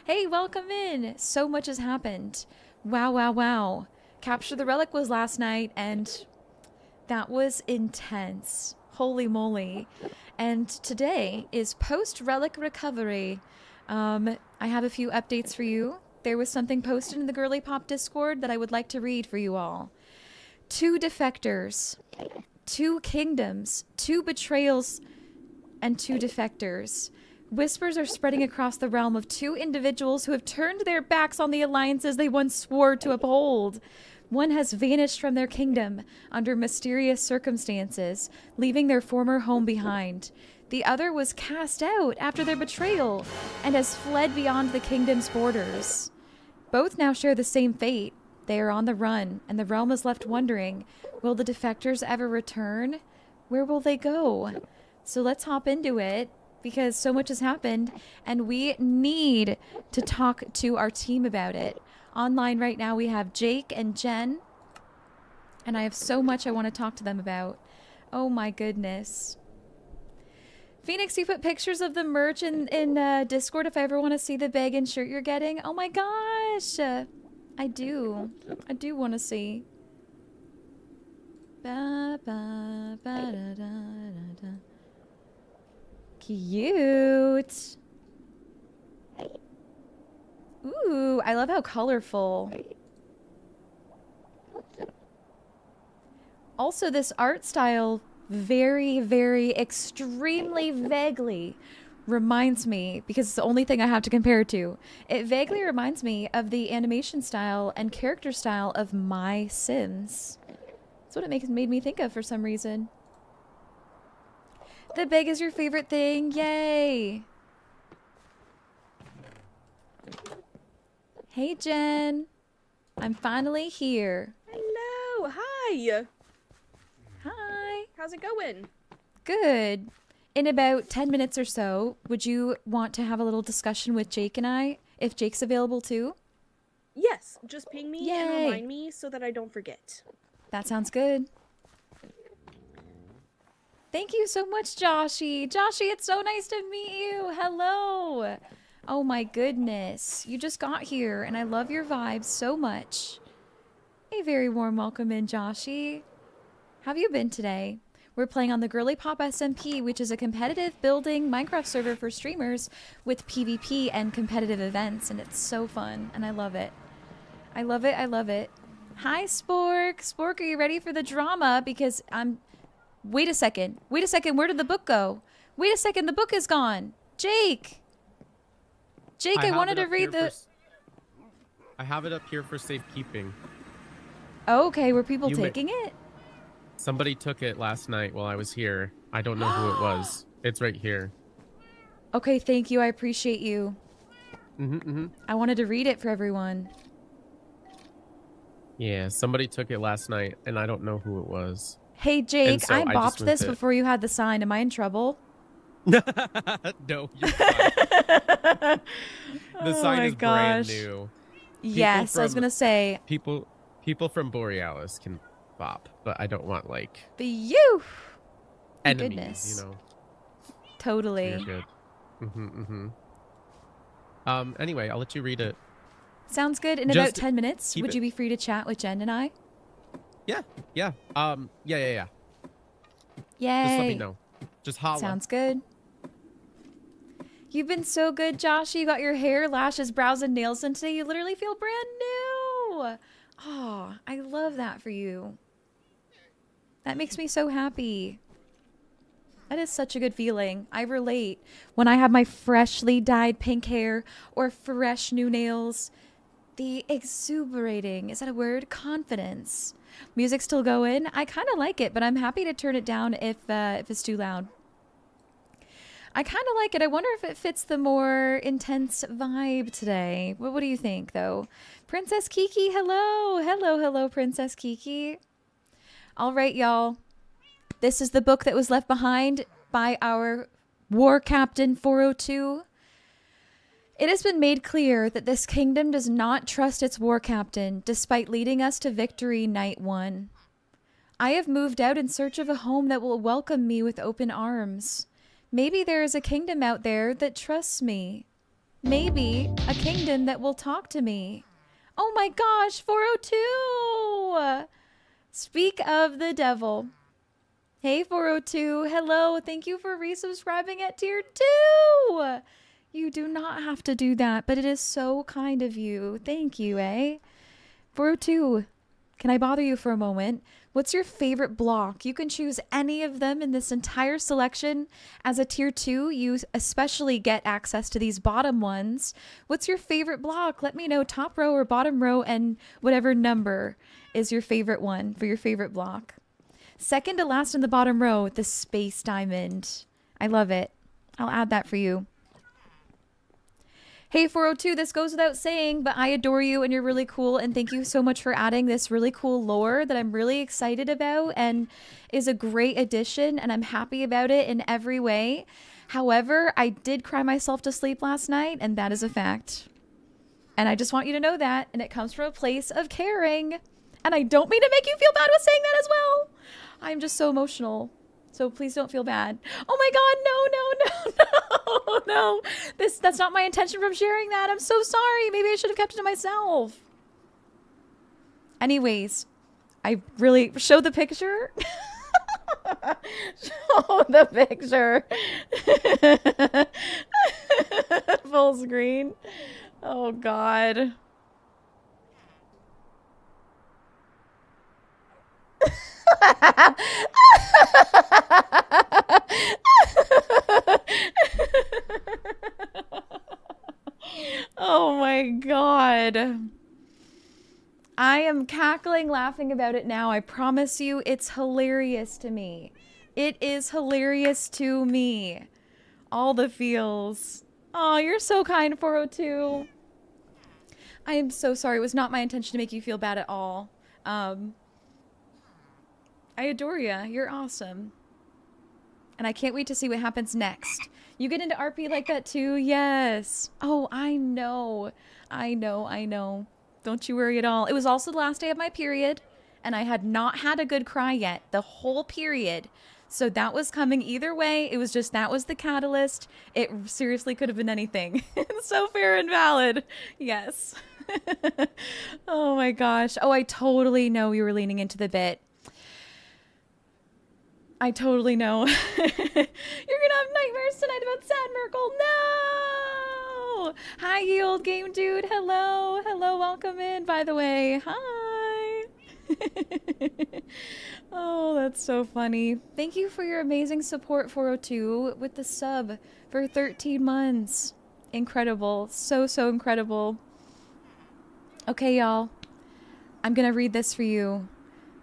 Hey, welcome in. So much has happened. Wow, wow, wow. Capture the Relic was last night, and that was intense. Holy moly. And today is post-Relic recovery. I have a few updates for you. There was something posted in the Girly Pop Discord that I would like to read for you all. 2 defectors, 2 kingdoms, 2 betrayals, and 2 defectors. Whispers are spreading across the realm of 2 individuals who have turned their backs on the alliances they once swore to uphold. One has vanished from their kingdom under mysterious circumstances, leaving their former home behind. The other was cast out after their betrayal and has fled beyond the kingdom's borders. Both now share the same fate. They are on the run, and the realm is left wondering, will the defectors ever return? Where will they go? So let's hop into it, because so much has happened, and we need to talk to our team about it. Online right now we have Jake and Jen, and I have so much I want to talk to them about. Oh my goodness. Phoenix, you put pictures of the merch in Discord if I ever want to see the bag and shirt you're getting. Oh my gosh. I do want to see. Ba, ba, ba, da, da, da, da. Cute. Ooh, I love how colorful. Also, this art style very, very, extremely vaguely reminds me, because it's the only thing I have to compare it to. It vaguely reminds me of the animation style and character style of My Sims. That's what it made me think of for some reason. The bag is your favorite thing. Yay. Hey, Jen. I'm finally here. Hello. Hi. Hi. How's it going? Good. In about 10 minutes or so, would you want to have a little discussion with Jake and I, if Jake's available too? Yes. Just ping me and Yay. remind me so that I don't forget. That sounds good. Thank you so much, Joshy. Joshy, it's so nice to meet you. Hello. Oh my goodness. You just got here, and I love your vibes so much. A very warm welcome in, Joshy. How have you been today? We're playing on the GirlypopSMP, which is a competitive building Minecraft server for streamers with PvP and competitive events, and it's so fun, and I love it. I love it, I love it. Hi, Spork. Spork, are you ready for the drama? Because I'm... Wait a second. Wait a second, where did the book go? Wait a second, the book is gone. Jake! Jake, I wanted to read the... I have it up here for safekeeping. Oh, okay, were people taking it? Somebody took it last night while I was here. I don't know who it was. It's right here. Okay, thank you. I appreciate you. I wanted to read it for everyone. Yeah, somebody took it last night, and I don't know who it was. Hey, Jake, so I I bopped this it. before you had the sign. Am I in trouble? No, you're fine. The sign is brand new. Yes, I was going to say. People from Borealis can bop, but I don't want, like... You! Enemies, goodness. you know? Totally. You're good. Anyway, I'll let you read it. Sounds good. In about 10 minutes, would you be free to chat with Jen and I? Yeah. Yeah. Yay. Just let me know. Just holla. Sounds good. You've been so good, Josh. You got your hair, lashes, brows, and nails done today. You literally feel brand new. Oh, I love that for you. That makes me so happy. That is such a good feeling. I relate. When I have my freshly dyed pink hair or fresh new nails, the exuberating, is that a word? Confidence. Music still going? I kind of like it, but I'm happy to turn it down if it's too loud. I kind of like it. I wonder if it fits the more intense vibe today. What do you think, though? Princess Kiki, hello. Hello, Princess Kiki. All right, y'all. This is the book that was left behind by our War Captain 402. It has been made clear that this kingdom does not trust its war captain, despite leading us to victory night 1. I have moved out in search of a home that will welcome me with open arms. Maybe there is a kingdom out there that trusts me. maybe a kingdom that will talk to me. Oh my gosh, 402! Speak of the devil. Hey 402, hello, thank you for resubscribing at tier 2! You do not have to do that, but it is so kind of you. Thank you, eh? 402, can I bother you for a moment? What's your favorite block? You can choose any of them in this entire selection. As a tier 2, you especially get access to these bottom ones. What's your favorite block? Let me know, top row or bottom row, and whatever number is your favorite one for your favorite block. Second to last in the bottom row, the space diamond. I love it. I'll add that for you. Hey 402, this goes without saying, but I adore you and you're really cool, and thank you so much for adding this really cool lore that I'm really excited about and is a great addition, and I'm happy about it in every way. However, I did cry myself to sleep last night, and that is a fact. And I just want you to know that, and it comes from a place of caring. And I don't mean to make you feel bad with saying that as well. I'm just so emotional. So please don't feel bad. Oh my God, no. That's not my intention from sharing that. I'm so sorry. Maybe I should have kept it to myself. Anyways, I really show the picture. Show the picture. Full screen. Oh God. Oh my God. I am cackling laughing about it now. I promise you, it's hilarious to me. It is hilarious to me. All the feels. Oh, you're so kind, 402. I am so sorry. It was not my intention to make you feel bad at all. I adore you. You're awesome. And I can't wait to see what happens next. You get into RP like that too? Yes. Oh, I know. I know. Don't you worry at all. It was also the last day of my period, and I had not had a good cry yet. The whole period. So that was coming either way. It was just, that was the catalyst. It seriously could have been anything. It's so fair and valid. Yes. Oh my gosh. Oh, I totally know you were leaning into the bit. I totally know. You're gonna have nightmares tonight about Sad Merkle. No! Hi, you old game dude. Hello. Hello, welcome in, by the way. Hi. Oh, that's so funny. Thank you for your amazing support, 402, with the sub for 13 months. Incredible. So incredible. Okay, y'all. I'm gonna read this for you.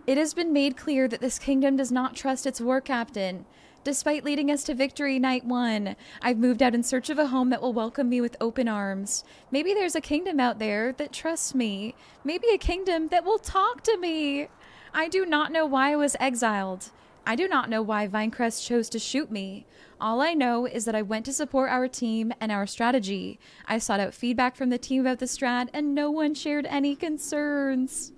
It has been made clear that this kingdom does not trust its war captain. Despite leading us to victory night 1, I've moved out in search of a home that will welcome me with open arms. Maybe there's a kingdom out there that trusts me. Maybe a kingdom that will talk to me. I do not know why I was exiled. I do not know why Vinecrest chose to shoot me. All I know is that I went to support our team and our strategy. I sought out feedback from the team about the strat, and no one shared any concerns.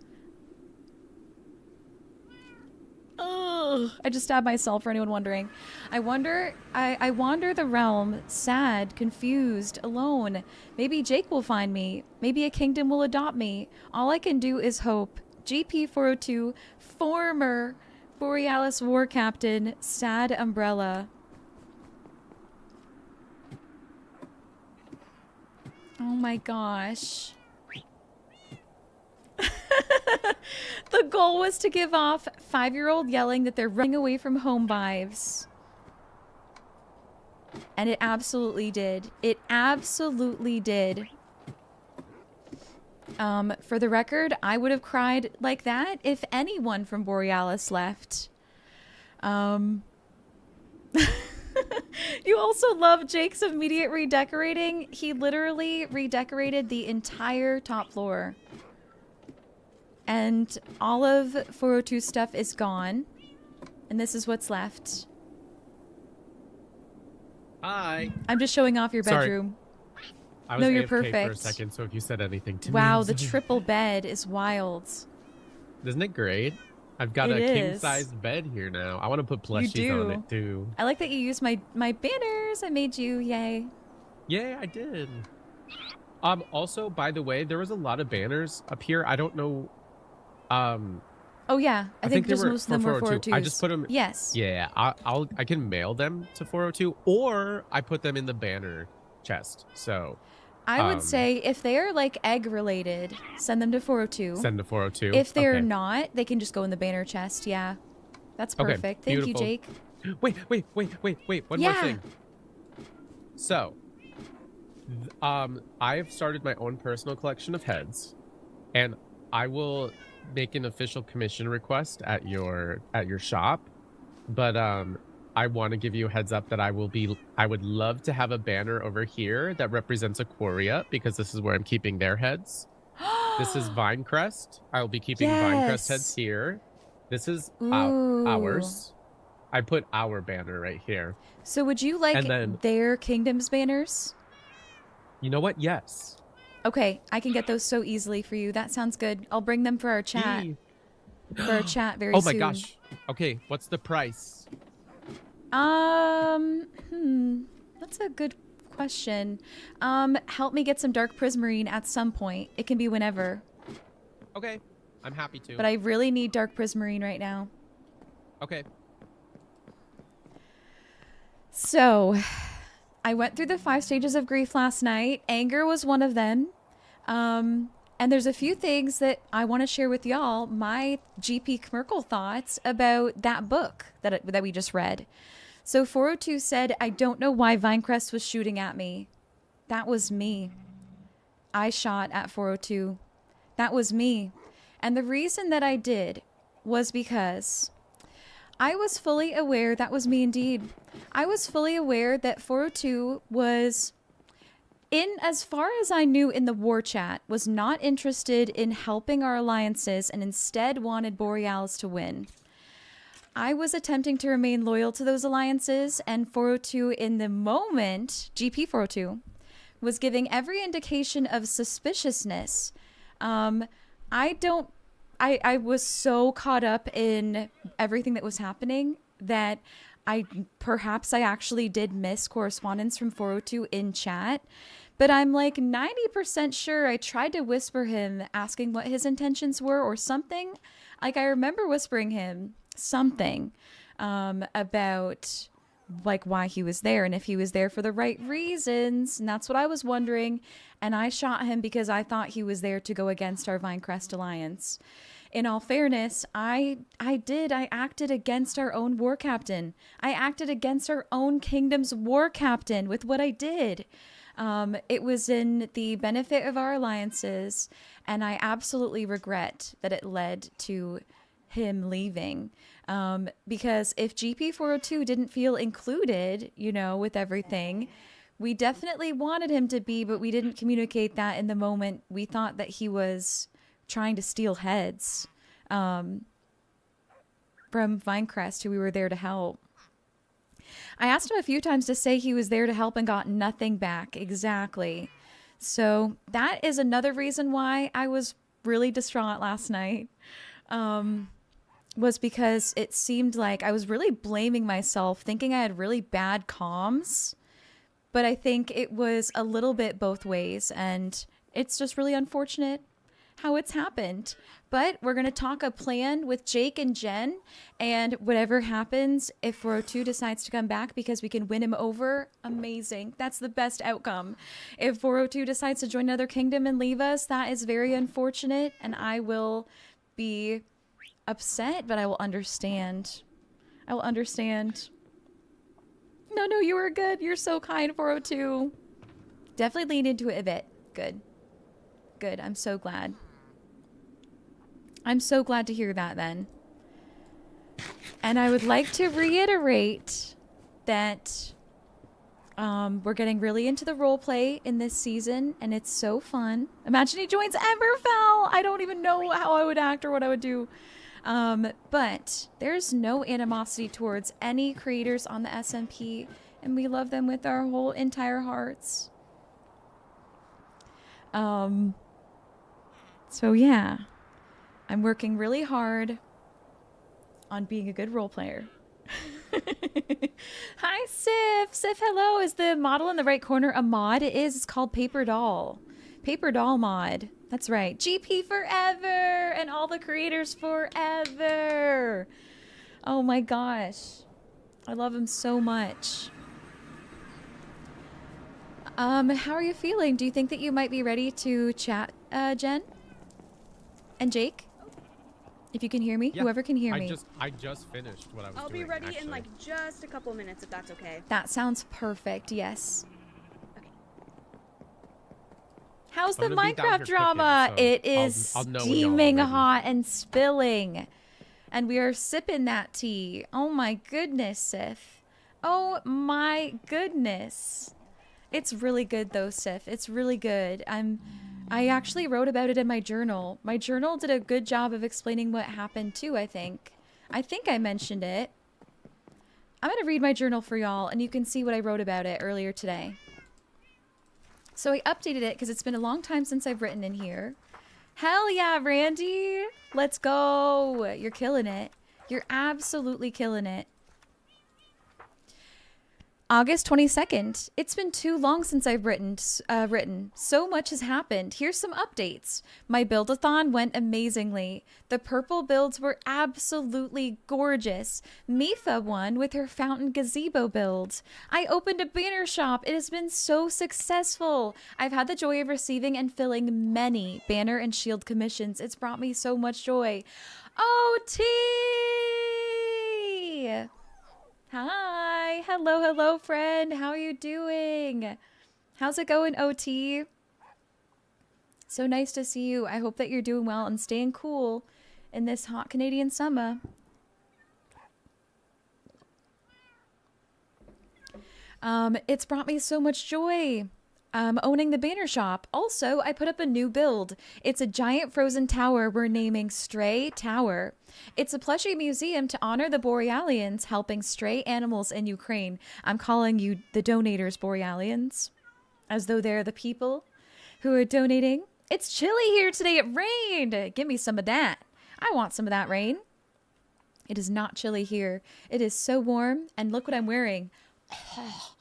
Ugh. I just stabbed myself for anyone wondering. I wander the realm, sad, confused, alone. Maybe Jake will find me. Maybe a kingdom will adopt me. All I can do is hope. GP402, former Borealis war captain, sad umbrella. Oh my gosh. The goal was to give off 5-year-old yelling that they're running away from home vibes. And it absolutely did. It absolutely did. For the record, I would have cried like that if anyone from Borealis left. You also love Jake's immediate redecorating. He literally redecorated the entire top floor. And all of 402's stuff is gone. And this is what's left. Hi. I'm just showing off your bedroom. I was No, AFK you're perfect. for a second, so if you said anything to me... Wow, the triple bed is wild. Isn't it great? I've got a king-sized bed here now. I want to put plushies on it, too. I like that you used my banners. I made you. Yay. Yeah, I did. Also, by the way, there was a lot of banners up here. I don't know. Oh yeah, I think they just were most of for them were 402. 402s. I just put them. Yes. Yeah, I can mail them to 402, or I put them in the banner chest. So I would say if they are like egg related, send them to 402. send to 402. If they're Okay. not, they can just go in the banner chest. Yeah. That's perfect. Okay, Thank you, beautiful. Jake. Wait. One more thing. So, I have started my own personal collection of heads, and I will make an official commission request at your shop. But I want to give you a heads up that I would love to have a banner over here that represents Aquaria, because this is where I'm keeping their heads. This is Vinecrest. I will be keeping Vinecrest heads here. This is ours. I put our banner right here. So would you like their kingdom's banners? You know what? Yes. Okay, I can get those so easily for you. That sounds good. I'll bring them for our chat. For our chat very soon. Oh my gosh. Okay, what's the price? That's a good question. Help me get some dark prismarine at some point. It can be whenever. Okay, I'm happy to. But I really need dark prismarine right now. Okay. So, I went through the 5 stages of grief last night. Anger was one of them. And there's a few things that I want to share with y'all, my GP Merkel thoughts about that book that we just read. So 402 said, I don't know why Vinecrest was shooting at me. That was me. I shot at 402. That was me. And the reason that I did was because I was fully aware, that was me indeed. I was fully aware that 402 was, in as far as I knew in the war chat, was not interested in helping our alliances and instead wanted Borealis to win. I was attempting to remain loyal to those alliances, and 402 in the moment, GP 402, was giving every indication of suspiciousness. I was so caught up in everything that was happening that perhaps I actually did miss correspondence from 402 in chat, but I'm like 90% sure I tried to whisper him asking what his intentions were or something. Like I remember whispering him something about like why he was there and if he was there for the right reasons, and that's what I was wondering. And I shot him because I thought he was there to go against our Vinecrest alliance. In all fairness, I acted against our own war captain. I acted against our own kingdom's war captain with what I did. It was in the benefit of our alliances, and I absolutely regret that it led to him leaving. Because if GP402 didn't feel included, you know, with everything, we definitely wanted him to be, but we didn't communicate that in the moment. We thought that he was trying to steal heads from Vinecrest, who we were there to help. I asked him a few times to say he was there to help and got nothing back. Exactly. So that is another reason why I was really distraught last night. Was because it seemed like I was really blaming myself, thinking I had really bad comms. But I think it was a little bit both ways, and it's just really unfortunate how it's happened. But we're going to talk a plan with Jake and Jen, and whatever happens, if 402 decides to come back because we can win him over, amazing. That's the best outcome. If 402 decides to join another kingdom and leave us, that is very unfortunate, and I will be upset, but I will understand. I will understand. No, you were good. You're so kind, 402. Definitely lean into it a bit. Good. Good. I'm so glad. I'm so glad to hear that then. And I would like to reiterate that we're getting really into the role play in this season, and it's so fun. Imagine he joins Emberfell. I don't even know how I would act or what I would do. But there's no animosity towards any creators on the SMP, and we love them with our whole entire hearts. So yeah, I'm working really hard on being a good role player. Hi, Sif. Sif, hello. Is the model in the right corner a mod? It is. It's called Paper Doll. Paper Doll mod. That's right. GP forever and all the creators forever. Oh my gosh. I love him so much. How are you feeling? Do you think that you might be ready to chat, Jen? And Jake? If you can hear me, Yeah, whoever can hear me. I just finished what I was I'll doing. be ready actually. in like just a couple minutes if that's okay. That sounds perfect, yes. Okay. How's I'm the gonna be down Minecraft here drama? cooking, so It is I'll know when y'all are steaming ready. hot and spilling. And we are sipping that tea. Oh my goodness, Sif. Oh my goodness. It's really good though, Sif. It's really good. I actually wrote about it in my journal. My journal did a good job of explaining what happened too, I think. I think I mentioned it. I'm going to read my journal for y'all and you can see what I wrote about it earlier today. So I updated it because it's been a long time since I've written in here. Hell yeah, Randy. Let's go. You're killing it. You're absolutely killing it. August 22nd. It's been too long since I've written. So much has happened. Here's some updates. My build-a-thon went amazingly. The purple builds were absolutely gorgeous. Mifa won with her fountain gazebo build. I opened a banner shop. It has been so successful. I've had the joy of receiving and filling many banner and shield commissions. It's brought me so much joy. OT! Hi. Hello, hello, friend. How are you doing? How's it going, OT? So nice to see you. I hope that you're doing well and staying cool in this hot Canadian summer. It's brought me so much joy. Owning the banner shop. Also, I put up a new build. It's a giant frozen tower we're naming Stray Tower. It's a plushie museum to honor the Borealians helping stray animals in Ukraine. I'm calling you the donators Borealians, as though they're the people who are donating. It's chilly here today. It rained. Give me some of that. I want some of that rain. It is not chilly here. It is so warm. And look what I'm wearing. Oh.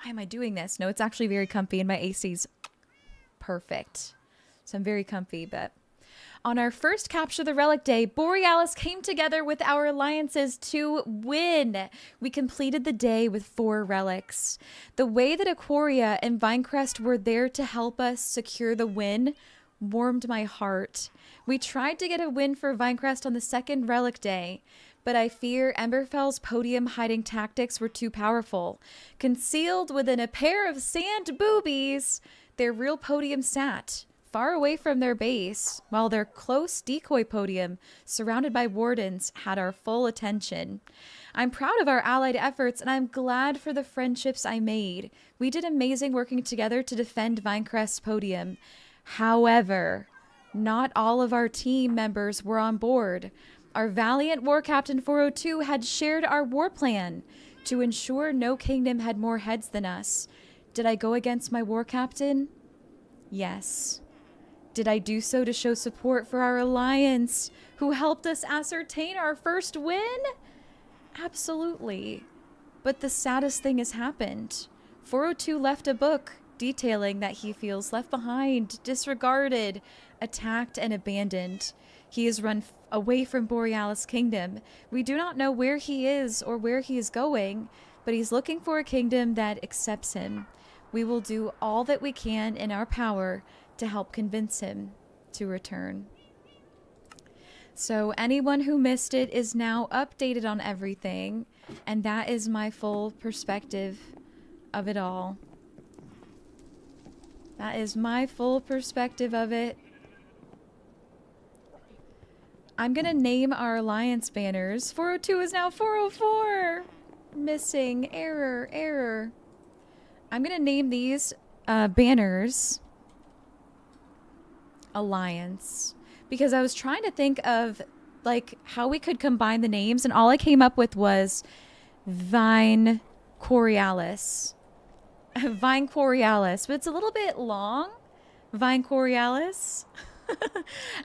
Why am I doing this? No, it's actually very comfy and my AC's perfect. So I'm very comfy, but on our first Capture the Relic day, Borealis came together with our alliances to win. We completed the day with 4 relics. The way that Aquaria and Vinecrest were there to help us secure the win warmed my heart. We tried to get a win for Vinecrest on the second relic day, but I fear Emberfell's podium hiding tactics were too powerful. Concealed within a pair of sand boobies, their real podium sat, far away from their base, while their close decoy podium, surrounded by wardens, had our full attention. I'm proud of our allied efforts, and I'm glad for the friendships I made. We did amazing working together to defend Vinecrest's podium. However, not all of our team members were on board. Our valiant War Captain 402 had shared our war plan to ensure no kingdom had more heads than us. Did I go against my War Captain? Yes. Did I do so to show support for our alliance, who helped us ascertain our first win? Absolutely. But the saddest thing has happened. 402 left a book detailing that he feels left behind, disregarded, attacked, and abandoned. He has run away from Borealis Kingdom. We do not know where he is or where he is going, but he's looking for a kingdom that accepts him. We will do all that we can in our power to help convince him to return. So anyone who missed it is now updated on everything, and that is my full perspective of it all. That is my full perspective of it. I'm gonna name our alliance banners. 402 is now 404. Missing. Error. Error. I'm gonna name these banners Alliance, because I was trying to think of like how we could combine the names, and all I came up with was Vine Corealis. Vine Corealis, but it's a little bit long. Vine Corealis.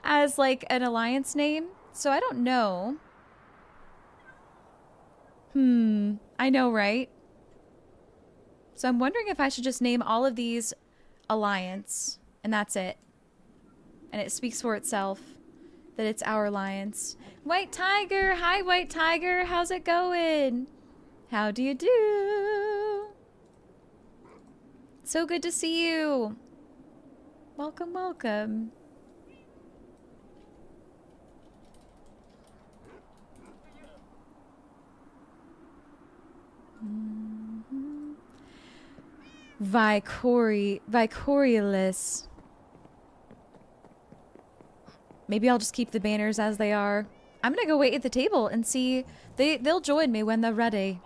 As like an alliance name. So I don't know. I know, right? So I'm wondering if I should just name all of these Alliance, and that's it. And it speaks for itself that it's our Alliance. White Tiger! Hi, White Tiger! How's it going? How do you do? So good to see you. Welcome, welcome. Vicorious. Maybe I'll just keep the banners as they are. I'm gonna go wait at the table and see. They'll join me when they're ready.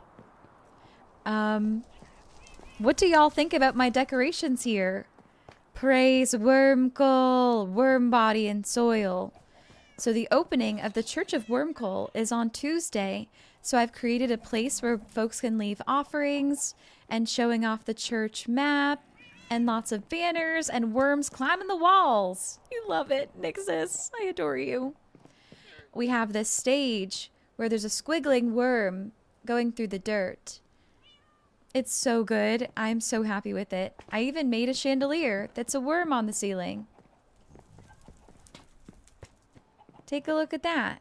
What do y'all think about my decorations here? Praise Wormcoal, worm body and soil. So the opening of the Church of Wormcoal is on Tuesday. So I've created a place where folks can leave offerings and showing off the church map and lots of banners and worms climbing the walls. You love it, Nixus. I adore you. We have this stage where there's a squiggling worm going through the dirt. It's so good. I'm so happy with it. I even made a chandelier that's a worm on the ceiling. Take a look at that.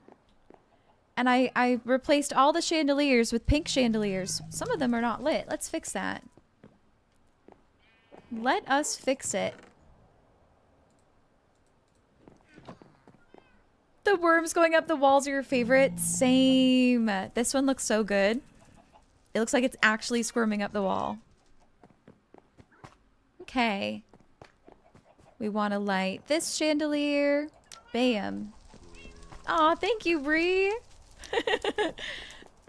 And I replaced all the chandeliers with pink chandeliers. Some of them are not lit. Let's fix that. Let us fix it. The worms going up the walls are your favorite? Same. This one looks so good. It looks like it's actually squirming up the wall. Okay. We want to light this chandelier. Bam. Aw, thank you, Bree.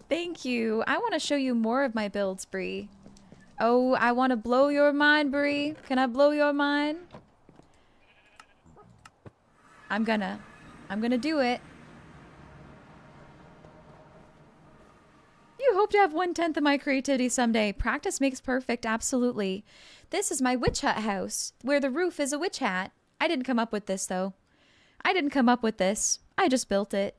Thank you. I want to show you more of my builds, Bree. Oh, I want to blow your mind, Bree. Can I blow your mind? I'm gonna do it. You hope to have 1/10 of my creativity someday. Practice makes perfect, absolutely. This is my witch hut house, where the roof is a witch hat. I didn't come up with this, though. I didn't come up with this. I just built it.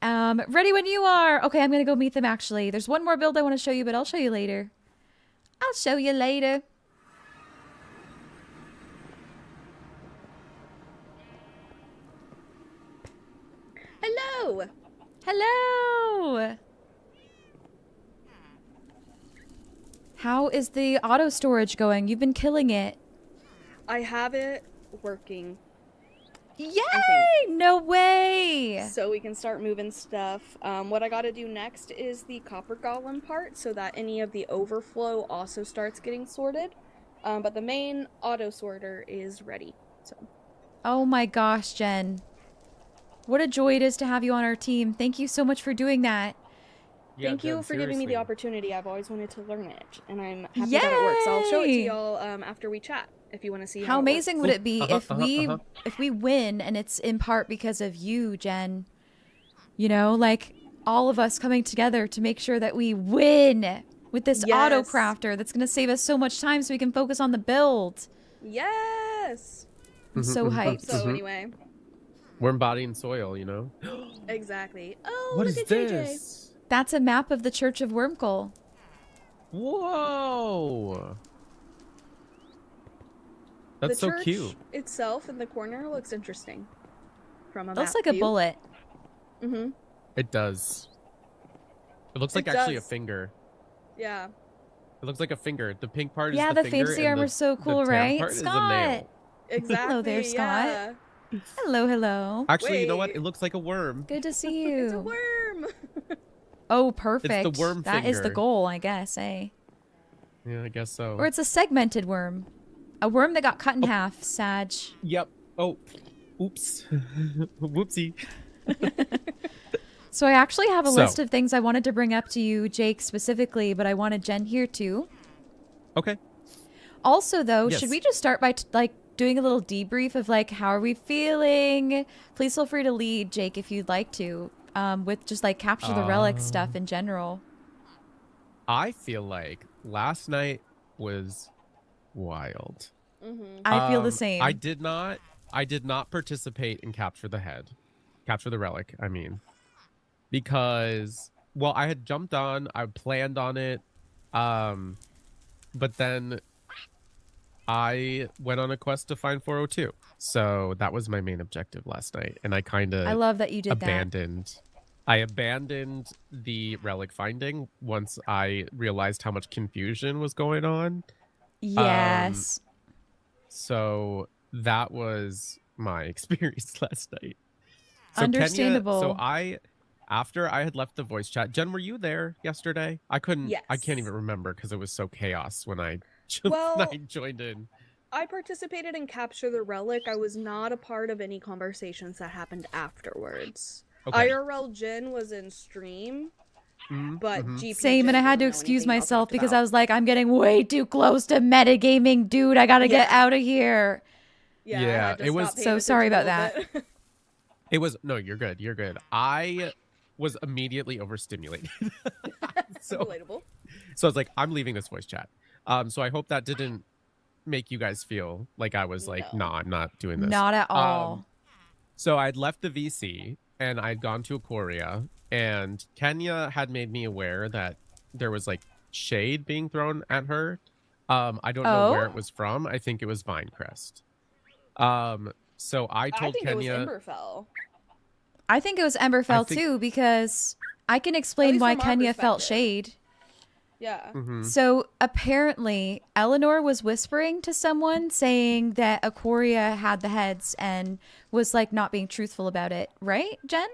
Ready when you are. Okay, I'm gonna go meet them, actually. There's one more build I want to show you, but I'll show you later. I'll show you later. Hello! Hello! How is the auto storage going? You've been killing it. I have it working. Yay! No way! So we can start moving stuff. What I gotta do next is the copper golem part so that any of the overflow also starts getting sorted. But the main auto sorter is ready. So. Oh my gosh, Jen. What a joy it is to have you on our team. Thank you so much for doing that. Yeah, Thank you Jen, for giving me the seriously. opportunity. I've always wanted to learn it, and I'm happy that it works. I'll show it to Yay! y'all after we chat if you want to see How it amazing would works. it be if we win and it's in part because of you, Jen? You know, like all of us coming together to make sure that we win with this auto Yes. crafter that's going to save us so much time so we can focus on the build. Yes! I'm so hyped. So anyway, Worm body and soil, you know? exactly. Oh, What look is at JJ. this? That's a map of the Church of Wormcoal. Whoa! That's The so church cute. itself in the corner looks interesting. From a Looks map like a view. bullet. Mm-hmm. It does. It looks like It actually a does. finger. Yeah. It looks like a finger. The pink part Yeah, is the the finger. fancy and armor's so cool, the tan right? part is a Scott! nail. Exactly. Hello there, Scott. Yeah. Hello, hello. Actually, you know what? Wait. It looks like a worm. Good to see you. It's a worm. Oh, perfect. worm That is the finger. goal, I guess, eh? Yeah, I guess so. Or it's a segmented worm. A worm that got cut in half, Sag. Yep. Oh, oops. Whoopsie. So I actually have a So. list of things I wanted to bring up to you, Jake, specifically, but I wanted Jen here too. Okay. Also, though, Yes. should we just start by like doing a little debrief of like how are we feeling? Please feel free to lead, Jake, if you'd like to, with just like capture the relic stuff in general. I feel like last night was wild. Mm-hmm. I feel the same. I did not participate in capture the relic, I mean, because well, I had jumped on. I planned on it, but then I went on a quest to find 402. So that was my main objective last night, and I kind I of love that you did that. I abandoned the relic finding once I realized how much confusion was going on. Yes. So that was my experience last night. So Understandable. after I had left the voice chat, Jen, were you there yesterday? I can't Yes. even remember because it was so chaos when I Well, joined in. I participated in Capture the Relic. I was not a part of any conversations that happened afterwards. Okay. IRL Jin was in stream, but GP Same, Jin and I had to doesn't know excuse anything y'all myself talked because about. I was like, I'm getting way too close to metagaming, dude. I gotta get Yeah. out of here. Yeah, I Yeah, had to it was- stop paying So sorry attention about a little bit. It was no, you're good. You're good. I was immediately overstimulated. so Relatable. I was like, I'm leaving this voice chat. So I hope that didn't make you guys feel like I was like, No. nah, I'm not doing this. Not at all. So I'd left the VC and I'd gone to Aquaria, and Kenya had made me aware that there was like shade being thrown at her. I don't know where Oh? it was from. I think it was Vinecrest. So I told I think Kenya. it was Emberfell. I think it was Emberfell think- too, because I can explain least why from our Kenya felt perspective. shade. Yeah. Mhm. So apparently, Eleanor was whispering to someone saying that Aquaria had the heads and was like not being truthful about it, right, Jen?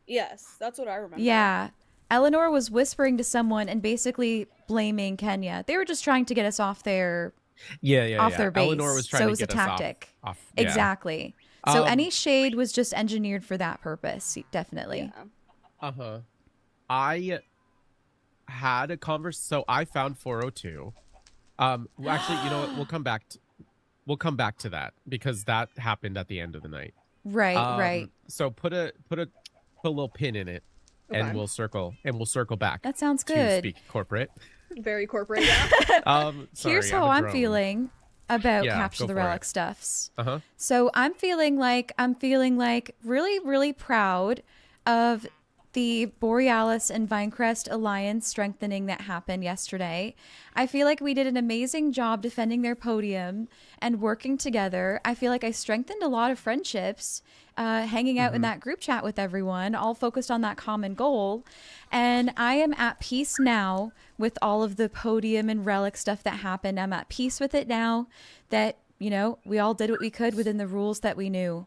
Yes, that's what I remember. Yeah. Eleanor was whispering to someone and basically blaming Kenya. They were just trying to get us off their Yeah. their base. Eleanor was trying So it to was a get us off- tactic. off. Yeah. Exactly. So Um, any shade was just engineered for that purpose, definitely. Yeah. Uh-huh. I had a so I found 402. Well, actually, you know what? We'll come back to that because that happened at the end of the night. Right, right. So put a little pin in it, and Okay. we'll circle back. That sounds to good. speak corporate. Very corporate, yeah. Sorry, Here's I'm how a I'm drone. feeling about Yeah, Capture go the for it. Relic stuffs. Uh-huh. So I'm feeling like really, really proud of the Borealis and Vinecrest alliance strengthening that happened yesterday. I feel like we did an amazing job defending their podium and working together. I feel like I strengthened a lot of friendships, hanging out in that group chat with everyone, all focused on that common goal. And I am at peace now with all of the podium and relic stuff that happened. I'm at peace with it now that, you know, we all did what we could within the rules that we knew.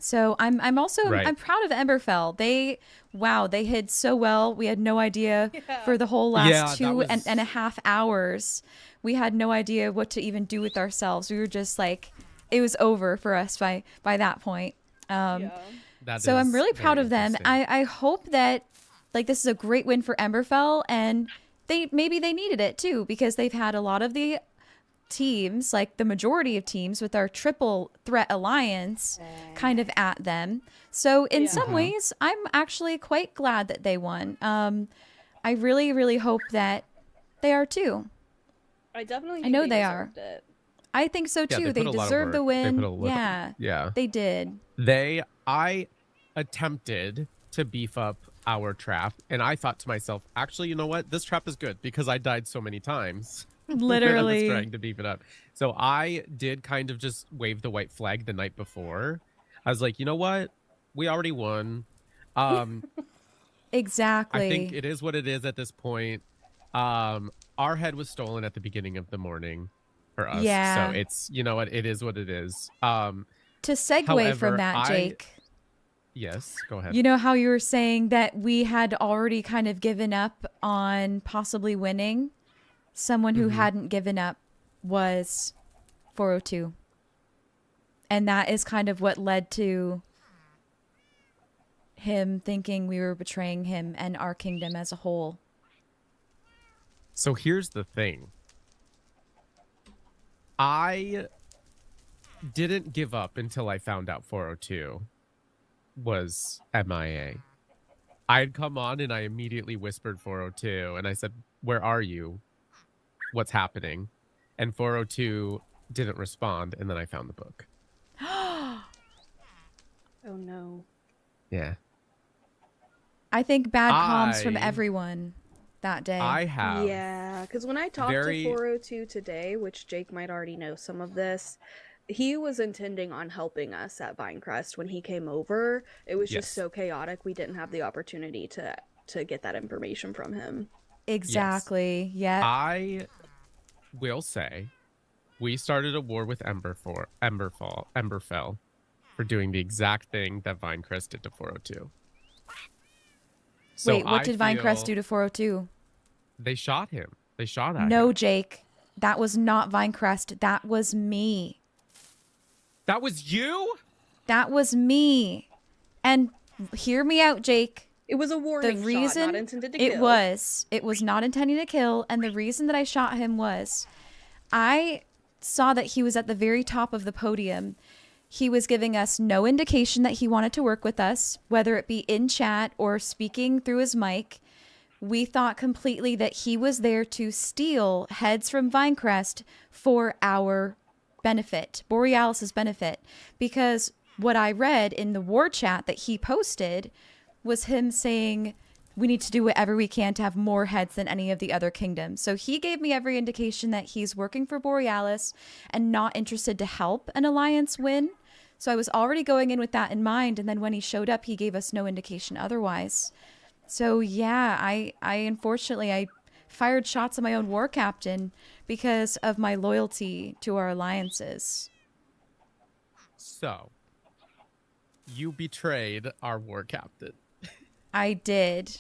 So I'm also Right. I'm proud of Emberfell. They hid so well. We had no idea Yeah. for the whole Yeah, last that two was- and a half hours. We had no idea what to even do with ourselves. We were just like, it was over for us by that point. Yeah. That So I'm is really proud very of them. interesting. I hope that like this is a great win for Emberfell, and maybe they needed it too, because they've had a lot of the teams, like the majority of teams with our triple threat alliance kind of at them. So in some ways, I'm actually quite glad that they won. I really, really hope that they are too. I definitely think I know they they deserved it. I think so Yeah, too. they They put a lot of deserve the work. They win. put a lot- Yeah, they did. I attempted to beef up our trap, and I thought to myself, actually, you know what? This trap is good because I died so many times. I was Literally. trying to beef it up. So I did kind of just wave the white flag the night before. I was like, you know what? We already won. Exactly. I think it is what it is at this point. Our head was stolen at the beginning of the morning for us. Yeah. So it's, you know what? It is what it is. To segue however, from that, Jake. Yes, go ahead. You know how you were saying that we had already kind of given up on possibly winning? Someone who hadn't given up was 402. And that is kind of what led to him thinking we were betraying him and our kingdom as a whole. So here's the thing. I didn't give up until I found out 402 was MIA. I had come on and I immediately whispered 402 and I said, "Where are you? What's happening?" And 402 didn't respond, and then I found the book. Oh no. Yeah. I think bad comms from I- everyone that day. I have. Yeah, because when I talked very- to 402 today, which Jake might already know some of this, he was intending on helping us at Vinecrest when he came over. It was just Yes. so chaotic, we didn't have the opportunity to get that information from him. Exactly. Yeah. I will say, we started a war with Emberfell for doing the exact thing that Vinecrest did to 402. So Wait, what I did Vinecrest feel do to 402? They shot him. They shot at No, him. Jake. That was not Vinecrest. That was me. That was you? That was me. And hear me out, Jake. It was a warning The reason shot, not intended to it kill. was not intending to kill, and the reason that I shot him was I saw that he was at the very top of the podium. He was giving us no indication that he wanted to work with us, whether it be in chat or speaking through his mic. We thought completely that he was there to steal heads from Vinecrest for our benefit, Borealis's benefit, because what I read in the war chat that he posted was him saying we need to do whatever we can to have more heads than any of the other kingdoms. So he gave me every indication that he's working for Borealis and not interested to help an alliance win. So I was already going in with that in mind, and then when he showed up, he gave us no indication otherwise. So yeah, I unfortunately I fired shots at my own war captain because of my loyalty to our alliances. So, you betrayed our war captain. I did.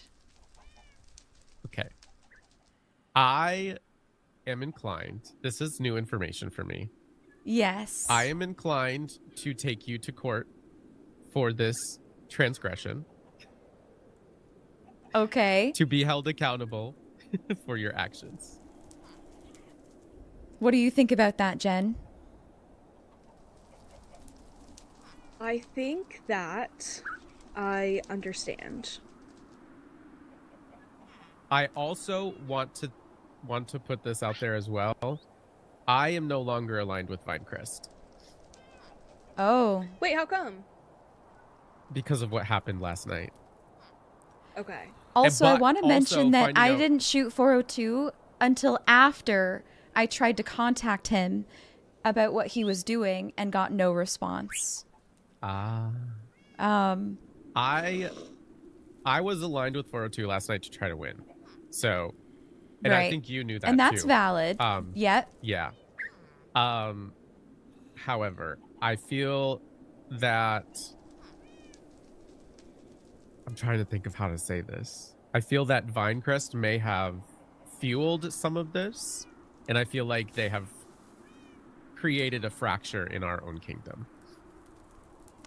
Okay. I am inclined. This is new information for me. Yes. I am inclined to take you to court for this transgression, Okay. to be held accountable for your actions. What do you think about that, Jen? I think that I understand. I also want to put this out there as well. I am no longer aligned with Vinecrest Oh. Wait, how come? because of what happened last night. Okay. Also, I but want to also mention that finding I out- didn't shoot 402 until after I tried to contact him about what he was doing and got no response. Ah. Um, I was aligned with 402 last night to try to win. So, and I Right. think you knew that and that's too. valid. Yep. Yeah. However, I feel that I'm trying to think of how to say this. I feel that Vinecrest may have fueled some of this, and I feel like they have created a fracture in our own kingdom.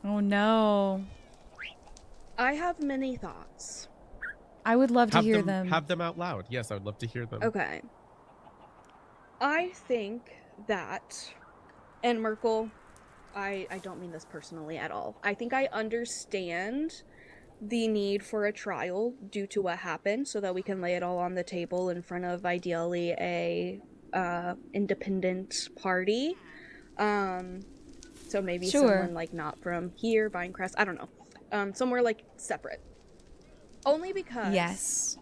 Oh no. I have many thoughts. I would love to hear them. Have them out loud. Yes, I would love to hear them. Okay. I think that, and Merkel, I don't mean this personally at all. I think I understand the need for a trial due to what happened so that we can lay it all on the table in front of ideally a independent party. So maybe Sure. someone like not from here, Vinecrest, I don't know. Somewhere like separate. Only because Yes.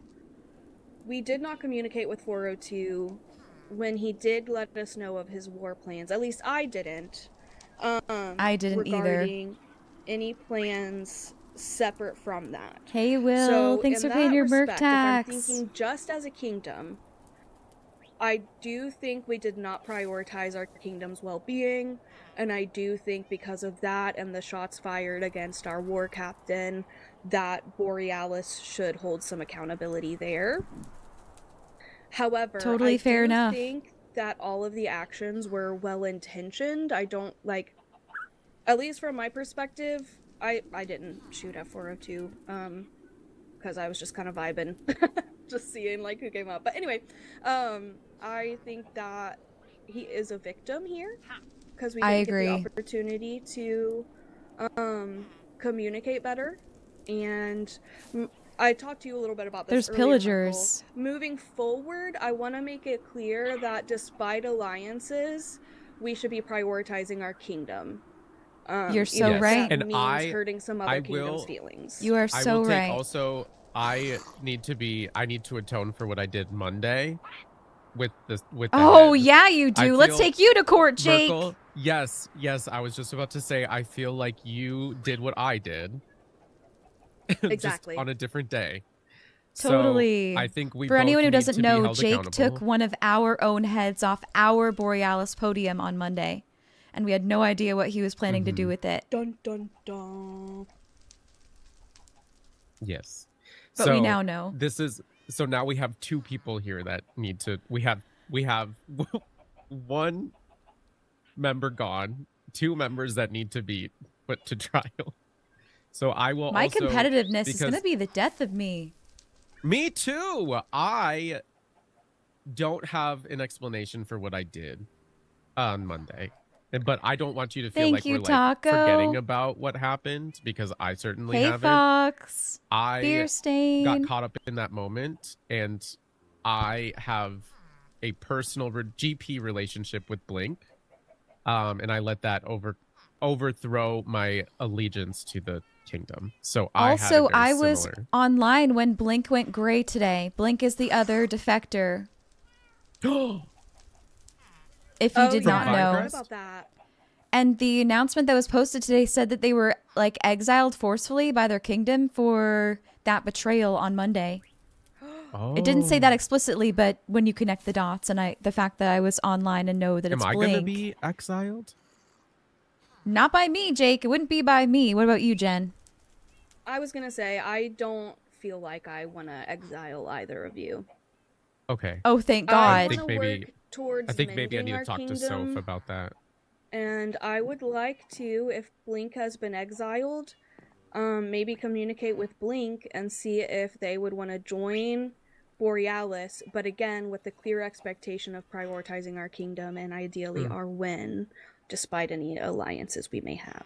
we did not communicate with 402 when he did let us know of his war plans. At least I didn't. I didn't either. regarding any plans separate from that. Hey, Will. So Thanks in for paying that your merc respect, tax. if I'm thinking just as a kingdom, I do think we did not prioritize our kingdom's well-being, and I do think because of that and the shots fired against our war captain, that Borealis should hold some accountability there. However, Totally I fair do enough. think that all of the actions were well-intentioned. I don't, like, at least from my perspective, I didn't shoot at 402, because I was just kind of vibing, just seeing, like, who came up. But anyway, I think that he is a victim here, because we I didn't agree. get the opportunity to communicate better. And I talked to you a little bit about this There's earlier, pillagers. Michael. Moving forward, I want to make it clear that despite alliances, we should be prioritizing our kingdom. You're so even if right. that And means I- hurting some other I kingdom's will- feelings. You are I so will take right. also I need to atone for what I did Monday with the Oh, head. yeah, you do. Let's feel- take you to court, Jake. Merkel, yes, I was just about to say, I feel like you did what I did. Exactly. Just on a different day. Totally. So I think we For both anyone who need doesn't to be know, held Jake accountable. took one of our own heads off our Borealis podium on Monday, and we had no idea what he was planning to do with it. Dun dun dun. Yes. But we now know. So now we have two people here that need to. We have one member gone, two members that need to be put to trial. So I will. My also, competitiveness is going to because- be the death of me. Me too. I don't have an explanation for what I did on Monday. But I don't want you to feel Thank like you, we're Taco. forgetting about what happened, because I certainly Hey, haven't. Fox. I Beer stain. got caught up in that moment, and I have a personal GP relationship with Blink, and I let that overthrow my allegiance to the kingdom. So Also, I I had a very was similar... online when Blink went gray today. Blink is the other defector. If you did yeah, not I know. heard about that. And the announcement that was posted today said that they were like exiled forcefully by their kingdom for that betrayal on Monday. It didn't say that explicitly, but when you connect the dots, and the fact that I was online and know that Am it's I Blink. going to be exiled? Not by me, Jake. It wouldn't be by me. What about you, Jen? I was gonna say, I don't feel like I want to exile either of you. Okay. Oh, thank I God. think want to maybe- work towards I think maybe I mending need to our talk to kingdom, Soph about that. and I would like to, if Blink has been exiled, maybe communicate with Blink and see if they would want to join Borealis, but again, with the clear expectation of prioritizing our kingdom and ideally our win, despite any alliances we may have.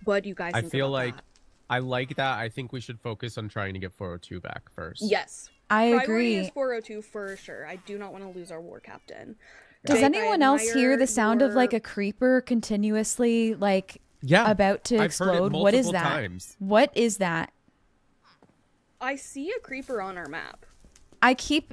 What do you guys I think feel about like that? I like that. I think we should focus on trying to get 402 back first. Yes. I Priority agree. is 402 for sure. I do not want to lose our war captain. Does Jake, I anyone else hear admire the sound of like your- a creeper continuously like Yeah. about to I've explode? heard it What is multiple that? times. What is that? I see a creeper on our map.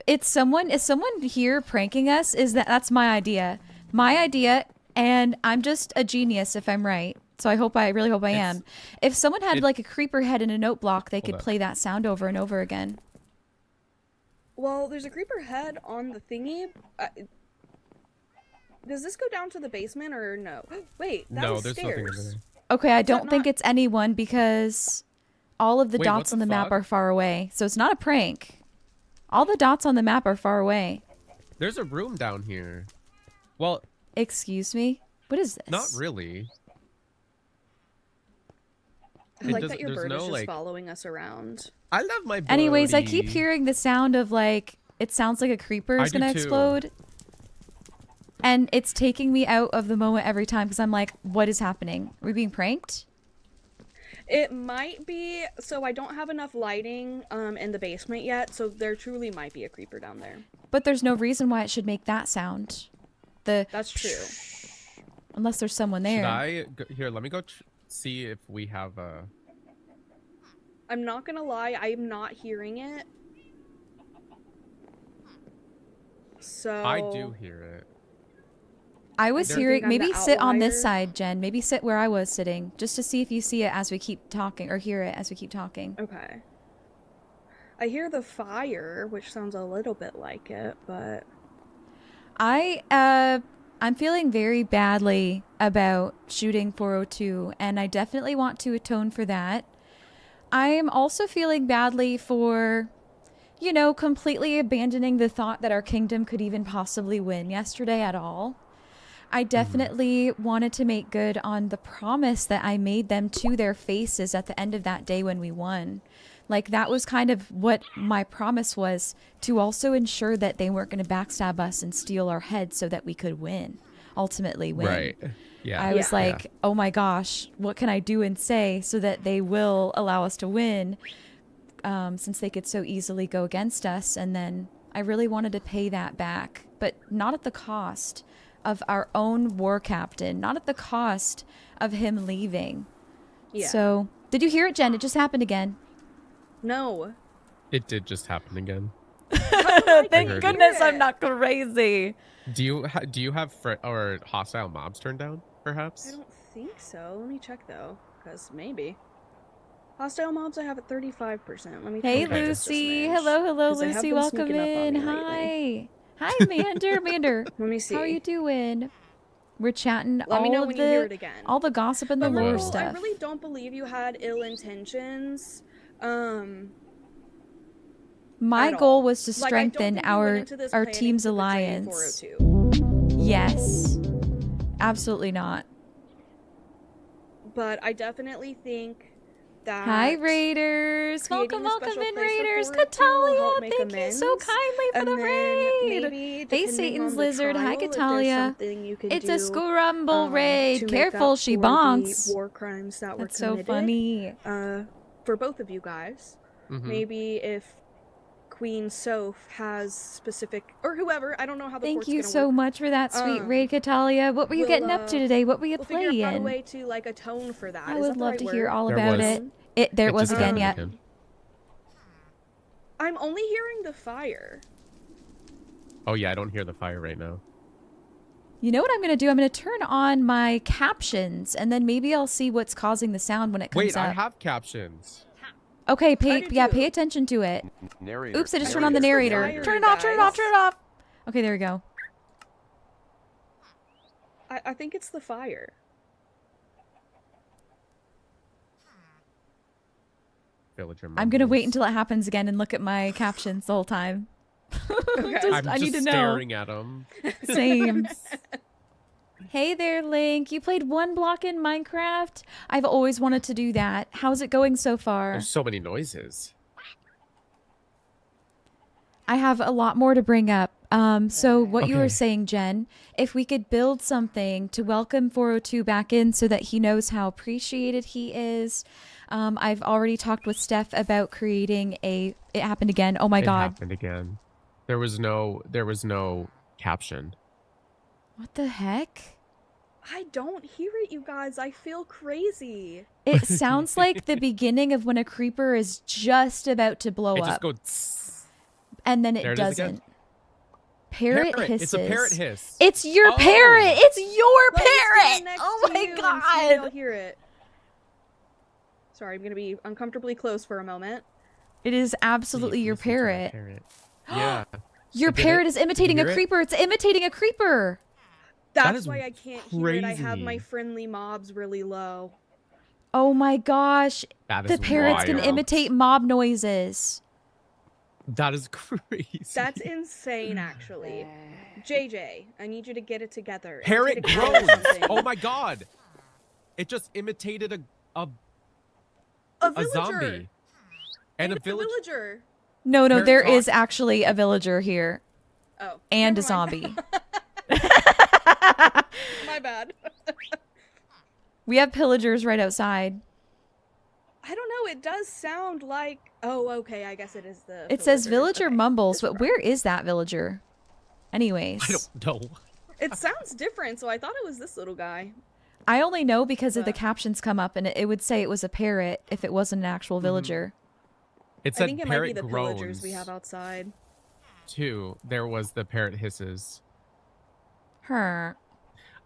Is someone here pranking us? That's my idea. My idea, and I'm just a genius if I'm right. So I really hope I am. If someone had like a creeper head in a note block, they could up. play that sound over and over again. Well, there's a creeper head on the thingy. Does this go down to the basement or no? Wait, that No, was there's nothing over stairs. there. Okay, I that don't think not- it's anyone because all of the Wait, dots what on the the map fuck? are far away. So it's not a prank. All the dots on the map are far away. There's a room down here. Well, Excuse me? What is this? not really. I It like does- that your there's bird no, is just like- following us around. I love my birdie. Anyways, I keep hearing the sound of like, it sounds like a creeper I is do gonna too. explode. And it's taking me out of the moment every time because I'm like, what is happening? Are we being pranked? It might be, so I don't have enough lighting in the basement yet, so there truly might be a creeper down there. But there's no reason why it should make that sound. That's true. Unless there's someone Should there. I here? Let me go see if we have a. I'm not gonna lie, I'm not hearing it. So I do hear it. I was Do you hearing, think I'm the maybe sit on this outlier? side, Jen. Maybe sit where I was sitting, just to see if you see it as we keep talking, or hear it as we keep talking. Okay. I hear the fire, which sounds a little bit like it, but I'm feeling very badly about shooting 402, and I definitely want to atone for that. I'm also feeling badly for, completely abandoning the thought that our kingdom could even possibly win yesterday at all. I definitely wanted to make good on the promise that I made them to their faces at the end of that day when we won. Like, that was kind of what my promise was, to also ensure that they weren't going to backstab us and steal our heads so that we could ultimately win. Right. Yeah. I was Yeah. like, oh my gosh, what can I do and say so that they will allow us to win, since they could so easily go against us. And then I really wanted to pay that back, but not at the cost of our own war captain, not at the cost of him leaving. yeah. So Did you hear it, Jen? It just happened again. No. It did just happen again. Thank heard goodness it. I'm not crazy. Do you have or hostile mobs turned down? Perhaps. I don't think so. Let me check though, because maybe. Hostile mobs I have at 35%. Let me. Hey, check just a Lucy. smidge, Hello, 'cause they have Lucy. been Welcome sneaking up on in. me lately. Hi. Hi, Mander. Mander. Let me see. How are you doing? We're chatting Let me know all of when you hear it the again. all the gossip and the But lore Rebel, I stuff. really don't believe you had ill intentions. My at goal all. was to Like, I don't strengthen think you went our into this our planning team's to betray alliance. 402. Yes. Absolutely not. But I definitely think that. Hi, Raiders. creating Welcome, a welcome special in, place for Raiders. 402 will help Catalia, make thank you so amends. kindly for And the then raid. maybe, Hey, depending Satan's on the Lizard. Hi, trial, if there's Catalia. something you can It's do, a Scrumble raid. to make Careful, up she for the bonks. war crimes that were That's so committed. funny. For both of you guys. Mm-hmm. Maybe if Queen Soph has specific, or whoever, I don't know how the Thank court's you gonna so work. much for that sweet raid, Catalia. What were you getting up to today? What were you We'll figure out a playing? way to like atone for that. I Is would that the love right to hear word? all There about was. it. There it was just again, happened yeah. again. I'm only hearing the fire. Oh yeah, I don't hear the fire right now. You know what I'm going to do? I'm going to turn on my captions, and then maybe I'll see what's causing the sound when it comes Wait, up. I have captions. Okay, I do too. pay attention to it. Narrator. Oops, I just turned on the Narrator. narrator. Fire, Turn it off, turn it off, guys. turn it off. Okay, there we go. I think it's the fire. Villager I'm going to wait mumbles. until it happens again and look at my captions the whole time. Okay. I'm I need just to know. staring at them. Same. Hey there, Link. You played one block in Minecraft? I've always wanted to do that. How's it going so far? There's so many noises. I have a lot more to bring up. So what you were Okay. saying, Jen, if we could build something to welcome 402 back in so that he knows how appreciated he is. I've already talked with Steph about creating a, it happened again. Oh my It God. happened again. There was no caption. What the heck? I don't hear it, you guys. I feel crazy. It sounds like the beginning of when a creeper is just about to blow It up. just goes. And then There it it is again. doesn't. Parrot Parrot. hisses. It's a parrot hiss. It's your Oh. parrot. It's your Let me stand parrot. next Oh to my you and see if y'all God. hear it. Sorry, I'm gonna be uncomfortably close for a moment. It is absolutely your Listen to my parrot. Yeah. Your It did parrot it. is Did you imitating a hear it? creeper. It's imitating a creeper. That's is why I can't hear it. I have crazy. my friendly mobs really low. Oh my gosh. That The is parrots can wild. imitate mob noises. That is crazy. That's insane, actually. JJ, I need you to get it together. Parrot Imitate a crow or groans. something. Oh my God. It just imitated a villager. zombie. And a It's villager. No, Parrot there talk. is actually a villager here. Oh. And a never mind. zombie. My bad. We have pillagers right outside. I don't know. It does sound like. Oh, okay. I guess it is the. It says villagers. villager Okay, mumbles, it's but right. where is that villager? Anyways. I don't know. It sounds different, so I thought it was this little guy. I only know because of the But- captions come up and it would say it was a parrot if it wasn't an actual villager. It I said think it might parrot be the groans. pillagers we have outside. Too. There was the parrot hisses. Her.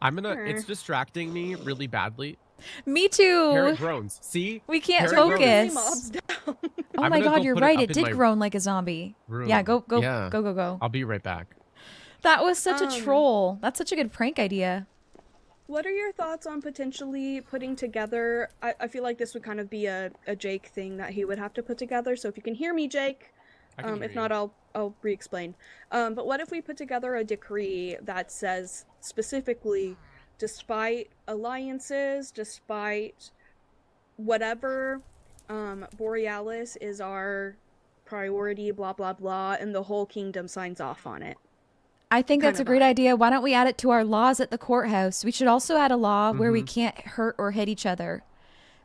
It's distracting me really badly. Me too. Parrot groans. See? We can't Parrot groans. focus. Mobs down. Oh I'm my gonna God, go you're put it right. up It in did my groan like a zombie. room. Yeah, go. Yeah. I'll be right back. That was such a Um, troll. That's such a good prank idea. What are your thoughts on potentially putting together? I feel like this would kind of be a Jake thing that he would have to put together. So if you can hear me, Jake, I can hear if you. not, I'll re-explain. But what if we put together a decree that says specifically, despite alliances, despite whatever, Borealis is our priority, blah blah blah, and the whole kingdom signs off on it. I think that's a kind of great vibe. idea. Why don't we add it to our laws at the courthouse? We should also add a law where we Mhm. can't hurt or hit each other.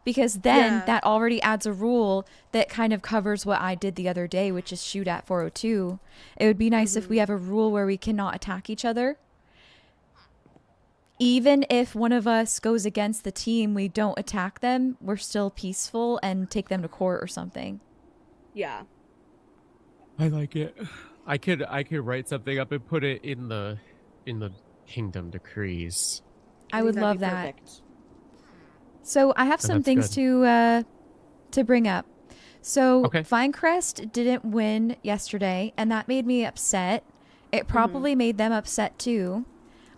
Because then Yeah. that already adds a rule that kind of covers what I did the other day, which is shoot at 402. It would be nice if we have a rule where we cannot attack each other. even if one of us goes against the team, we don't attack them. We're still peaceful and take them to court or something. Yeah. I like it. I could write something up and put it in the kingdom decrees. I would think that'd love be that. perfect. So I have some that's things good. to bring up. So Okay. Vinecrest didn't win yesterday, and that made me upset. It probably made them upset too.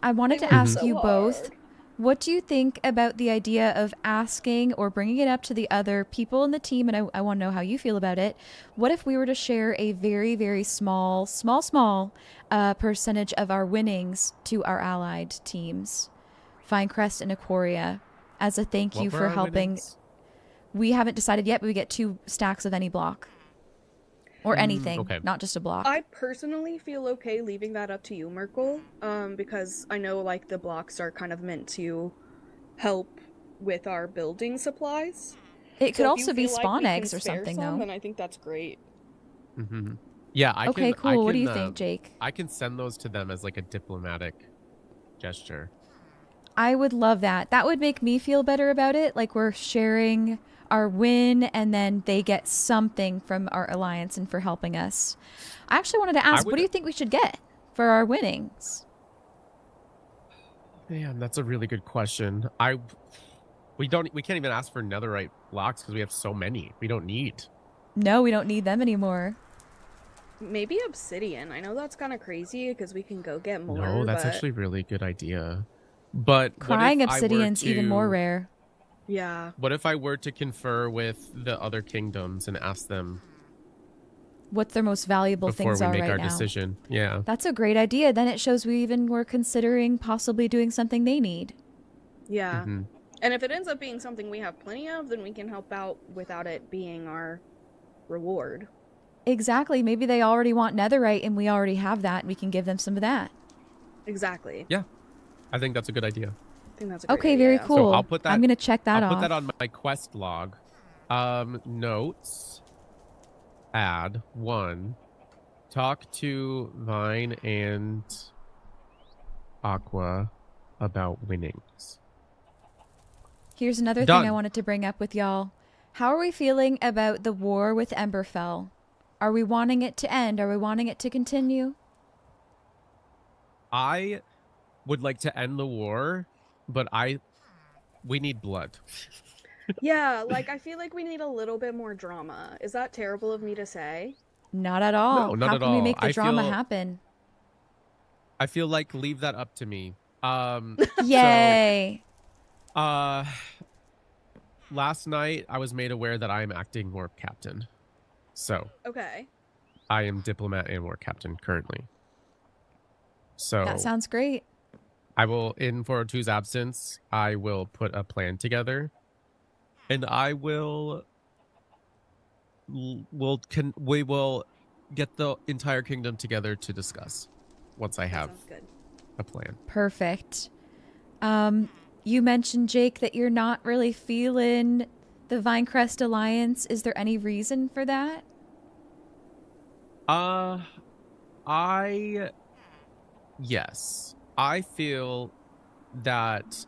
I wanted They to worked ask so you both, hard. what do you think about the idea of asking or bringing it up to the other people in the team? And I want to know how you feel about it. What if we were to share a very, very small percentage of our winnings to our allied teams, Vinecrest and Aquaria, as a thank you What were for our helping? winnings? We haven't decided yet, but we get 2 stacks of any block. Or anything, okay. not just a block. I personally feel okay leaving that up to you, Merkel, because I know like the blocks are kind of meant to help with our building supplies. It could So if also you be feel like spawn we can eggs or spare something, some, though. then I think that's great. Mm-hmm. Yeah, I Okay, can. cool. What do you think, Jake? I can send those to them as like a diplomatic gesture. I would love that. That would make me feel better about it. Like we're sharing our win and then they get something from our alliance and for helping us. I actually wanted to ask, what do you think we should get for our winnings? Man, that's a really good question. We can't even ask for netherite blocks because we have so many. We don't need. No, we don't need them anymore. Maybe obsidian. I know that's kind of crazy because we can go get more. No, that's but... actually a really good idea. But Crying what if obsidian's even more rare. Yeah. What if I were to confer with the other kingdoms and ask them What their most valuable before things we are make right our now? decision? Yeah. That's a great idea. Then it shows we even were considering possibly doing something they need. Yeah. Mm-hmm. And if it ends up being something we have plenty of, then we can help out without it being our reward. Exactly. Maybe they already want netherite and we already have that and we can give them some of that. Exactly. Yeah. I think that's a good idea. I think that's a great Okay, idea. very cool. So I'll put that. I'm gonna check that off. I'll put that on my quest log. Notes. Add 1. Talk to Vine and Aqua about winnings. Here's another Done. thing I wanted to bring up with y'all. How are we feeling about the war with Emberfell? Are we wanting it to end? Are we wanting it to continue? I would like to end the war, but we need blood. Yeah, like I feel like we need a little bit more drama. Is that terrible of me to say? Not at all. No, not How at can we all. make the I drama feel- happen? I feel like leave that up to me. Yay. Last night I was made aware that I am acting warp captain. So Okay. I am diplomat and warp captain currently. So That sounds great. I will, in 402's absence, I will put a plan together, and I will. We will get the entire kingdom together to discuss once I That have sounds good. a plan. Perfect. You mentioned, Jake, that you're not really feeling the Vinecrest Alliance. Is there any reason for that? Yes. I feel that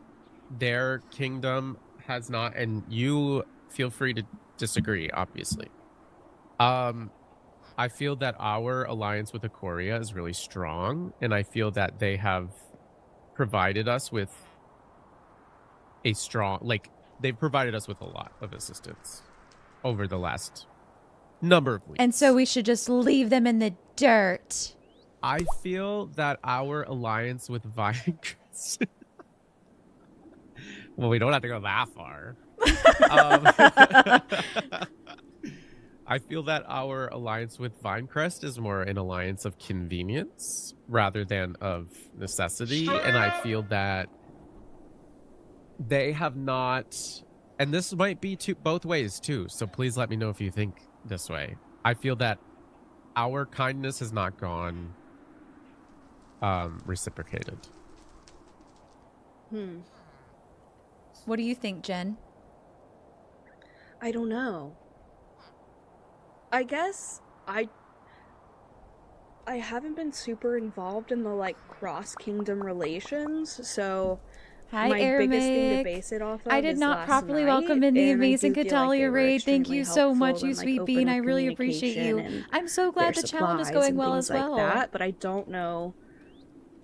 their kingdom has not, and you feel free to disagree, obviously. I feel that our alliance with Aquaria is really strong, and I feel that they have provided us with a strong, they've provided us with a lot of assistance over the last number of weeks. And so we should just leave them in the dirt. I feel that our alliance with Vinecrest. Well, we don't have to go that far. I feel that our alliance with Vinecrest is more an alliance of convenience rather than of necessity. And I feel that they have not, and this might be both ways too, so please let me know if you think this way. I feel that our kindness has not gone reciprocated. What do you think, Jen? I don't know. I guess I haven't been super involved in the like cross kingdom relations, so Hi, my biggest thing to Ermic. base it off I of did is not last properly night, welcome in the and I amazing do feel like they Catalia were raid. Thank extremely you so much, helpful you and like sweet bean. open I with really appreciate communication you. and I'm so their glad the challenge is supplies going and well things as like well. that, but I don't know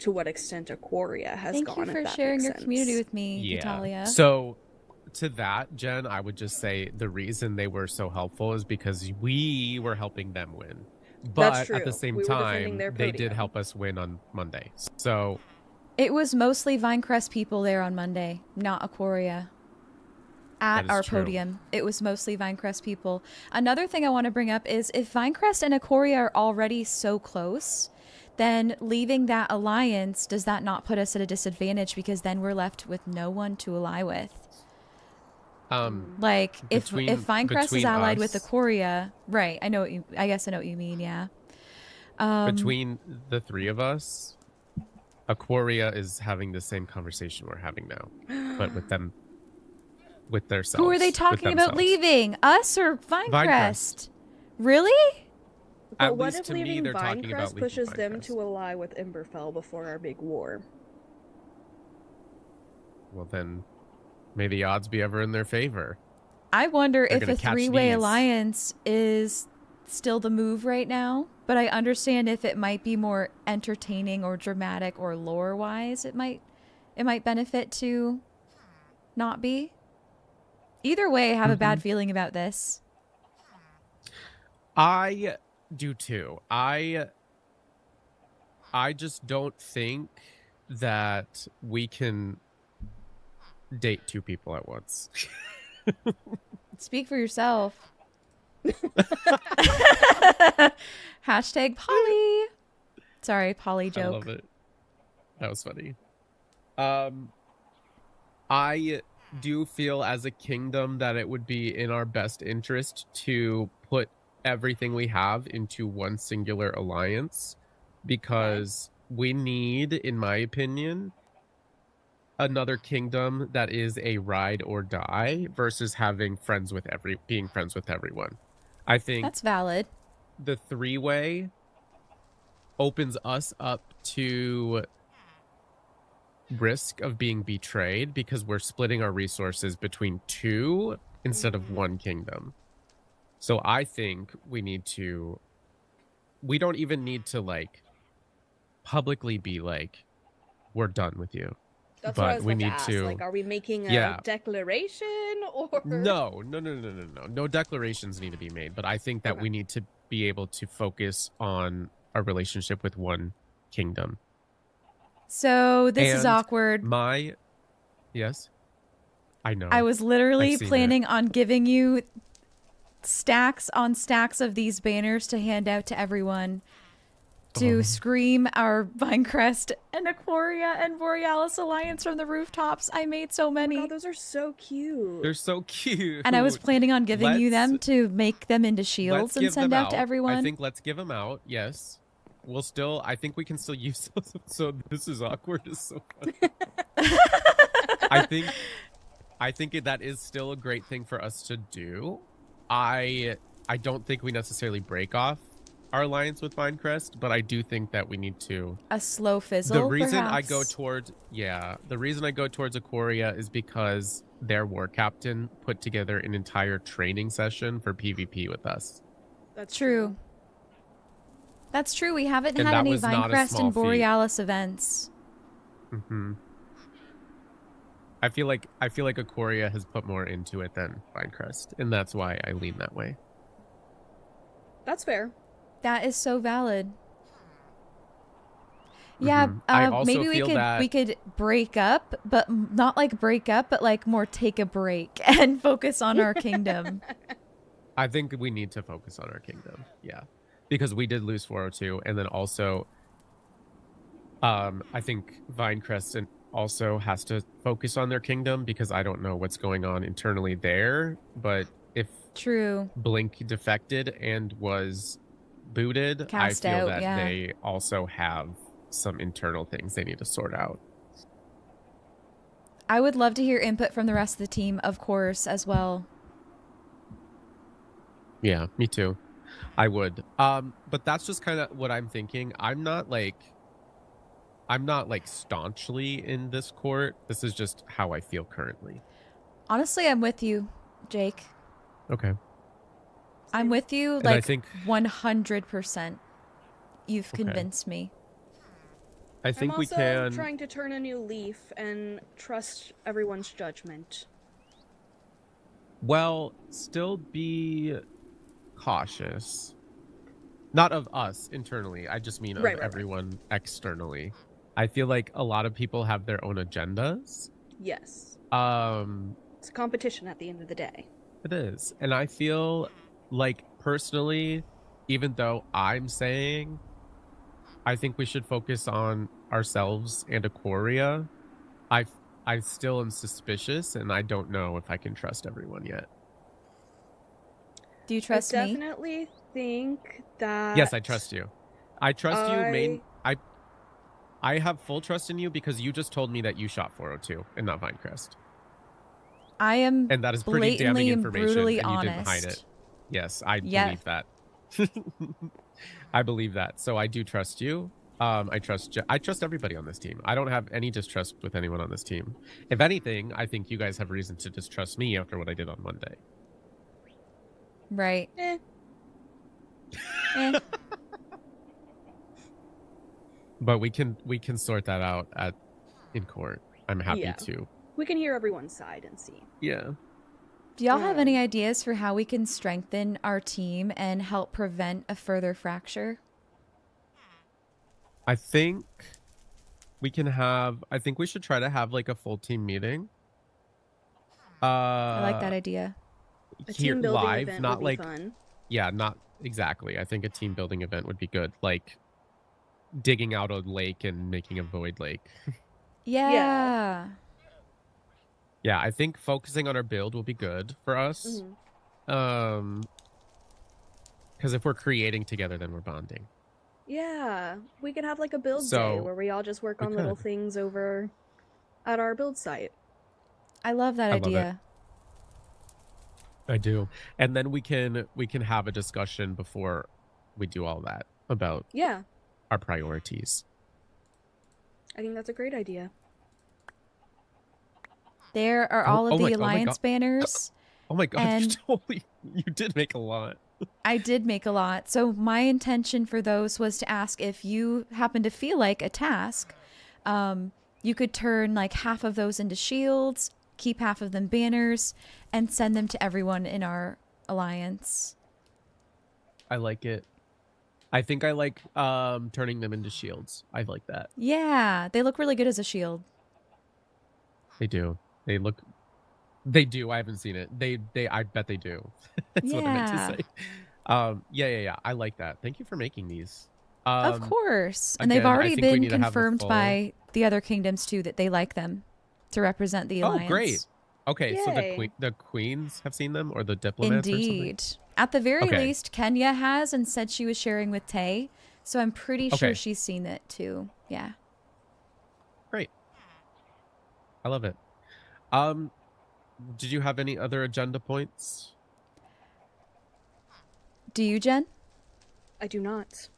to what extent Aquaria has Thank you gone, for if that sharing makes your sense. community with me, Yeah. Catalia. So to that, Jen, I would just say the reason they were so helpful is because we were helping them win. That's But at the true. same We were defending time, their they did podium. help us win on Monday. So It was mostly Vinecrest people there on Monday, not Aquaria. At That is our true. podium, it was mostly Vinecrest people. Another thing I want to bring up is if Vinecrest and Aquaria are already so close, then leaving that alliance, does that not put us at a disadvantage because then we're left with no one to ally with? Like if Vinecrest is allied with Aquaria, right? I guess I know what you mean. Yeah. Between the three of us, Aquaria is having the same conversation we're having now, but with them, with themselves. Who are they talking about leaving? Us or Vinecrest? Really? But what if leaving Vinecrest pushes them to ally with Emberfell before our big war? Well, then may the odds be ever in their favor. I wonder They're if a three-way alliance is still the move right now, but I understand if it might be more entertaining or dramatic or lore-wise, it might benefit to not be. Either way, I have a bad feeling about this. I do too. I just don't think that we can date two people at once. Speak for yourself. Hashtag Polly. Sorry, Polly joke. I love it. That was funny. I do feel as a kingdom that it would be in our best interest to put everything we have into one singular alliance, because we need, in my opinion, another kingdom that is a ride or die versus being friends with everyone. I think that's valid. The three-way opens us up to risk of being betrayed because we're splitting our resources between two instead of one kingdom. So I think we don't even need to like publicly be like, we're done with you. That's but what I was we about need to ask. to, like, are we making a declaration or no declarations need to be made, but I think that we need to be able to focus on a relationship with one kingdom. So this is awkward. Yes, I know. I was literally planning on giving you stacks on stacks of these banners to hand out to everyone to scream our Vinecrest and Aquaria and Borealis alliance from the rooftops. I made so many. Oh my God, those are so cute. They're so cute. And I was planning on giving you them to make them into shields and send out to everyone. I think let's give them out. Yes. I think we can still use those. So this is awkward. It's so funny. I think that is still a great thing for us to do. I don't think we necessarily break off our alliance with Vinecrest, but I do think that we need to a slow fizzle. The reason perhaps? I go towards Aquaria is because their war captain put together an entire training session for PvP with us. That's true. That's true. We haven't had any Vinecrest and Borealis events. I feel like Aquaria has put more into it than Vinecrest, and that's why I lean that way. That's fair. That is so valid. Yeah, maybe we could break up, but not like break up, but like more take a break and focus on our kingdom. I think we need to focus on our kingdom. Yeah. Because we did lose 402, and then also I think Vinecrest also has to focus on their kingdom, because I don't know what's going on internally there, but if Blink defected and was booted, I feel that they also have some internal things they need to sort out. I would love to hear input from the rest of the team, of course, as well. Yeah, me too. I would. But that's just kind of what I'm thinking. I'm not like staunchly in this court. This is just how I feel currently. Honestly, I'm with you, Jake. Okay. I'm with you And I like think 100%. You've Okay. convinced me. I think I'm we also can. trying to turn a new leaf and trust everyone's judgment. Well, still be cautious. Not of us internally. I just mean of Right. everyone externally. I feel like a lot of people have their own agendas. Yes. Um, It's a competition at the end of the day. It is. And I feel like personally, even though I'm saying I think we should focus on ourselves and Aquaria, I still am suspicious and I don't know if I can trust everyone yet. Do you trust me? I definitely think that... Yes, I trust you. I trust you. I have full trust in you because you just told me that you shot 402 and not Vinecrest. I am And that is pretty damning blatantly and information, brutally and you didn't hide honest. it. Yes, I believe that. I believe that. So I do trust you. I trust everybody on this team. I don't have any distrust with anyone on this team. If anything, I think you guys have reason to distrust me after what I did on Monday. Right. Eh. But we can sort that out in court. I'm happy Yeah. to. We can hear everyone's side and see. Yeah. Do y'all have any ideas for how we can strengthen our team and help prevent a further fracture? I think we should try to have like a full team meeting. I like that idea. A Here team building live, event not would be like fun. Yeah, not exactly. I think a team building event would be good. Like digging out a lake and making a void lake. Yeah. Yeah, I think focusing on our build will be good for us. Mm-hmm. Because if we're creating together, then we're bonding. Yeah, we could have like a build day So, where we all just work we on little could. things over at our build site. I love that I love idea. I do. And then we can have a discussion before we do all that about Yeah, our priorities. I think that's a great idea. There are all of oh the my alliance God. banners. Oh my God, And- you did make a lot. I did make a lot. So my intention for those was to ask if you happen to feel like a task, you could turn like half of those into shields, keep half of them banners, and send them to everyone in our alliance. I like it. I think I like turning them into shields. I like that. Yeah, they look really good as a shield. They do. They do. I haven't seen it. I bet they do. That's what I meant to say. Yeah. I like that. Thank you for making these. Of course. And again, they've I already think we been need to have a confirmed full- by the other kingdoms too that they like them to represent the alliance. Oh, great. Okay, so Yay. the queens have seen them, or the diplomats or something? Indeed. At the very Okay. least, Kenya has and said she was sharing with Tay. So I'm pretty sure Okay. she's seen it too. Yeah. Great. I love it. Did you have any other agenda points? Do you, Jen? I do not.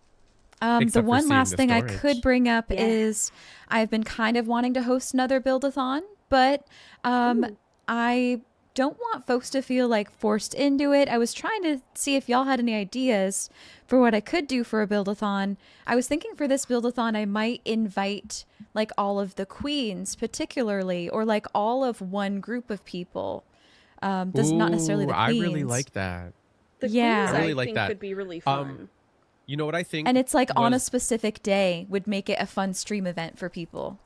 The Except for one seeing last the thing I storage. could bring up Yeah. is I've been kind of wanting to host another build-a-thon, but Ooh. I don't want folks to feel like forced into it. I was trying to see if y'all had any ideas for what I could do for a build-a-thon. I was thinking for this build-a-thon I might invite like all of the queens particularly, or like all of one group of people. This not necessarily the Ooh, queens. I really like that. The Yeah. queens I really I like think that. could be really fun. You know what I think? And it's like on a was- specific day would make it a fun stream event for people.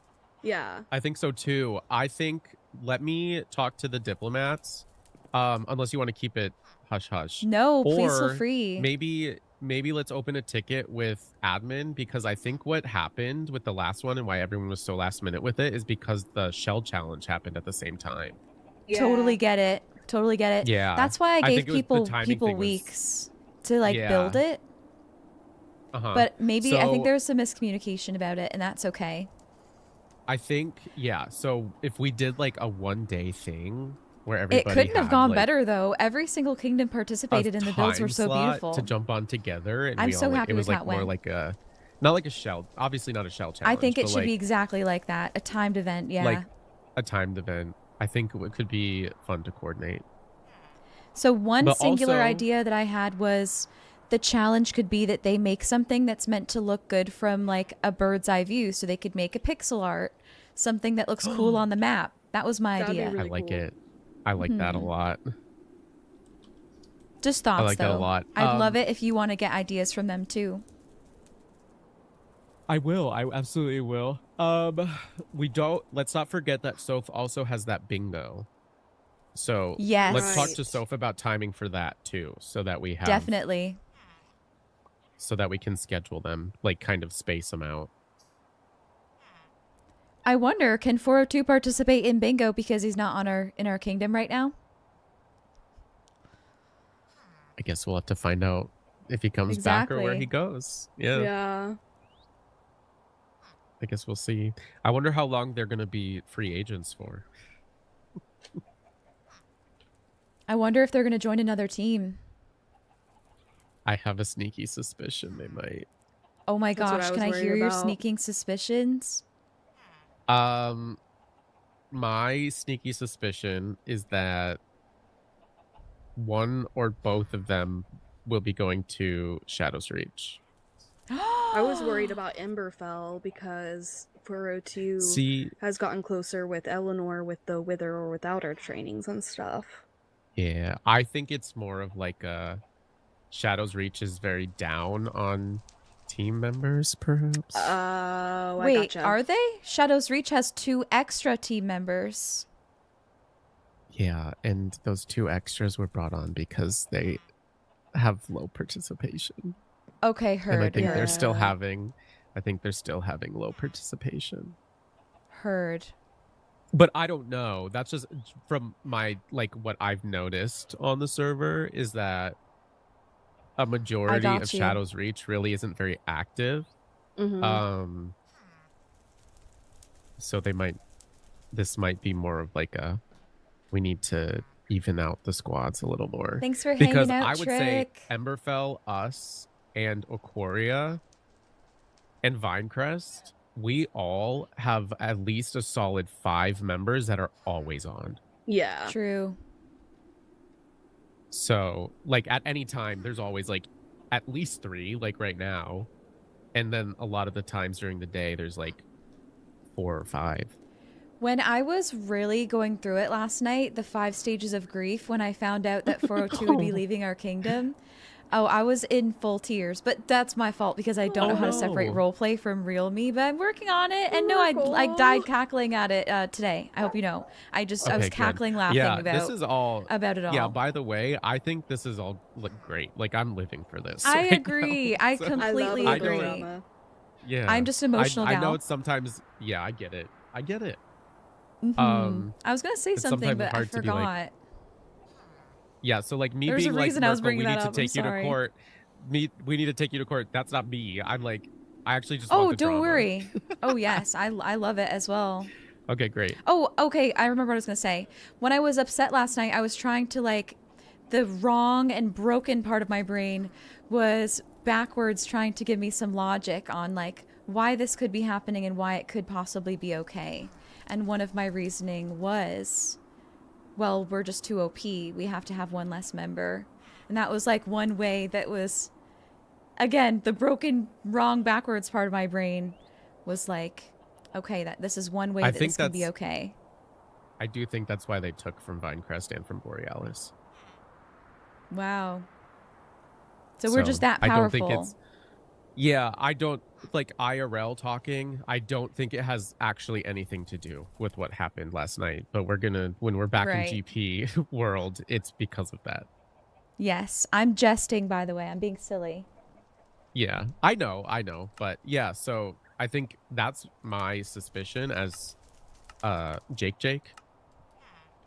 Yeah. I think so too. I think let me talk to the diplomats. Unless you want to keep it hush hush. No, please feel Or free. Maybe let's open a ticket with admin, because I think what happened with the last one and why everyone was so last minute with it is because the shell challenge happened at the same time. Yeah. Totally get it. Totally get it. Yeah. That's why I I gave think it was- the people timing thing was- weeks to like Yeah. build it. Uh-huh. But maybe I think So- there was some miscommunication about it, and that's okay. I think, yeah. So if we did like a 1 day thing, where It everybody couldn't have had, gone like, better though. Every single kingdom participated, and the builds were time so slot beautiful. to jump on together, and I'm we so all like happy it with was like how it more went. like a, not like a shell, obviously not a shell I challenge, think it but should be like exactly like that, a timed event. Yeah. like a timed event. I think it could be fun to coordinate. So one But singular also, idea that I had was the challenge could be that they make something that's meant to look good from like a bird's eye view. So they could make a pixel art, something that looks cool on the map. That was my That'd be idea. really I like cool. it. I like that a lot. Just I thoughts like that a though. lot. I'd love it if you want to get ideas from them too. I will. I absolutely will. We don't. Let's not forget that Soph also has that bingo. So Yes. let's talk to Right. Soph about timing for that too, so that we have Definitely. so that we can schedule them, like kind of space them out. I wonder, can 402 participate in bingo because he's not on in our kingdom right now? I guess we'll have to find out if he comes back or where Exactly. he goes. Yeah. Yeah. I guess we'll see. I wonder how long they're going to be free agents for. I wonder if they're going to join another team. I have a sneaky suspicion they might. Oh my That's what gosh, I can I was hear worried your about. sneaking suspicions? My sneaky suspicion is that one or both of them will be going to Shadow's Reach. I was worried about Emberfell because 402 See, has gotten closer with Eleanor with the with or without her trainings and stuff. yeah, I think it's more of like a Shadow's Reach is very down on team members, perhaps. Oh, I Wait, gotcha. are they? Shadow's Reach has 2 extra team members. Yeah, and those 2 extras were brought on because they have low participation. Okay, And I heard, think heard, they're still having low participation. heard. But I don't know. That's just from my like what I've noticed on the server is that a majority got of you. Shadow's Reach really isn't very active. Mm-hmm. So this might be more of like a, we need to even out the squads a little more. Thanks for Because hanging out, I would say Trick. Emberfell, us, and Aquaria, and Vinecrest, we all have at least a solid 5 members that are always on. Yeah. True. So, like, at any time, there's always, like, at least 3, like, right now. And then a lot of the times during the day, there's, like, 4 or 5. When I was really going through it last night, the 5 stages of grief, when I found out that 402 would be leaving our kingdom, oh, I was in full tears. But that's my fault because I don't know how to separate no. roleplay from real me. But I'm working on it. And no, I died cackling at it I hope you know. I was Okay, good. cackling laughing Yeah, about this is all about it all. Yeah, by the way, I think this is all great. Like, I'm living for this. I right agree. now. I So- completely I love agree. drama. Yeah. I'm just an emotional I gal. know it's sometimes, yeah, I get it. I get it. I was gonna say it's something, sometimes but I hard to be like- forgot. Yeah, so like me There's a being like, reason I was Merkel, bringing we need that to up, I'm take you to sorry. court. We need to take you to court. That's not me. I'm like, I actually just Oh, want the don't drama. worry. Oh yes, I love it as well. Okay, great. Oh, okay. I remember what I was gonna say. When I was upset last night, I was trying to like, the wrong and broken part of my brain was backwards trying to give me some logic on like why this could be happening and why it could possibly be okay. And one of my reasoning was, well, we're just too OP. We have to have one less member. And that was like one way that was, again, the broken, wrong, backwards part of my brain was like, okay, that this is one way I that think this can be that's- okay. I do think that's why they took from Vinecrest and from Borealis. Wow. So we're just that I powerful. don't think it's. Yeah, I don't like IRL talking. I don't think it has actually anything to do with what happened last night. But when we're back Right. in GP world, it's because of that. Yes. I'm jesting, by the way. I'm being silly. Yeah, I know. But yeah, so I think that's my suspicion as Jake.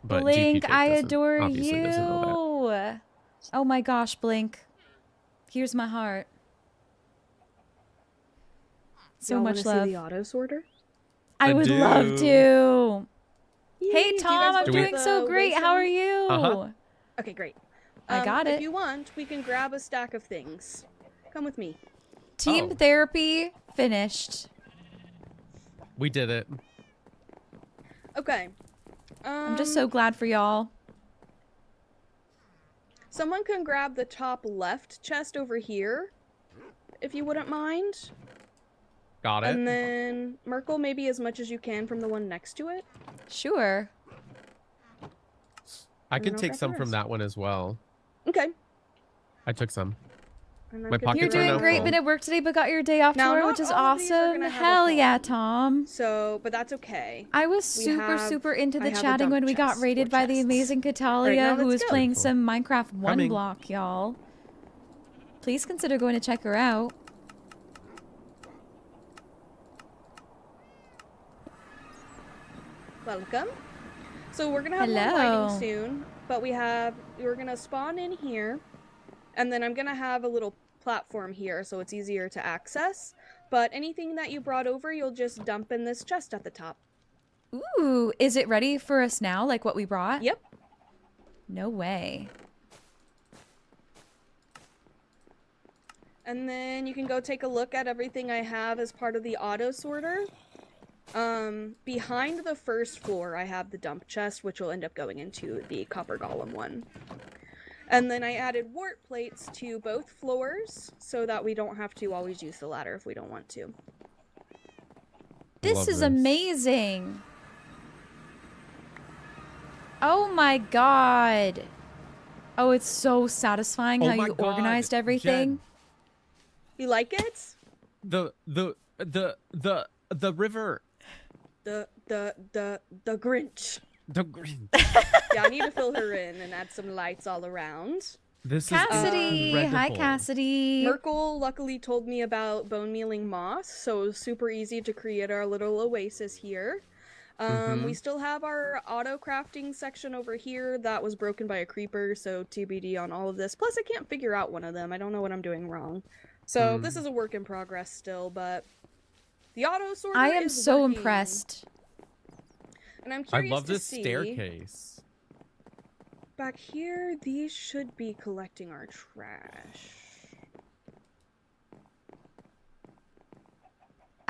But GP Blink, Jake I doesn't- adore obviously doesn't know that. you. Oh my gosh, Blink. Here's my heart. So Y'all much wanna love. see the auto sorter? I I would love do. to. Hey, Do you guys Tom, I'm want doing the so great. How are you? Uh-huh. Okay, great. I got it. If you want, we can grab a stack of things. Come with me. Team Oh. therapy finished. We did it. Okay. I'm just so glad for y'all. Someone can grab the top left chest over here, if you wouldn't mind. Got it. And then Merkel, maybe as much as you can from the one next to it. Sure. I and can I'll take grab the some from rest. that one as well. Okay. I took some. And I'm My good to pockets You're are go. doing now great. full. Been at work today, but got your day off Now, tomorrow, not which is all of these are awesome. gonna have a Hell yeah, phone. Tom. So, but that's okay. I was We super, have- super into I the have a chatting dump when we got chest, raided or by the chests. amazing now Catalia, who let's was go. playing Cool. some Minecraft One Coming. Block, y'all. Please consider going to check her out. Welcome. So we're gonna have more Hello. lighting soon, but we're gonna spawn in here, and then I'm gonna have a little platform here so it's easier to access. But anything that you brought over, you'll just dump in this chest at the top. Ooh, is it ready for us now, like what we brought? Yep. No way. And then you can go take a look at everything I have as part of the auto sorter. Behind the first floor, I have the dump chest, which will end up going into the copper golem one. And then I added wart plates to both floors so that we don't have to always use the ladder if we don't want to. This Love is this. amazing. Oh my god. Oh, it's so satisfying Oh how my you God, organized everything. Jen. You like it? The river. The Grinch. The green. Yeah, I need to fill her in and add some lights all around. This Cassidy, is hi incredible. Cassidy. Merkel luckily told me about bone mealing moss, so it was super easy to create our little oasis here. We still have our auto crafting section over here that was broken by a creeper, so TBD on all of this. Plus, I can't figure out one of them. I don't know what I'm doing wrong. So this is a work in progress still, but the auto sorter I am is so working. impressed. And I'm I curious love to this see, staircase. back here, these should be collecting our trash.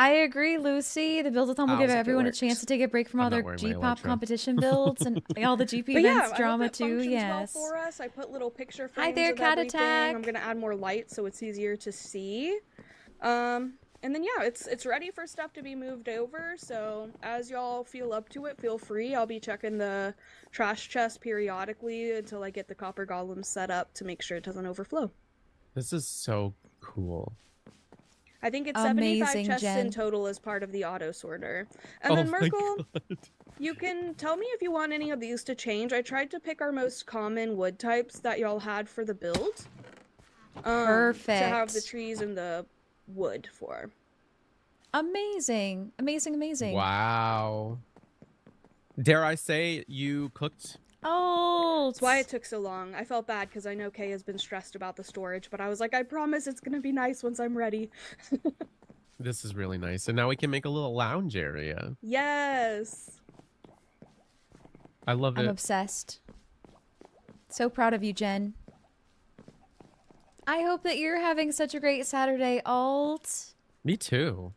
I agree, Lucy. The build-a-thon will Ow. give Like it everyone a worked. chance to take a break from I'm all not their wearing my G-pop elytra. competition builds and all the GP But yeah, events I drama hope it too. functions well Yes. for us. I put little picture Hi frames there, of Cat everything. Attack. I'm gonna add more light so it's easier to see. And then yeah, it's ready for stuff to be moved over. So as y'all feel up to it, feel free. I'll be checking the trash chest periodically until I get the copper golem set up to make sure it doesn't overflow. This is so cool. I think it's 75 Amazing, chests Jen. in total as part of the auto sorter. And Oh then my Merkel, God. you can tell me if you want any of these to change. I tried to pick our most common wood types that y'all had for the build. To have the Perfect. trees and the wood for. Amazing. Amazing, amazing. Wow. Dare I say you cooked? Oh, That's why it took so long. I felt bad because I know Kay has been stressed about the storage, but I was like, I promise it's gonna be nice once I'm ready. This is really nice. And now we can make a little lounge area. Yes. I love I'm it. obsessed. So proud of you, Jen. I hope that you're having such a great Saturday, Alt. Me too.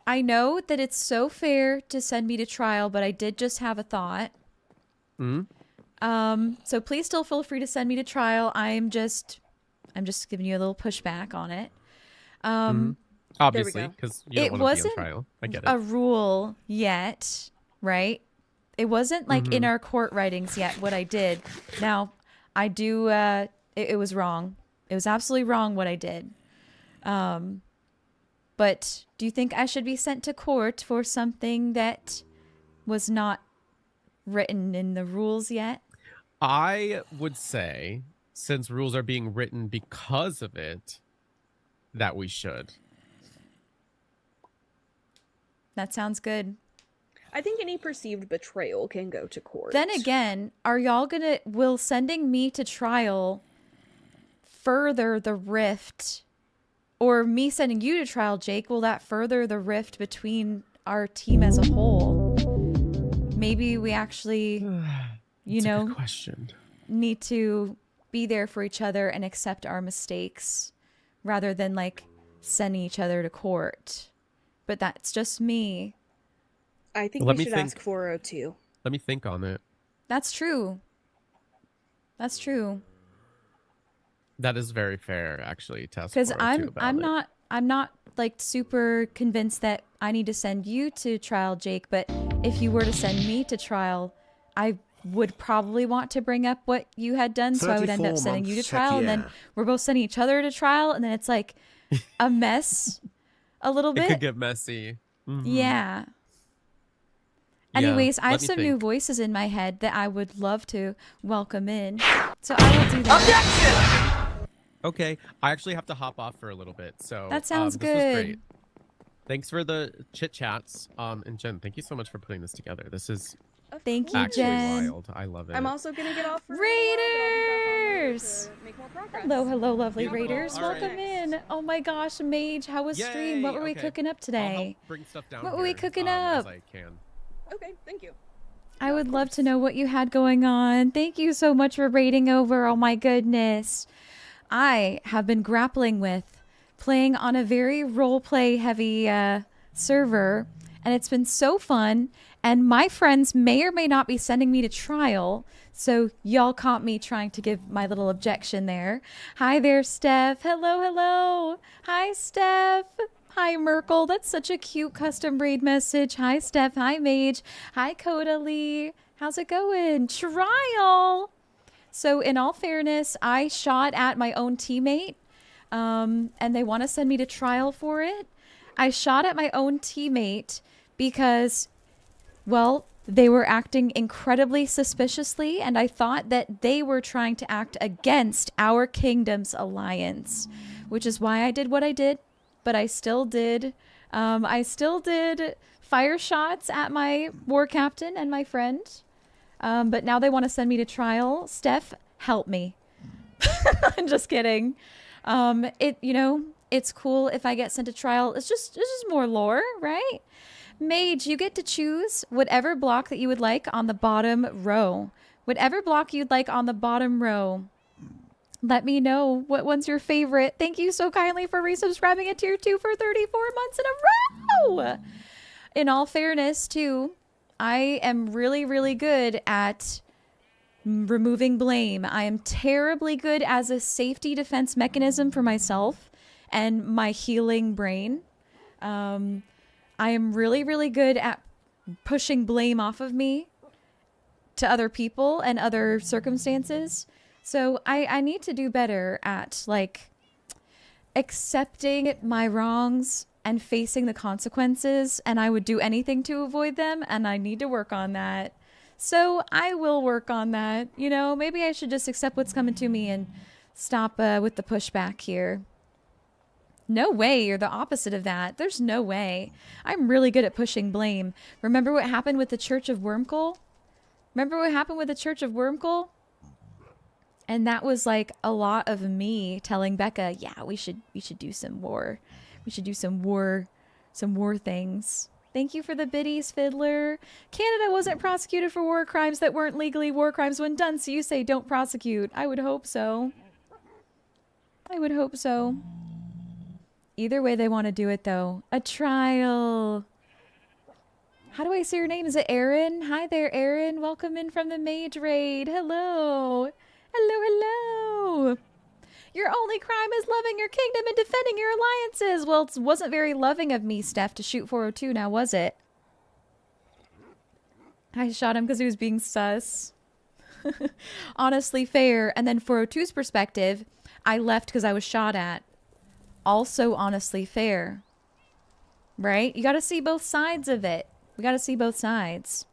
I know that it's so fair to send me to trial, but I did just have a thought. Hmm? So please still feel free to send me to trial. I'm just giving you a little pushback on it. Obviously, go. because you don't It want to be wasn't on trial. I get a it. rule yet, right? It wasn't like in our court writings yet what I did. Now, I do, it was wrong. It was absolutely wrong what I did. But do you think I should be sent to court for something that was not written in the rules yet? I would say, since rules are being written because of it, that we should. That sounds good. I think any perceived betrayal can go to court. Then again, are y'all will sending me to trial further the rift? Or me sending you to trial, Jake, will that further the rift between our team as a whole? maybe we actually, you That's a know, good question. need to be there for each other and accept our mistakes rather than like sending each other to court. But that's just me. I think Let we me should think. ask 402. Let me think on it. That's true. That's true. That is very fair, actually. Task Because 402 about I'm not like super convinced that I need to send you to trial, Jake. But if you were to send me to trial, I would probably want to bring up what you had done, so I would end up 34 sending you to months, trial, and then yeah. we're both sending each other to trial, and then it's like a mess, a little it bit. could get messy. Mhm. Yeah. Yeah, Anyways, I let have me some new think. voices in my head that I would love to welcome in. So I will do that. Okay, I actually have to hop off for a little bit. So That sounds this was great. good. Thanks for the chit chats. And Jen, thank you so much for putting this together. This is Of Thank you, course. actually Jen. wild. I love it. I'm also gonna get off for a little while, but I'll be back on later Raiders! to make more progress. Hello, hello, lovely Beautiful. Raiders. All Welcome right. in. Oh my gosh, Mage, how was stream? What Yay, were we okay. cooking up I'll today? help bring stuff down What were we here, cooking as up? I can. Okay, thank you. I would love to know what you had going on. Thank you so much for raiding over. Oh my goodness. I have been grappling with playing on a very roleplay heavy server, and it's been so fun. And my friends may or may not be sending me to trial, so y'all caught me trying to give my little objection there. Hi there, Steph. Hello, hello. Hi, Steph. Hi, Merkel. That's such a cute custom raid message. Hi, Steph. Hi, Mage. Hi, Coda Lee. How's it going? Trial. So in all fairness, I shot at my own teammate, and they want to send me to trial for it. I shot at my own teammate because, well, they were acting incredibly suspiciously, and I thought that they were trying to act against our kingdom's alliance, which is why I did what I did. But I still did fire shots at my war captain and my friend. But now they want to send me to trial. Steph, help me. I'm just kidding. It's cool if I get sent to trial. It's just more lore, right? Mage, you get to choose whatever block that you would like on the bottom row. Whatever block you'd like on the bottom row. Let me know what one's your favorite. Thank you so kindly for resubscribing at tier 2 for 34 months in a row. In all fairness, too, I am really, really good at removing blame. I am terribly good as a safety defense mechanism for myself and my healing brain. I am really, really good at pushing blame off of me to other people and other circumstances. So I need to do better at like accepting my wrongs and facing the consequences, and I would do anything to avoid them, and I need to work on that. So I will work on that. You know, maybe I should just accept what's coming to me and stop with the pushback here. No way, you're the opposite of that. There's no way. I'm really good at pushing blame. Remember what happened with the Church of Wormcoal? And that was like a lot of me telling Becca, yeah, we should do some war. We should do some war things. Thank you for the biddies, Fiddler. Canada wasn't prosecuted for war crimes that weren't legally war crimes when done, so you say don't prosecute. I would hope so. Either way they want to do it, though. A trial. How do I say your name? Is it Aaron? Hi there, Aaron. Welcome in from the Mage Raid. Hello. Hello. Your only crime is loving your kingdom and defending your alliances. Well, it wasn't very loving of me, Steph, to shoot 402 now, was it? I shot him because he was being sus. Honestly fair. And then 402's perspective, I left because I was shot at. Also honestly fair. Right? You got to see both sides of it. We got to see both sides.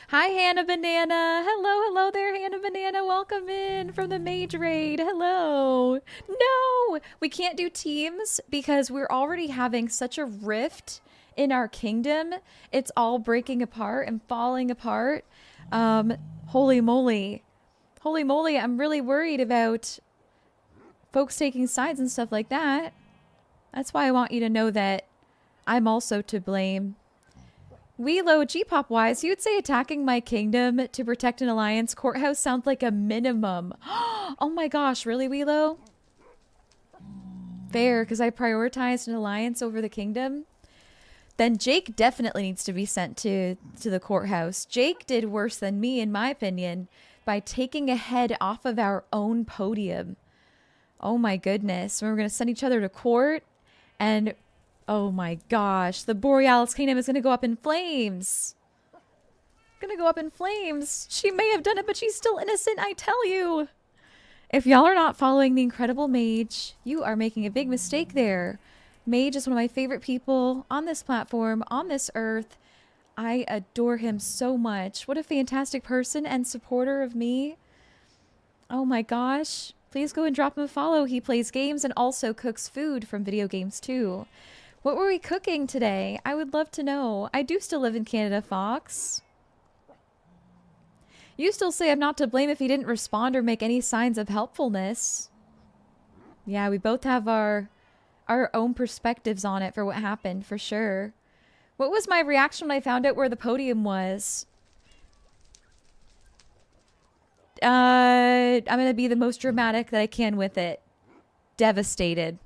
Hi, Hannah Banana. Hello there, Hannah Banana. Welcome in from the Mage Raid. Hello. No, we can't do teams because we're already having such a rift in our kingdom. It's all breaking apart and falling apart. Holy moly. I'm really worried about folks taking sides and stuff like that. That's why I want you to know that I'm also to blame. Weelo, G-pop wise, you would say attacking my kingdom to protect an alliance courthouse sounds like a minimum. Oh my gosh, really, Weelo? Fair, because I prioritized an alliance over the kingdom. Then Jake definitely needs to be sent to the courthouse. Jake did worse than me, in my opinion, by taking a head off of our own podium. Oh my goodness. We're going to send each other to court, and oh my gosh, the Borealis Kingdom is going to go up in flames. Gonna go up in flames. She may have done it, but she's still innocent, I tell you. If y'all are not following the incredible Mage, you are making a big mistake there. Mage is one of my favorite people on this platform, on this earth. I adore him so much. What a fantastic person and supporter of me. Oh my gosh. Please go and drop him a follow. He plays games and also cooks food from video games too. What were we cooking today? I would love to know. I do still live in Canada, Fox. You still say I'm not to blame if he didn't respond or make any signs of helpfulness. Yeah, we both have our own perspectives on it for what happened, for sure. What was my reaction when I found out where the podium was? I'm gonna be the most dramatic that I can with it. Devastated.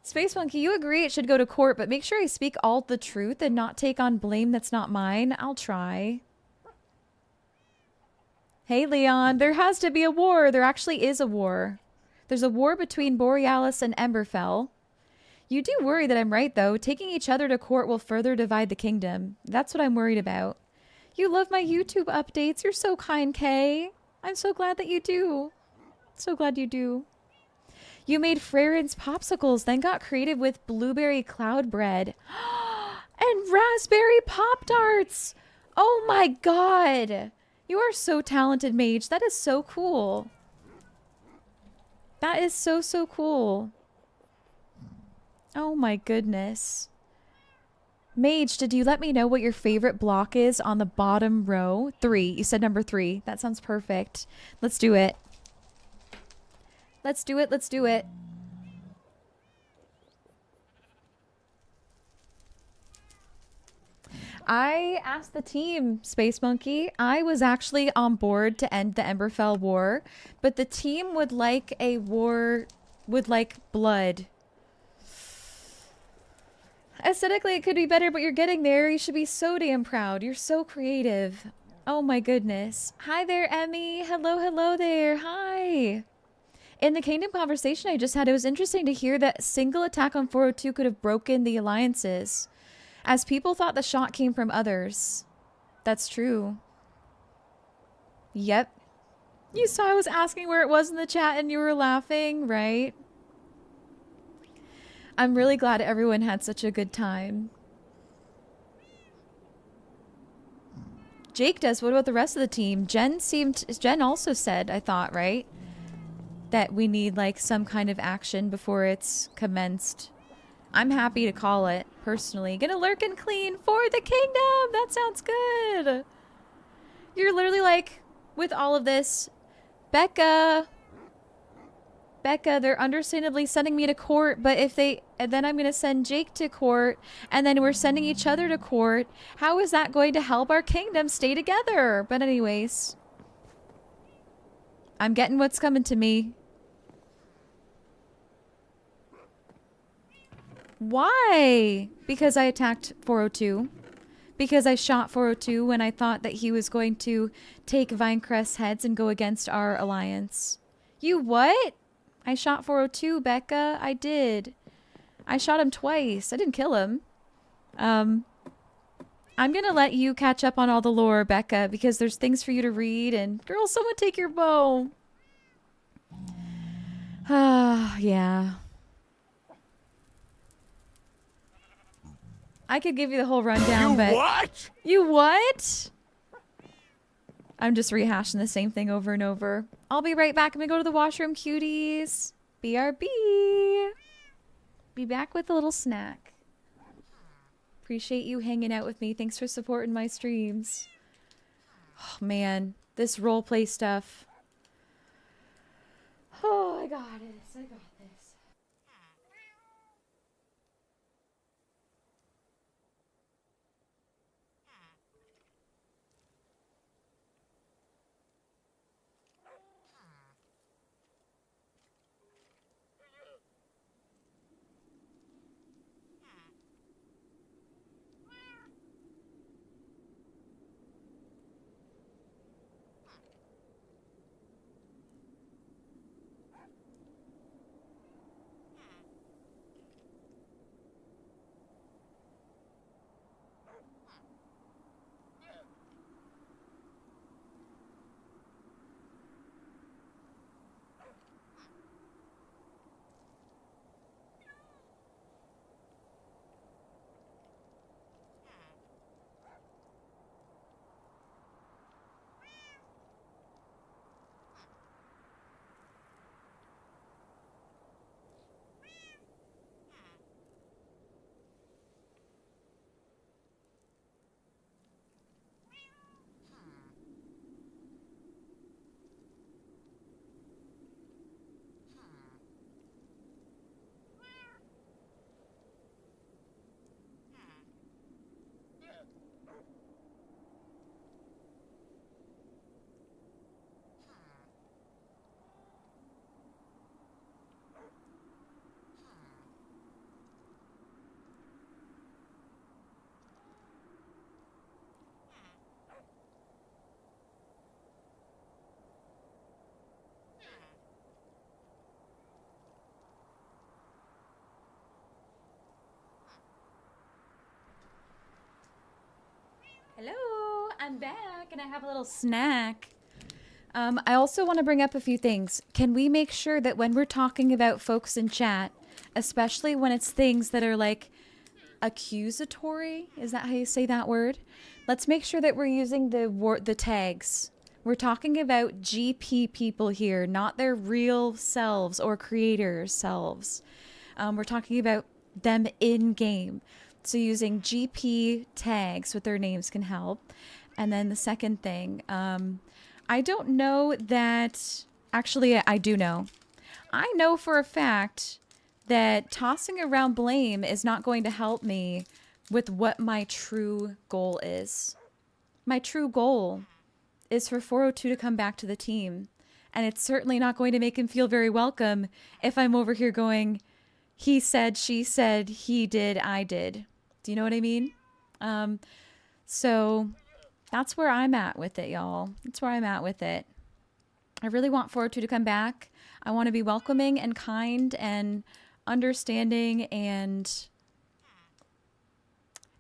Space Monkey, you agree it should go to court, but make sure I speak all the truth and not take on blame that's not mine. I'll try. Hey, Leon, there has to be a war. There actually is a war. There's a war between Borealis and Emberfell. You do worry that I'm right, though. Taking each other to court will further divide the kingdom. That's what I'm worried about. You love my YouTube updates. You're so kind, Kay. I'm so glad that you do. So glad you do. You made Freyrin's popsicles, then got creative with blueberry cloud bread. And raspberry Pop-Tarts! Oh my god! You are so talented, Mage. That is so cool. That is so, so cool. Oh my goodness. Mage, did you let me know what your favorite block is on the bottom row? 3. You said number 3. That sounds perfect. Let's do it. Let's do it. Let's do it. I asked the team, Space Monkey. I was actually on board to end the Emberfell War, but the team would like a war, would like blood. Aesthetically, it could be better, but you're getting there. You should be so damn proud. You're so creative. Oh my goodness. Hi there, Emmy. Hello, hello there. Hi. In the Kingdom conversation I just had, it was interesting to hear that a single attack on 402 could have broken the alliances, as people thought the shot came from others. That's true. Yep. You saw I was asking where it was in the chat and you were laughing, right? I'm really glad everyone had such a good time. Jake does. What about the rest of the team? Jen also said, I thought, right? That we need like some kind of action before it's commenced. I'm happy to call it, personally. Gonna lurk and clean for the kingdom! That sounds good! You're literally like, with all of this, Becca, they're understandably sending me to court, but if they, and then I'm gonna send Jake to court, and then we're sending each other to court. How is that going to help our kingdom stay together? But anyways, I'm getting what's coming to me. Why? Because I attacked 402. Because I shot 402 when I thought that he was going to take Vinecrest's heads and go against our alliance. You what? I shot 402, Becca. I did. I shot him twice. I didn't kill him. I'm gonna let you catch up on all the lore, Becca, because there's things for you to read, and girl, someone take your bow. Ah, yeah. I could give you the whole rundown, but... What? You what? I'm just rehashing the same thing over and over. I'll be right back. I'm gonna go to the washroom, cuties. BRB. Be back with a little snack. Appreciate you hanging out with me. Thanks for supporting my streams. Oh, man. This roleplay stuff. Oh, I got this. I got this. I'm back and I have a little snack. I also want to bring up a few things. Can we make sure that when we're talking about folks in chat, especially when it's things that are like accusatory, is that how you say that word? Let's make sure that we're using the tags. We're talking about GP people here, not their real selves or creators' selves. We're talking about them in game. So using GP tags with their names can help. And then the second thing, I don't know that, actually I do know. I know for a fact that tossing around blame is not going to help me with what my true goal is. My true goal is for 402 to come back to the team. And it's certainly not going to make him feel very welcome if I'm over here going, he said, she said, he did, I did. Do you know what I mean? So that's where I'm at with it, y'all. That's where I'm at with it. I really want 402 to come back. I want to be welcoming and kind and understanding and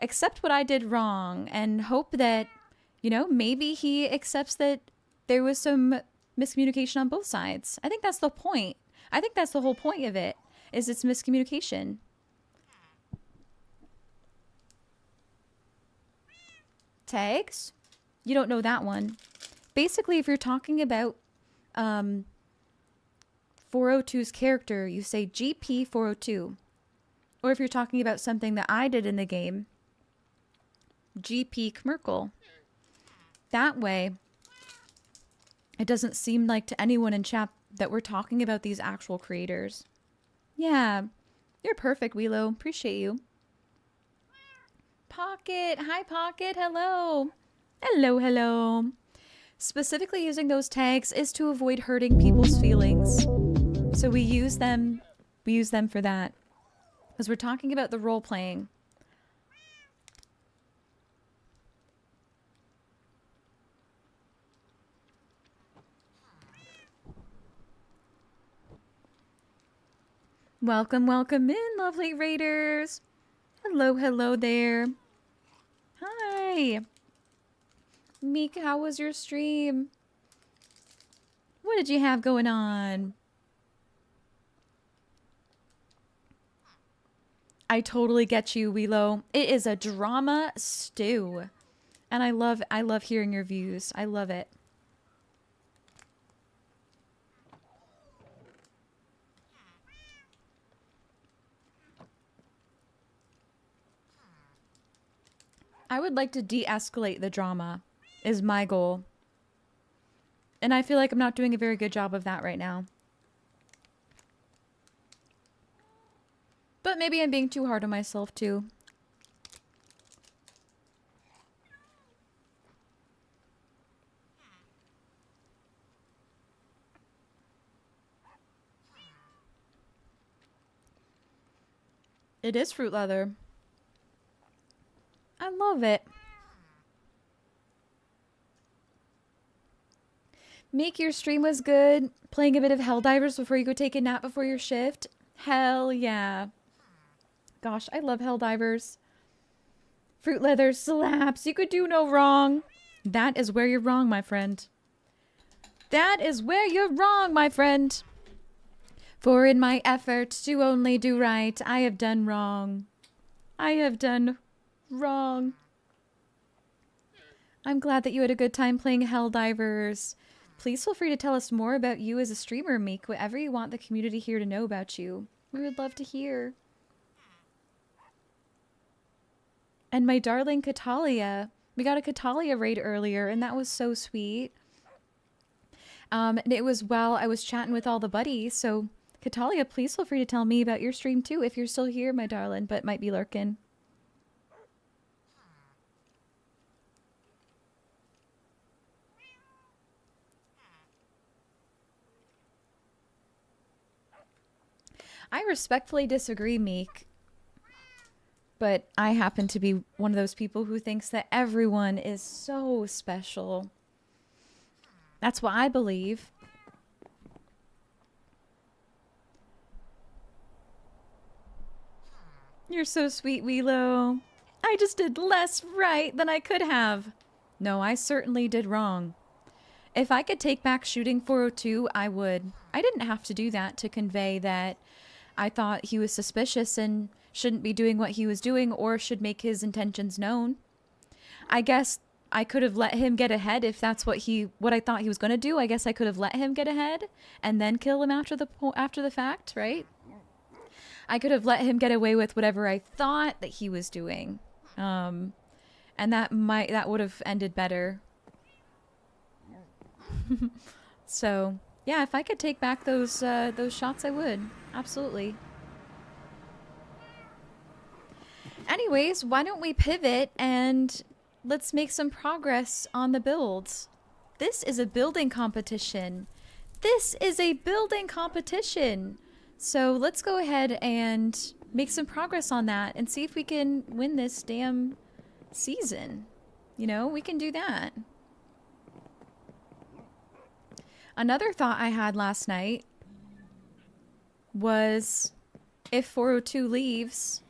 accept what I did wrong and hope that, you know, maybe he accepts that there was some miscommunication on both sides. I think that's the point. I think that's the whole point of it, is it's miscommunication. Tags? You don't know that one. Basically, if you're talking about 402's character, you say GP 402. Or if you're talking about something that I did in the game, GP Kmerkel. That way, it doesn't seem like to anyone in chat that we're talking about these actual creators. Yeah, you're perfect, Wheelo. Appreciate you. Pocket. Hi, Pocket. Hello. Hello, hello. Specifically using those tags is to avoid hurting people's feelings. So we use them for that. Because we're talking about the role playing. Welcome, welcome in, lovely raiders. Hello, hello there. Hi. Meek, how was your stream? What did you have going on? I totally get you, Wheelo. It is a drama stew. And I love hearing your views. I love it. I would like to de-escalate the drama, is my goal. And I feel like I'm not doing a very good job of that right now. But maybe I'm being too hard on myself too. It is fruit leather. I love it. Meek, your stream was good. Playing a bit of Helldivers before you go take a nap before your shift. Hell yeah. Gosh, I love Helldivers. Fruit leather slaps. You could do no wrong. That is where you're wrong, my friend. That is where you're wrong, my friend. For in my effort to only do right, I have done wrong. I have done wrong. I'm glad that you had a good time playing Helldivers. Please feel free to tell us more about you as a streamer, Meek. Whatever you want the community here to know about you. We would love to hear. And my darling Catalia. We got a Catalia raid earlier, and that was so sweet. And it was while I was chatting with all the buddies, so Catalia, please feel free to tell me about your stream too, if you're still here, my darling, but might be lurking. I respectfully disagree, Meek. But I happen to be one of those people who thinks that everyone is so special. That's what I believe. You're so sweet, Wheelo. I just did less right than I could have. No, I certainly did wrong. If I could take back shooting 402, I would. I didn't have to do that to convey that I thought he was suspicious and shouldn't be doing what he was doing or should make his intentions known. I guess I could have let him get ahead if that's what I thought he was going to do. I guess I could have let him get ahead and then kill him after the fact, right? I could have let him get away with whatever I thought that he was doing. And that would have ended better. So, yeah, if I could take back those shots, I would. Absolutely. Anyways, why don't we pivot and let's make some progress on the builds. This is a building competition. This is a building competition. So let's go ahead and make some progress on that and see if we can win this damn season. You know, we can do that. Another thought I had last night was if 402 leaves,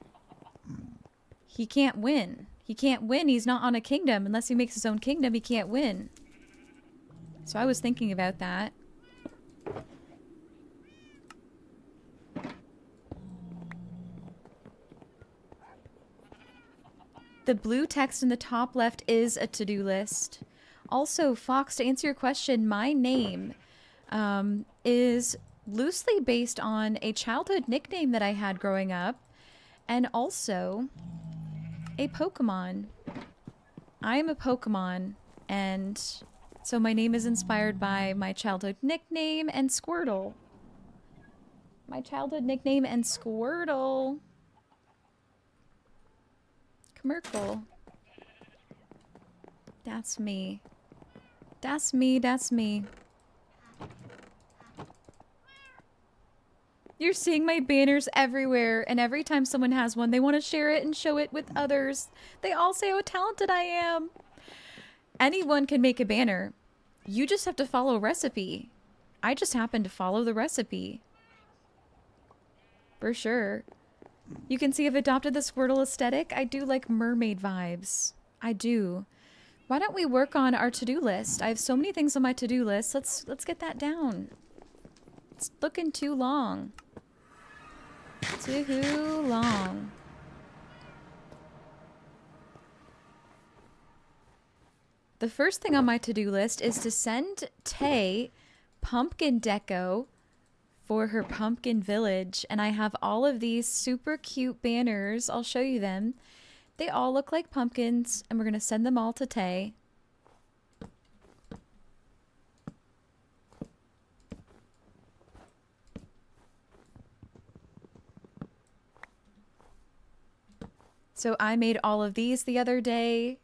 he can't win. He can't win. He's not on a kingdom. Unless he makes his own kingdom, he can't win. So I was thinking about that. The blue text in the top left is a to-do list. Also, Fox, to answer your question, my name is loosely based on a childhood nickname that I had growing up, and also a Pokemon. I am a Pokemon, and so my name is inspired by my childhood nickname and Squirtle. My childhood nickname and Squirtle. Merkle. That's me. That's me, that's me. You're seeing my banners everywhere, and every time someone has one, they want to share it and show it with others. They all say how talented I am. Anyone can make a banner. You just have to follow a recipe. I just happen to follow the recipe. For sure. You can see I've adopted the Squirtle aesthetic. I do like mermaid vibes. I do. Why don't we work on our to-do list? I have so many things on my to-do list. Let's get that down. It's looking too long. Too long. The first thing on my to-do list is to send Tay pumpkin deco for her pumpkin village, and I have all of these super cute banners. I'll show you them. They all look like pumpkins, and we're gonna send them all to Tay. So I made all of these the other day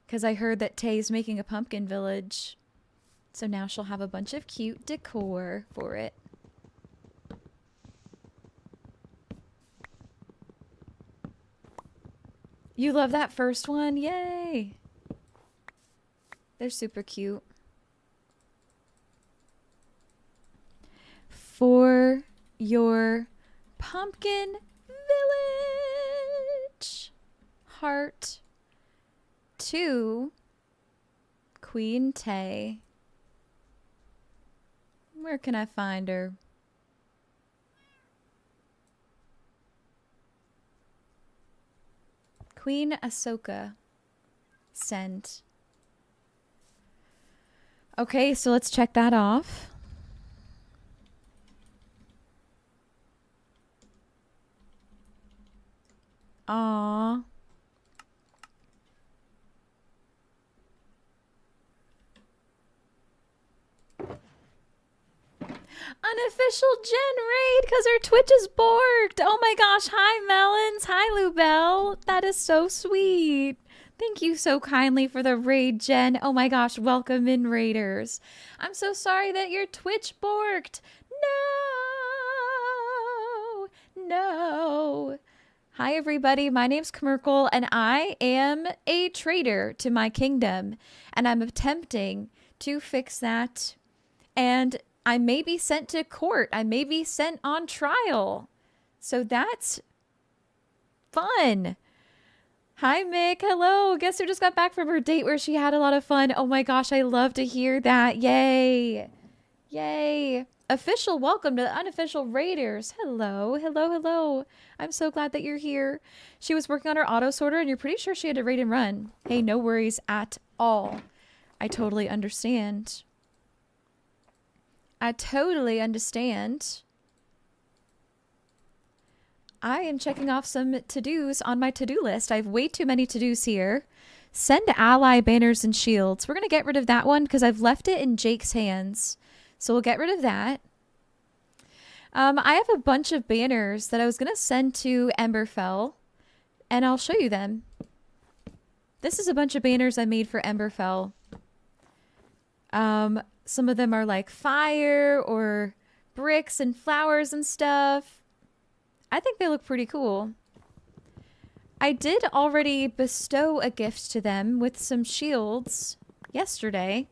because I heard that Tay's making a pumpkin village. So now she'll have a bunch of cute decor for it. You love that first one? Yay! They're super cute. For your pumpkin village. Heart to Queen Tay. Where can I find her? Queen Ahsoka. Send. Okay, so let's check that off. Aww. Unofficial Gen raid because her Twitch is borked. Oh my gosh. Hi, Melons. Hi, Lubel. That is so sweet. Thank you so kindly for the raid, Jen. Oh my gosh. Welcome in, raiders. I'm so sorry that your Twitch borked. No. No. Hi, everybody. My name's Kmerkle, and I am a traitor to my kingdom, and I'm attempting to fix that. And I may be sent to court. I may be sent on trial. So that's fun. Hi, Mick. Hello. Guess who just got back from her date where she had a lot of fun? Oh my gosh, I love to hear that. Yay. Yay. Official welcome to the unofficial Raiders. Hello. Hello, hello. I'm so glad that you're here. She was working on her auto sorter and you're pretty sure she had to raid and run. Hey, no worries at all. I totally understand. I totally understand. I am checking off some to-dos on my to-do list. I have way too many to-dos here. Send ally banners and shields. We're going to get rid of that one because I've left it in Jake's hands. So we'll get rid of that. I have a bunch of banners that I was going to send to Emberfell, and I'll show you them. This is a bunch of banners I made for Emberfell. Some of them are like fire or bricks and flowers and stuff. I think they look pretty cool. I did already bestow a gift to them with some shields yesterday.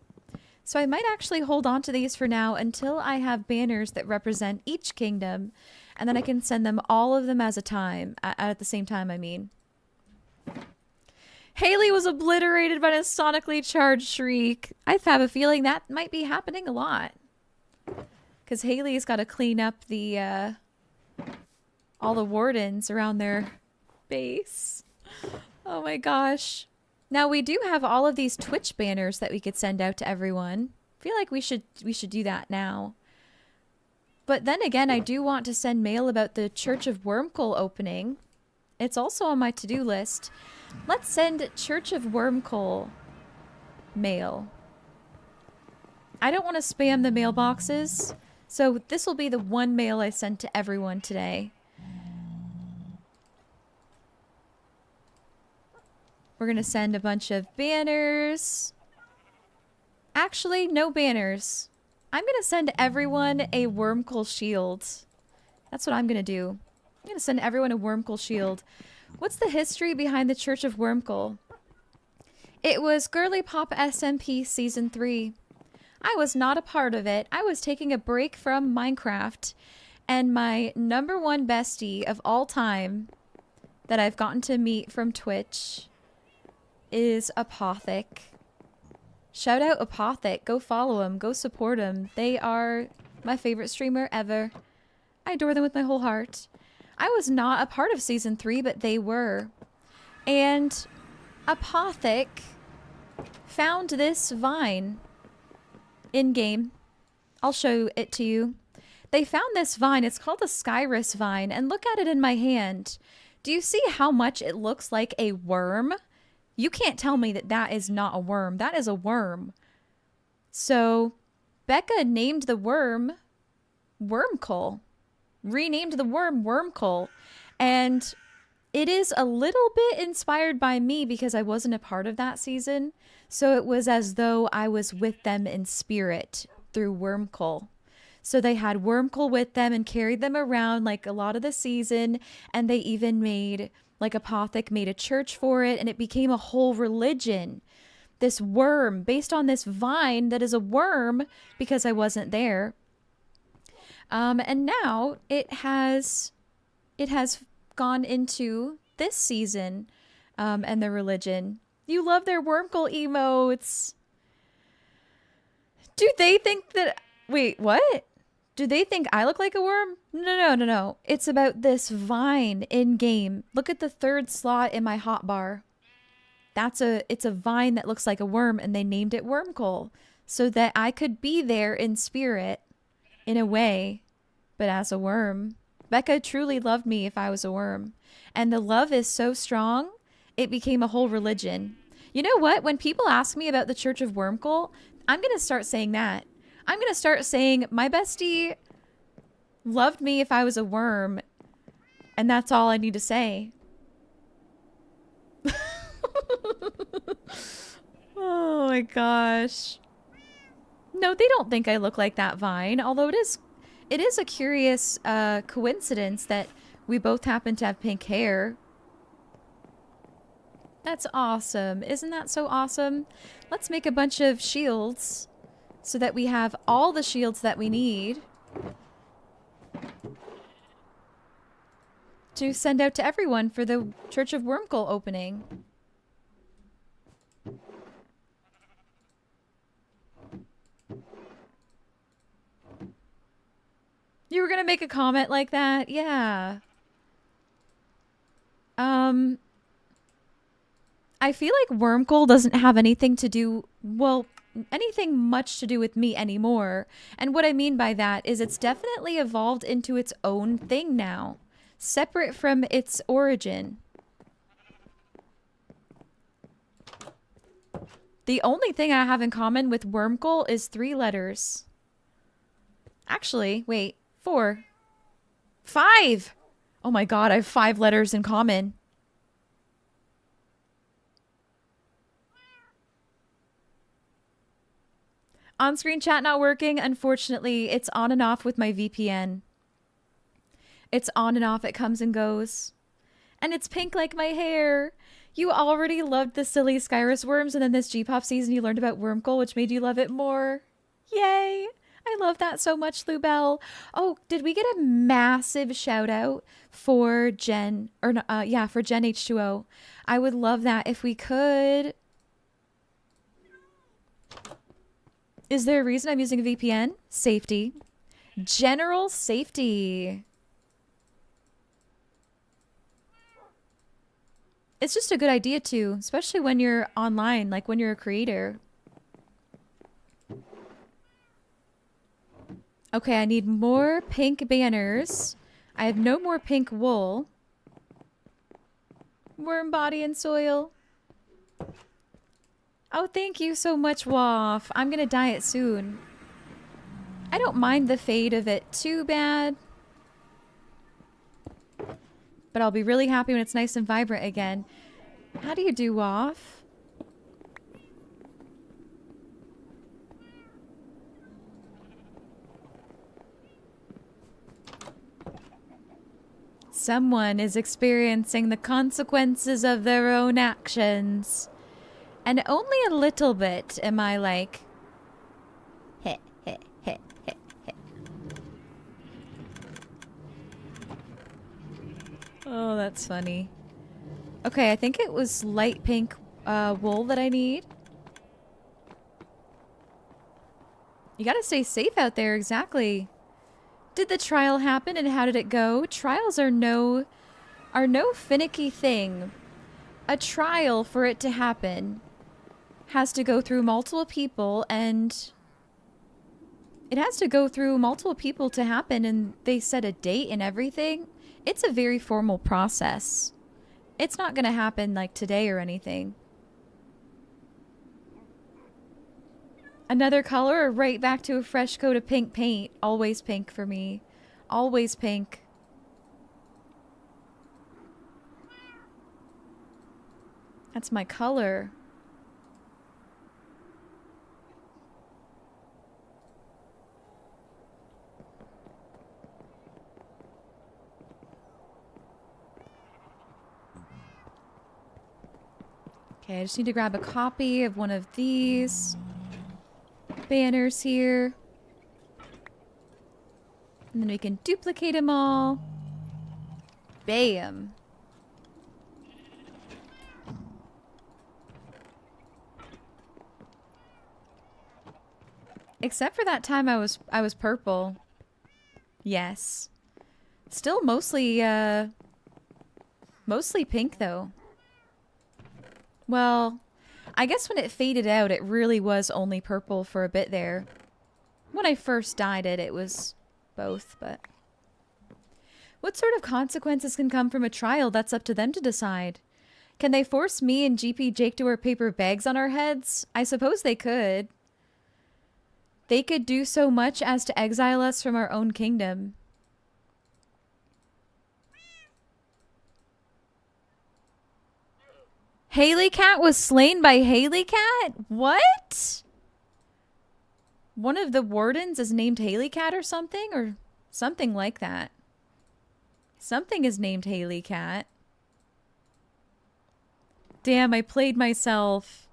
So I might actually hold on to these for now until I have banners that represent each kingdom. And then I can send them all of them as a time, at the same time, I mean. Haley was obliterated by a sonically charged shriek. I have a feeling that might be happening a lot. Because Haley's got to clean up the, all the wardens around their base. Oh my gosh. Now we do have all of these Twitch banners that we could send out to everyone. I feel like we should do that now. But then again, I do want to send mail about the Church of Wormcoal opening. It's also on my to-do list. Let's send Church of Wormcoal mail. I don't want to spam the mailboxes, so this will be the one mail I send to everyone today. We're going to send a bunch of banners. Actually, no banners. I'm going to send everyone a Wormcoal shield. That's what I'm going to do. I'm going to send everyone a Wormcoal shield. What's the history behind the Church of Wormcoal? It was GirlypopSMP Season 3. I was not a part of it. I was taking a break from Minecraft. And my #1 bestie of all time that I've gotten to meet from Twitch is Apothic. Shout out Apothic. Go follow him. Go support him. They are my favorite streamer ever. I adore them with my whole heart. I was not a part of Season 3, but they were. And Apothic found this vine in-game. I'll show it to you. They found this vine. It's called the Skyrus vine. And look at it in my hand. Do you see how much it looks like a worm? You can't tell me that that is not a worm. That is a worm. So, Becca named the worm Wormcoal. Renamed the worm Wormcoal. And it is a little bit inspired by me because I wasn't a part of that season. So it was as though I was with them in spirit through Wormcoal. So they had Wormcoal with them and carried them around like a lot of the season. And they even made, like Apothic made a church for it. And it became a whole religion. This worm based on this vine that is a worm because I wasn't there. And now it has gone into this season and the religion. You love their Wormcoal emotes. Do they think that... Wait, what? Do they think I look like a worm? No. It's about this vine in-game. Look at the 3rd slot in my hotbar. It's a vine that looks like a worm, and they named it Wormcoal so that I could be there in spirit, in a way, but as a worm. Becca truly loved me if I was a worm. And the love is so strong, it became a whole religion. You know what? When people ask me about the Church of Wormcoal, I'm going to start saying that. I'm going to start saying, my bestie loved me if I was a worm. And that's all I need to say. Oh my gosh. No, they don't think I look like that vine. Although it is a curious coincidence that we both happen to have pink hair. That's awesome. Isn't that so awesome? Let's make a bunch of shields so that we have all the shields that we need. to send out to everyone for the Church of Wormcoal opening. You were gonna make a comment like that? Yeah. I feel like Wormcoal doesn't have anything to do, well, anything much to do with me anymore. And what I mean by that is it's definitely evolved into its own thing now, separate from its origin. The only thing I have in common with Wormcoal is 3 letters. Actually, wait, 4. 5! Oh my god, I have 5 letters in common. On-screen chat not working. Unfortunately, it's on and off with my VPN. It's on and off. It comes and goes. And it's pink like my hair. You already loved the silly Skyrus worms, and then this G-pop season you learned about Wormcoal, which made you love it more. Yay! I love that so much, Lubel. Oh, did we get a massive shout out for Jen? Or yeah, for Jen H2O. I would love that if we could. Is there a reason I'm using a VPN? Safety. General safety. It's just a good idea too, especially when you're online, like when you're a creator. Okay, I need more pink banners. I have no more pink wool. Worm body and soil. Oh, thank you so much, Waff. I'm gonna dye it soon. I don't mind the fade of it too bad. But I'll be really happy when it's nice and vibrant again. How do you do, Waff? Someone is experiencing the consequences of their own actions. And only a little bit am I like, heh, heh, heh, heh, heh. Oh, that's funny. Okay, I think it was light pink wool that I need. You gotta stay safe out there, exactly. Did the trial happen and how did it go? Trials are no finicky thing. A trial, for it to happen, has to go through multiple people, and it has to go through multiple people to happen, and they set a date and everything. It's a very formal process. It's not gonna happen like today or anything. Another color or right back to a fresh coat of pink paint? Always pink for me. Always pink. That's my color. Okay, I just need to grab a copy of one of these banners here. And then we can duplicate them all. Bam. Except for that time I was purple. Yes. Still mostly pink though. Well, I guess when it faded out, it really was only purple for a bit there. When I first dyed it, it was both, but... What sort of consequences can come from a trial? That's up to them to decide. Can they force me and GP Jake to wear paper bags on our heads? I suppose they could. They could do so much as to exile us from our own kingdom. Haley Cat was slain by Haley Cat? What? One of the wardens is named Haley Cat or something? Or something like that. Something is named Haley Cat. Damn, I played myself.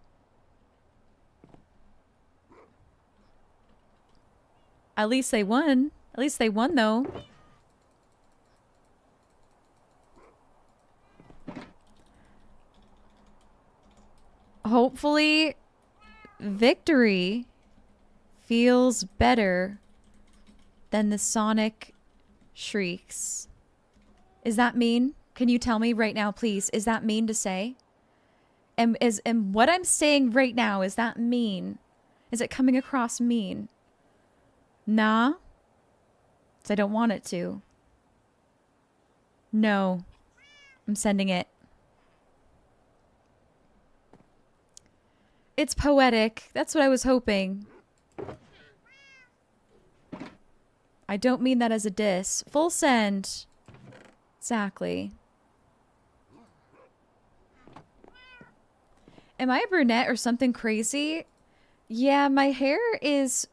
At least they won. At least they won, though. hopefully victory feels better than the sonic shrieks. Is that mean? Can you tell me right now, please? Is that mean to say? And what I'm saying right now, is that mean? Is it coming across mean? Nah. 'Cause I don't want it to. No. I'm sending it. It's poetic. That's what I was hoping. I don't mean that as a diss. Full send. Exactly. Am I a brunette or something crazy? Yeah, my hair is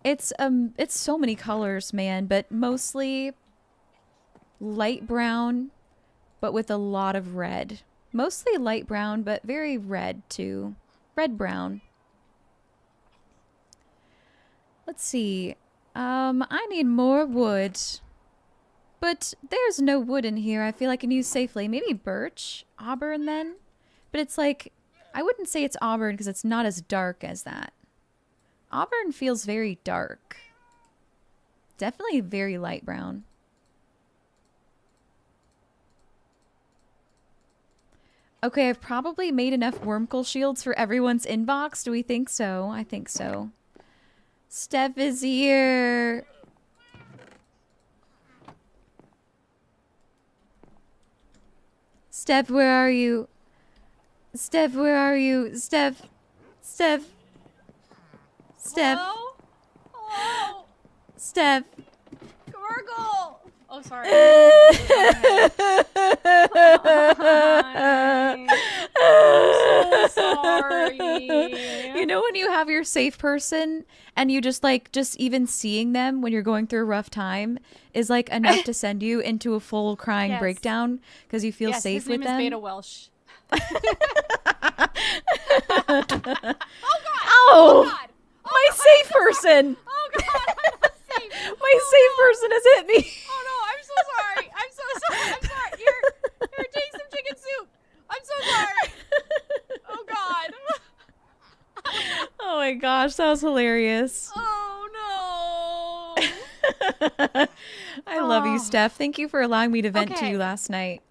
it's so many colors, man, but mostly light brown but with a lot of red. Mostly light brown, but very red too. Red brown. Let's see. I need more wood. But there's no wood in here I feel I can use safely. Maybe birch? Auburn then? But it's like, I wouldn't say it's auburn because it's not as dark as that. Auburn feels very dark. Definitely very light brown. Okay, I've probably made enough Wormkle shields for everyone's inbox. Do we think so? I think so. Steph is here. Steph, where are you? Steph, where are you? Steph. Steph. Steph. Hello? Hello? Steph. Gargle! Oh, sorry. I'm so sorry. You know when you have your safe person and you just even seeing them when you're going through a rough time is like enough to send you into a full crying Yes. breakdown because you feel safe his with name them? is Beta Welsh. Oh! God! My safe person! Oh god, I'm not safe. My safe person has hit me! Oh no, I'm so sorry. I'm so sorry. I'm sorry. Here, take some chicken soup. I'm so sorry. Oh god. Oh my gosh, that was hilarious. Oh no. I love you, Oh. Steph. Thank you for allowing me to vent to Okay. you last night.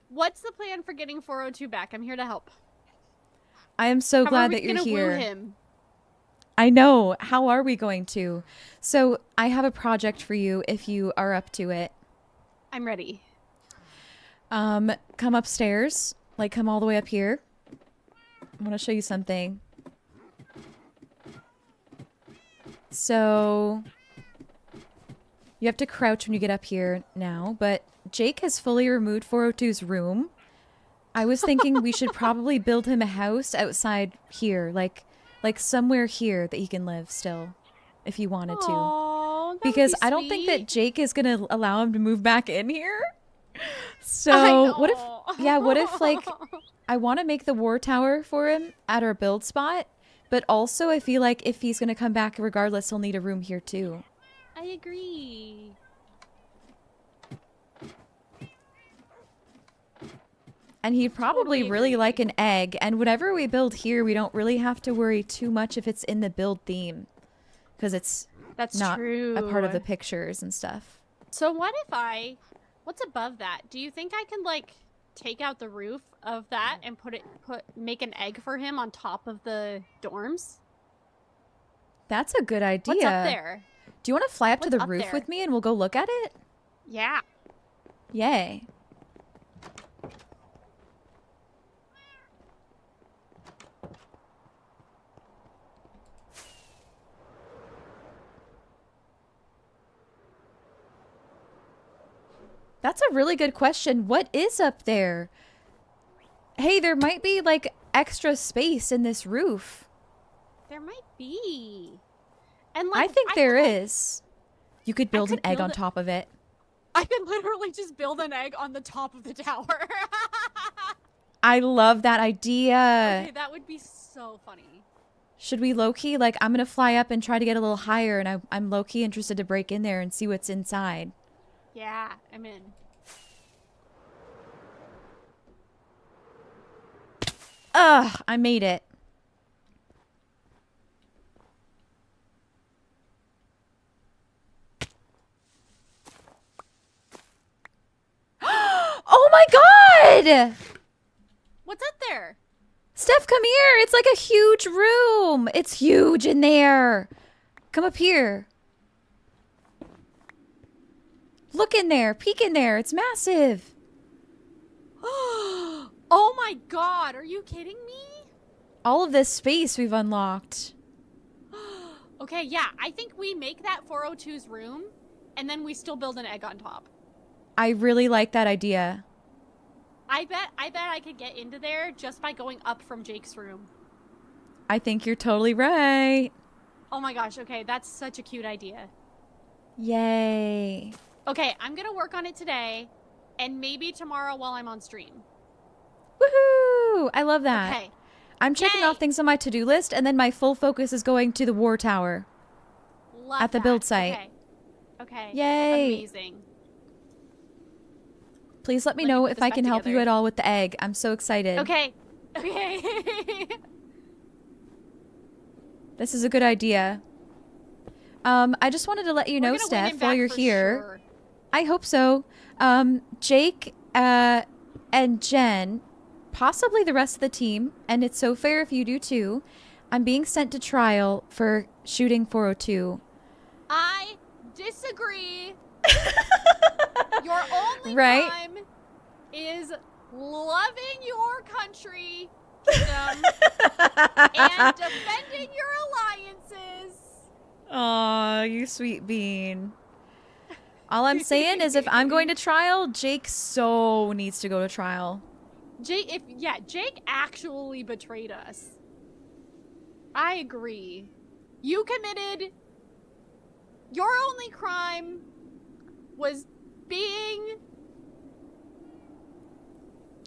What's the plan for getting 402 back? I'm here to help. I am so How glad are we that you're gonna here. woo him? I know. How are we going to? So, I have a project for you if you are up to it. I'm ready. Come upstairs. Like, come all the way up here. I want to show you something. So, you have to crouch when you get up here now, but Jake has fully removed 402's room. I was thinking we should probably build him a house outside here, like somewhere here that he can live still, if you wanted to. Aw, that would Because be I don't think that sweet. Jake is going to allow him to move back in here. I So, what if, know. yeah, what if, like, I want to make the war tower for him at our build spot, but also I feel like if he's going to come back regardless, he'll need a room here too. I agree. And he'd probably Totally really agree. like an egg, and whatever we build here, we don't really have to worry too much if it's in the build theme, because it's That's not true. a part of the pictures and stuff. So what if what's above that? Do you think I can like take out the roof of that and make an egg for him on top of the dorms? That's a good idea. What's up there? Do you want to fly up to What's the up roof there? with me and we'll go look at it? Yeah. Yay. That's a really good question. What is up there? Hey, there might be like extra space in this roof. There might be. And I like think there could, is. You could build an could egg build on it- top of it. I could literally just build an egg on the top of the tower. I love that idea. Okay, that would be so funny. Should we low-key? Like, I'm going to fly up and try to get a little higher, and I'm low-key interested to break in there and see what's inside. Yeah, I'm in. Ugh, I made it. Oh my god! What's up there? Steph, come here. It's like a huge room. It's huge in there. Come up here. Look in there. Peek in there. It's massive. Oh my god, are you kidding me? All of this space we've unlocked. Okay, yeah, I think we make that 402's room, and then we still build an egg on top. I really like that idea. I bet I could get into there just by going up from Jake's room. I think you're totally right. Oh my gosh, okay, that's such a cute idea. Yay. Okay, I'm gonna work on it today, and maybe tomorrow while I'm on stream. Woohoo! I love that. Okay. I'm checking Yay! off things on my to-do list, and then my full focus is going to the war tower. Love At the that. build site. Okay. Okay. Yay. Amazing. Please let me Let me know put if this I back can help you together. at all with the egg. I'm so excited. Okay. Okay. This is a good idea. I just wanted to let you We're know, gonna win Steph, him while back you're for here. sure. I hope so. Jake, and Jen, possibly the rest of the team, and it's so fair if you do too. I'm being sent to trial for shooting 402. I disagree. Your only Right? crime is loving your country, kingdom, and defending your alliances. Aw, you sweet bean. All I'm saying is if I'm going to trial, Jake so needs to go to trial. Jake actually betrayed us. I agree. You committed. Your only crime was being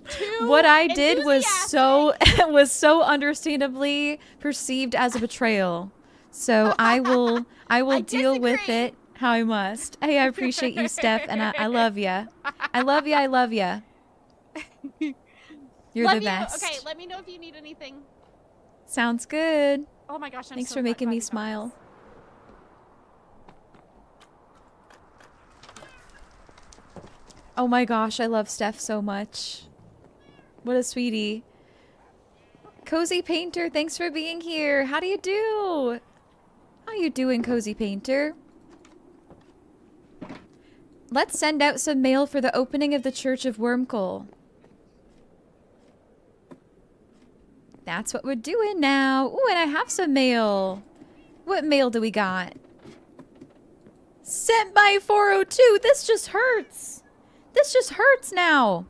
too What I did was enthusiastic. was so understandably perceived as a betrayal. So I will I deal with disagree. it how I must. Hey, I appreciate you, Steph, and I love ya. I love ya. I love ya. You're Love the you. best. Okay, let me know if you need anything. Sounds good. Oh my gosh, I'm Thanks so for making me glad about smile. Oh my gosh, I love Steph so much. What a sweetie. Cozy Painter, thanks for being here. How do you do? How you doing, Cozy Painter? Let's send out some mail for the opening of the Church of Wormcoal. That's what we're doing now. Ooh, and I have some mail. What mail do we got? Sent by 402. This just hurts. This just hurts now.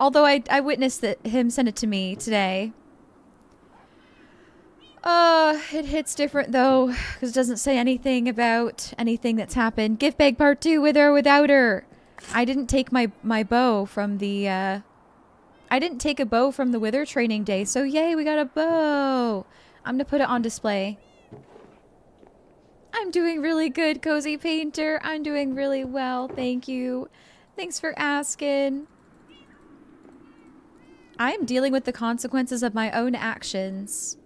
Although I witnessed him send it to me today. It hits different though, because it doesn't say anything about anything that's happened. Gift bag part 2, with or without her. I didn't take my bow from the, I didn't take a bow from the Wither training day, so yay, we got a bow. I'm gonna put it on display. I'm doing really good, Cozy Painter. I'm doing really well, thank you. Thanks for asking. I'm dealing with the consequences of my own actions.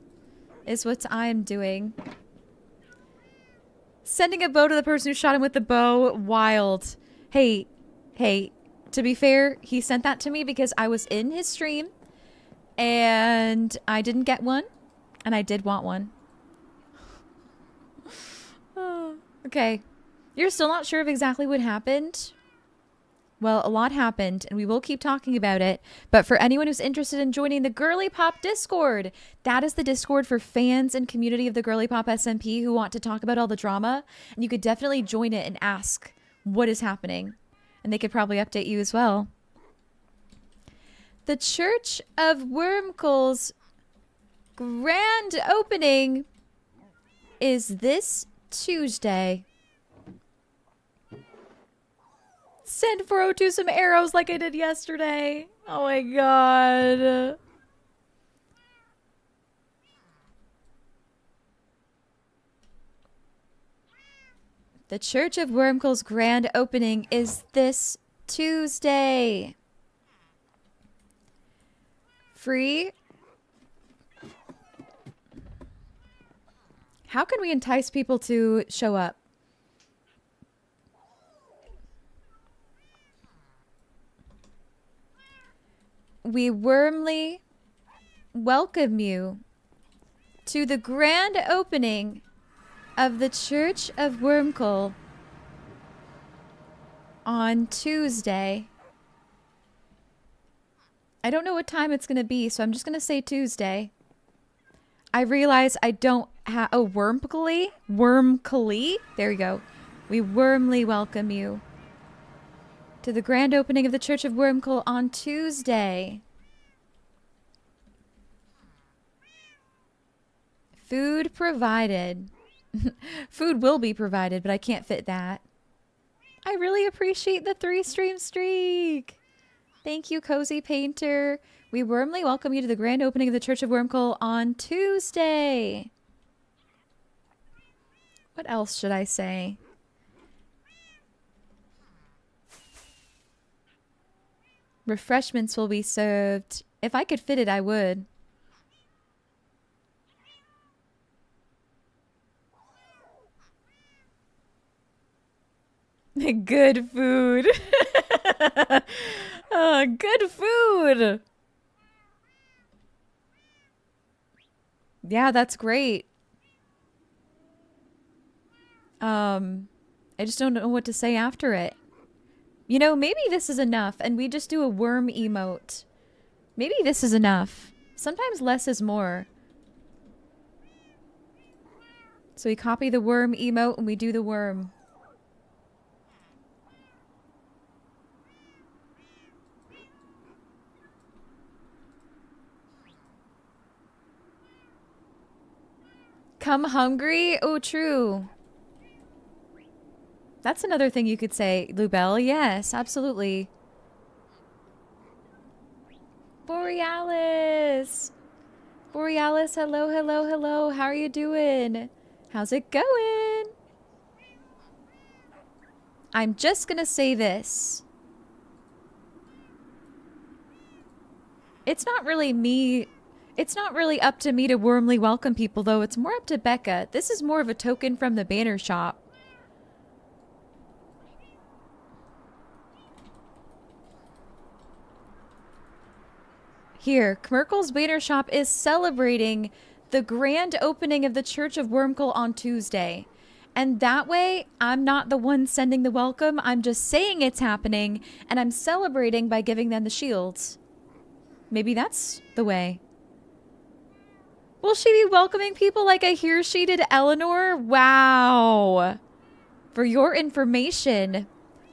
Is what I'm doing. Sending a bow to the person who shot him with the bow. Wild. Hey, to be fair, he sent that to me because I was in his stream and I didn't get one and I did want one. Oh, okay. You're still not sure of exactly what happened? Well, a lot happened, and we will keep talking about it. But for anyone who's interested in joining the Girly Pop Discord, that is the Discord for fans and community of the Girly Pop SMP who want to talk about all the drama. And you could definitely join it and ask what is happening. And they could probably update you as well. The Church of Wormcoal's grand opening is this Tuesday. Send 402 some arrows like I did yesterday. Oh my god. The Church of Wormcoal's grand opening is this Tuesday. Free How can we entice people to show up? We warmly welcome you to the grand opening of the Church of Wormcoal on Tuesday. I don't know what time it's going to be, so I'm just going to say Tuesday. I realize I don't have... Oh, Wormcally? Wormcally? There we go. We warmly welcome you to the grand opening of the Church of Wormcoal on Tuesday. Food provided. Food will be provided, but I can't fit that. I really appreciate the 3-stream streak. Thank you, Cozy Painter. We warmly welcome you to the grand opening of the Church of Wormcoal on Tuesday. What else should I say? Refreshments will be served. If I could fit it, I would. Good food. Good food. Yeah, that's great. I just don't know what to say after it. You know, maybe this is enough and we just do a worm emote. Maybe this is enough. Sometimes less is more. So we copy the worm emote and we do the worm. Come hungry? Oh, true. That's another thing you could say, Lubel. Yes, absolutely. Borealis! Borealis, hello, hello, hello. How are you doing? How's it going? I'm just gonna say this. It's not really me. It's not really up to me to warmly welcome people, though. It's more up to Becca. This is more of a token from the banner shop. Here, Kmerkel's Banner Shop is celebrating the grand opening of the Church of Wormcoal on Tuesday. And that way, I'm not the one sending the welcome. I'm just saying it's happening, and I'm celebrating by giving them the shields. Maybe that's the way. Will she be welcoming people like I hear she did Eleanor? Wow. For your information,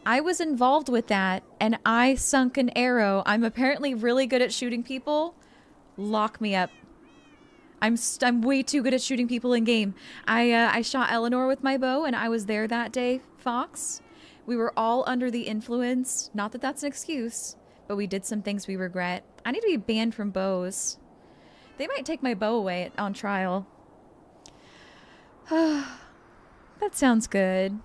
I was involved with that, and I sunk an arrow. I'm apparently really good at shooting people. Lock me up. I'm way too good at shooting people in game. I shot Eleanor with my bow, and I was there that day, Fox. We were all under the influence. Not that that's an excuse, but we did some things we regret. I need to be banned from bows. They might take my bow away on trial. That sounds good.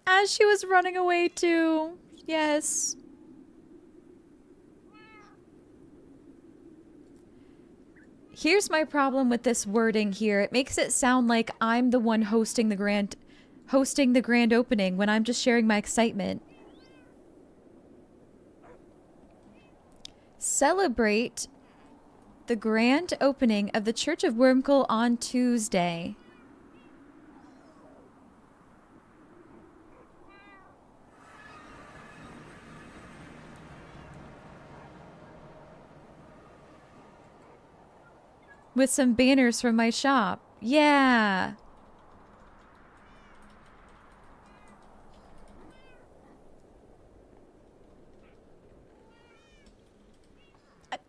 As she was running away too. Yes. Here's my problem with this wording here. It makes it sound like I'm the one hosting the grand opening when I'm just sharing my excitement. Celebrate the grand opening of the Church of Wormcoal on Tuesday. With some banners from my shop. Yeah.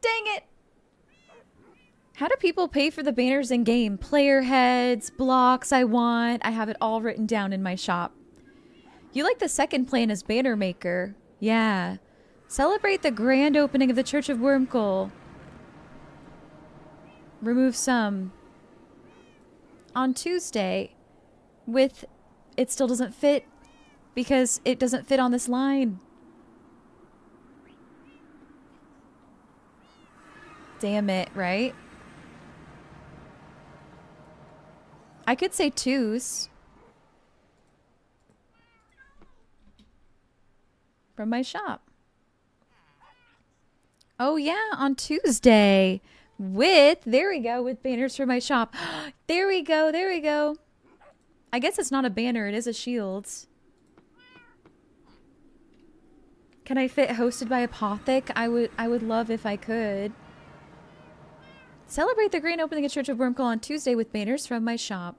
Dang it! How do people pay for the banners in game? Player heads, blocks I want. I have it all written down in my shop. You like the second plan as banner maker. Yeah. Celebrate the grand opening of the Church of Wormcoal. Remove some. On Tuesday, with... It still doesn't fit because it doesn't fit on this line. Damn it, right? I could say twos. From my shop. Oh yeah, on Tuesday. There we go, with banners for my shop. There we go, there we go. I guess it's not a banner, it is a shield. Can I fit hosted by Apothic? I would love if I could. Celebrate the grand opening of Church of Wormclaw on Tuesday with banners from my shop.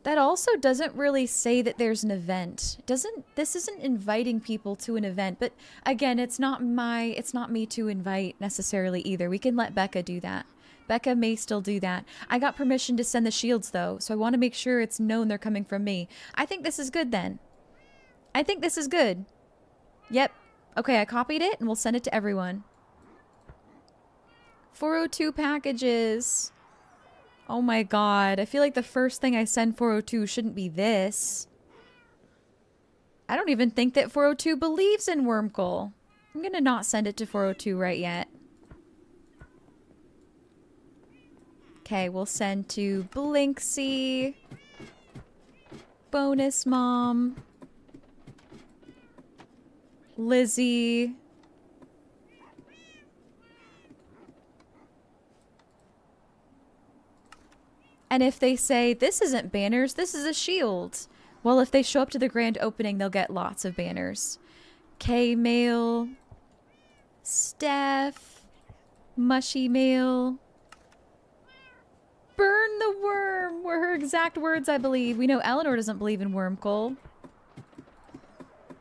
That also doesn't really say that there's an event. This isn't inviting people to an event, but again, it's not me to invite necessarily either. We can let Becca do that. Becca may still do that. I got permission to send the shields though, so I want to make sure it's known they're coming from me. I think this is good then. I think this is good. Yep. Okay, I copied it and we'll send it to everyone. 402 packages. Oh my god. I feel like the first thing I send 402 shouldn't be this. I don't even think that 402 believes in Wormcoal. I'm gonna not send it to 402 right yet. Okay, we'll send to Blinksy. Bonus Mom. Lizzie. And if they say, this isn't banners, this is a shield. Well, if they show up to the grand opening, they'll get lots of banners. K-Mail. Steph. Mushy Mail. Burn the worm were her exact words, I believe. We know Eleanor doesn't believe in Wormcoal.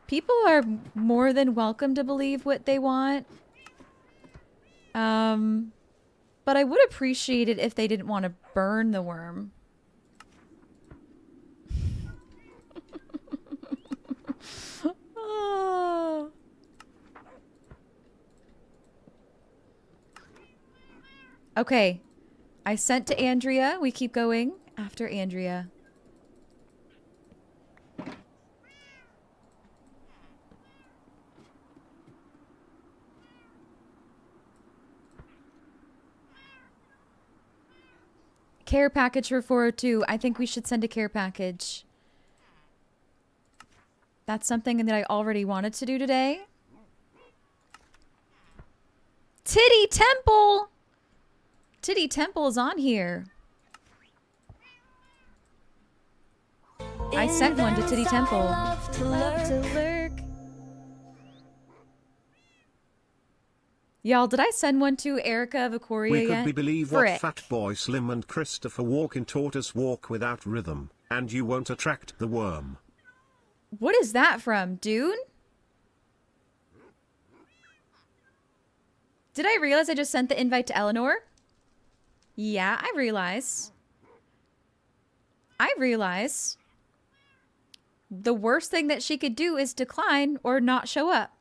People are more than welcome to believe what they want. But I would appreciate it if they didn't want to burn the worm. Oh. Okay. I sent to Andrea. We keep going after Andrea. Care package for 402. I think we should send a care package. That's something that I already wanted to do today. Titty Temple! Titty Temple is on here. I sent one to Titty Temple. Love to lurk. Y'all, did I send one to Erica of Aquaria We yet? could be believe Frick. what Fatboy Slim and Christopher Walken taught us: walk without rhythm, and you won't attract the worm. What is that from, Dune? Did I realize I just sent the invite to Eleanor? Yeah, I realize. The worst thing that she could do is decline or not show up.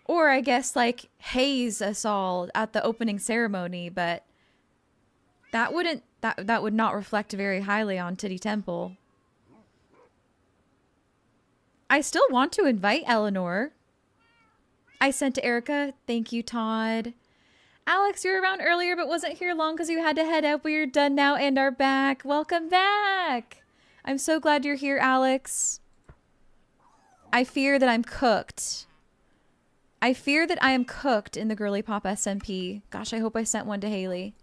Or I guess like haze us all at the opening ceremony, but that would not reflect very highly on Titty Temple. I still want to invite Eleanor. I sent to Erica. Thank you, Todd. Alex, you were around earlier but wasn't here long because you had to head out, but you're done now and are back. Welcome back. I'm so glad you're here, Alex. I fear that I'm cooked. I fear that I am cooked in the GirlypopSMP. Gosh, I hope I sent one to Haley.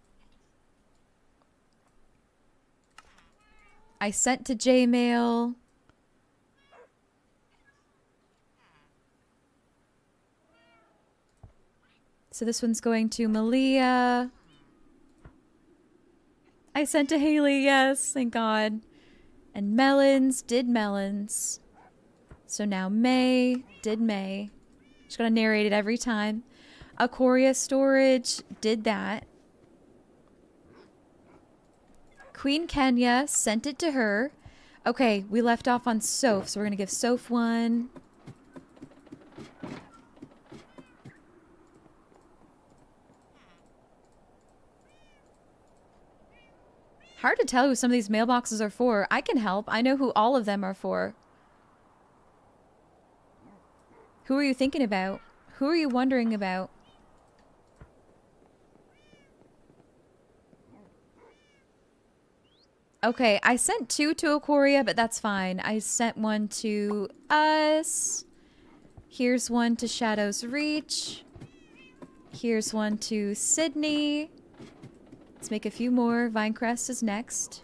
I sent to Jmail. So this one's going to Malia. I sent to Haley, yes, thank God. And Melons did Melons. So now May did May. Just gonna narrate it every time. Aquaria Storage did that. Queen Kenya sent it to her. Okay, we left off on Soph, so we're gonna give Soph one. Hard to tell who some of these mailboxes are for. I can help. I know who all of them are for. Who are you thinking about? Who are you wondering about? Okay, I sent 2 to Aquaria, but that's fine. I sent 1 to us. Here's 1 to Shadow's Reach. Here's 1 to Sydney. Let's make a few more. Vinecrest is next.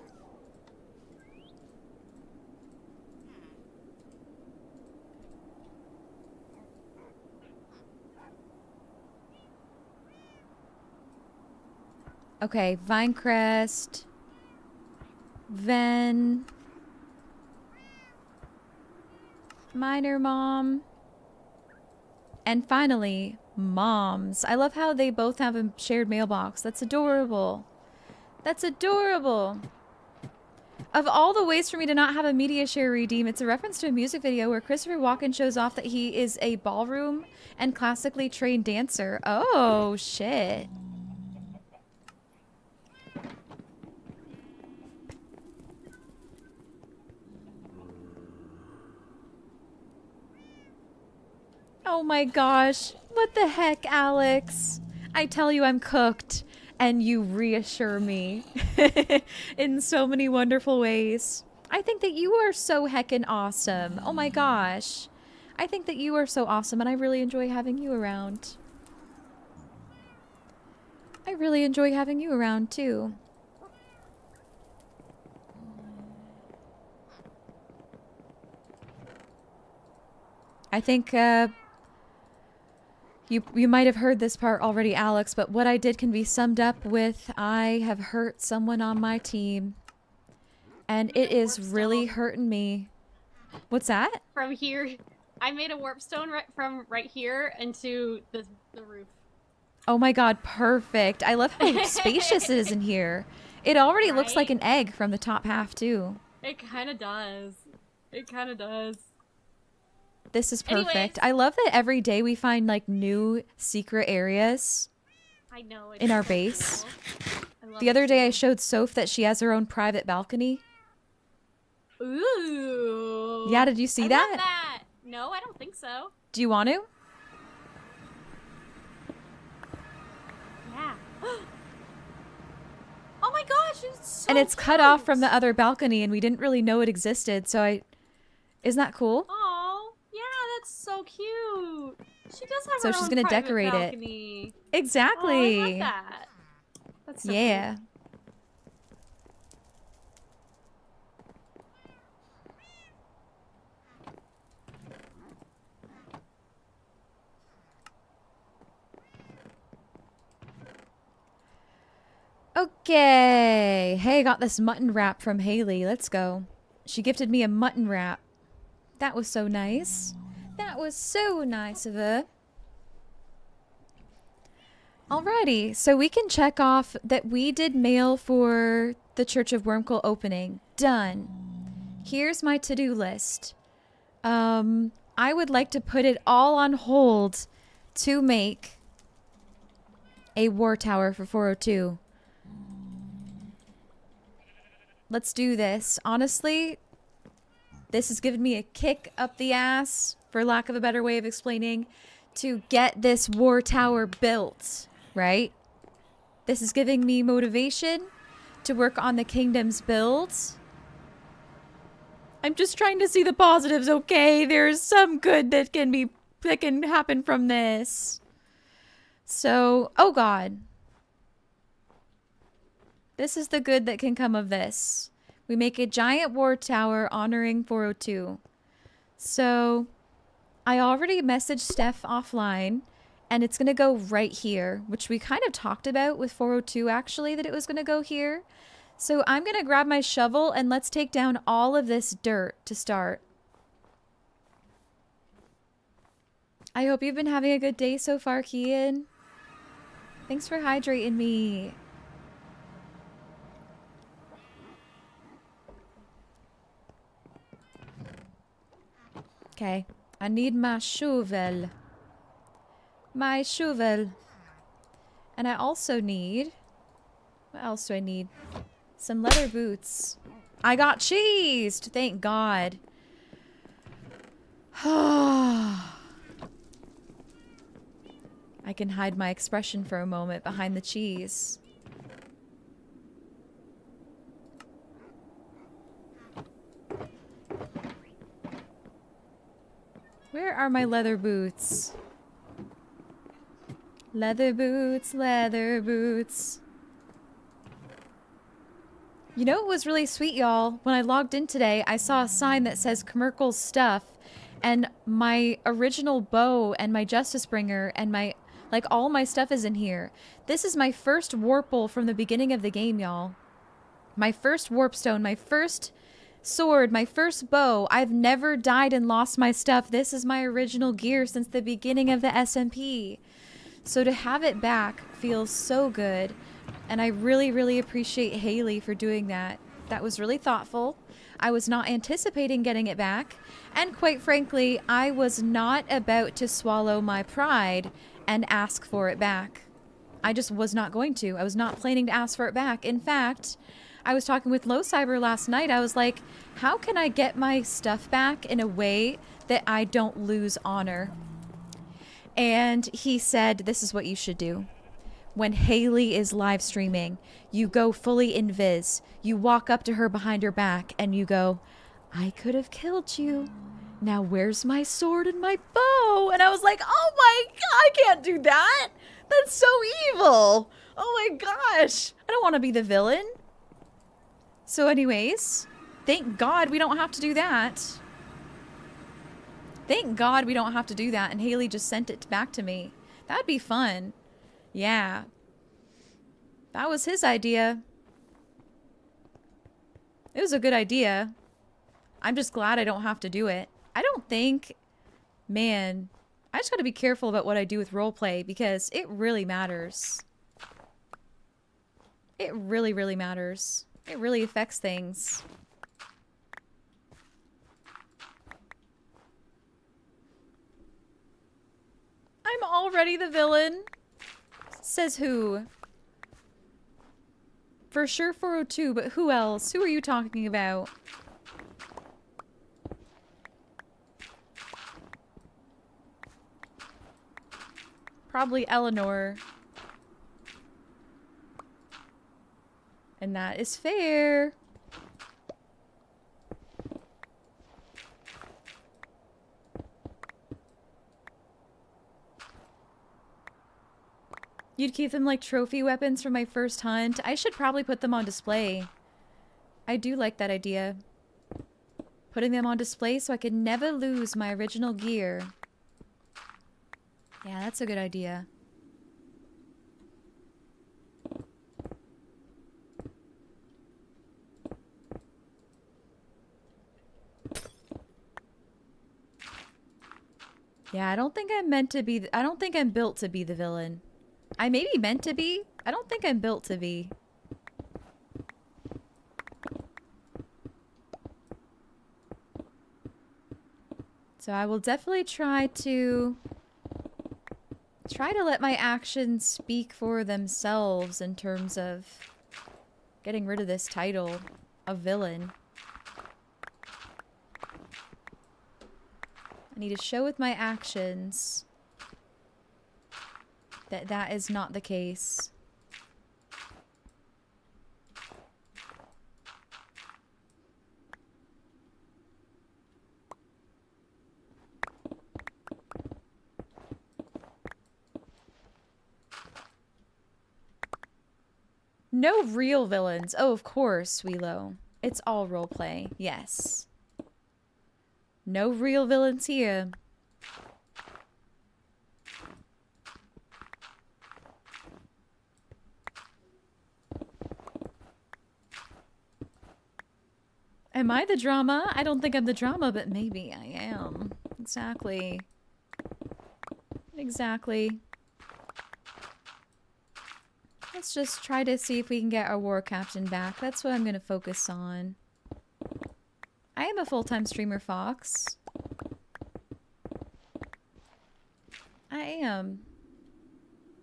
Okay, Vinecrest. Ven. Minor Mom. And finally, Moms. I love how they both have a shared mailbox. That's adorable. That's adorable. Of all the ways for me to not have a media share redeem, it's a reference to a music video where Christopher Walken shows off that he is a ballroom and classically trained dancer. Oh, shit. Oh my gosh. What the heck, Alex? I tell you I'm cooked, and you reassure me in so many wonderful ways. I think that you are so heckin' awesome. Oh my gosh. I think that you are so awesome, and I really enjoy having you around. I really enjoy having you around, too. I think, You might have heard this part already, Alex, but what I did can be summed up with I have hurt someone on my team. And it is really hurting me. What's that? From here, I made a warp stone from right here into the roof. Oh my god, perfect. I love how spacious it is in here. It already looks like an egg from the top half, too. It kind of does. It kind of does. This is perfect. Anyways. I love that every day we find like new secret areas I know. in our base. I love The other it day I too. showed Soph that she has her own private balcony. Ooh. Yeah, did you see I that? love that? No, I don't think so. Do you want to? Yeah. Oh my gosh, it's so And it's cut off from cute. the other balcony and we didn't really know it existed, so isn't that cool? Oh, yeah, that's so cute. She does have So her she's own gonna private decorate it. balcony. Exactly. Oh, I love that. That's so Yeah. cute. Okay. Hey, I got this mutton wrap from Haley. Let's go. She gifted me a mutton wrap. That was so nice. That was so nice of her. Alrighty, so we can check off that we did mail for the Church of Wormcoil opening. Done. Here's my to-do list. I would like to put it all on hold to make a war tower for 402. Let's do this. Honestly, this has given me a kick up the ass, for lack of a better way of explaining, to get this war tower built, right? This is giving me motivation to work on the kingdom's build. I'm just trying to see the positives, okay? There's some good that can happen from this. So, oh god. This is the good that can come of this. We make a giant war tower honoring 402. So, I already messaged Steph offline, and it's going to go right here, which we kind of talked about with 402 actually, that it was going to go here. So I'm going to grab my shovel and let's take down all of this dirt to start. I hope you've been having a good day so far, Kian. Thanks for hydrating me. Okay, I need my shovel. My shovel. And I also need... What else do I need? Some leather boots. I got cheesed! Thank God. I can hide my expression for a moment behind the cheese. Where are my leather boots? Leather boots, leather boots. You know what was really sweet, y'all? When I logged in today, I saw a sign that says Commercial's stuff, and my original bow and my Justice Bringer and my, like, all my stuff is in here. This is my first Warple from the beginning of the game, y'all. My first Warpstone, my first sword, my first bow. I've never died and lost my stuff. This is my original gear since the beginning of the SMP. So to have it back feels so good. And I really, really appreciate Haley for doing that. That was really thoughtful. I was not anticipating getting it back. And quite frankly, I was not about to swallow my pride and ask for it back. I just was not going to. I was not planning to ask for it back. In fact, I was talking with Low Cyber last night. I was like, how can I get my stuff back in a way that I don't lose honor? And he said, this is what you should do. When Haley is live streaming, you go fully invis. You walk up to her behind her back and you go, I could have killed you. Now where's my sword and my bow? And I was like, oh my God, I can't do that. That's so evil. Oh my gosh. I don't want to be the villain. So anyways, thank God we don't have to do that. Thank God we don't have to do that, and Haley just sent it back to me. That'd be fun. Yeah. That was his idea. It was a good idea. I'm just glad I don't have to do it. I don't think... Man, I just gotta be careful about what I do with roleplay, because it really matters. It really, really matters. It really affects things. I'm already the villain. Says who? For sure 402, but who else? Who are you talking about? Probably Eleanor. And that is fair. You'd keep them like trophy weapons from my first hunt. I should probably put them on display. I do like that idea. Putting them on display so I can never lose my original gear. Yeah, that's a good idea. Yeah, I don't think I'm meant to be... I don't think I'm built to be the villain. I may be meant to be. I don't think I'm built to be. So I will definitely try to let my actions speak for themselves in terms of getting rid of this title of villain. I need to show with my actions that that is not the case. No real villains. Oh, of course, Weelo. It's all roleplay. Yes. No real villains here. Am I the drama? I don't think I'm the drama, but maybe I am. Exactly. Exactly. Let's just try to see if we can get our war captain back. That's what I'm going to focus on. I am a full-time streamer, Fox. I am.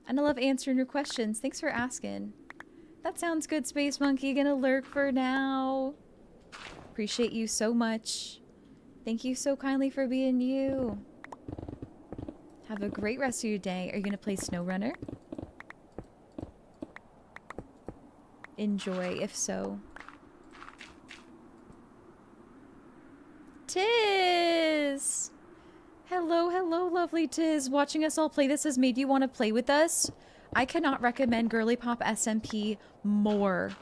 And I love answering your questions. Thanks for asking. That sounds good, Space Monkey. Gonna lurk for now. Appreciate you so much. Thank you so kindly for being you. Have a great rest of your day. Are you gonna play SnowRunner? Enjoy, if so. Tiz! Hello! lovely Tiz. Watching us all play this has made you want to play with us. I cannot recommend GirlypopSMP more.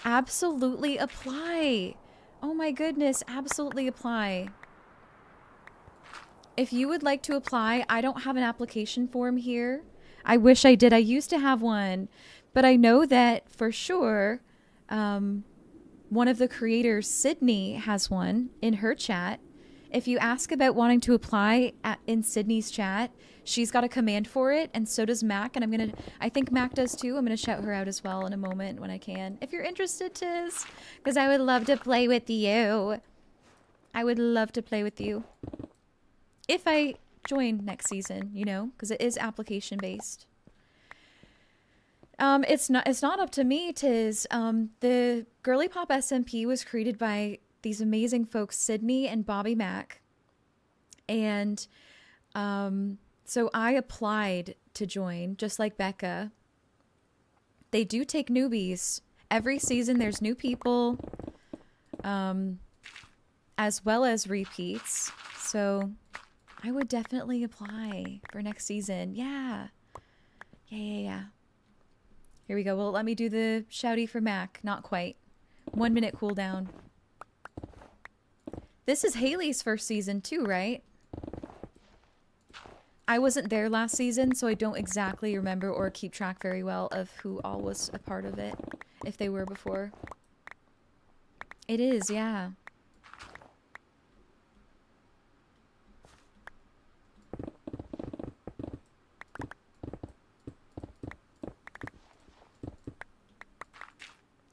Absolutely apply. Oh my goodness, absolutely apply. If you would like to apply, I don't have an application form here. I wish I did. I used to have one, but I know that for sure one of the creators, Sydney, has one in her chat. If you ask about wanting to apply in Sydney's chat, she's got a command for it, and so does Mac, and I think Mac does too. I'm gonna shout her out as well in a moment when I can. If you're interested, Tiz, because I would love to play with you. I would love to play with you. If I join next season, you know, because it is application based. It's not up to me, Tiz. The GirlypopSMP was created by these amazing folks, Sydney and Bobby Mack. And so I applied to join, just like Becca. They do take newbies. Every season there's new people, as well as repeats. So I would definitely apply for next season. Yeah. Yeah. Here we go. Well, let me do the shouty for Mac. Not quite. 1 minute cooldown. This is Haley's first season too, right? I wasn't there last season, so I don't exactly remember or keep track very well of who all was a part of it, if they were before. It is, yeah.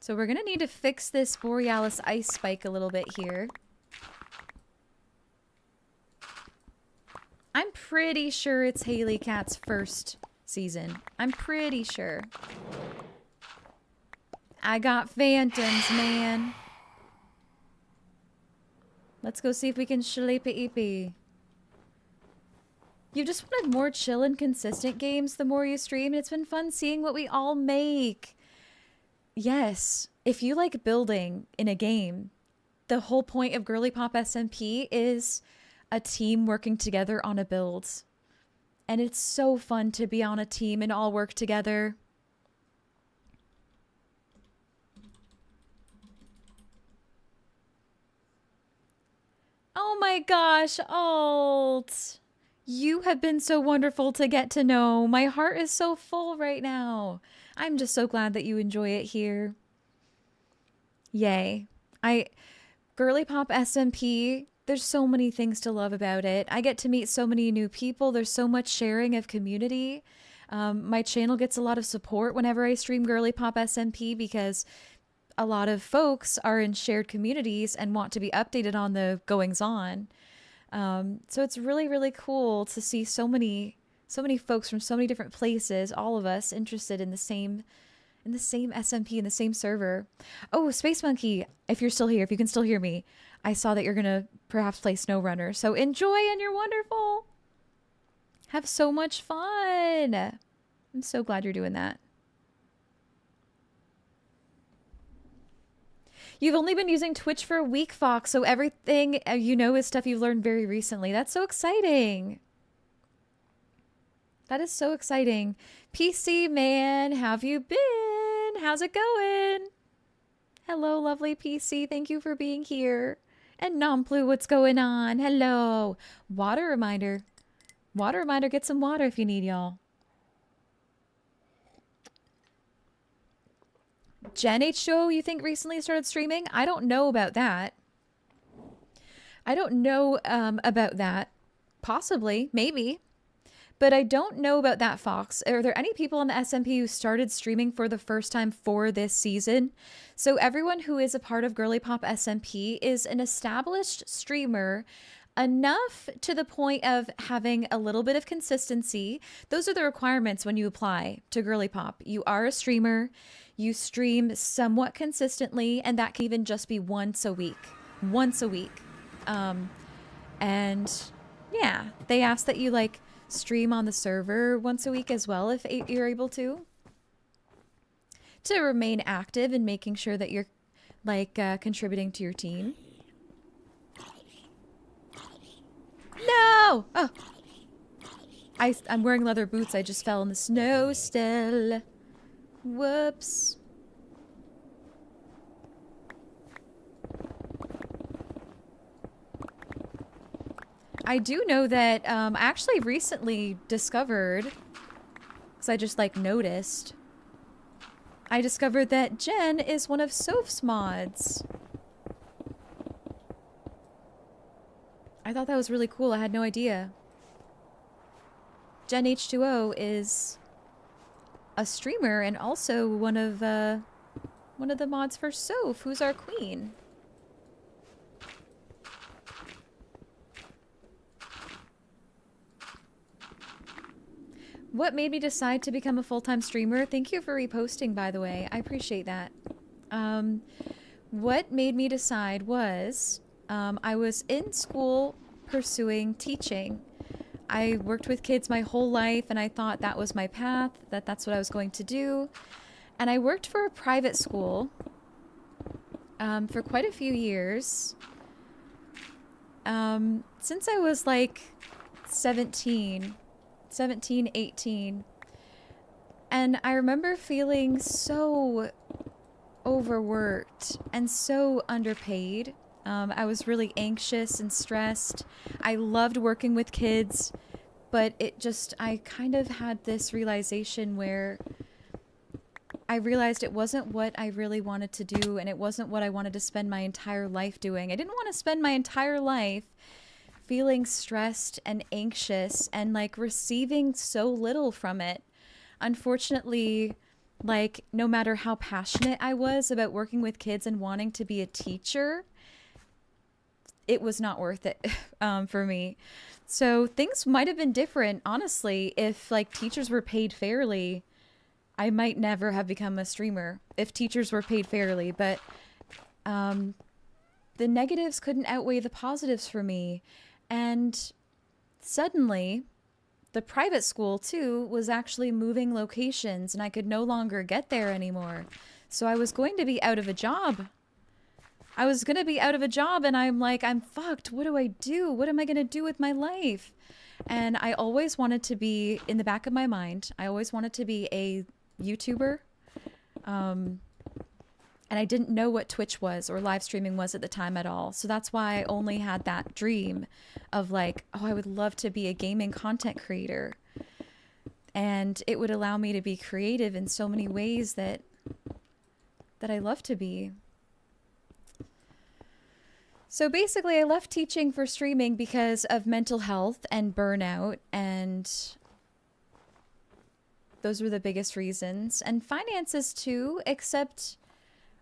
So we're gonna need to fix this Borealis ice spike a little bit here. I'm pretty sure it's Haley Cat's first season. I'm pretty sure. I got phantoms, man. Let's go see if we can shaleepy-eepy. You just wanted more chill and consistent games the more you stream, and it's been fun seeing what we all make. Yes, if you like building in a game, the whole point of GirlypopSMP is a team working together on a build. And it's so fun to be on a team and all work together. Oh my gosh, Alt! You have been so wonderful to get to know. My heart is so full right now. I'm just so glad that you enjoy it here. Yay. GirlypopSMP, there's so many things to love about it. I get to meet so many new people. There's so much sharing of community. My channel gets a lot of support whenever I stream GirlypopSMP because a lot of folks are in shared communities and want to be updated on the goings on. So it's really, really cool to see so many folks from so many different places, all of us interested in the same SMP, in the same server. Oh, Space Monkey, if you're still here, if you can still hear me, I saw that you're gonna perhaps play SnowRunner. So enjoy, and you're wonderful. Have so much fun. I'm so glad you're doing that. You've only been using Twitch for a week, Fox, so everything you know is stuff you've learned very recently. That's so exciting. That is so exciting. PC man, have you been? How's it going? Hello, lovely PC. Thank you for being here. And Nomplu, what's going on? Hello. Water reminder. Water reminder, get some water if you need, y'all. Jen H2O, you think recently started streaming? I don't know about that. I don't know about that. Possibly, maybe. But I don't know about that, Fox. Are there any people on the SMP who started streaming for the first time for this season? So everyone who is a part of GirlypopSMP is an established streamer enough to the point of having a little bit of consistency. Those are the requirements when you apply to GirlyPop. You are a streamer, you stream somewhat consistently, and that can even just be once a week. Once a week. And yeah, they ask that you like stream on the server once a week as well if you're able to remain active and making sure that you're like contributing to your team. No! Oh, I'm wearing leather boots. I just fell in the snow still. Whoops. I do know that I actually recently discovered, because I just like noticed, I discovered that Jen is one of Soph's mods. I thought that was really cool. I had no idea. Jen H2O is a streamer and also one of the mods for Soph, who's our queen. What made me decide to become a full-time streamer? Thank you for reposting, by the way. I appreciate that. What made me decide was I was in school pursuing teaching. I worked with kids my whole life, and I thought that was my path, that's what I was going to do. And I worked for a private school for quite a few years. Since I was like 17, 18. And I remember feeling so overworked and so underpaid. I was really anxious and stressed. I loved working with kids, but I kind of had this realization where I realized it wasn't what I really wanted to do, and it wasn't what I wanted to spend my entire life doing. I didn't want to spend my entire life feeling stressed and anxious and like receiving so little from it. Unfortunately, like no matter how passionate I was about working with kids and wanting to be a teacher, it was not worth it for me. So things might have been different, honestly, if like teachers were paid fairly. I might never have become a streamer if teachers were paid fairly, but the negatives couldn't outweigh the positives for me. And suddenly, the private school, too, was actually moving locations, and I could no longer get there anymore. So I was going to be out of a job. And I'm like, I'm fucked. What do I do? What am I going to do with my life? And I always wanted to be, in the back of my mind, I always wanted to be a YouTuber. And I didn't know what Twitch was or live streaming was at the time at all. So that's why I only had that dream of like, oh, I would love to be a gaming content creator. And it would allow me to be creative in so many ways that I love to be. So basically, I left teaching for streaming because of mental health and burnout, and those were the biggest reasons. And finances too, except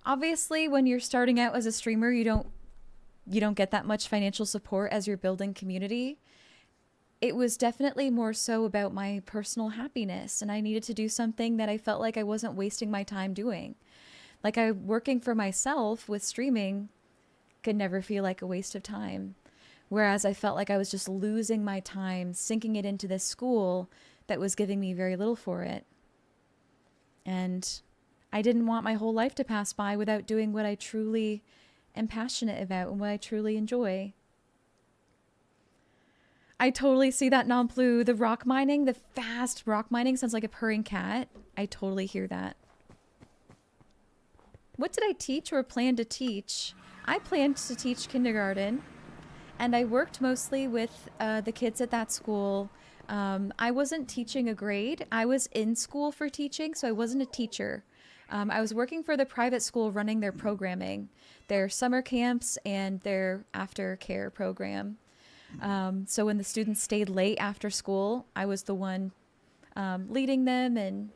obviously when you're starting out as a streamer, you don't get that much financial support as you're building community. It was definitely more so about my personal happiness, and I needed to do something that I felt like I wasn't wasting my time doing. Like working for myself with streaming could never feel like a waste of time. Whereas I felt like I was just losing my time, sinking it into this school that was giving me very little for it. And I didn't want my whole life to pass by without doing what I truly am passionate about and what I truly enjoy. I totally see that, non-blue. The rock mining, the fast rock mining sounds like a purring cat. I totally hear that. What did I teach or plan to teach? I planned to teach kindergarten, and I worked mostly with the kids at that school. I wasn't teaching a grade. I was in school for teaching, so I wasn't a teacher. I was working for the private school running their programming, their summer camps and their aftercare program. So when the students stayed late after school, I was the one leading them, and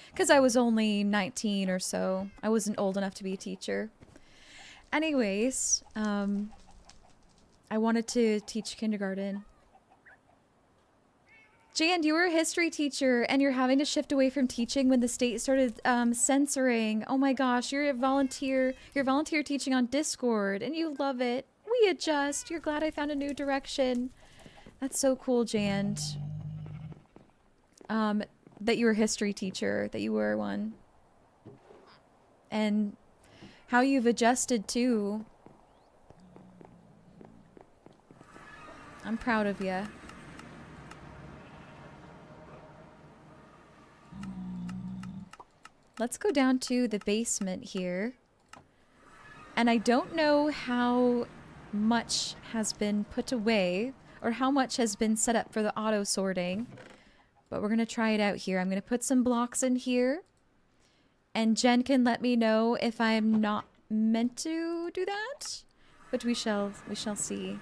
because I was only 19 or so, I wasn't old enough to be a teacher. Anyways, I wanted to teach kindergarten. Jan, you were a history teacher and you're having to shift away from teaching when the state started censoring. Oh my gosh, you're volunteer teaching on Discord and you love it. We adjust. You're glad I found a new direction. That's so cool, Jan. That you were a history teacher, that you were one. And how you've adjusted too. I'm proud of you. let's go down to the basement here. And I don't know how much has been put away or how much has been set up for the auto sorting, but we're going to try it out here. I'm going to put some blocks in here, and Jen can let me know if I'm not meant to do that, but we shall see.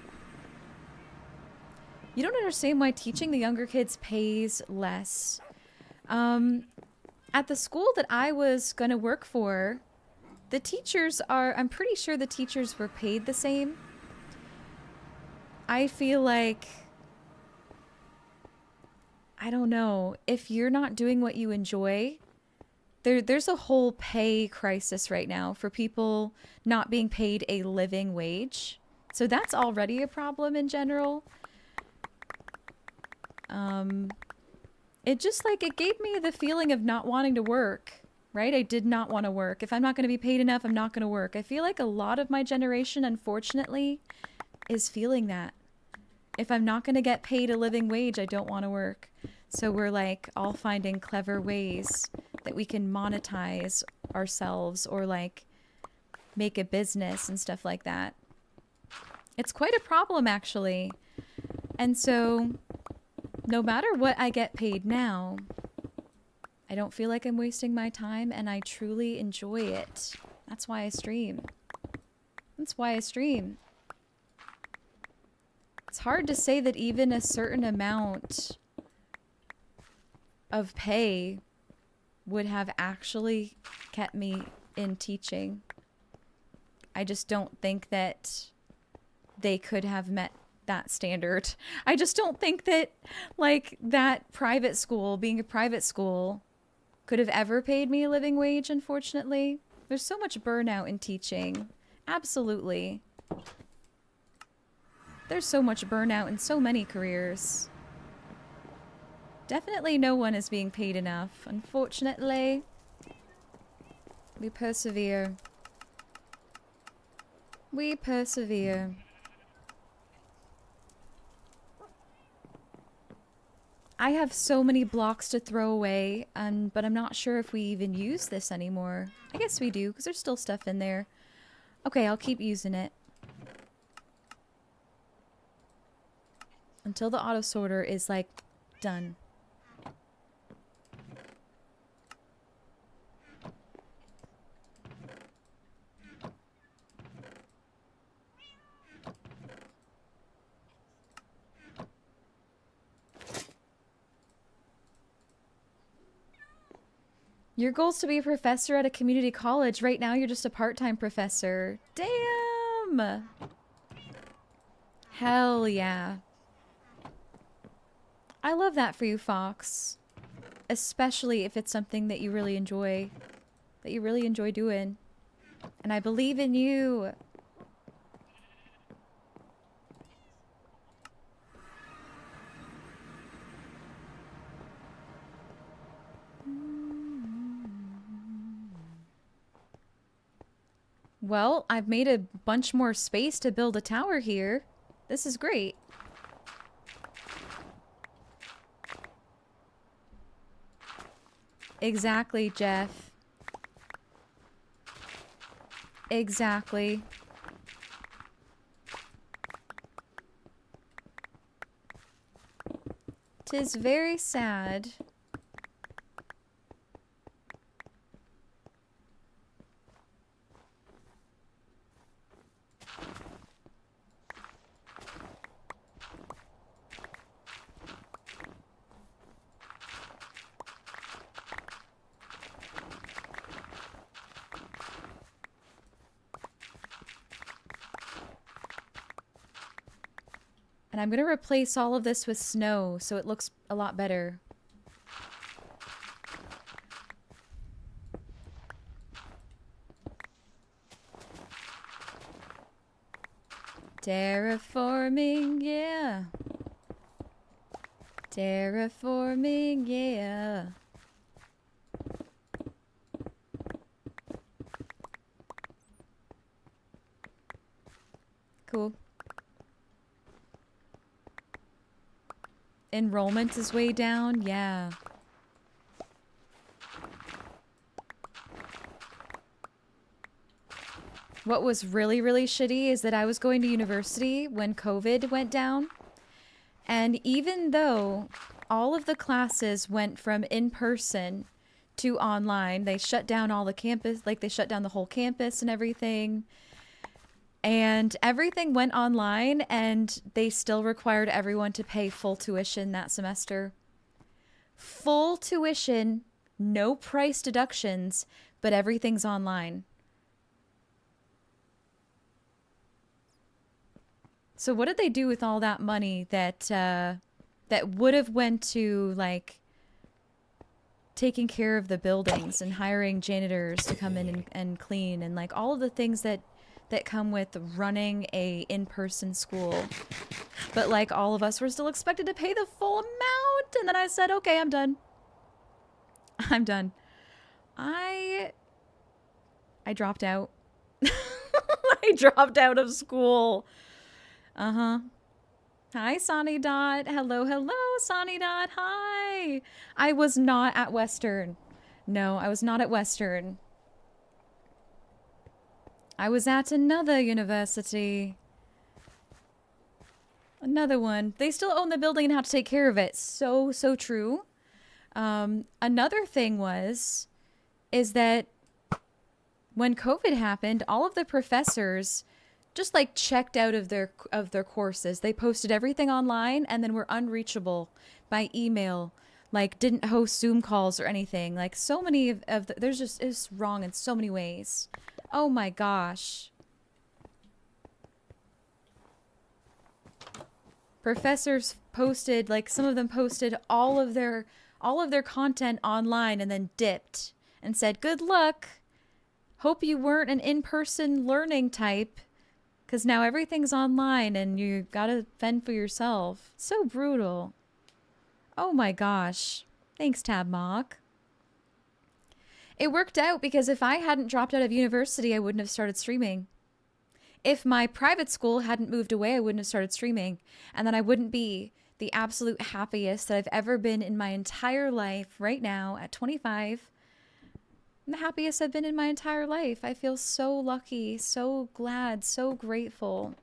You don't understand why teaching the younger kids pays less. At the school that I was going to work for, the teachers are, I'm pretty sure the teachers were paid the same. I feel like, I don't know, if you're not doing what you enjoy, there's a whole pay crisis right now for people not being paid a living wage. So that's already a problem in general. It just like, it gave me the feeling of not wanting to work, right? I did not want to work. If I'm not going to be paid enough, I'm not going to work. I feel like a lot of my generation, unfortunately, is feeling that. If I'm not going to get paid a living wage, I don't want to work. So we're like all finding clever ways that we can monetize ourselves or like make a business and stuff like that. It's quite a problem, actually. And so no matter what I get paid now, I don't feel like I'm wasting my time, and I truly enjoy it. That's why I stream. That's why I stream. It's hard to say that even a certain amount of pay would have actually kept me in teaching. I just don't think that they could have met that standard. I just don't think that, like, that private school, being a private school, could have ever paid me a living wage, unfortunately. There's so much burnout in teaching. Absolutely. There's so much burnout in so many careers. Definitely no one is being paid enough, unfortunately. We persevere. We persevere. I have so many blocks to throw away, but I'm not sure if we even use this anymore. I guess we do, because there's still stuff in there. Okay, I'll keep using it. Until the auto sorter is, like, done. Your goal's to be a professor at a community college. Right now, you're just a part-time professor. Damn! Hell yeah. I love that for you, Fox. Especially if it's something that you really enjoy. That you really enjoy doing. And I believe in you. Well, I've made a bunch more space to build a tower here. This is great. Exactly, Jeff. Exactly. 'Tis very sad. And I'm going to replace all of this with snow so it looks a lot better. Terraforming, yeah. Terraforming, yeah. Cool. Enrollment is way down, yeah. what was really, really shitty is that I was going to university when COVID went down. And even though all of the classes went from in-person to online, they shut down all the campus, like they shut down the whole campus and everything. And everything went online, and they still required everyone to pay full tuition that semester. Full tuition, no price deductions, but everything's online. So what did they do with all that money that that would have went to, like, taking care of the buildings and hiring janitors to come in and clean, and like all of the things that come with running a in-person school? But like all of us were still expected to pay the full amount, and then I said, okay, I'm done. I'm done. I dropped out. I dropped out of school. Uh-huh. Hi, Sonny Dot. Hello, hello, Sonny Dot. Hi. I was not at Western. No, I was not at Western. I was at another university. Another one. They still own the building and have to take care of it. So, so true. Another thing is that when COVID happened, all of the professors just like checked out of their courses. They posted everything online and then were unreachable by email. Like didn't host Zoom calls or anything. Like so many of the, there's just, it's wrong in so many ways. Oh my gosh. Professors posted, like some of them posted all of their content online and then dipped and said, good luck. Hope you weren't an in-person learning type, because now everything's online and you gotta fend for yourself. So brutal. Oh my gosh. Thanks, Tabmock. It worked out because if I hadn't dropped out of university, I wouldn't have started streaming. If my private school hadn't moved away, I wouldn't have started streaming. And then I wouldn't be the absolute happiest that I've ever been in my entire life right now at 25. I'm the happiest I've been in my entire life. I feel so lucky, so glad, so grateful.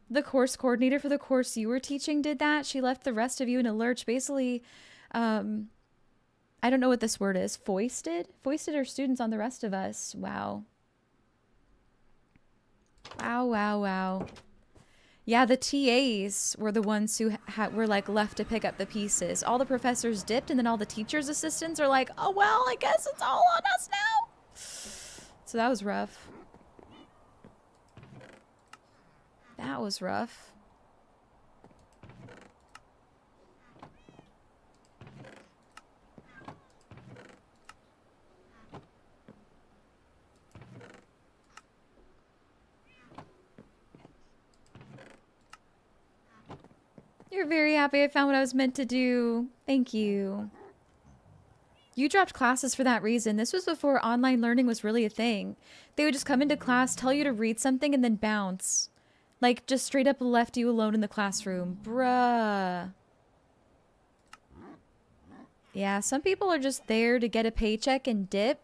The course coordinator for the course you were teaching did that. She left the rest of you in a lurch. Basically, I don't know what this word is. Foisted her students on the rest of us. Wow. Wow, wow, wow. Yeah, the TAs were the ones who were like left to pick up the pieces. All the professors dipped, and then all the teachers' assistants are like, oh, well, I guess it's all on us now. So that was rough. That was rough. You're very happy I found what I was meant to do. Thank you. You dropped classes for that reason. This was before online learning was really a thing. They would just come into class, tell you to read something, and then bounce. Like, just straight up left you alone in the classroom. Bruh. Yeah, some people are just there to get a paycheck and dip.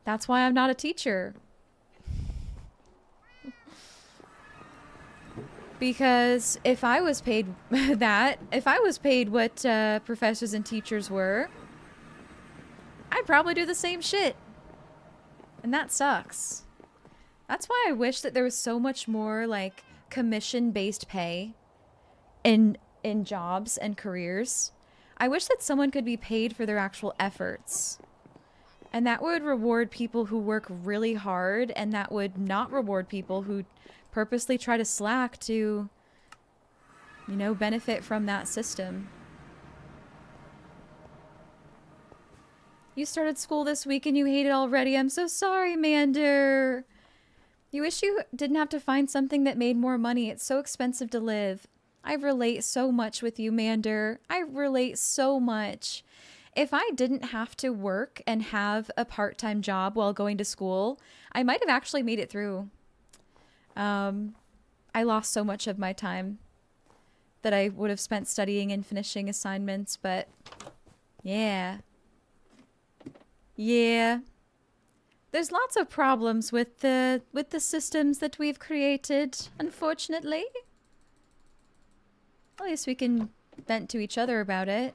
That's why I'm not a teacher. Because if I was paid that, if I was paid what professors and teachers were, I'd probably do the same shit. And that sucks. That's why I wish that there was so much more like commission-based pay in jobs and careers. I wish that someone could be paid for their actual efforts. And that would reward people who work really hard, and that would not reward people who purposely try to slack to, you know, benefit from that system. You started school this week and you hate it already. I'm so sorry, Mander. You wish you didn't have to find something that made more money. It's so expensive to live. I relate so much with you, Mander. I relate so much. If I didn't have to work and have a part-time job while going to school, I might have actually made it through. I lost so much of my time that I would have spent studying and finishing assignments, but yeah. Yeah. There's lots of problems with the systems that we've created, unfortunately. At least we can vent to each other about it.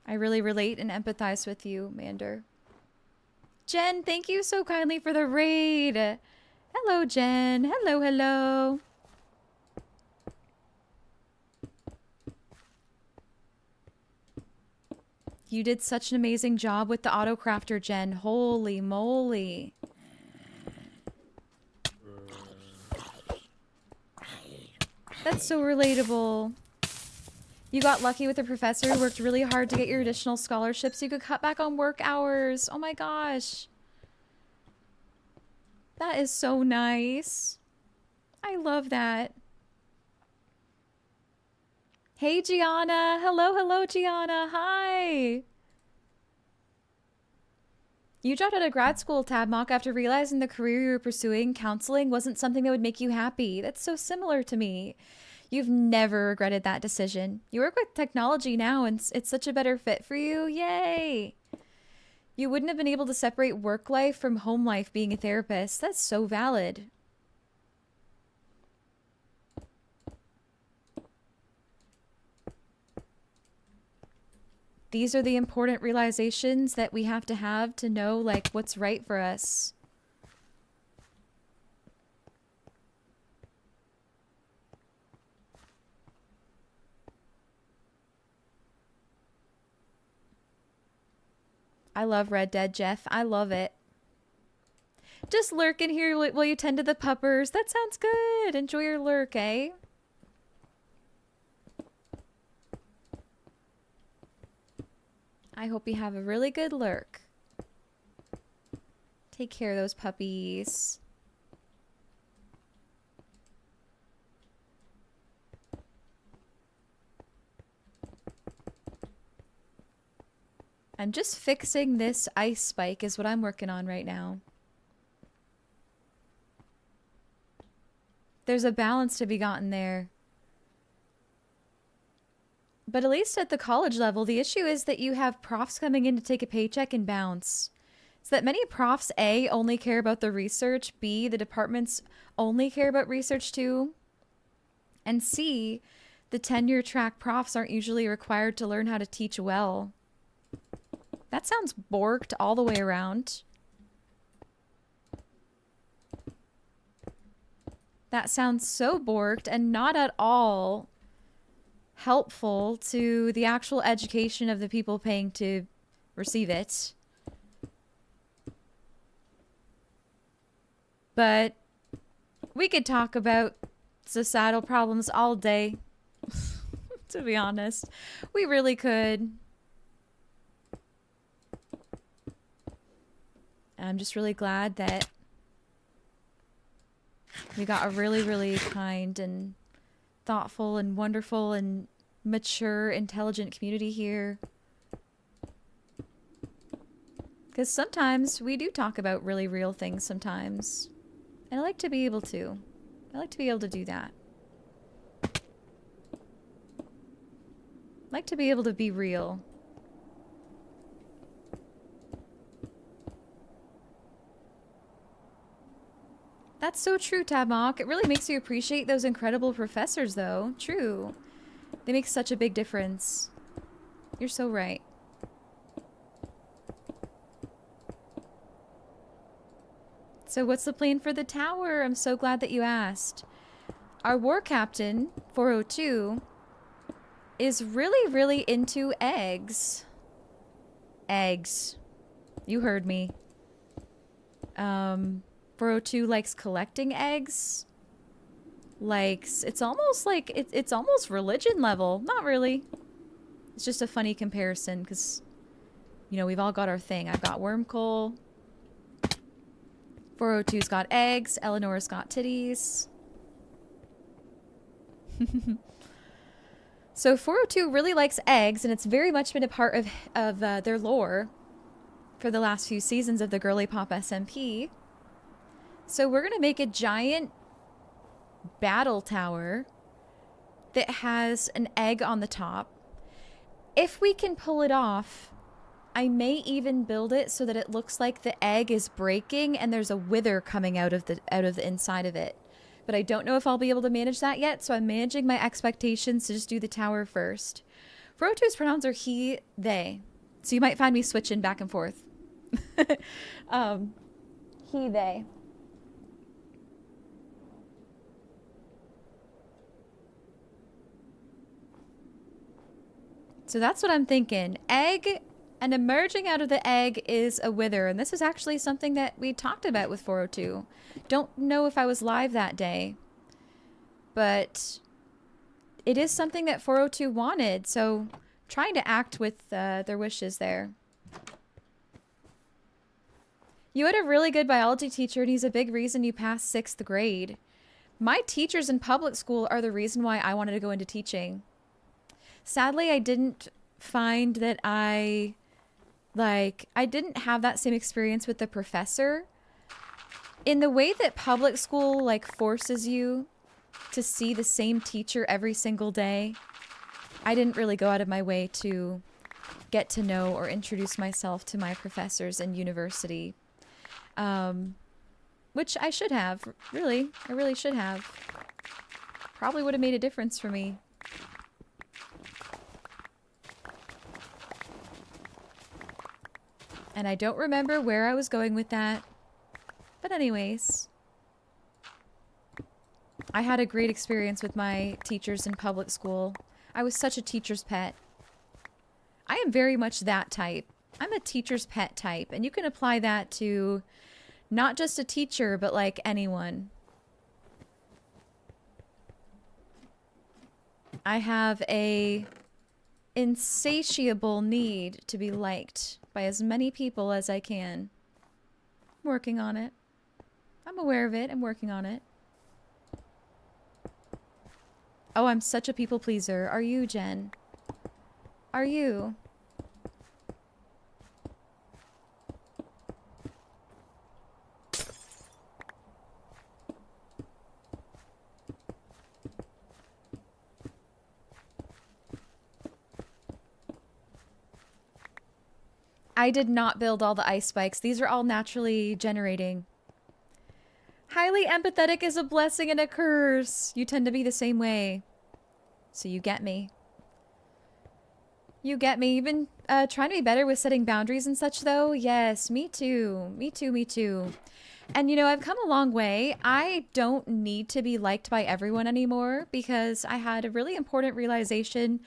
I really relate and empathize with you, Mander. Jen, thank you so kindly for the raid. Hello, Jen. Hello, hello. You did such an amazing job with the autocrafter, Jen. Holy moly. That's so relatable. You got lucky with the professor who worked really hard to get your additional scholarships so you could cut back on work hours. Oh my gosh. That is so nice. I love that. Hey, Gianna. Hello, hello, Gianna. Hi. You dropped out of grad school, Tabmock, after realizing the career you were pursuing, counseling, wasn't something that would make you happy. That's so similar to me. You've never regretted that decision. You work with technology now, and it's such a better fit for you. Yay! You wouldn't have been able to separate work life from home life being a therapist. That's so valid. These are the important realizations that we have to know, like, what's right for us. I love Red Dead, Jeff. I love it. Just lurk in here while you tend to the puppers. That sounds good. Enjoy your lurk, eh? I hope you have a really good lurk. Take care of those puppies. I'm just fixing this ice spike is what I'm working on right now. There's a balance to be gotten there. But at least at the college level, the issue is that you have profs coming in to take a paycheck and bounce. So that many profs, A, only care about the research, B, the departments only care about research too, and C, the tenure track profs aren't usually required to learn how to teach well. That sounds borked all the way around. That sounds so borked and not at all helpful to the actual education of the people paying to receive it. But we could talk about societal problems all day, to be honest. We really could. I'm just really glad that we got a really, really kind and thoughtful and wonderful and mature, intelligent community here. Because sometimes we do talk about really real things sometimes. And I like to be able to. I like to be able to do that. I like to be able to be real. That's so true, Tabmock. It really makes you appreciate those incredible professors, though. True. They make such a big difference. You're so right. So what's the plan for the tower? I'm so glad that you asked. Our war captain, 402, is really, really into eggs. Eggs. You heard me. 402 likes collecting eggs. Likes, it's almost like, it's almost religion level. Not really. It's just a funny comparison because, you know, we've all got our thing. I've got worm coal. 402's got eggs. Eleanor's got titties. So 402 really likes eggs, and it's very much been a part of their lore for the last few seasons of the GirlypopSMP. So we're going to make a giant battle tower that has an egg on the top. If we can pull it off, I may even build it so that it looks like the egg is breaking and there's a wither coming out of the inside of it. But I don't know if I'll be able to manage that yet, so I'm managing my expectations to just do the tower first. Frotu's pronouns are he, they. So you might find me switching back and forth. He, they. So that's what I'm thinking. Egg, and emerging out of the egg is a wither. And this is actually something that we talked about with 402. Don't know if I was live that day. But it is something that 402 wanted. So trying to act with their wishes there. You had a really good biology teacher, and he's a big reason you passed 6th grade. My teachers in public school are the reason why I wanted to go into teaching. Sadly, I didn't find that I didn't have that same experience with the professor. In the way that public school, like, forces you to see the same teacher every single day, I didn't really go out of my way to get to know or introduce myself to my professors in university. Which I should have, really. I really should have. Probably would have made a difference for me. And I don't remember where I was going with that. But anyways. I had a great experience with my teachers in public school. I was such a teacher's pet. I am very much that type. I'm a teacher's pet type. And you can apply that to not just a teacher, but like anyone. I have a insatiable need to be liked by as many people as I can. I'm working on it. I'm aware of it. I'm working on it. Oh, I'm such a people pleaser. Are you, Jen? Are you? I did not build all the ice spikes. These are all naturally generating. Highly empathetic is a blessing and a curse. You tend to be the same way. So you get me. You get me. You've been trying to be better with setting boundaries and such, though. Yes, me too. Me too, me too. And, you know, I've come a long way. I don't need to be liked by everyone anymore because I had a really important realization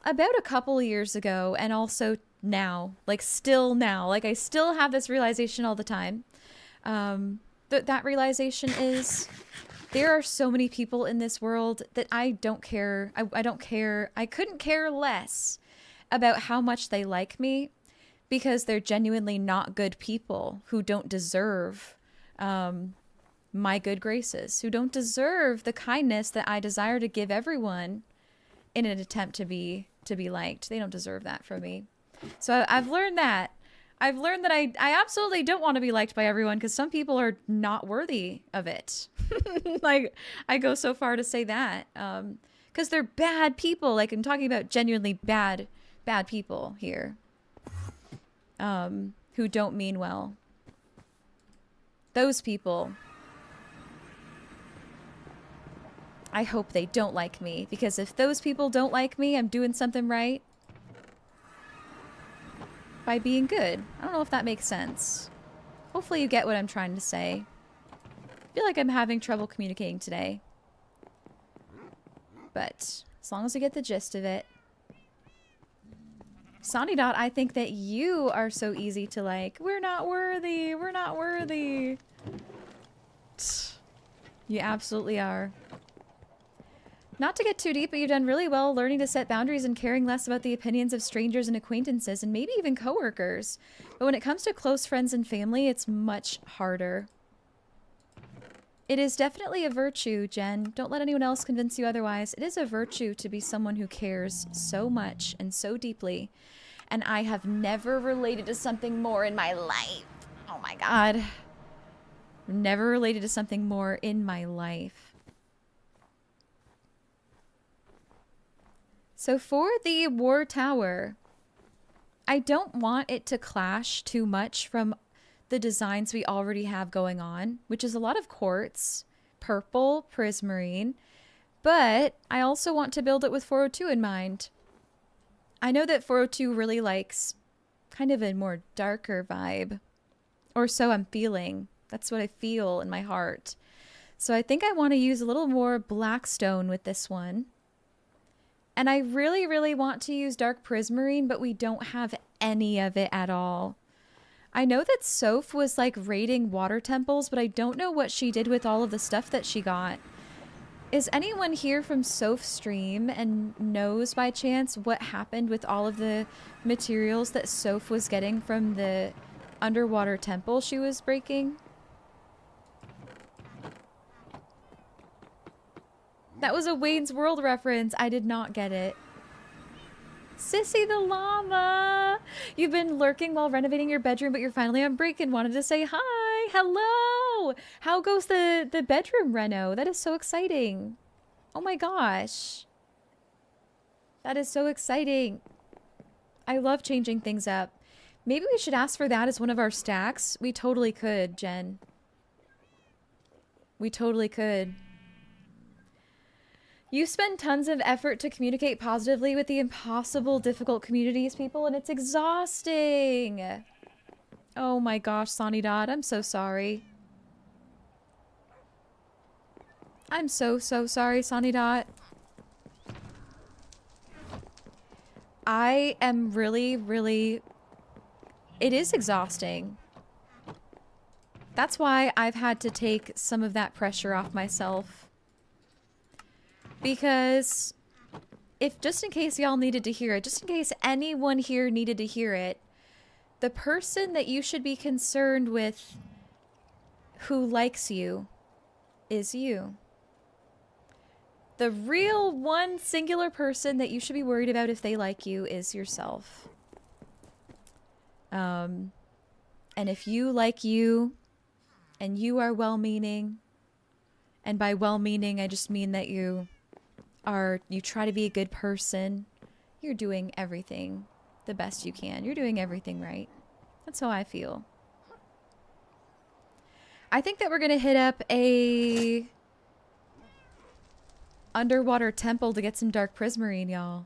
about a couple years ago, and also now, like still now, like I still have this realization all the time. That realization is there are so many people in this world that I don't care. I don't care. I couldn't care less about how much they like me because they're genuinely not good people who don't deserve my good graces, who don't deserve the kindness that I desire to give everyone in an attempt to be liked. They don't deserve that from me. So I've learned that. I've learned that I absolutely don't want to be liked by everyone because some people are not worthy of it. Like, I go so far to say that. Because they're bad people. Like, I'm talking about genuinely bad people here. Who don't mean well. Those people. I hope they don't like me, because if those people don't like me, I'm doing something right by being good. I don't know if that makes sense. Hopefully you get what I'm trying to say. I feel like I'm having trouble communicating today. But as long as I get the gist of it. Sonny Dot, I think that you are so easy to like. We're not worthy. We're not worthy. You absolutely are. Not to get too deep, but you've done really well learning to set boundaries and caring less about the opinions of strangers and acquaintances and maybe even coworkers. But when it comes to close friends and family, it's much harder. It is definitely a virtue, Jen. Don't let anyone else convince you otherwise. It is a virtue to be someone who cares so much and so deeply. And I have never related to something more in my life. Oh my God. Never related to something more in my life. So for the War Tower, I don't want it to clash too much from the designs we already have going on, which is a lot of quartz, purple, prismarine, but I also want to build it with 402 in mind. I know that 402 really likes kind of a more darker vibe, or so I'm feeling. That's what I feel in my heart. So I think I want to use a little more black stone with this one. And I really, really want to use dark prismarine, but we don't have any of it at all. I know that Soph was like raiding water temples, but I don't know what she did with all of the stuff that she got. Is anyone here from Soph's stream and knows by chance what happened with all of the materials that Soph was getting from the underwater temple she was breaking? That was a Wayne's World reference. I did not get it. Sissy the llama! You've been lurking while renovating your bedroom, but you're finally on break and wanted to say hi! Hello! How goes the bedroom reno? That is so exciting. Oh my gosh. That is so exciting. I love changing things up. Maybe we should ask for that as one of our stacks. We totally could, Jen. We totally could. You spend tons of effort to communicate positively with the impossible, difficult communities, people, and it's exhausting. Oh my gosh, Sonny I'm so sorry. I'm so sorry, Sonny I am really... It is exhausting. That's why I've had to take some of that pressure off myself. Because if, just in case y'all needed to hear it, just in case anyone here needed to hear it, the person that you should be concerned with who likes you is you. The real one singular person that you should be worried about if they like you is yourself. And if you like you, and you are well-meaning, and by well-meaning I just mean that you try to be a good person, you're doing everything the best you can. You're doing everything right. That's how I feel. I think that we're gonna hit up a underwater temple to get some dark prismarine, y'all.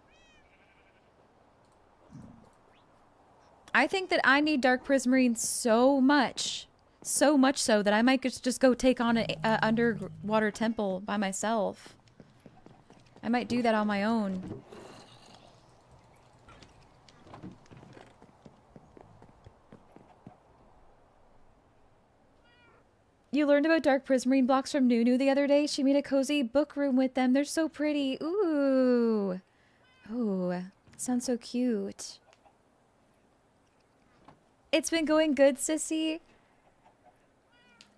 I think that I need dark prismarine so much so that I might just go take on an underwater temple by myself. I might do that on my own. You learned about dark prismarine blocks from Nunu the other day. She made a cozy book room with them. They're so pretty. Ooh. Ooh. Sounds so cute. It's been going good, sissy.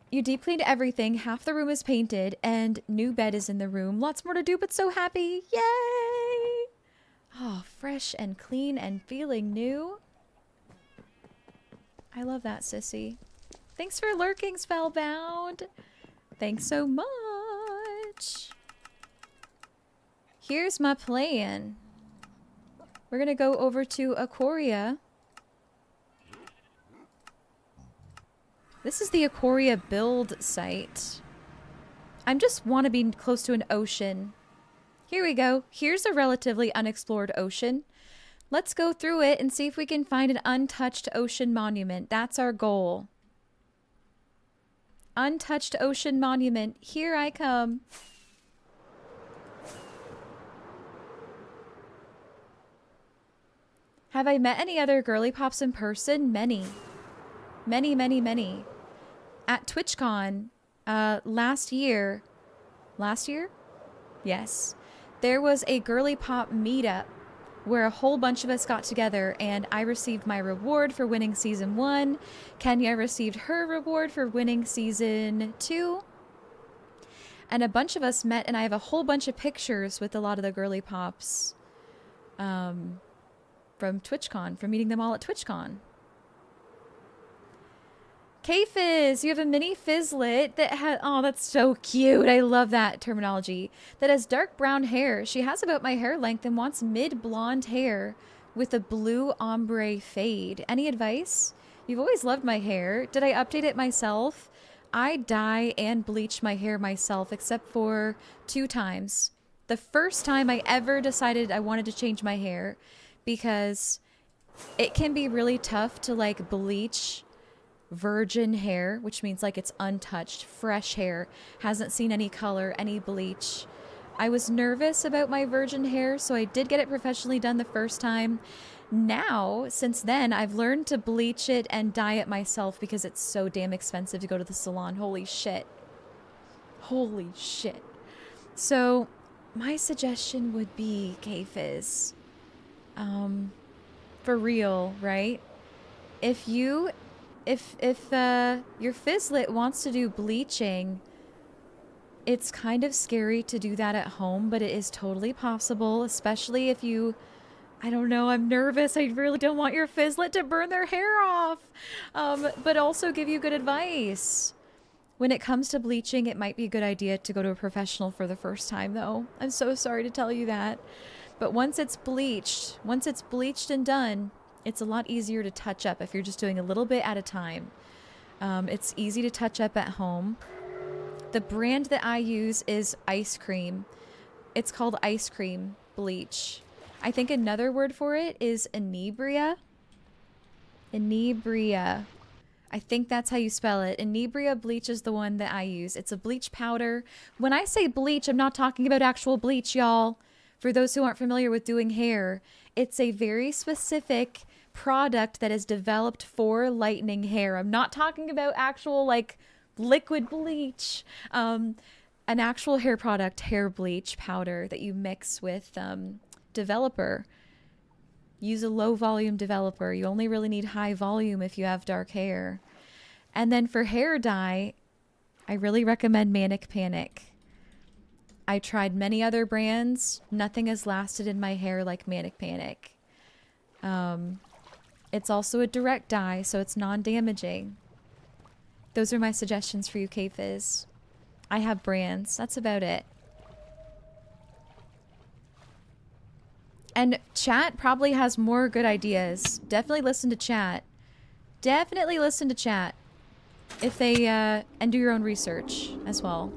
You deep cleaned everything. Half the room is painted and new bed is in the room. Lots more to do, but so happy. Yay! Oh, fresh and clean and feeling new. I love that, sissy. Thanks for lurking, Spellbound. Thanks so much. Here's my plan. We're gonna go over to Aquaria. This is the Aquaria build site. I just want to be close to an ocean. Here we go. Here's a relatively unexplored ocean. Let's go through it and see if we can find an untouched ocean monument. That's our goal. Untouched ocean monument. Here I come. Have I met any other girly pops in person? Many. Many, many, many. At TwitchCon last year. Last year? Yes. There was a girly pop meetup where a whole bunch of us got together and I received my reward for winning season 1. Kenya received her reward for winning season 2. And a bunch of us met and I have a whole bunch of pictures with a lot of the girly pops from TwitchCon, from meeting them all at TwitchCon. K-Fizz, you have a mini Fizzlet that has, oh, that's so cute. I love that terminology. That has dark brown hair. She has about my hair length and wants mid-blonde hair with a blue ombre fade. Any advice? You've always loved my hair. Did I update it myself? I dye and bleach my hair myself, except for 2 times. The first time I ever decided I wanted to change my hair, because it can be really tough to like bleach virgin hair, which means like it's untouched, fresh hair, hasn't seen any color, any bleach. I was nervous about my virgin hair, so I did get it professionally done the first time. Now, since then, I've learned to bleach it and dye it myself because it's so damn expensive to go to the salon. Holy shit. Holy shit. So, my suggestion would be, K-Fizz, for real, right? If your Fizzlet wants to do bleaching, it's kind of scary to do that at home, but it is totally possible, especially if you... I don't know, I'm nervous. I really don't want your Fizzlet to burn their hair off. But also give you good advice. When it comes to bleaching, it might be a good idea to go to a professional for the first time, though. I'm so sorry to tell you that. But once it's bleached and done, it's a lot easier to touch up if you're just doing a little bit at a time. It's easy to touch up at home. The brand that I use is Ice Cream. It's called Ice Cream Bleach. I think another word for it is Inebria. Inebria. I think that's how you spell it. Inebria bleach is the one that I use. It's a bleach powder. When I say bleach, I'm not talking about actual bleach, y'all. For those who aren't familiar with doing hair, it's a very specific product that is developed for lightening hair. I'm not talking about actual, like, liquid bleach. An actual hair product, hair bleach powder that you mix with... developer. Use a low volume developer. You only really need high volume if you have dark hair. And then for hair dye, I really recommend Manic Panic. I tried many other brands. Nothing has lasted in my hair like Manic Panic. It's also a direct dye, so it's non-damaging. Those are my suggestions for you, K-Fizz. I have brands. That's about it. And chat probably has more good ideas. Definitely listen to chat. Definitely listen to chat. If they, and do your own research as well.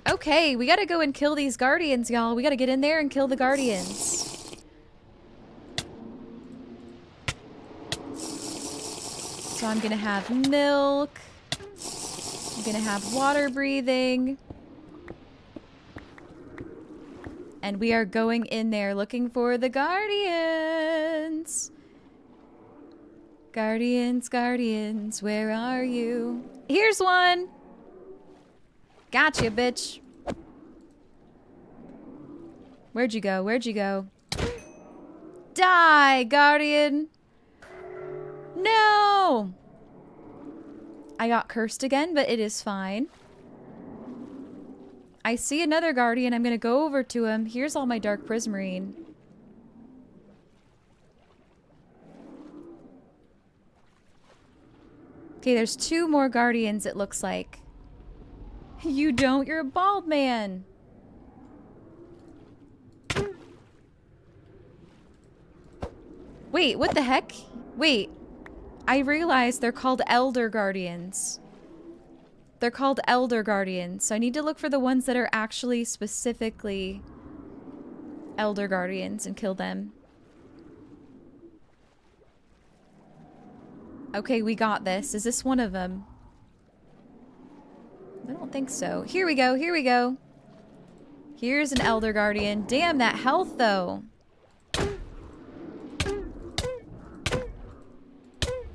Okay, we gotta go and kill these guardians, y'all. We gotta get in there and kill the guardians. So I'm gonna have milk. I'm gonna have water breathing. And we are going in there looking for the guardians. Guardians, guardians, where are you? Here's one. Gotcha, bitch. Where'd you go? Where'd you go? Die, guardian. No. I got cursed again, but it is fine. I see another guardian. I'm going to go over to him. Here's all my dark prismarine. Okay, there's 2 more guardians, it looks like. You don't? You're a bald man. Wait, what the heck? Wait. I realized they're called Elder Guardians. They're called Elder Guardians, so I need to look for the ones that are actually specifically Elder Guardians and kill them. Okay, we got this. Is this one of them? I don't think so. Here we go, here we go. Here's an Elder Guardian. Damn, that health, though.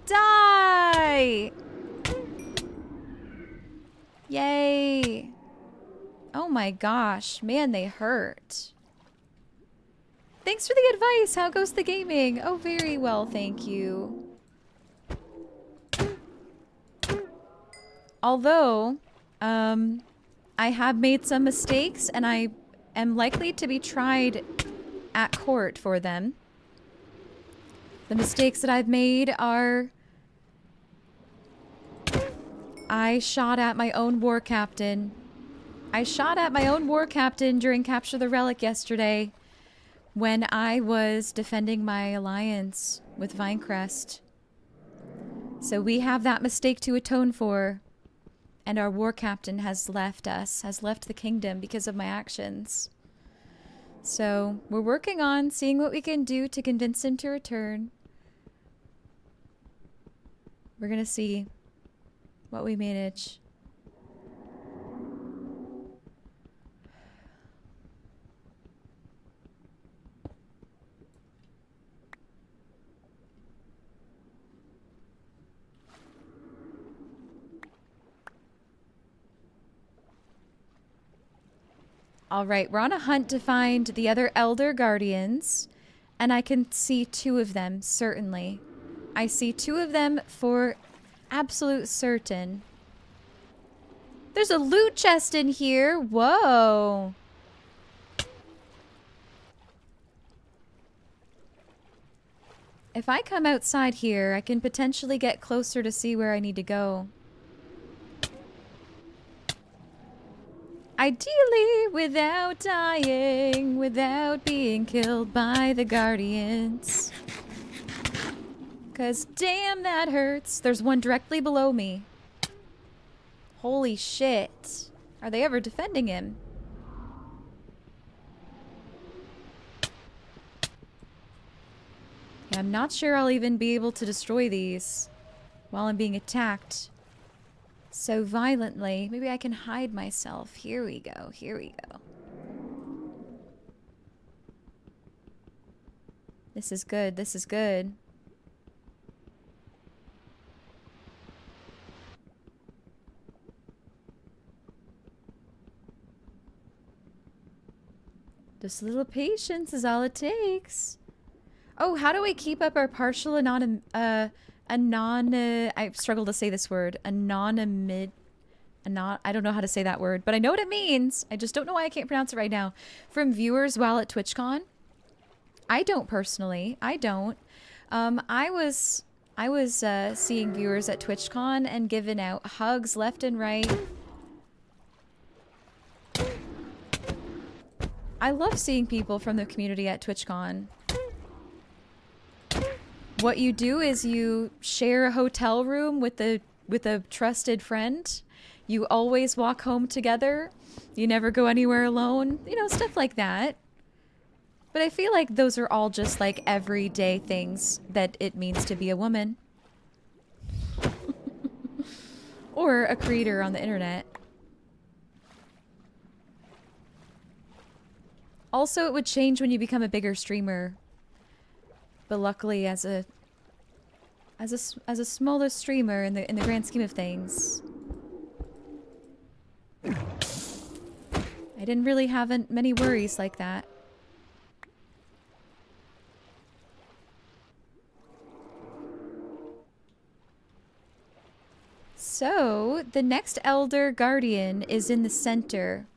Die! Yay! Oh my gosh, man, they hurt. Thanks for the advice. How goes the gaming? Oh, very well, thank you. Although, I have made some mistakes and I am likely to be tried at court for them. The mistakes that I've made are... I shot at my own war captain. I shot at my own war captain during Capture the Relic yesterday. when I was defending my alliance with Vinecrest. So we have that mistake to atone for. And our war captain has left us, has left the kingdom because of my actions. So we're working on seeing what we can do to convince him to return. We're gonna see what we manage. All right, we're on a hunt to find the other Elder Guardians, and I can see 2 of them, certainly. I see 2 of them for absolute certain. There's a loot chest in here. Whoa. If I come outside here, I can potentially get closer to see where I need to go. Ideally, without dying, without being killed by the Guardians. 'Cause damn, that hurts. There's one directly below me. Holy shit. Are they ever defending him? Yeah, I'm not sure I'll even be able to destroy these while I'm being attacked so violently. Maybe I can hide myself. Here we go. Here we go. This is good. This is good. Just a little patience is all it takes. Oh, how do we keep up our partial I struggle to say this word. I don't know how to say that word, but I know what it means. I just don't know why I can't pronounce it right now. From viewers while at TwitchCon. I don't personally. I don't. I was seeing viewers at TwitchCon and giving out hugs left and right. I love seeing people from the community at TwitchCon. What you do is you share a hotel room with a trusted friend. You always walk home together. You never go anywhere alone. You know, stuff like that. But I feel like those are all just like everyday things that it means to be a woman. Or a creator on the internet. Also, it would change when you become a bigger streamer. But luckily, as a smaller streamer in the grand scheme of things, I didn't really have many worries like that. So, the next Elder Guardian is in the center.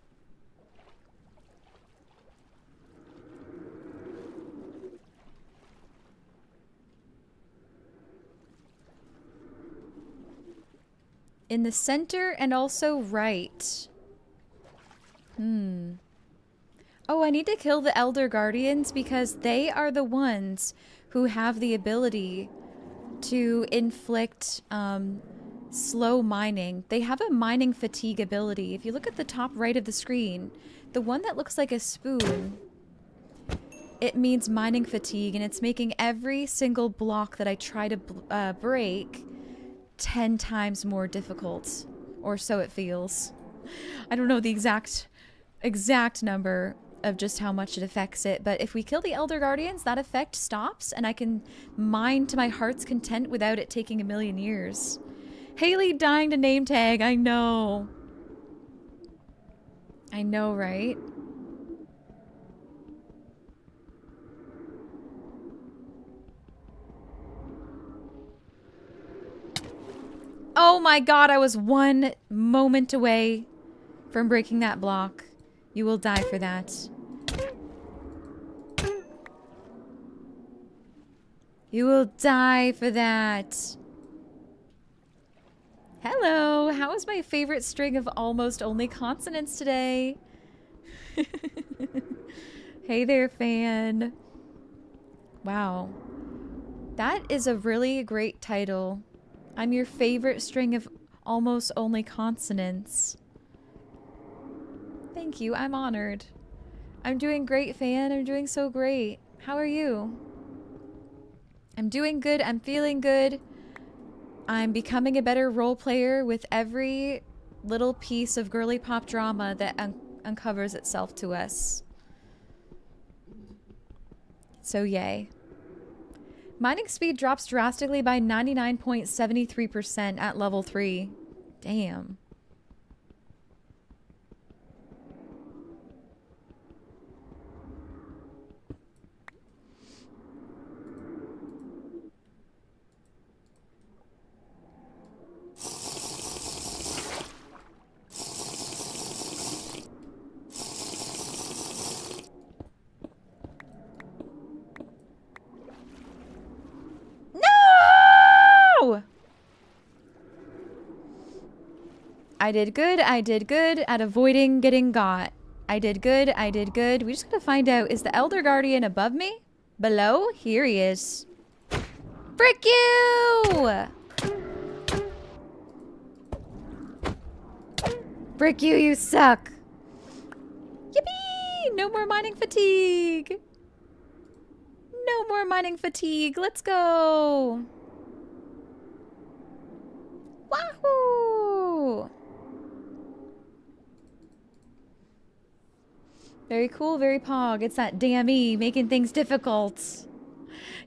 In the center and also right. Oh, I need to kill the Elder Guardians because they are the ones who have the ability to inflict slow mining. They have a mining fatigue ability. If you look at the top right of the screen, the one that looks like a spoon, it means mining fatigue, and it's making every single block that I try to break 10 times more difficult, or so it feels. I don't know the exact number of just how much it affects it, but if we kill the Elder Guardians, that effect stops and I can mine to my heart's content without it taking a million years. Haley dying to name tag, I know. I know, right? Oh my god, I was one moment away from breaking that block. You will die for that. You will die for that. Hello, how is my favorite string of almost only consonants today? Hey there, fan. Wow. That is a really great title. I'm your favorite string of almost only consonants. Thank you, I'm honored. I'm doing great, fan. I'm doing so great. How are you? I'm doing good. I'm feeling good. I'm becoming a better role player with every little piece of girly pop drama that uncovers itself to us. So yay. Mining speed drops drastically by 99.73% at level 3. Damn. No! I did good at avoiding getting got. I did good. We just gotta find out, is the Elder Guardian above me? Below? Here he is. Frick you! Frick you, you suck! Yippee! No more mining fatigue! No more mining fatigue. Let's go. Wahoo! Very cool, very pog. It's that damn E making things difficult.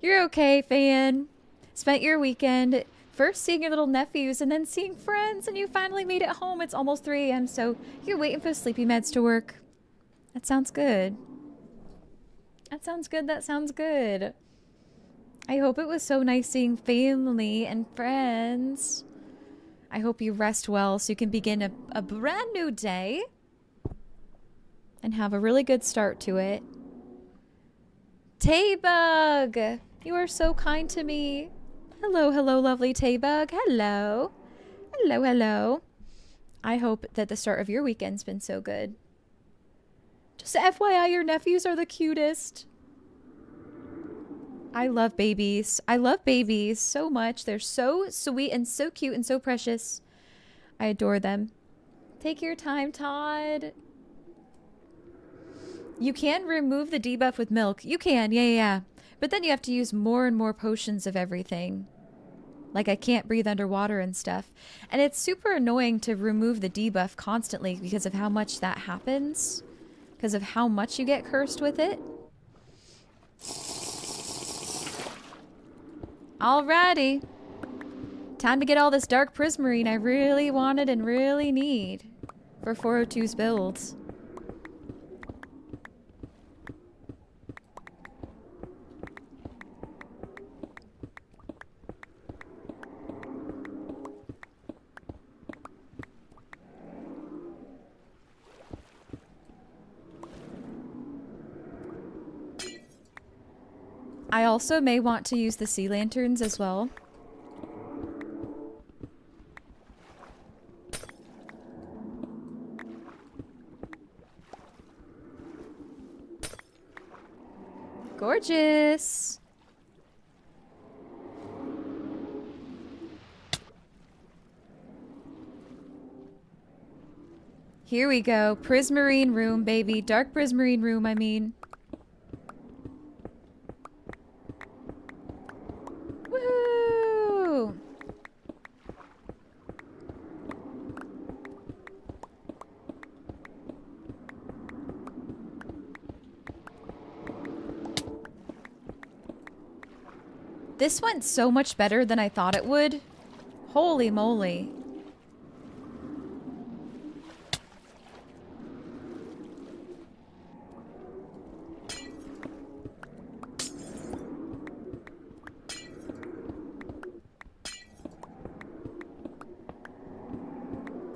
You're okay, fan. Spent your weekend first seeing your little nephews and then seeing friends, and you finally made it home. It's almost 3 a.m., so you're waiting for the sleepy meds to work. That sounds good. That sounds good. That sounds good. I hope it was so nice seeing family and friends. I hope you rest well so you can begin a brand new day and have a really good start to it. Taybug! You are so kind to me. Hello, hello, lovely Taybug. Hello. Hello, hello. I hope that the start of your weekend's been so good. Just FYI, your nephews are the cutest. I love babies. I love babies so much. They're so sweet and so cute and so precious. I adore them. Take your time, Todd. You can remove the debuff with milk. You can, yeah. But then you have to use more and more potions of everything. Like I can't breathe underwater and stuff. And it's super annoying to remove the debuff constantly because of how much that happens. Because of how much you get cursed with it. Alrighty. Time to get all this dark prismarine I really wanted and really need for 402's builds. I also may want to use the sea lanterns as well. Gorgeous. Here we go. Prismarine room, baby. Dark prismarine room, I mean. Woo! This went so much better than I thought it would. Holy moly.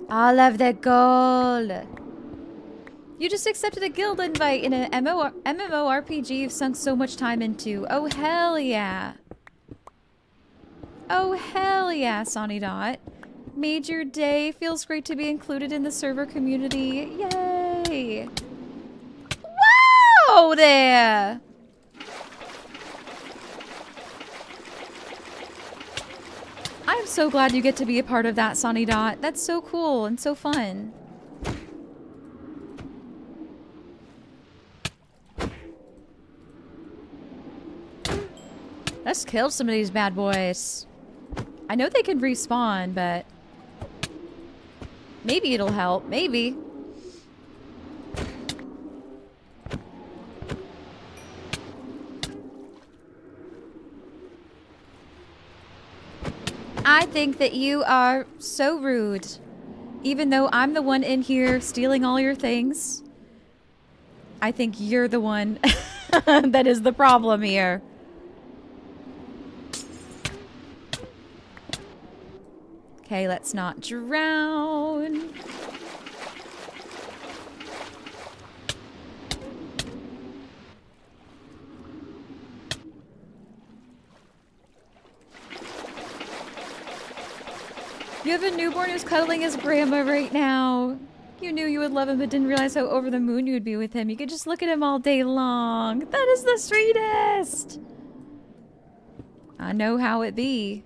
All of the gold. You just accepted a guild invite in an MMORPG you've sunk so much time into. Oh, hell yeah. Oh, hell yeah, Sonny Dot. Made your day. Feels great to be included in the server community. Yay. Whoa there! I'm so glad you get to be a part of that, Sonny Dot. That's so cool and so fun. Let's kill some of these bad boys. I know they can respawn, but maybe it'll help. Maybe. I think that you are so rude. Even though I'm the one in here stealing all your things, I think you're the one that is the problem here. Okay, let's not drown. You have a newborn who's cuddling his grandma right now. You knew you would love him, but didn't realize how over the moon you would be with him. You could just look at him all day long. That is the sweetest. I know how it be.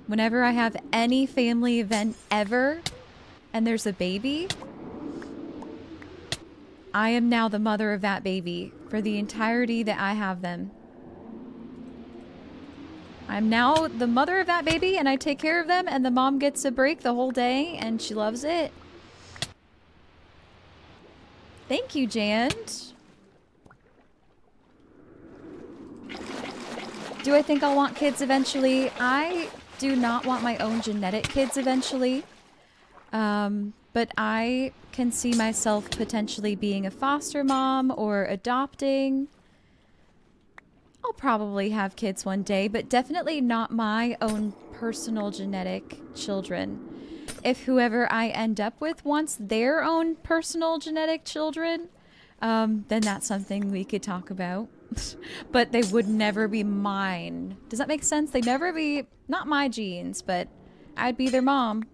Whenever I have any family event ever, and there's a baby, I am now the mother of that baby for the entirety that I have them. I'm now the mother of that baby, and I take care of them, and the mom gets a break the whole day, and she loves it. Thank you, Jand. Do I think I'll want kids eventually? I do not want my own genetic kids eventually. But I can see myself potentially being a foster mom or adopting. I'll probably have kids one day, but definitely not my own personal genetic children. If whoever I end up with wants their own personal genetic children, then that's something we could talk about. But they would never be mine. Does that make sense? They'd never be, not my genes, but I'd be their mom.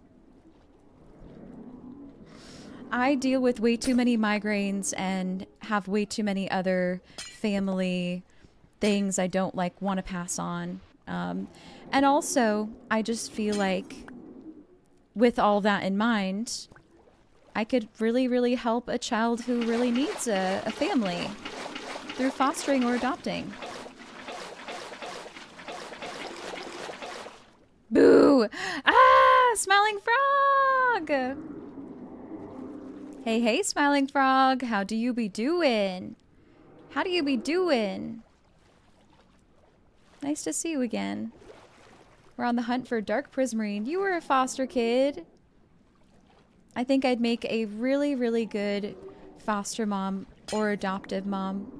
I deal with way too many migraines and have way too many other family things I don't want to pass on. And also, I just feel like with all that in mind, I could really, really help a child who really needs a family through fostering or adopting. Boo! Ah! Smiling Frog! Hey, hey, Smiling Frog. How do you be doing? How do you be doing? Nice to see you again. We're on the hunt for a dark prismarine. You were a foster kid. I think I'd make a really, really good foster mom or adoptive mom.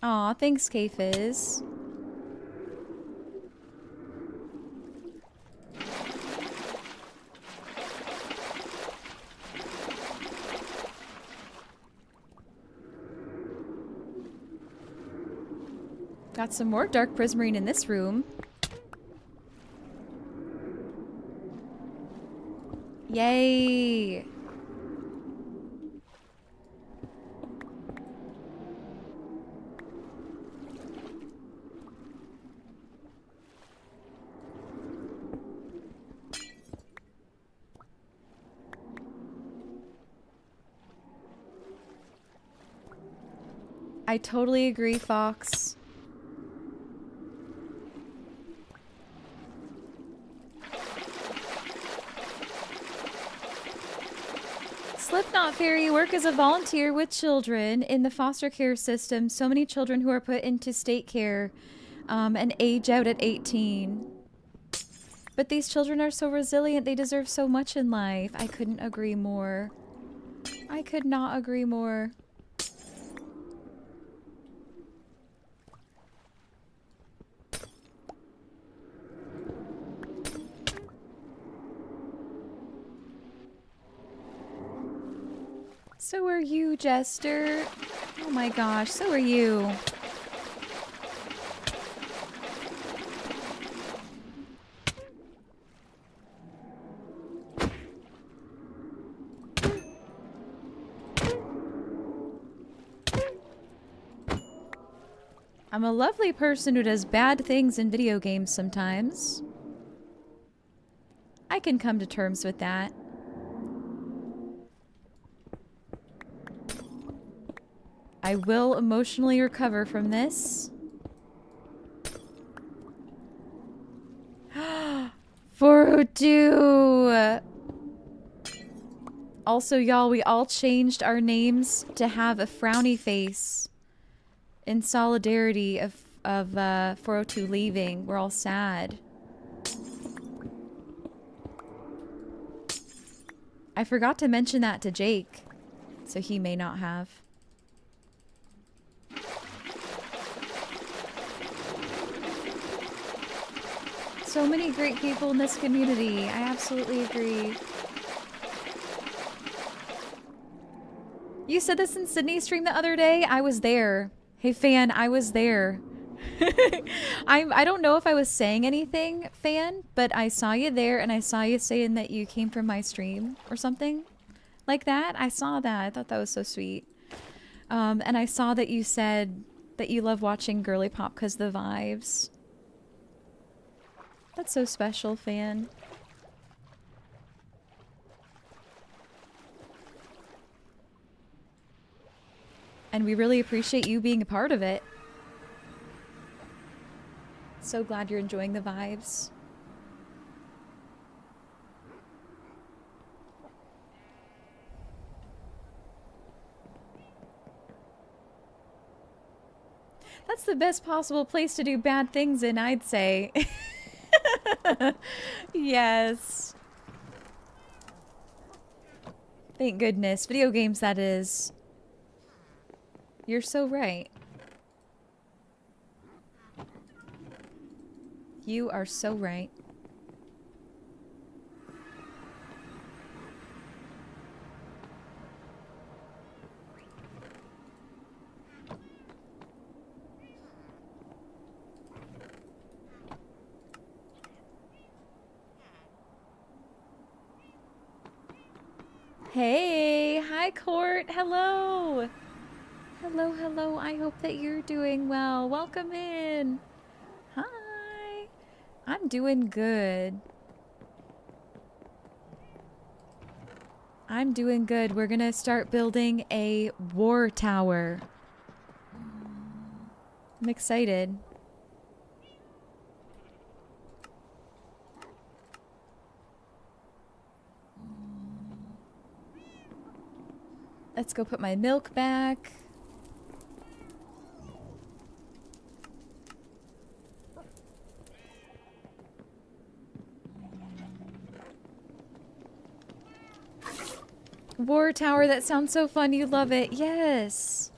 Aw, thanks, K-Fizz. Got some more dark prismarine in this room. Yay! I totally agree, Fox. Slipknot Fairy, work as a volunteer with children in the foster care system. So many children who are put into state care and age out at 18. But these children are so resilient. They deserve so much in life. I couldn't agree more. I could not agree more. So are you, Jester. Oh my gosh, so are you. I'm a lovely person who does bad things in video games sometimes. I can come to terms with that. I will emotionally recover from this. 402! Also, y'all, we all changed our names to have a frowny face in solidarity of 402 leaving. We're all sad. I forgot to mention that to Jake, so he may not have. So many great people in this community. I absolutely agree. You said this in Sydney's stream the other day. I was there. Hey, fan, I was there. I don't know if I was saying anything, fan, but I saw you there and I saw you saying that you came from my stream or something like that. I saw that. I thought that was so sweet. And I saw that you said that you love watching Girly Pop because the vibes. That's so special, fan. And we really appreciate you being a part of it. So glad you're enjoying the vibes. That's the best possible place to do bad things in, I'd say. Yes. Thank goodness. Video games, that is. You're so right. You are so right. Hey, hi Court, hello. Hello, hello, I hope that you're doing well. Welcome in. Hi. I'm doing good. I'm doing good. We're gonna start building a war tower. I'm excited. Let's go put my milk back. War tower, that sounds so fun. You love it. Yes.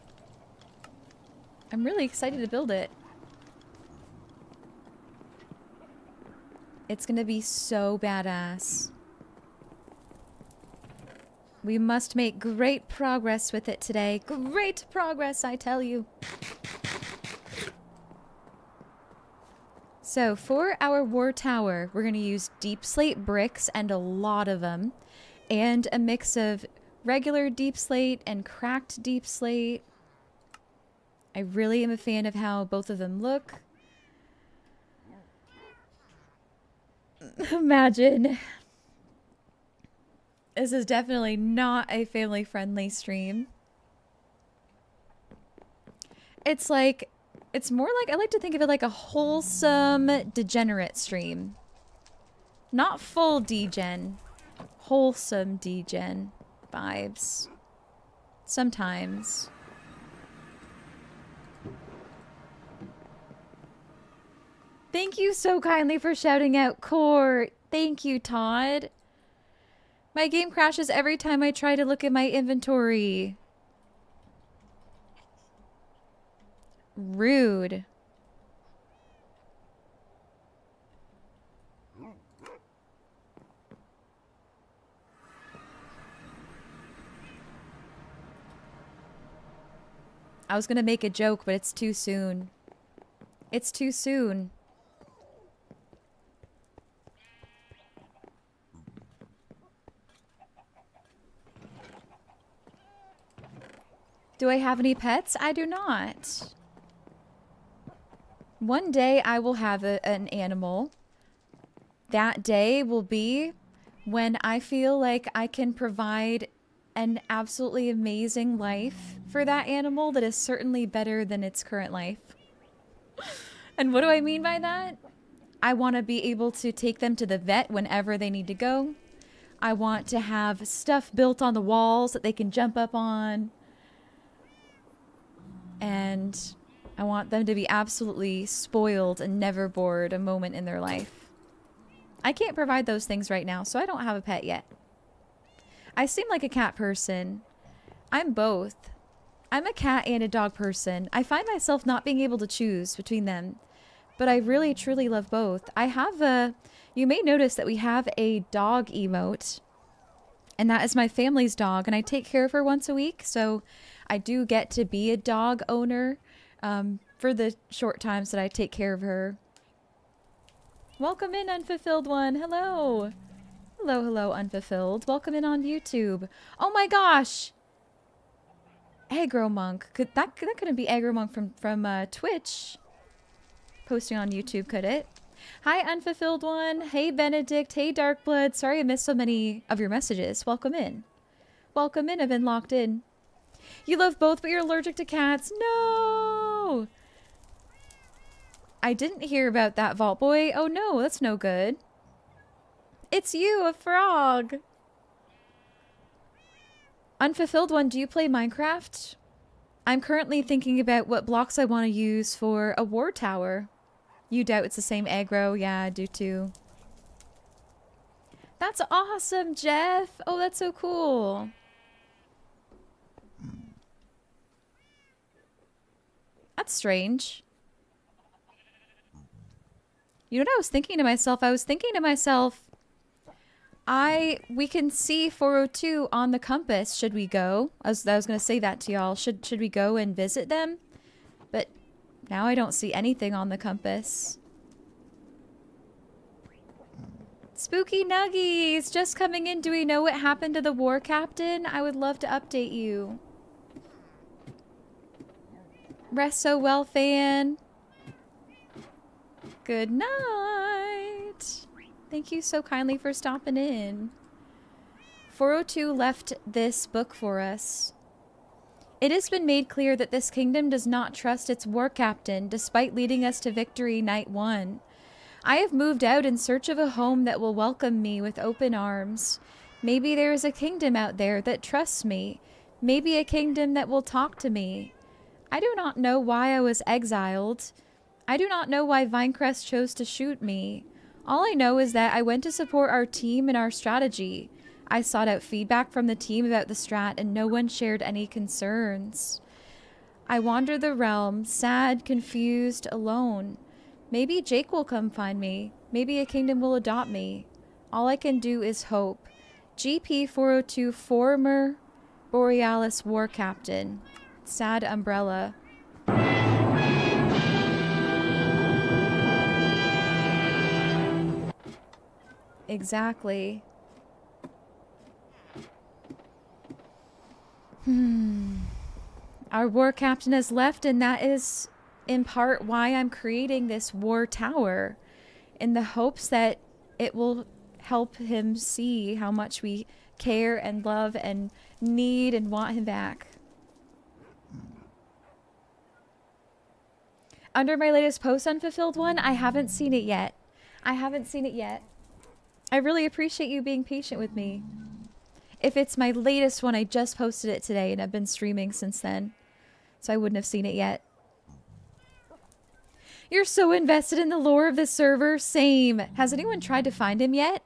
I'm really excited to build it. It's gonna be so badass. We must make great progress with it today. Great progress, I tell you. So for our war tower, we're going to use deep slate bricks and a lot of them. And a mix of regular deep slate and cracked deep slate. I really am a fan of how both of them look. Imagine. This is definitely not a family-friendly stream. It's like, it's more like, I like to think of it like a wholesome degenerate stream. Not full degen. Wholesome degen vibes. Sometimes. Thank you so kindly for shouting out Court. Thank you, Todd. My game crashes every time I try to look at my inventory. Rude. I was gonna make a joke, but it's too soon. It's too soon. Do I have any pets? I do not. One day I will have an animal. That day will be when I feel like I can provide an absolutely amazing life for that animal that is certainly better than its current life. And what do I mean by that? I want to be able to take them to the vet whenever they need to go. I want to have stuff built on the walls that they can jump up on. And I want them to be absolutely spoiled and never bored a moment in their life. I can't provide those things right now, so I don't have a pet yet. I seem like a cat person. I'm both. I'm a cat and a dog person. I find myself not being able to choose between them, but I really truly love both. I have a... You may notice that we have a dog emote, and that is my family's dog, and I take care of her once a week, so I do get to be a dog owner for the short times that I take care of her. Welcome in, Unfulfilled One. Hello. Hello, hello, Unfulfilled. Welcome in on YouTube. Oh my gosh! Aggro Monk. That couldn't be Aggro Monk from Twitch posting on YouTube, could it? Hi, Unfulfilled One. Hey, Benedict. Hey, Darkblood. Sorry I missed so many of your messages. Welcome in. Welcome in. I've been locked in. You love both, but you're allergic to cats. No! I didn't hear about that, Vault Boy. Oh no, that's no good. It's you, a frog. Unfulfilled One, do you play Minecraft? I'm currently thinking about what blocks I want to use for a war tower. You doubt it's the same aggro? Yeah, I do too. That's awesome, Jeff. Oh, that's so cool. That's strange. You know what I was thinking to myself? I was thinking to myself, we can see 402 on the compass. Should we go? I was going to say that to y'all. Should we go and visit them? But now I don't see anything on the compass. Spooky Nuggies, just coming in. Do we know what happened to the war captain? I would love to update you. Rest so well, fan. Good night. Thank you so kindly for stopping in. 402 left this book for us. It has been made clear that this kingdom does not trust its war captain, despite leading us to victory night 1. I have moved out in search of a home that will welcome me with open arms. Maybe there is a kingdom out there that trusts me. Maybe a kingdom that will talk to me. I do not know why I was exiled. I do not know why Vinecrest chose to shoot me. All I know is that I went to support our team and our strategy. I sought out feedback from the team about the strat and no one shared any concerns. I wander the realm, sad, confused, alone. Maybe Jake will come find me. Maybe a kingdom will adopt me. All I can do is hope. GP402, former Borealis war captain. Sad umbrella. Exactly. Our war captain has left, and that is in part why I'm creating this war tower, in the hopes that it will help him see how much we care and love and need and want him back. Under my latest post, Unfulfilled One, I haven't seen it yet. I haven't seen it yet. I really appreciate you being patient with me. If it's my latest one, I just posted it today and I've been streaming since then. So I wouldn't have seen it yet. You're so invested in the lore of this server. Same. Has anyone tried to find him yet?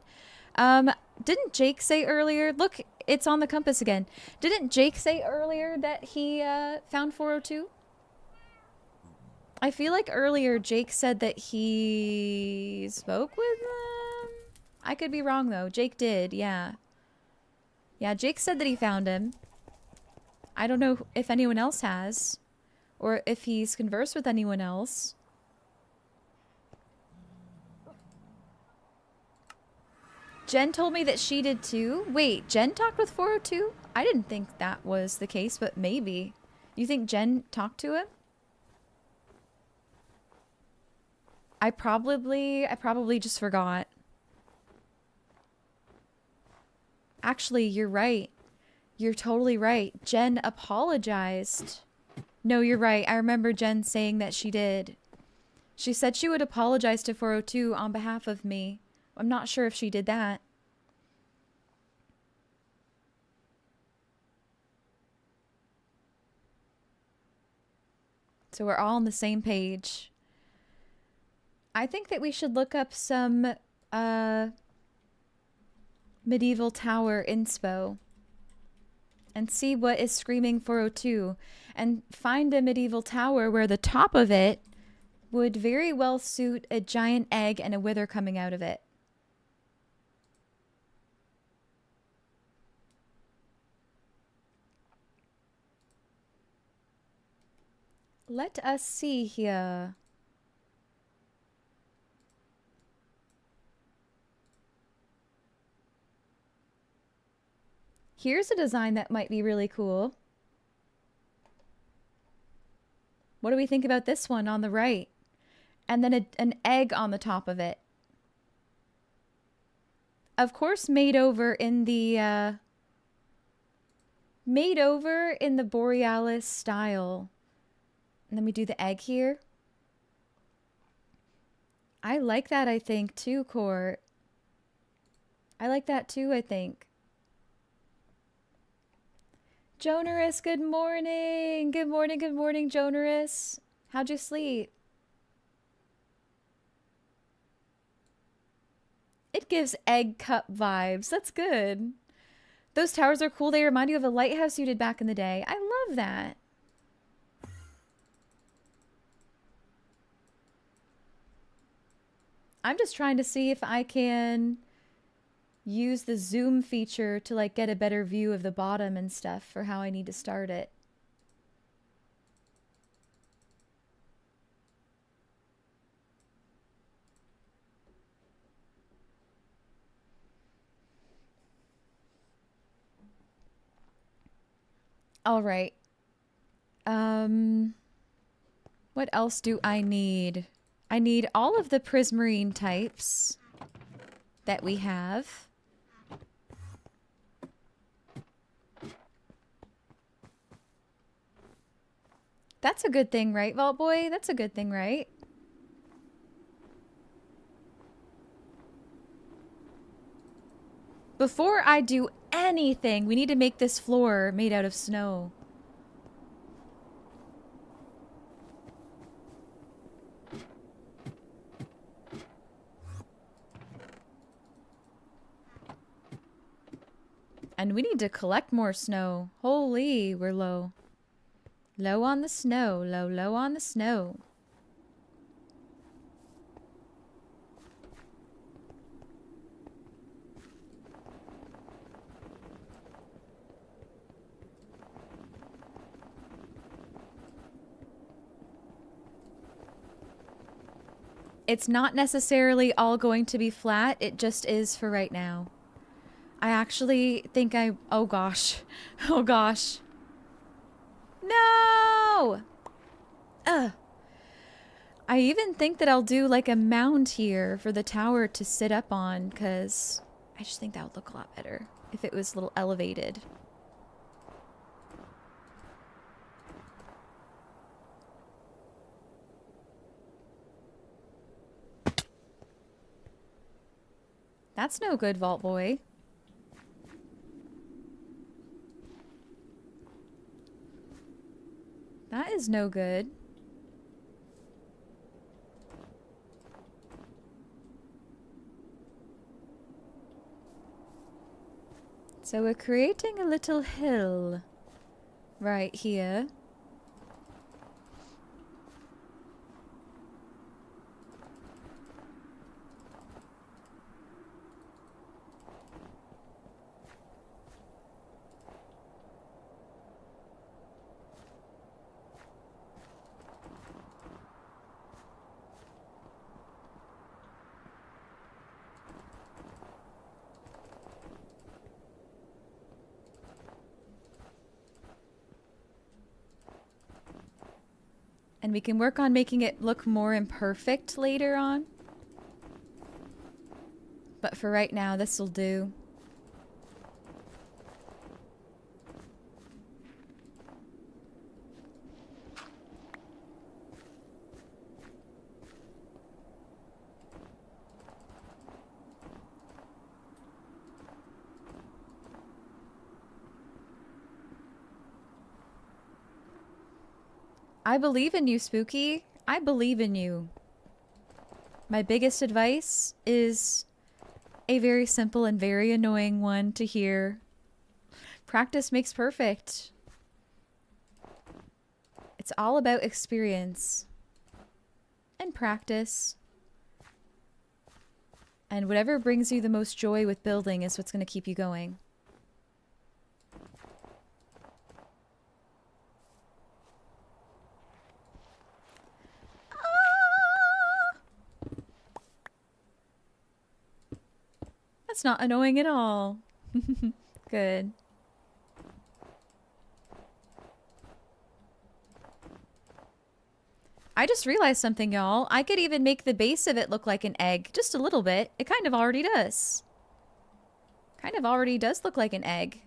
Didn't Jake say earlier? Look, it's on the compass again. Didn't Jake say earlier that he found 402? I feel like earlier Jake said that he spoke with them. I could be wrong though. Jake did, yeah. Yeah, Jake said that he found him. I don't know if anyone else has. Or if he's conversed with anyone else. Jen told me that she did too. Wait, Jen talked with 402? I didn't think that was the case, but maybe. You think Jen talked to him? I probably just forgot. Actually, you're right. You're totally right. Jen apologized. No, you're right. I remember Jen saying that she did. She said she would apologize to 402 on behalf of me. I'm not sure if she did that. So we're all on the same page. I think that we should look up some medieval tower inspo and see what is screaming 402 and find a medieval tower where the top of it would very well suit a giant egg and a wither coming out of it. Let us see here. Here's a design that might be really cool. What do we think about this one on the right? And then an egg on the top of it. Of course, made over in the Borealis style. And then we do the egg here. I like that, I think, too, Court. I like that too, I think. Jonaris, good morning. Good morning, Jonaris. How'd you sleep? It gives egg cup vibes. That's good. Those towers are cool. They remind you of a lighthouse you did back in the day. I love that. I'm just trying to see if I can use the zoom feature to like get a better view of the bottom and stuff for how I need to start it. All right. What else do I need? I need all of the prismarine types that we have. That's a good thing, right, Vault Boy? That's a good thing, right? Before I do anything, we need to make this floor made out of snow. And we need to collect more snow. Holy, we're low. Low on the snow. Low on the snow. It's not necessarily all going to be flat. It just is for right now. I actually think oh gosh. Oh gosh. No! Ugh. I even think that I'll do like a mound here for the tower to sit up on, because I just think that would look a lot better if it was a little elevated. That's no good, Vault Boy. That is no good. So we're creating a little hill right here. And we can work on making it look more imperfect later on. But for right now, this'll do. I believe in you, Spooky. I believe in you. My biggest advice is a very simple and very annoying one to hear. Practice makes perfect. It's all about experience and practice. And whatever brings you the most joy with building is what's going to keep you going. That's not annoying at all. Good. I just realized something, y'all. I could even make the base of it look like an egg. Just a little bit. It kind of already does. Kind of already does look like an egg.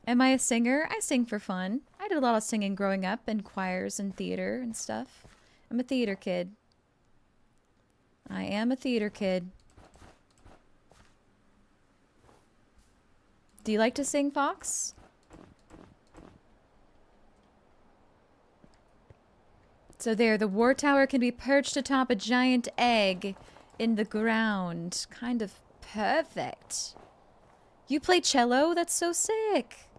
Am I a singer? I sing for fun. I did a lot of singing growing up in choirs and theater and stuff. I'm a theater kid. I am a theater kid. Do you like to sing, Fox? So there, the war tower can be perched atop a giant egg in the ground. Kind of perfect. You play cello? That's so sick.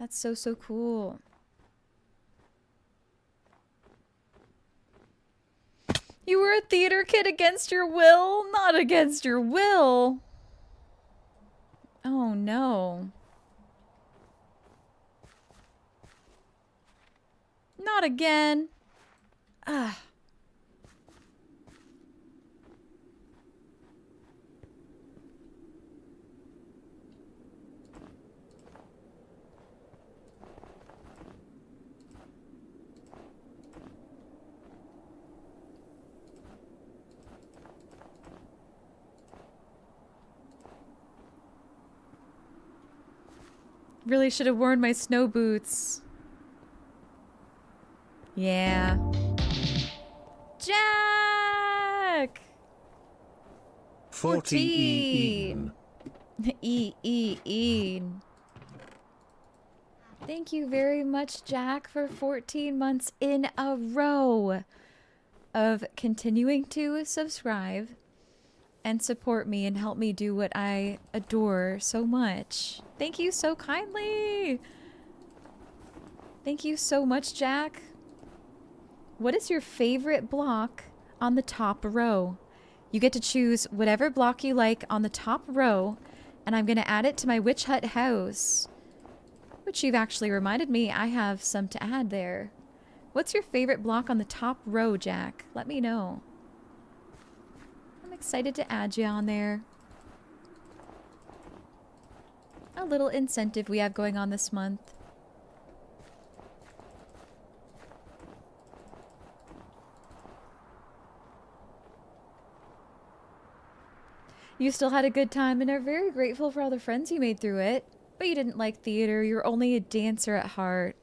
That's so, so cool. You were a theater kid against your will? Not against your will. Oh no. Not again. Ah. Really should have worn my snow boots. Yeah. Jack! 14. Een. Thank you very much, Jack, for 14 months in a row of continuing to subscribe and support me and help me do what I adore so much. Thank you so kindly. Thank you so much, Jack. What is your favorite block on the top row? You get to choose whatever block you like on the top row, and I'm going to add it to my witch hut house. Which you've actually reminded me I have some to add there. What's your favorite block on the top row, Jack? Let me know. I'm excited to add you on there. A little incentive we have going on this month. You still had a good time and are very grateful for all the friends you made through it. But you didn't like theater. You're only a dancer at heart.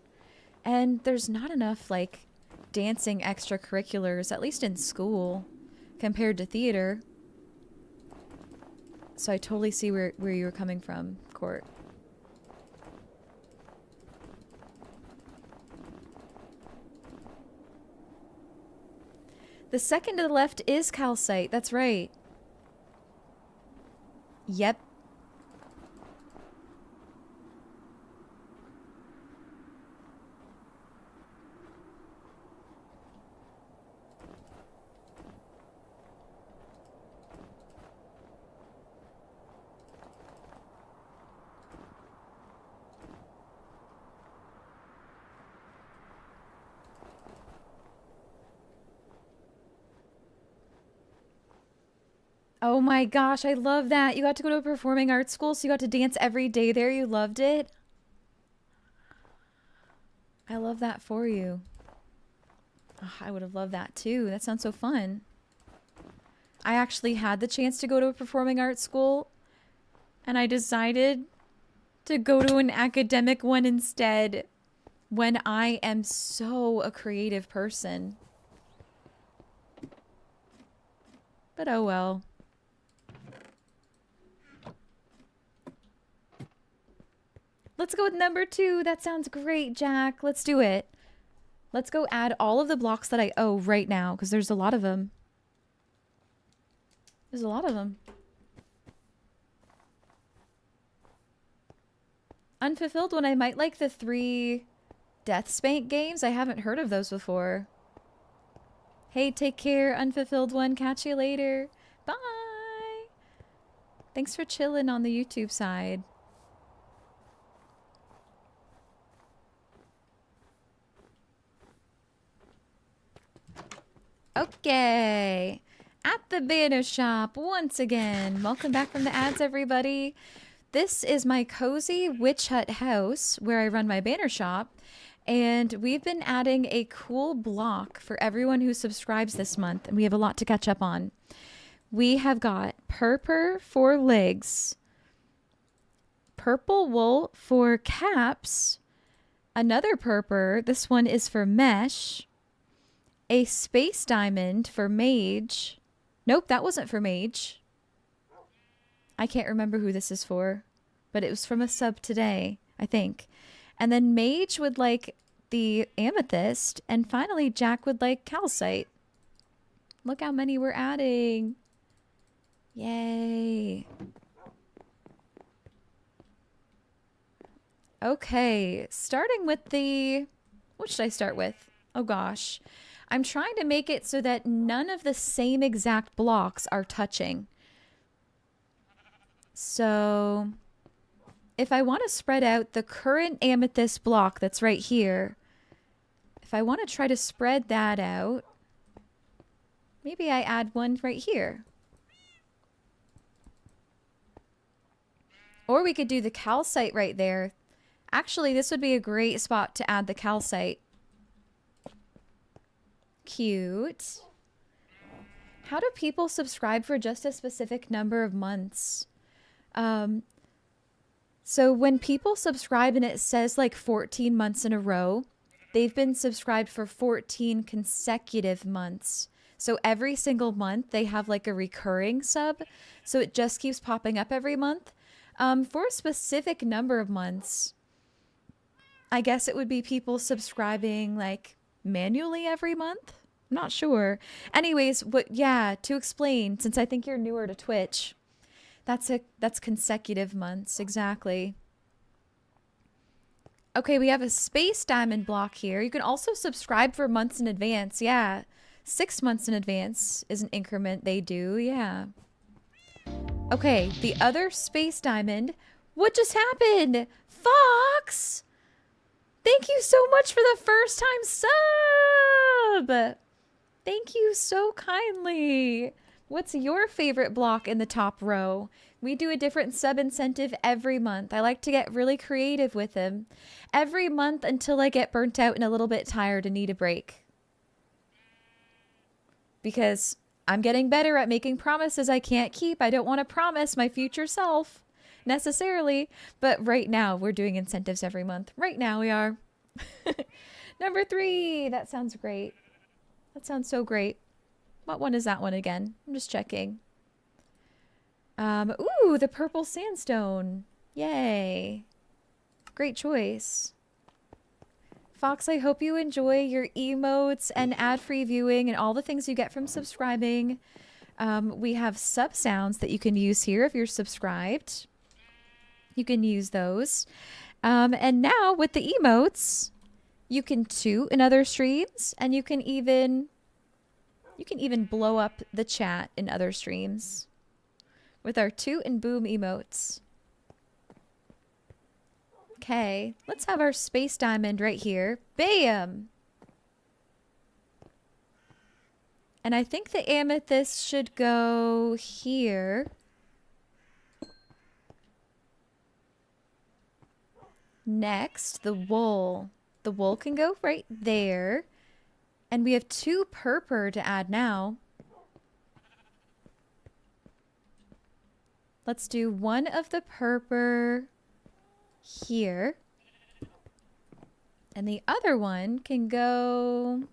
And there's not enough, like, dancing extracurriculars, at least in school, compared to theater. So I totally see where you were coming from, Court. The second to the left is calcite. That's right. Yep. Oh my gosh, I love that. You got to go to a performing arts school, so you got to dance every day there. You loved it. I love that for you. Oh, I would have loved that too. That sounds so fun. I actually had the chance to go to a performing arts school, and I decided to go to an academic one instead when I am so a creative person. But oh well. Let's go with number 2. That sounds great, Jack. Let's do it. Let's go add all of the blocks that I owe right now, because there's a lot of them. There's a lot of them. Unfulfilled one, I might like the 3 Death Spank games. I haven't heard of those before. Hey, take care, Unfulfilled one. Catch you later. Bye. Thanks for chilling on the YouTube side. Okay. At the banner shop once again. Welcome back from the ads, everybody. This is my cozy witch hut house where I run my banner shop. And we've been adding a cool block for everyone who subscribes this month. And we have a lot to catch up on. We have got purpur for legs, purple wool for caps, another purpur, this one is for mesh, a space diamond for mage. Nope, that wasn't for mage. I can't remember who this is for, but it was from a sub today, I think. And then mage would like the amethyst, and finally Jack would like calcite. Look how many we're adding. Yay. Okay, starting with the... What should I start with? Oh gosh. I'm trying to make it so that none of the same exact blocks are touching. So if I want to spread out the current amethyst block that's right here, if I want to try to spread that out, maybe I add one right here. Or we could do the calcite right there. Actually, this would be a great spot to add the calcite. Cute. How do people subscribe for just a specific number of months? So when people subscribe and it says like 14 months in a row, they've been subscribed for 14 consecutive months. So every single month they have like a recurring sub. So it just keeps popping up every month. For a specific number of months, I guess it would be people subscribing like manually every month. I'm not sure. Anyways, yeah, to explain, since I think you're newer to Twitch, that's consecutive months, exactly. Okay, we have a space diamond block here. You can also subscribe for months in advance. Yeah, 6 months in advance is an increment they do. Yeah. Okay, the other space diamond. What just happened? Fox! Thank you so much for the first time sub! Thank you so kindly. What's your favorite block in the top row? We do a different sub incentive every month. I like to get really creative with them. Every month until I get burnt out and a little bit tired and need a break. Because I'm getting better at making promises I can't keep. I don't want to promise my future self necessarily. But right now we're doing incentives every month. Right now we are. Number 3. That sounds great. That sounds so great. What one is that one again? I'm just checking. Ooh, the purple sandstone. Yay. Great choice. Fox, I hope you enjoy your emotes and ad-free viewing and all the things you get from subscribing. We have sub sounds that you can use here if you're subscribed. You can use those. And now with the emotes, you can toot in other streams, and you can even blow up the chat in other streams with our toot and boom emotes. Okay, let's have our space diamond right here. Bam! And I think the amethyst should go here. Next, the wool. The wool can go right there. And we have 2 purple to add now. Let's do 1 of the purple here. And the other one can go...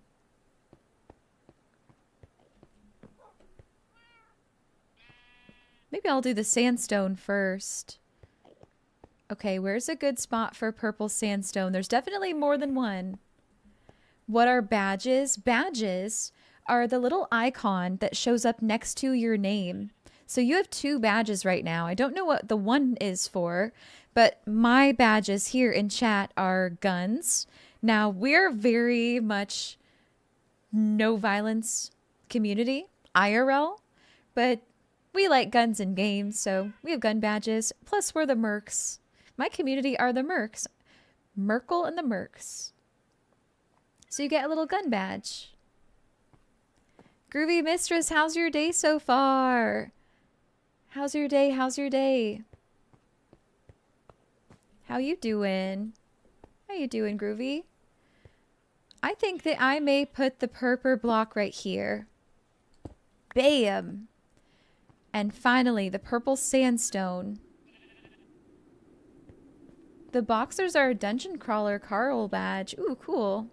Maybe I'll do the sandstone first. Okay, where's a good spot for purple sandstone? There's definitely more than one. What are badges? Badges are the little icon that shows up next to your name. So you have 2 badges right now. I don't know what the one is for, but my badges here in chat are guns. Now, we're very much no violence community, IRL, but we like guns in games, so we have gun badges. Plus, we're the mercs. My community are the mercs. Merkel and the mercs. So you get a little gun badge. Groovy Mistress, how's your day so far? How's your day? How's your day? How you doing? How you doing, Groovy? I think that I may put the purple block right here. Bam! And finally, the purple sandstone. The boxers are a dungeon crawler Carl badge. Ooh, cool.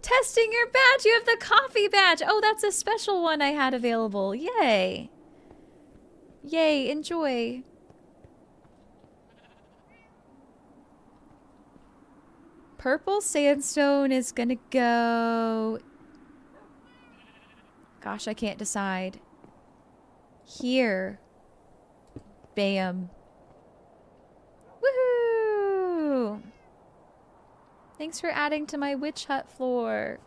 Testing your badge! You have the coffee badge! Oh, that's a special one I had available. Yay! Yay, enjoy. Purple sandstone is gonna go... Gosh, I can't decide. Here. Bam. Woohoo! Thanks for adding to my witch hut floor.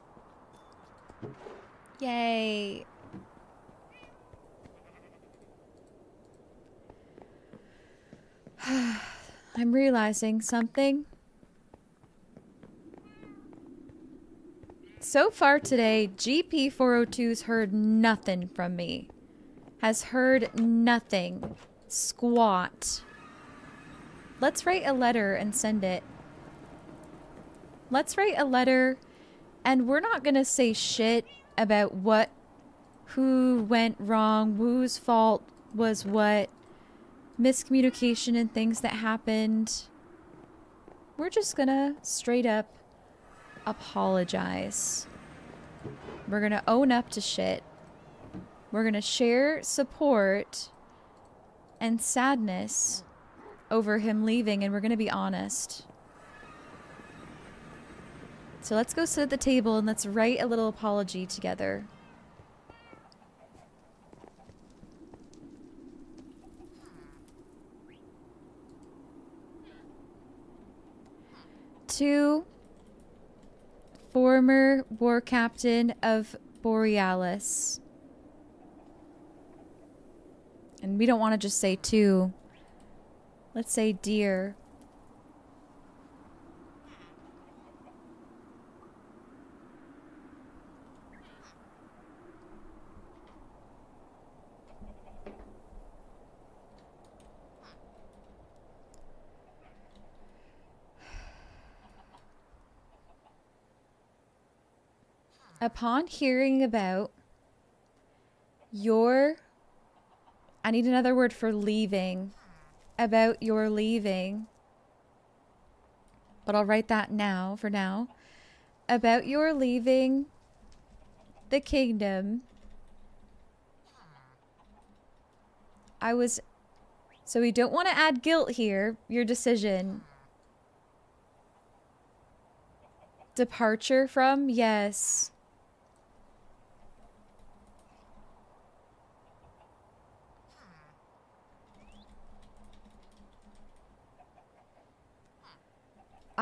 Yay. I'm realizing something. So far today, GP402's heard nothing from me. Has heard nothing. Squat. Let's write a letter and send it. Let's write a letter, and we're not gonna say shit about who went wrong, whose fault was what, miscommunication and things that happened. We're just gonna straight up apologize. We're gonna own up to shit. We're gonna share support and sadness over him leaving, and we're gonna be honest. So let's go sit at the table and let's write a little apology together. To former war captain of Borealis. And we don't want to just say to. Let's say dear. Upon hearing about your... I need another word for leaving. About your leaving. But I'll write that now, for now. About your leaving the kingdom. I was... So we don't want to add guilt here. Your decision. Departure from? Yes.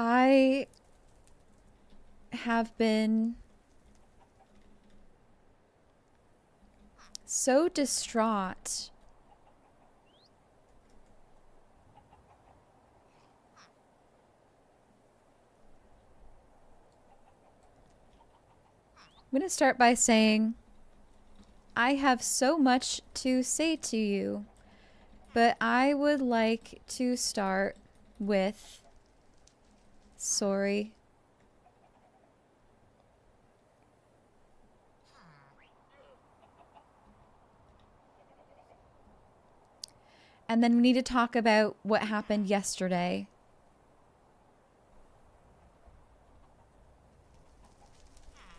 I have been so distraught. I'm going to start by saying I have so much to say to you, but I would like to start with sorry. And then we need to talk about what happened yesterday.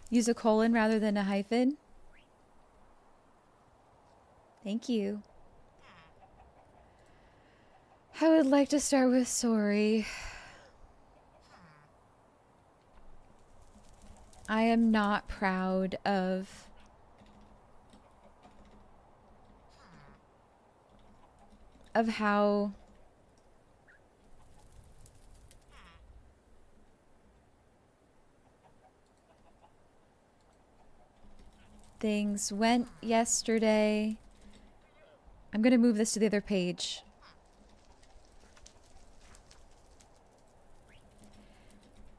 Use a colon rather than a hyphen. Thank you. I would like to start with sorry. I am not proud of how things went yesterday. I'm gonna move this to the other page.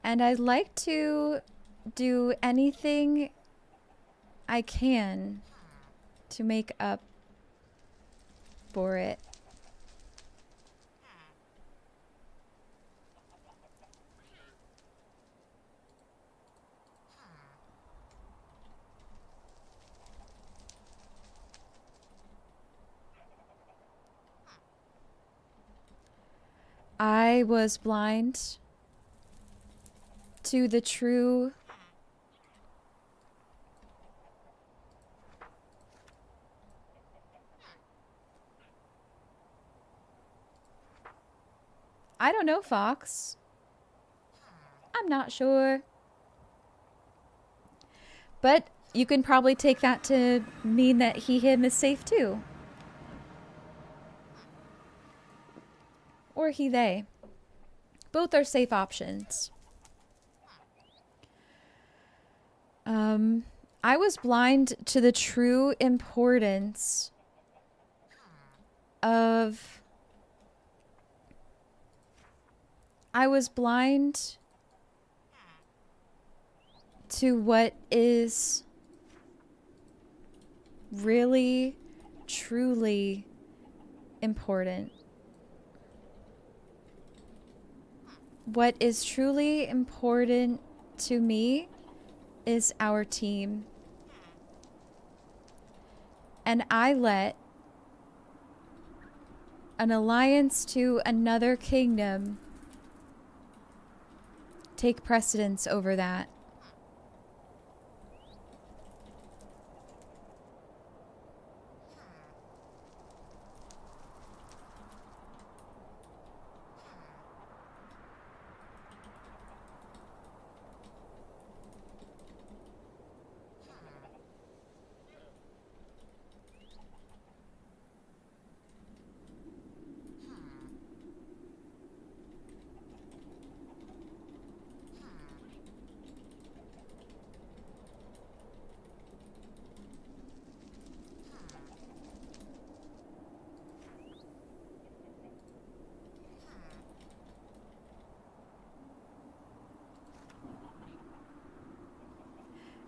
And I'd like to do anything I can to make up for it. I was blind to the true I don't know, Fox. I'm not sure. But you can probably take that to mean that he, him is safe too. Or he, they. Both are safe options. I was blind to the true importance of... I was blind to what is really, truly important. What is truly important to me is our team. And I let an alliance to another kingdom take precedence over that.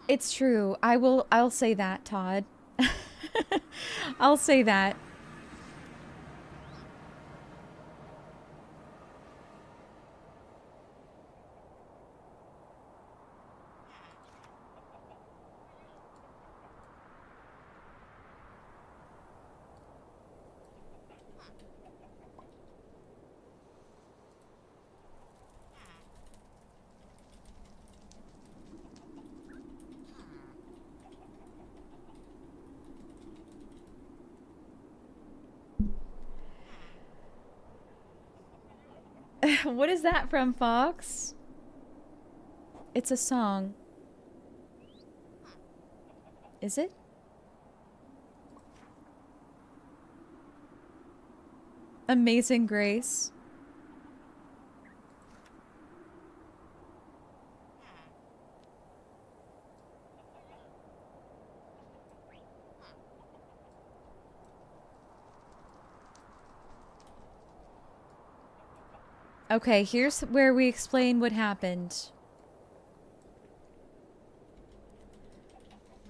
It's true. I'll say that, Todd. I'll say that. What is that from, Fox? It's a song. Is it? Amazing Grace. Okay, here's where we explain what happened.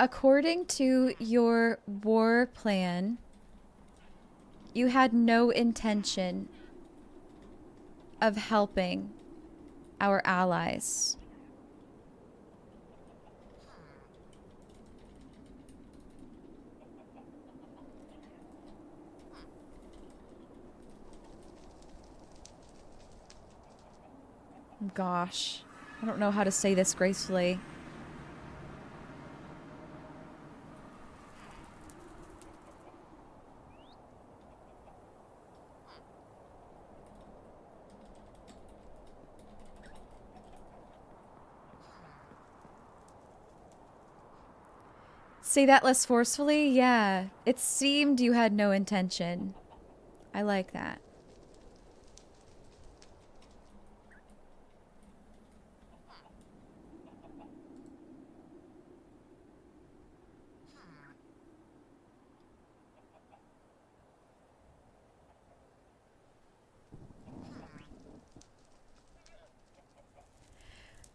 According to your war plan, you had no intention of helping our allies. Gosh, I don't know how to say this gracefully. Say that less forcefully? Yeah. It seemed you had no intention. I like that.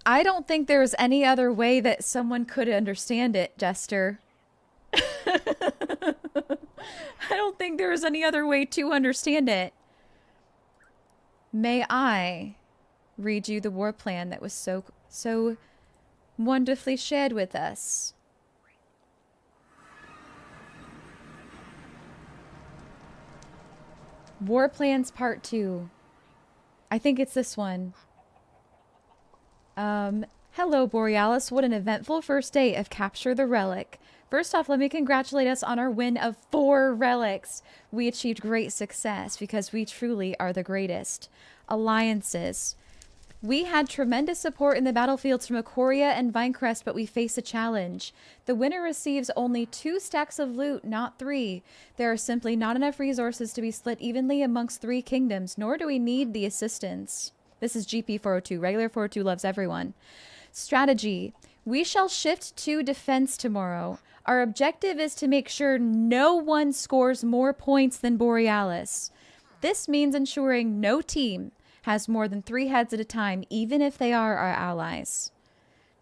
I don't think there was any other way that someone could understand it, Jester. I don't think there was any other way to understand it. May I read you the war plan that was so wonderfully shared with us? War plans part 2. I think it's this one. Hello, Borealis. What an eventful first day of Capture the Relic. First off, let me congratulate us on our win of 4 relics. We achieved great success because we truly are the greatest. Alliances. We had tremendous support in the battlefields from Ikoria and Vinecrest, but we face a challenge. The winner receives only 2 stacks of loot, not 3. There are simply not enough resources to be split evenly amongst 3 kingdoms, nor do we need the assistance. This is GP 402. Regular 402 loves everyone. Strategy. We shall shift to defense tomorrow. Our objective is to make sure no one scores more points than Borealis. This means ensuring no team has more than 3 heads at a time, even if they are our allies.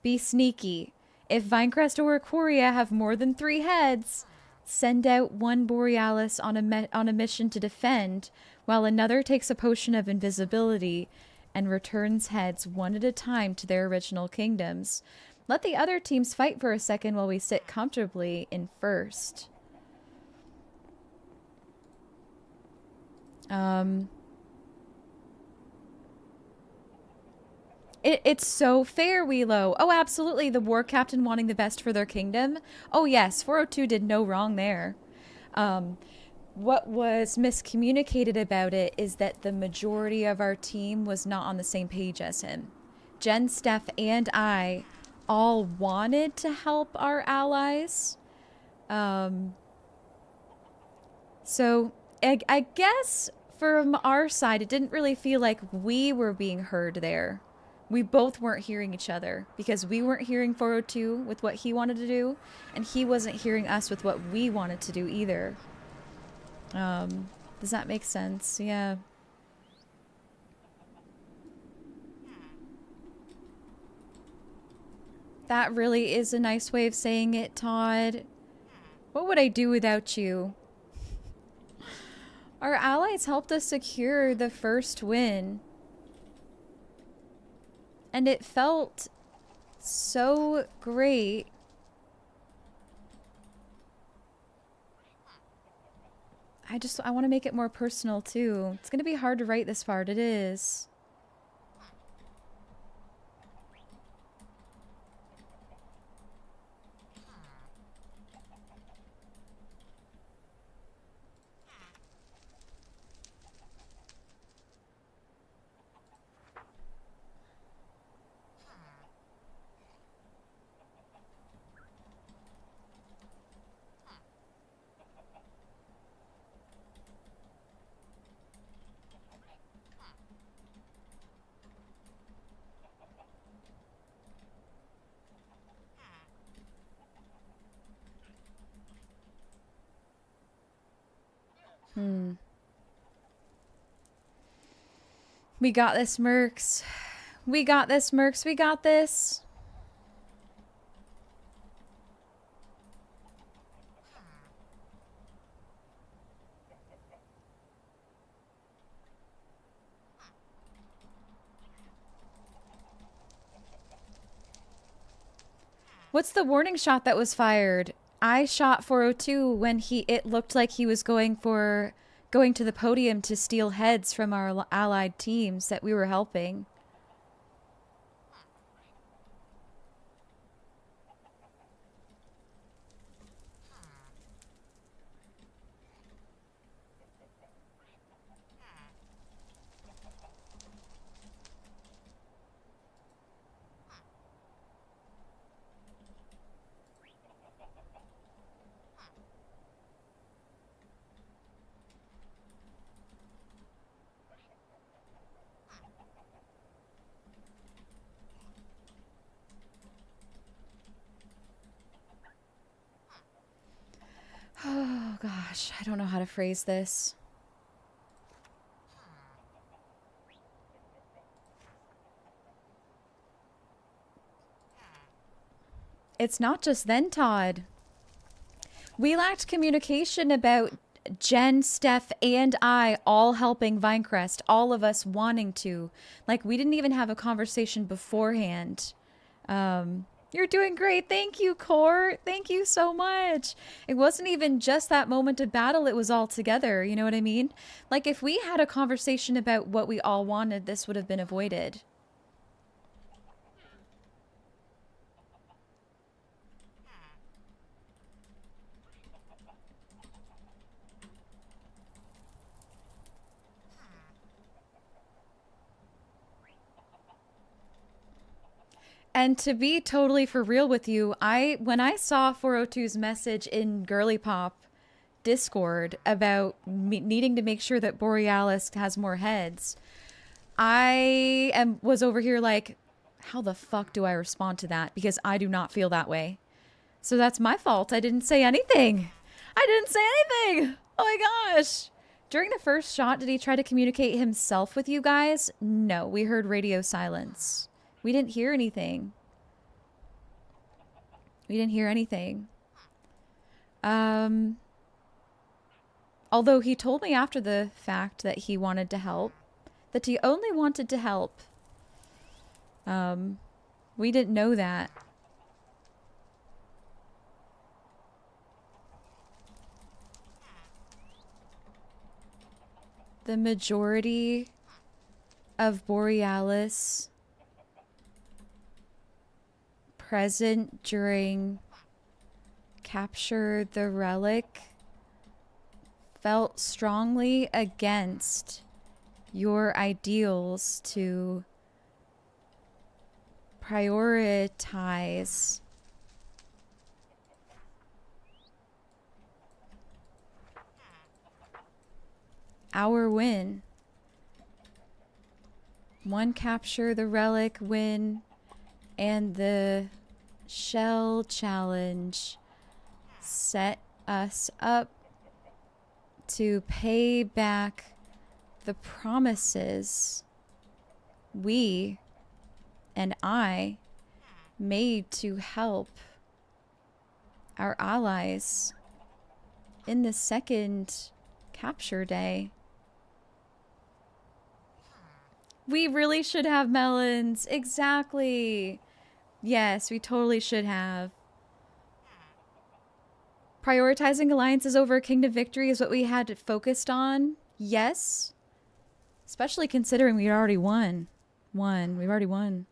Be sneaky. If Vinecrest or Ikoria have more than 3 heads, send out one Borealis on a mission to defend, while another takes a potion of invisibility and returns heads one at a time to their original kingdoms. Let the other teams fight for a second while we sit comfortably in first. It's so fair, Wheelo. Oh, absolutely. The war captain wanting the best for their kingdom. Oh, yes. 402 did no wrong there. What was miscommunicated about it is that the majority of our team was not on the same page as him. Jen, Steph, and I all wanted to help our allies. So I guess from our side, it didn't really feel like we were being heard there. We both weren't hearing each other because we weren't hearing 402 with what he wanted to do, and he wasn't hearing us with what we wanted to do either. Does that make sense? Yeah. That really is a nice way of saying it, Todd. What would I do without you? Our allies helped us secure the first win. And it felt so great. I want to make it more personal too. It's going to be hard to write this part. It is. We got this, Mercs. We got this, Mercs. We got this. What's the warning shot that was fired? I shot 402 when it looked like he was going to the podium to steal heads from our allied teams that we were helping. Oh gosh, I don't know how to phrase this. It's not just then, Todd. We lacked communication about Jen, Steph, and I all helping Vinecrest, all of us wanting to. Like, we didn't even have a conversation beforehand. You're doing great. Thank you, Court. Thank you so much. It wasn't even just that moment of battle. It was all together. You know what I mean? Like, if we had a conversation about what we all wanted, this would have been avoided. And to be totally for real with you, when I saw 402's message in GirlyPop Discord about needing to make sure that Borealis has more heads, was over here like, how the fuck do I respond to that? Because I do not feel that way. So that's my fault. I didn't say anything. I didn't say anything. Oh my gosh. During the first shot, did he try to communicate himself with you guys? No, we heard radio silence. We didn't hear anything. We didn't hear anything. Although he told me after the fact that he wanted to help. That he only wanted to help. We didn't know that. The majority of Borealis present during Capture the Relic felt strongly against your ideals to prioritize our win. One Capture the Relic win and the Shell Challenge set us up to pay back the promises we and I made to help our allies in the second capture day. We really should have melons. Exactly. Yes, we totally should have. Prioritizing alliances over Kingdom Victory is what we had focused on. Yes. Especially considering we already won. We've already won.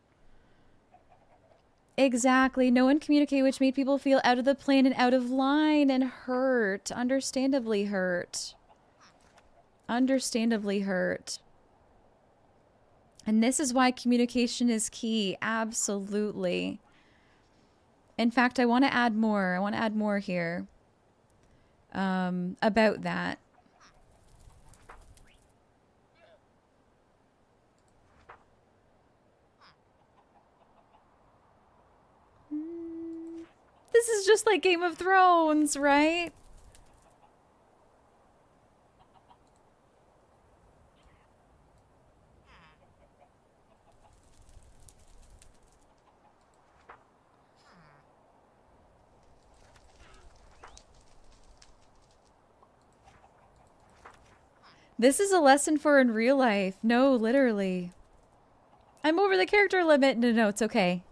Exactly. No one communicated, which made people feel out of the plan and out of line and hurt. Understandably hurt. Understandably hurt. And this is why communication is key. Absolutely. In fact, I want to add more. I want to add more here. About that. This is just like Game of Thrones, right? This is a lesson for in real life. No, literally. I'm over the character limit. No, it's okay.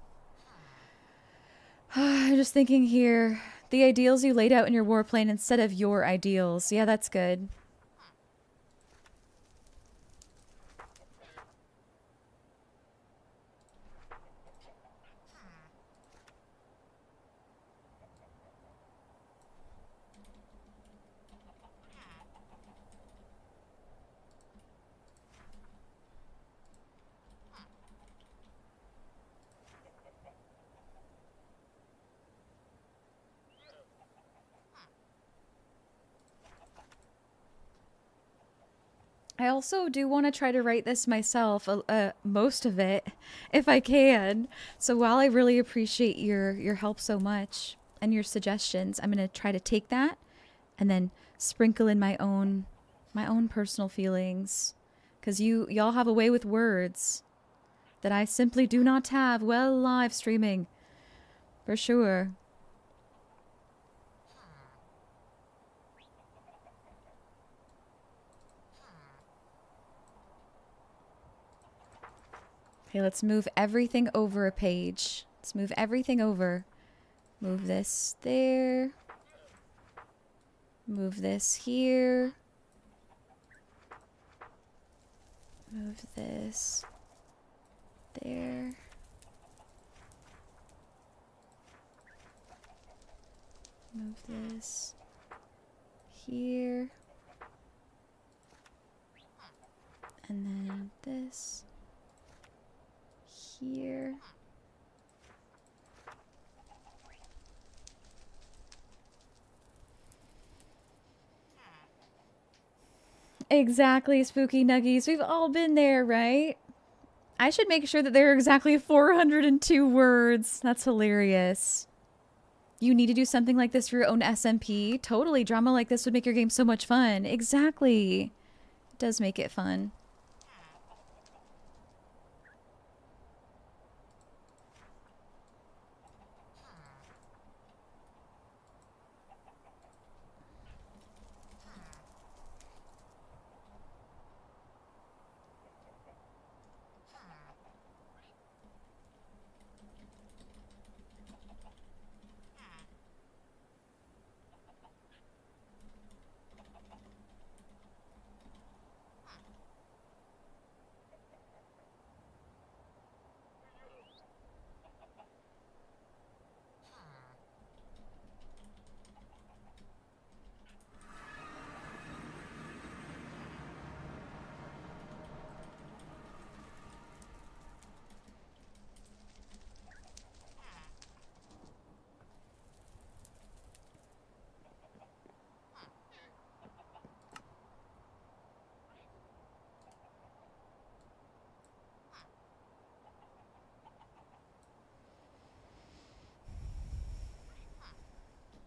I'm just thinking here. The ideals you laid out in your war plan instead of your ideals. Yeah, that's good. I also do want to try to write this myself, most of it, if I can. So while I really appreciate your help so much and your suggestions, I'm gonna try to take that and then sprinkle in my own personal feelings, because y'all have a way with words that I simply do not have. Well, live streaming, for sure. Okay, let's move everything over a page. Let's move everything over. Move this there. Move this here. Move this there. Move this here. And then this here. Exactly, Spooky Nuggies. We've all been there, right? I should make sure that there are exactly 402 words. That's hilarious. You need to do something like this for your own SMP. Totally. Drama like this would make your game so much fun. Exactly. It does make it fun.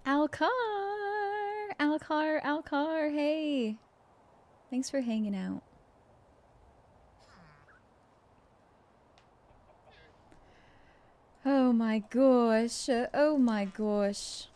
Alcar, hey. Thanks for hanging out. Oh my gosh. Oh my gosh.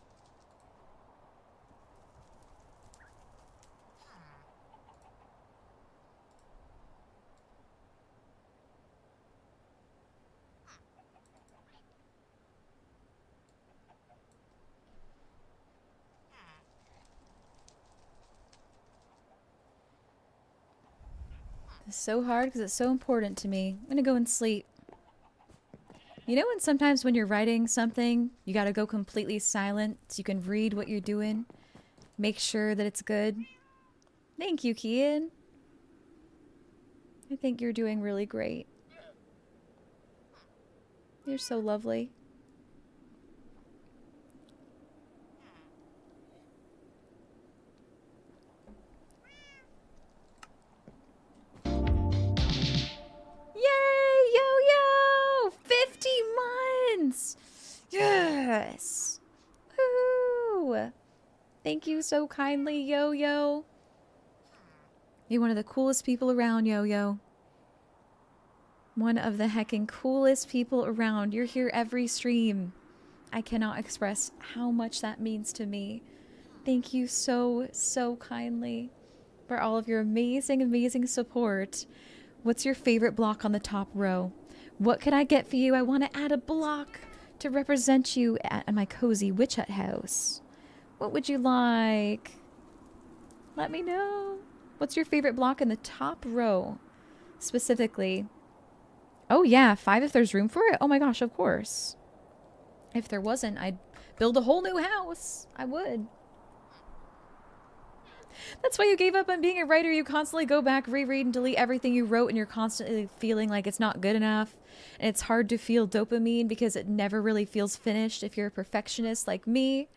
It's so hard because it's so important to me. I'm gonna go and sleep. You know when sometimes when you're writing something, you gotta go completely silent so you can read what you're doing? Make sure that it's good. Thank you, Kian. I think you're doing really great. You're so lovely. Yay! Yo-yo! 50 months! Yes! Woo! Thank you so kindly, Yo-yo. You're one of the coolest people around, Yo-yo. One of the heckin' coolest people around. You're here every stream. I cannot express how much that means to me. Thank you so, so kindly for all of your amazing, amazing support. What's your favorite block on the top row? What can I get for you? I want to add a block to represent you at my cozy witch hut house. What would you like? Let me know. What's your favorite block in the top row, specifically? Oh yeah, 5 if there's room for it? Oh my gosh, of course. If there wasn't, I'd build a whole new house. I would. That's why you gave up on being a writer. You constantly go back, reread, and delete everything you wrote, and you're constantly feeling like it's not good enough. And it's hard to feel dopamine because it never really feels finished if you're a perfectionist like me.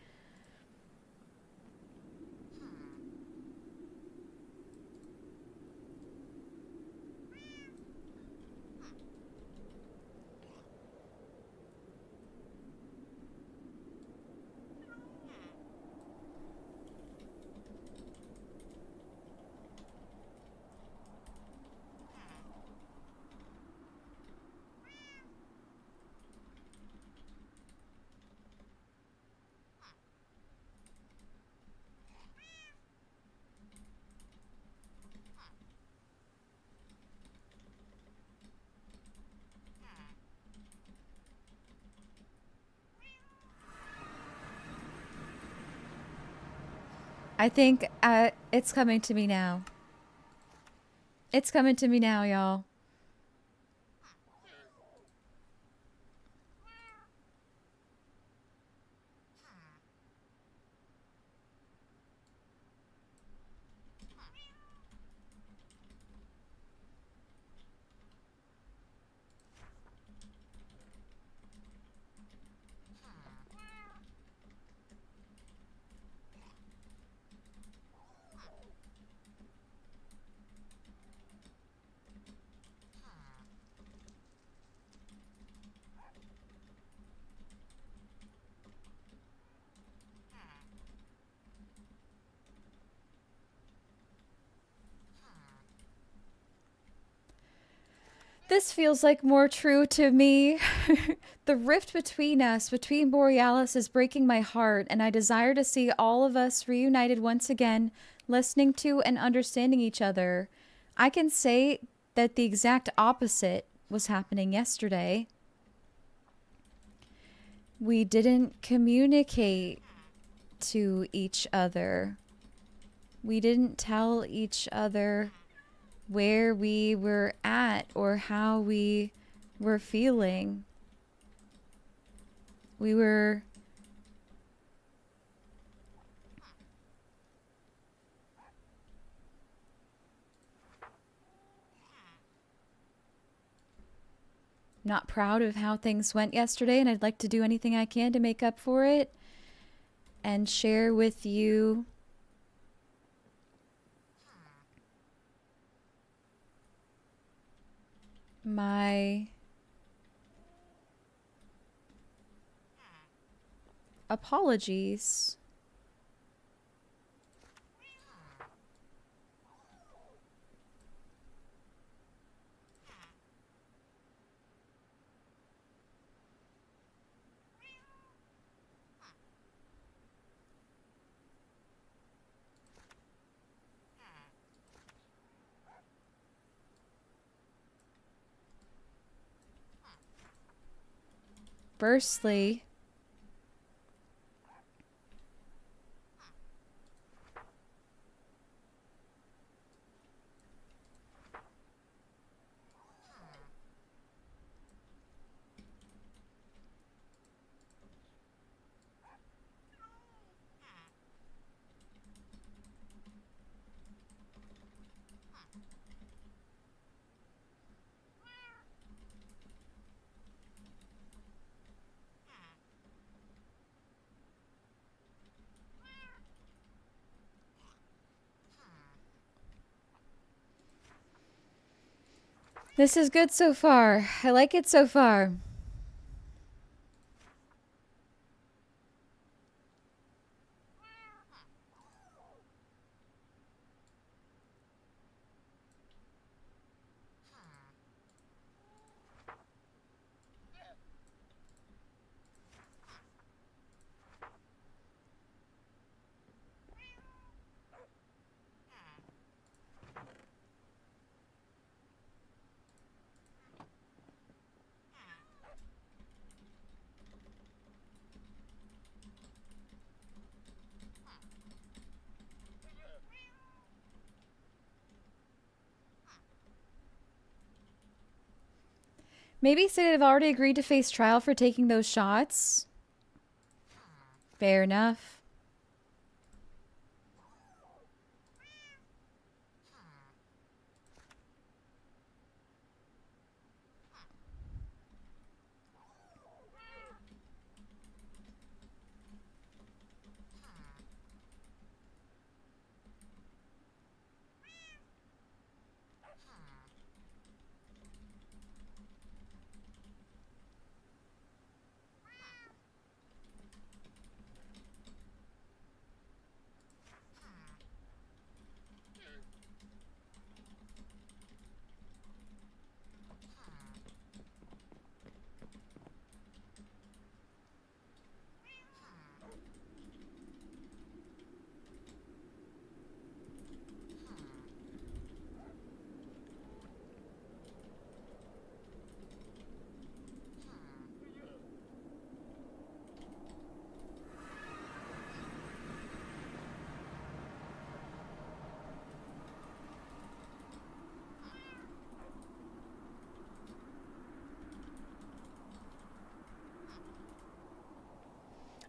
I think it's coming to me now. It's coming to me now, y'all. This feels like more true to me. The rift between us, between Borealis, is breaking my heart, and I desire to see all of us reunited once again, listening to and understanding each other. I can say that the exact opposite was happening yesterday. We didn't communicate to each other. We didn't tell each other where we were at or how we were feeling. We were not proud of how things went yesterday, and I'd like to do anything I can to make up for it and share with you my apologies. Firstly, this is good so far. I like it so far. Maybe say that I've already agreed to face trial for taking those shots. Fair enough.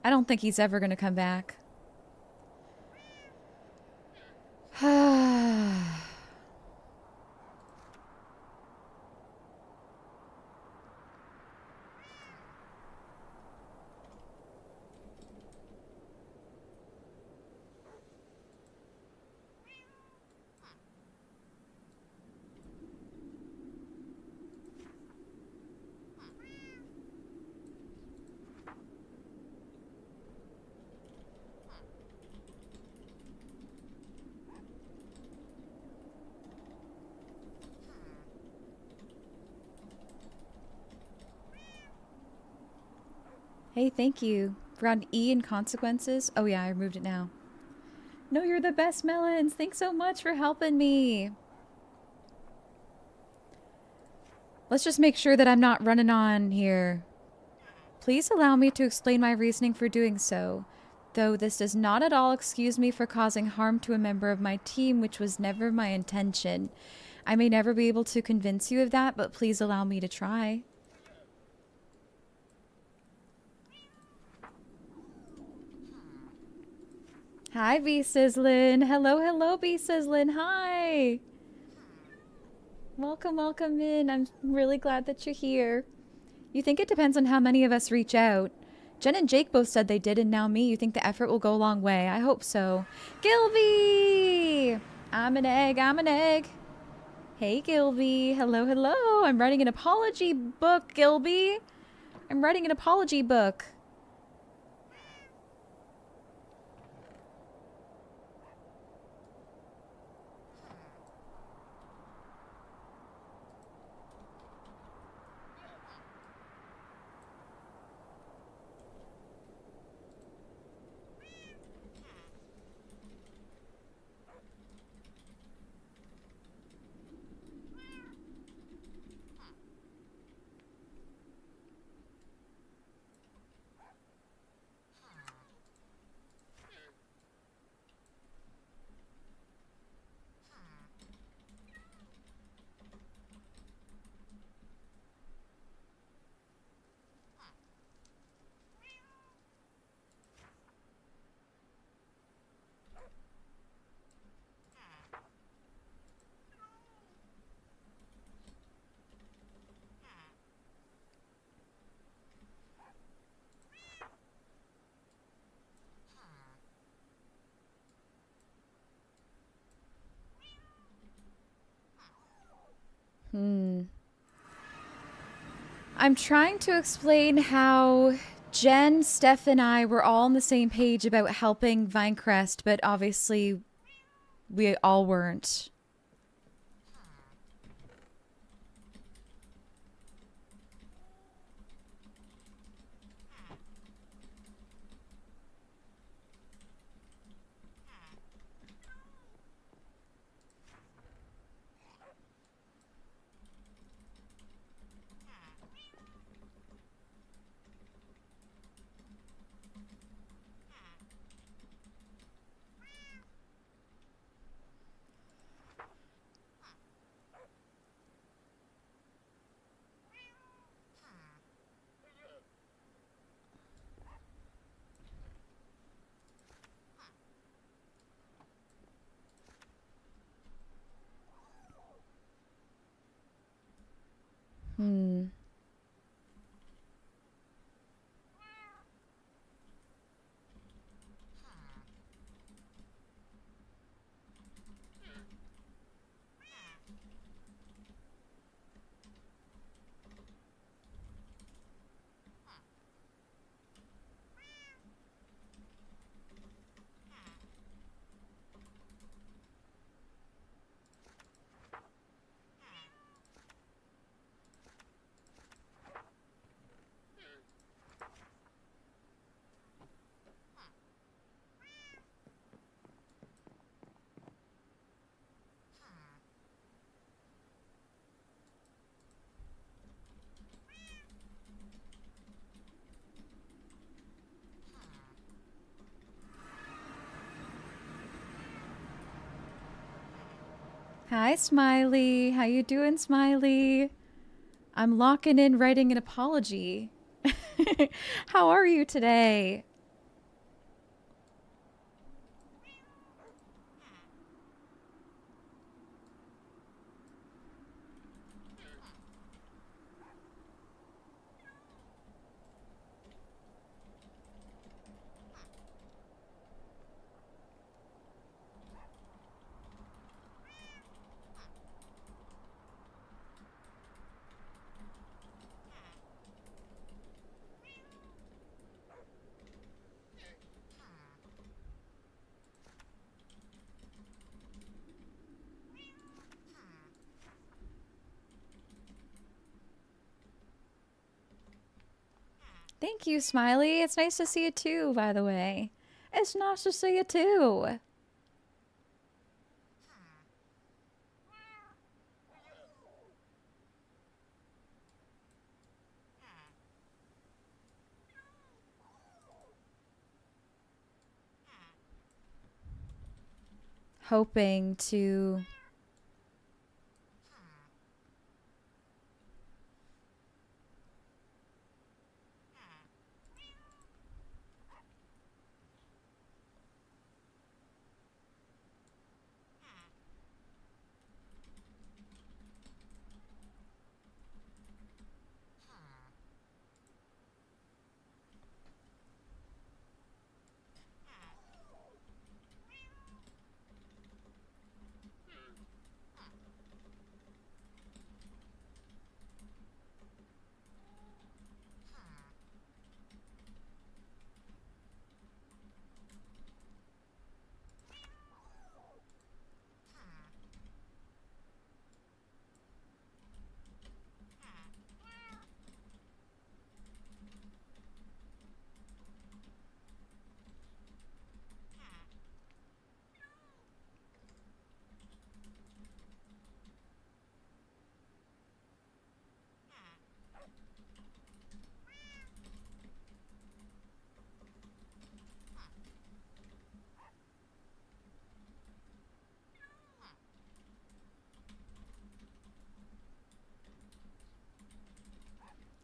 I don't think he's ever going to come back. Hey, thank you. Forgot E in consequences. Oh yeah, I removed it now. No, you're the best, Melons. Thanks so much for helping me. Let's just make sure that I'm not running on here. Please allow me to explain my reasoning for doing so, though this does not at all excuse me for causing harm to a member of my team, which was never my intention. I may never be able to convince you of that, but please allow me to try. Hi, B Sizzlin. Hello, hello, B Sizzlin. Hi. Welcome, welcome in. I'm really glad that you're here. You think it depends on how many of us reach out. Jen and Jake both said they did, and now me. You think the effort will go a long way. I hope so. Gilby! I'm an egg, I'm an egg. Hey, Gilby. Hello, hello. I'm writing an apology book, Gilby. I'm writing an apology book. I'm trying to explain how Jen, Steph, and I were all on the same page about helping Vinecrest, but obviously we all weren't. Hmm. Hi, Smiley. How you doing, Smiley? I'm locking in writing an apology. How are you today? Thank you, Smiley. It's nice to see you too, by the way. It's nice to see you too. Hoping to...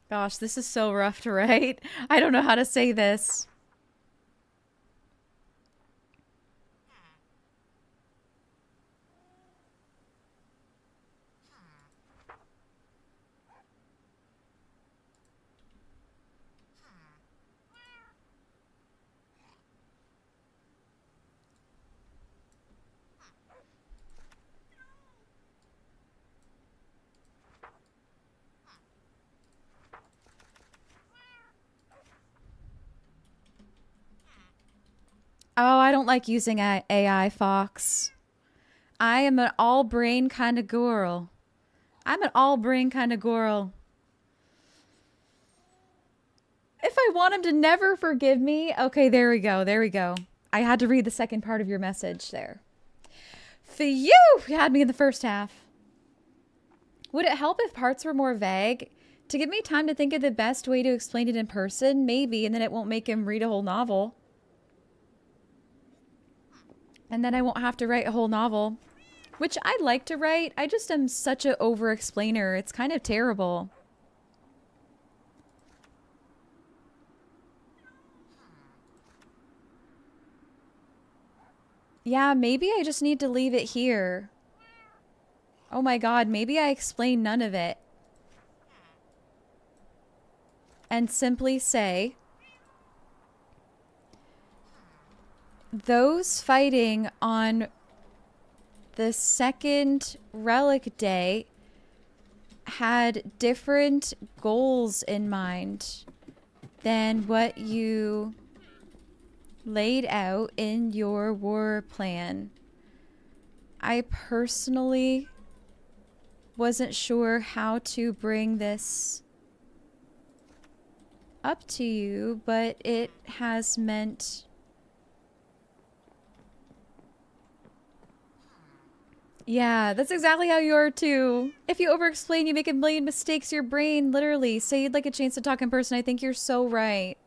Gosh, this is so rough to write. I don't know how to say this. Oh, I don't like using AI, Fox. I am an all-brain kind of girl. I'm an all-brain kind of girl. If I want him to never forgive me... Okay, there we go. There we go. I had to read the second part of your message there. Phew! You had me in the first half. Would it help if parts were more vague? To give me time to think of the best way to explain it in person? Maybe, and then it won't make him read a whole novel. And then I won't have to write a whole novel. Which I'd like to write. I just am such an over-explainer. It's kind of terrible. Yeah, maybe I just need to leave it here. Oh my god, maybe I explain none of it. and simply say, those fighting on the second relic day had different goals in mind than what you laid out in your war plan. I personally wasn't sure how to bring this up to you, but it has meant... Yeah, that's exactly how you are too. If you over-explain, you make a million mistakes. Your brain, literally. Say you'd like a chance to talk in person. I think you're so right.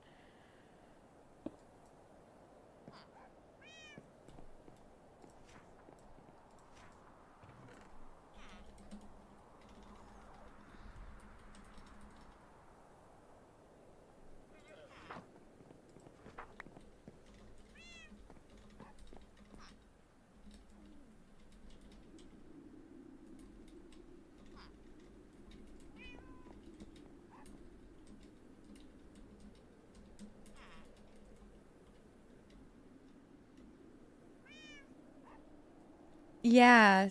Yeah,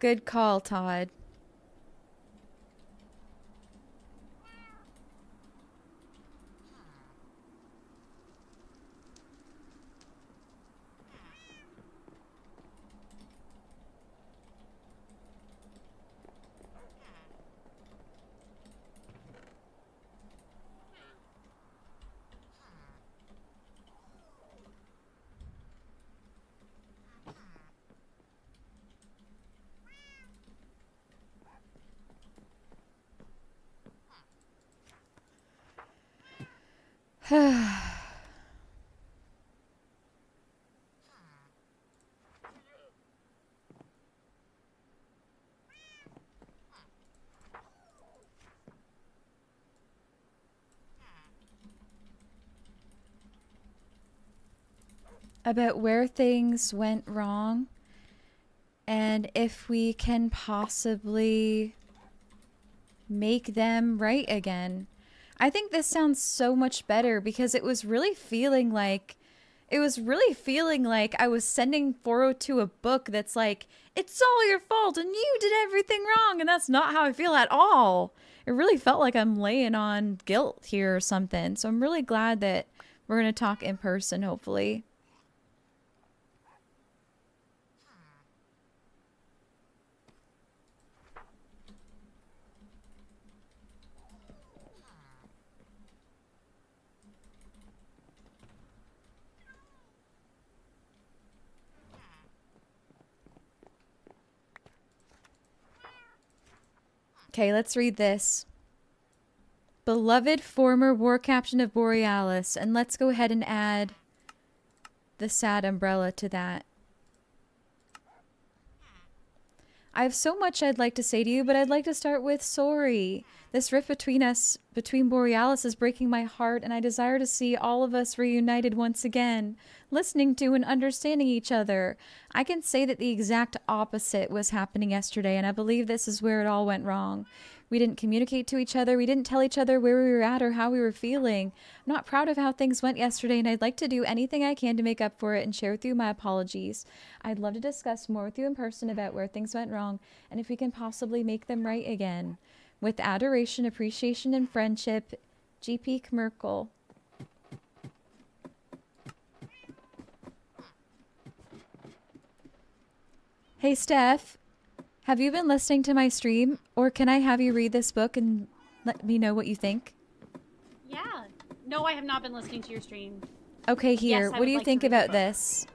good call, Todd. About where things went wrong and if we can possibly make them right again. I think this sounds so much better because it was really feeling like I was sending 402 a book that's like, it's all your fault and you did everything wrong, and that's not how I feel at all. It really felt like I'm laying on guilt here or something. So I'm really glad that we're going to talk in person, hopefully. Okay, let's read this. Beloved former war captain of Borealis, and let's go ahead and add the sad umbrella to that. I have so much I'd like to say to you, but I'd like to start with sorry. This rift between us, between Borealis, is breaking my heart, and I desire to see all of us reunited once again, listening to and understanding each other. I can say that the exact opposite was happening yesterday, and I believe this is where it all went wrong. We didn't communicate to each other. We didn't tell each other where we were at or how we were feeling. I'm not proud of how things went yesterday, and I'd like to do anything I can to make up for it and share with you my apologies. I'd love to discuss more with you in person about where things went wrong and if we can possibly make them right again. With adoration, appreciation, and friendship, GP Merkel. Hey, Steph. Have you been listening to my stream, or can I have you read this book and let me know what you think? Yeah. No, I have not been listening to your stream. Okay, here. Yes, what do you think about this?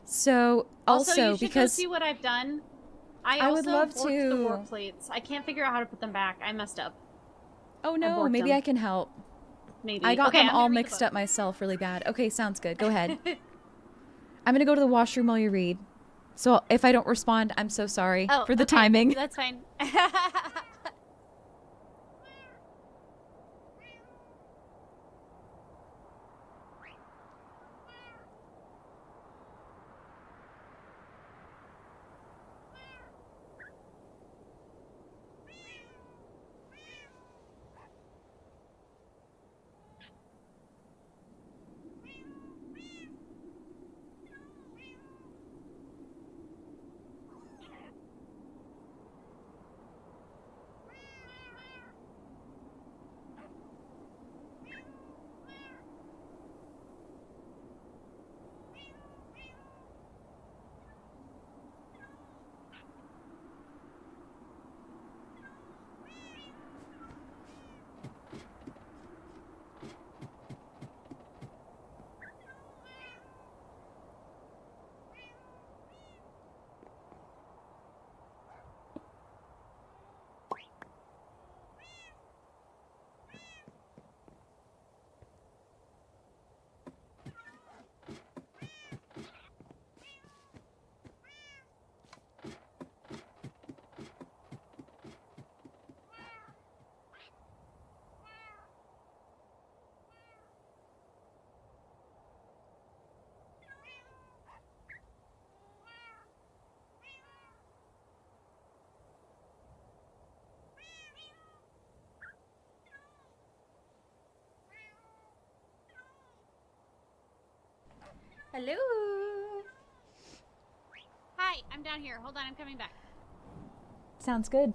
So, also you should because go see what I've done. I would also love borked to. the war plates. I can't figure out how to put them back. I messed up. Oh no, maybe I can help. Maybe. I got okay, them I'm all gonna read the mixed book. up myself really bad. Okay, sounds good. Go ahead. I'm gonna go to the washroom while you read. So if I don't respond, I'm so sorry for the timing. That's fine. Hello. Hi, I'm down here. Hold on, I'm coming back. Sounds good.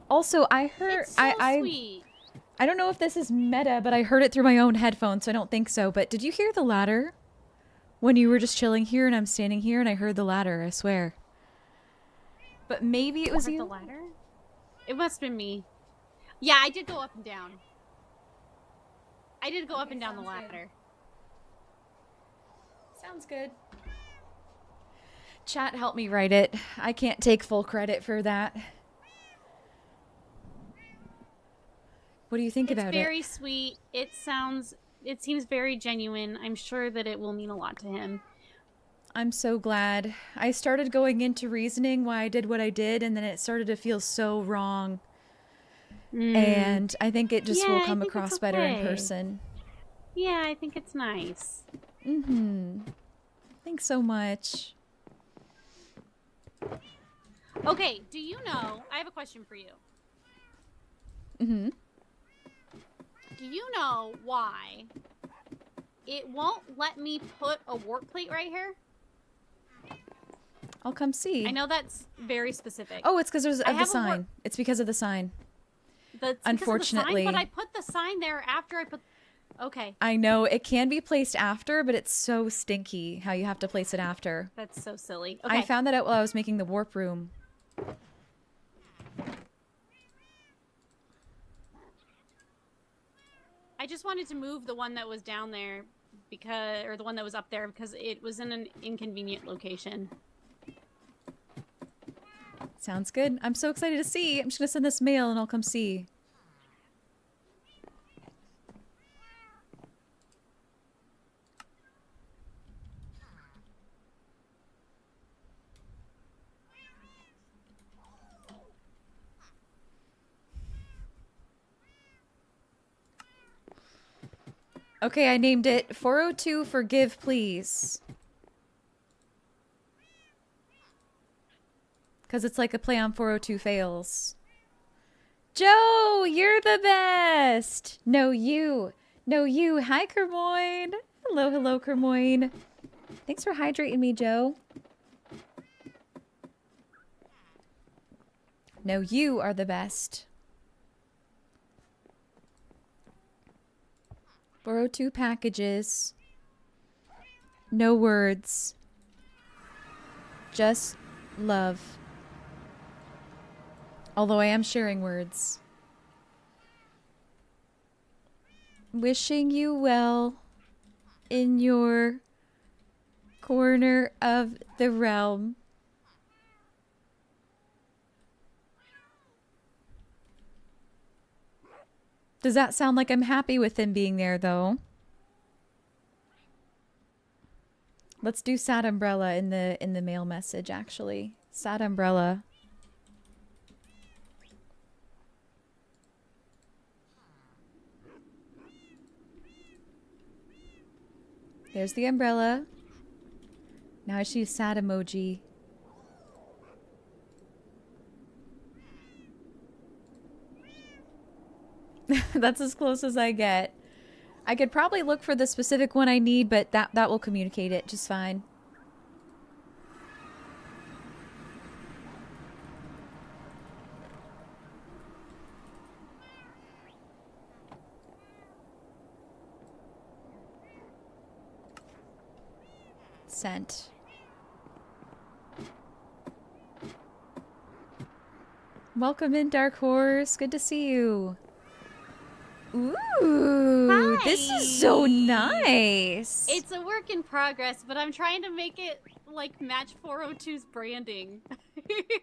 Also, I heard It's so sweet. I don't know if this is meta, but I heard it through my own headphones, so I don't think so. But did you hear the ladder? When you were just chilling here and I'm standing here and I heard the ladder, I swear. But maybe it was you. The ladder? It must have been me. Yeah, I did go up and down. I did go up and down the ladder. Sounds good. Chat helped me write it. I can't take full credit for that. What do you think about it? It's very sweet. It seems very genuine. I'm sure that it will mean a lot to him. I'm so glad. I started going into reasoning why I did what I did, and then it started to feel so wrong. And I think it just will come across better in person. Yeah, I think it's nice. Thanks so much. Okay, do you know, I have a question for you. Do you know why it won't let me put a warp plate right here? I'll come see. I know that's very specific. Oh, it's because of the sign. It's because of the sign. Unfortunately. But I put the sign there after I put... Okay. I know. It can be placed after, but it's so stinky how you have to place it after. That's so silly. Okay. I found that out while I was making the warp room. I just wanted to move the one that was down there because... Or the one that was up there because it was in an inconvenient location. Sounds good. I'm so excited to see. I'm just going to send this mail and I'll come see. Okay, I named it 402 Forgive Please. Because it's like a play on 402 Fails. Joe, you're the best! No, you. No, you. Hi, Kermoine. Hello, hello, Kermoine. Thanks for hydrating me, Joe. No, you are the best. 402 packages. No words. Just love. Although I am sharing words. Wishing you well in your corner of the realm. Does that sound like I'm happy with him being there, though? Let's do sad umbrella in the mail message, actually. Sad umbrella. There's the umbrella. Now I should use sad emoji. That's as close as I get. I could probably look for the specific one I need, but that will communicate it just fine. Sent. Welcome in, Dark Horse. Good to see you. Ooh, Hi. This is so nice. It's a work in progress, but I'm trying to make it like match 402's branding.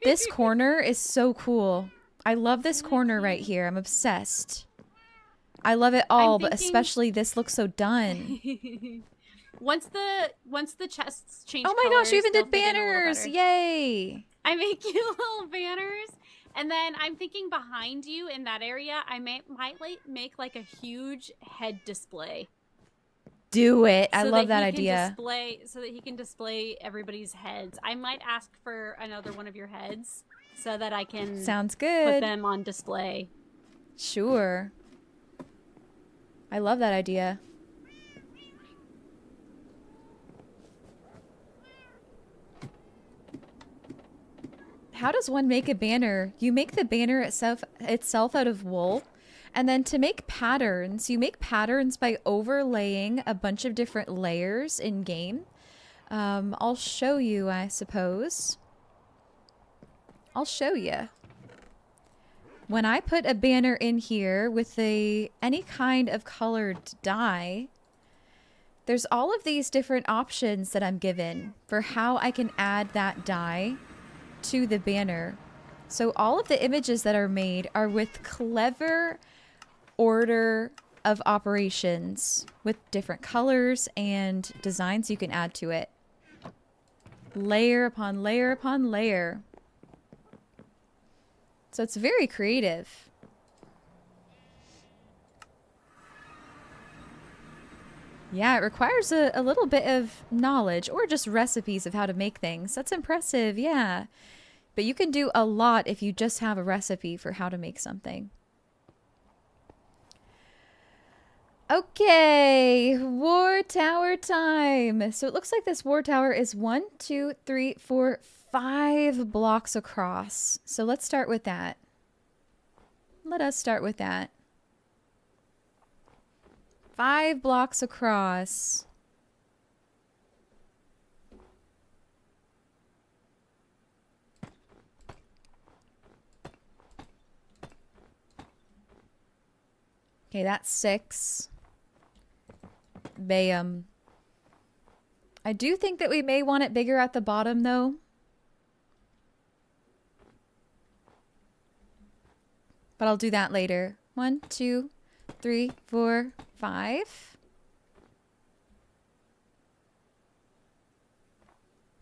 This corner is so cool. I love this corner right here. I'm obsessed. I love it all, but especially this looks so done. Once the chests change Oh my gosh, you even they'll did fit in a little banners. better. Yay. I make you little banners. And then I'm thinking behind you in that area, I might make like a huge head display. Do it. I So love that he can idea. so that he can display everybody's heads. I might ask for another one of your heads so that I can Sounds put good. them on display. Sure. I love that idea. how does one make a banner? You make the banner itself out of wool. And then to make patterns, you make patterns by overlaying a bunch of different layers in game. I'll show you, I suppose. I'll show you. When I put a banner in here with any kind of colored dye, there's all of these different options that I'm given for how I can add that dye to the banner. So all of the images that are made are with clever order of operations with different colors and designs you can add to it. Layer upon layer upon layer. So it's very creative. Yeah, it requires a little bit of knowledge or just recipes of how to make things. That's impressive, yeah. But you can do a lot if you just have a recipe for how to make something. Okay, war tower time. So it looks like this war tower is 1, 2, 3, 4, 5 blocks across. So let's start with that. Let us start with that. 5 blocks across. Okay, that's 6. Bam. I do think that we may want it bigger at the bottom, though. But I'll do that later. 1, 2, 3, 4, 5.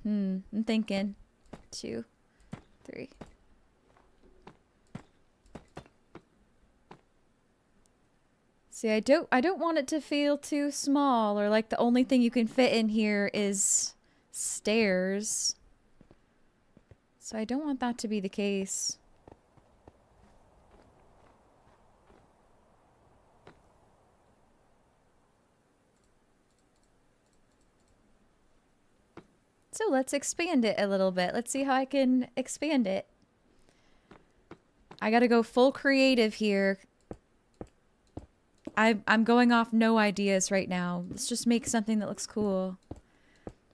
I'm thinking. 2, 3. See, I don't want it to feel too small or like the only thing you can fit in here is stairs. So I don't want that to be the case. So let's expand it a little bit. Let's see how I can expand it. I gotta go full creative here. I'm going off no ideas right now. Let's just make something that looks cool.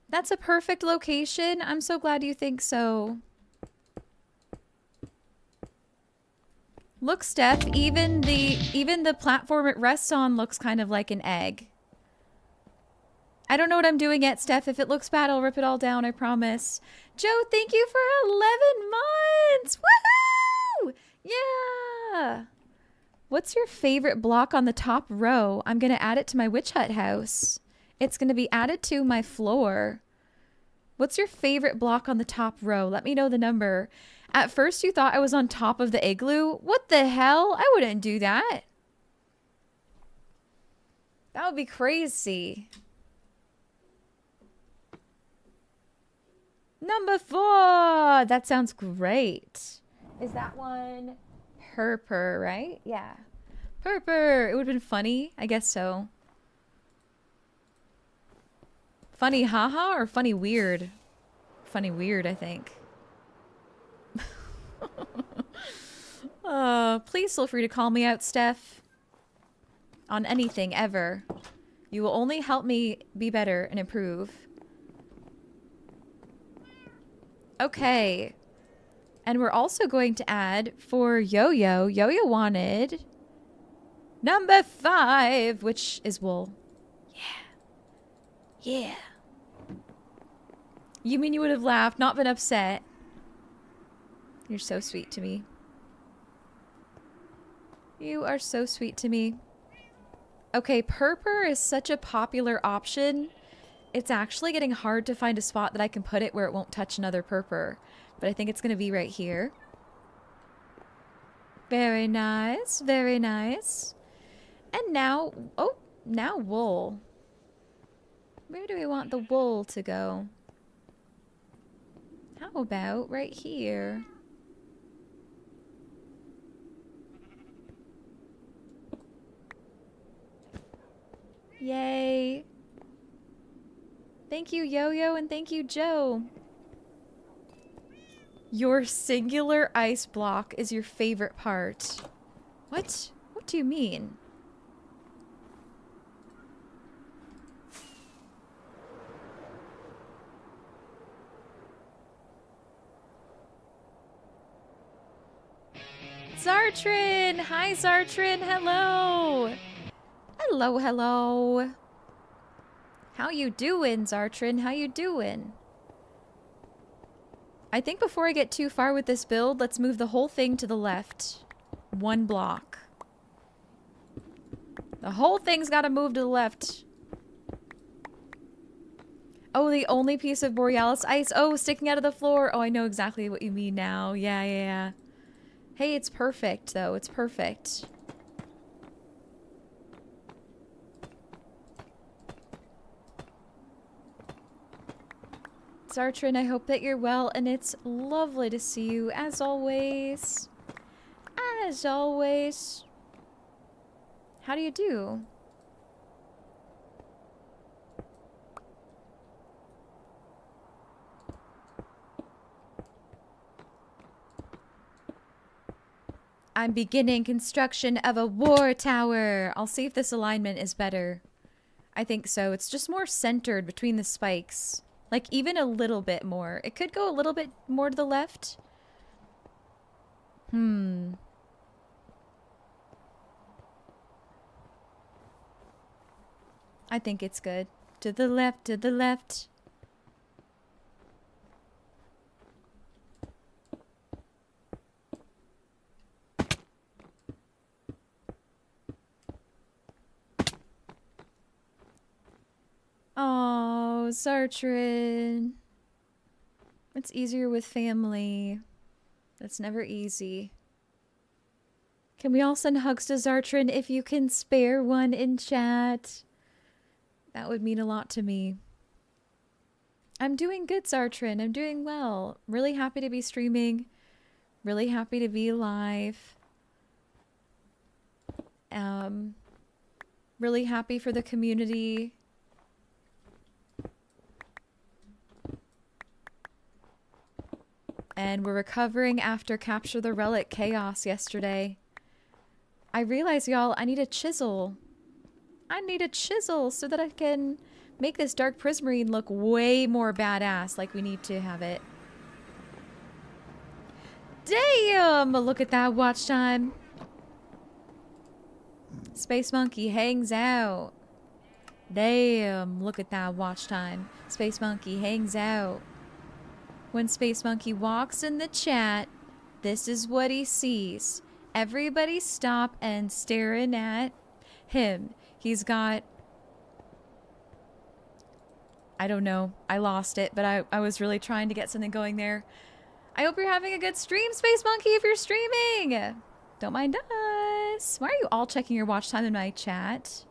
That's a perfect location. I'm so glad you think so. Look, Steph, even the platform it rests on looks kind of like an egg. I don't know what I'm doing yet, Steph. If it looks bad, I'll rip it all down, I promise. Joe, thank you for 11 months! Woohoo! Yeah! What's your favorite block on the top row? I'm going to add it to my witch hut house. It's going to be added to my floor. What's your favorite block on the top row? Let me know the number. At first you thought I was on top of the igloo. What the hell? I wouldn't do that. That would be crazy. Number 4. That sounds great. Is that one... Purper, right? Yeah. Purper! It would have been funny. I guess so. Funny haha or funny weird? Funny weird, I think. Please feel free to call me out, Steph. On anything, ever. You will only help me be better and improve. Okay. And we're also going to add for Yo-Yo. Yo-Yo wanted number 5, which is wool. Yeah. Yeah. You mean you would have laughed, not been upset? You're so sweet to me. You are so sweet to me. Okay, Purper is such a popular option. It's actually getting hard to find a spot that I can put it where it won't touch another Purper. But I think it's going to be right here. Very nice. Very nice. And now... Oh, now wool. Where do we want the wool to go? How about right here? Yay. Thank you, Yo-Yo, and thank you, Joe. Your singular ice block is your favorite part. What? What do you mean? Zartrin! Hi, Zartrin! Hello! Hello, hello! How you doing, Zartrin? How you doing? I think before I get too far with this build, let's move the whole thing to the left. 1 block. The whole thing's gotta move to the left. Oh, the only piece of Borealis ice. Oh, sticking out of the floor. Oh, I know exactly what you mean now. Yeah, yeah, yeah. Hey, it's perfect, though. It's perfect. Zartrin, I hope that you're well, and it's lovely to see you, as always. As always. How do you do? I'm beginning construction of a war tower. I'll see if this alignment is better. I think so. It's just more centered between the spikes. Like, even a little bit more. It could go a little bit more to the left. I think it's good. To the left, to the left. Oh, Zartrin. It's easier with family. That's never easy. Can we all send hugs to Zartrin if you can spare one in chat? That would mean a lot to me. I'm doing good, Zartrin. I'm doing well. Really happy to be streaming. Really happy to be live. Really happy for the community. And we're recovering after Capture the Relic chaos yesterday. I realize, y'all, I need a chisel. I need a chisel so that I can make this Dark Prismarine look way more badass like we need to have it. Damn! Look at that watch time. Space Monkey hangs out. Damn! Look at that watch time. Space Monkey hangs out. When Space Monkey walks in the chat, this is what he sees. Everybody stop and staring at him. He's got... I don't know. I lost it, but I was really trying to get something going there. I hope you're having a good stream, Space Monkey, if you're streaming. Don't mind us. Why are you all checking your watch time in my chat?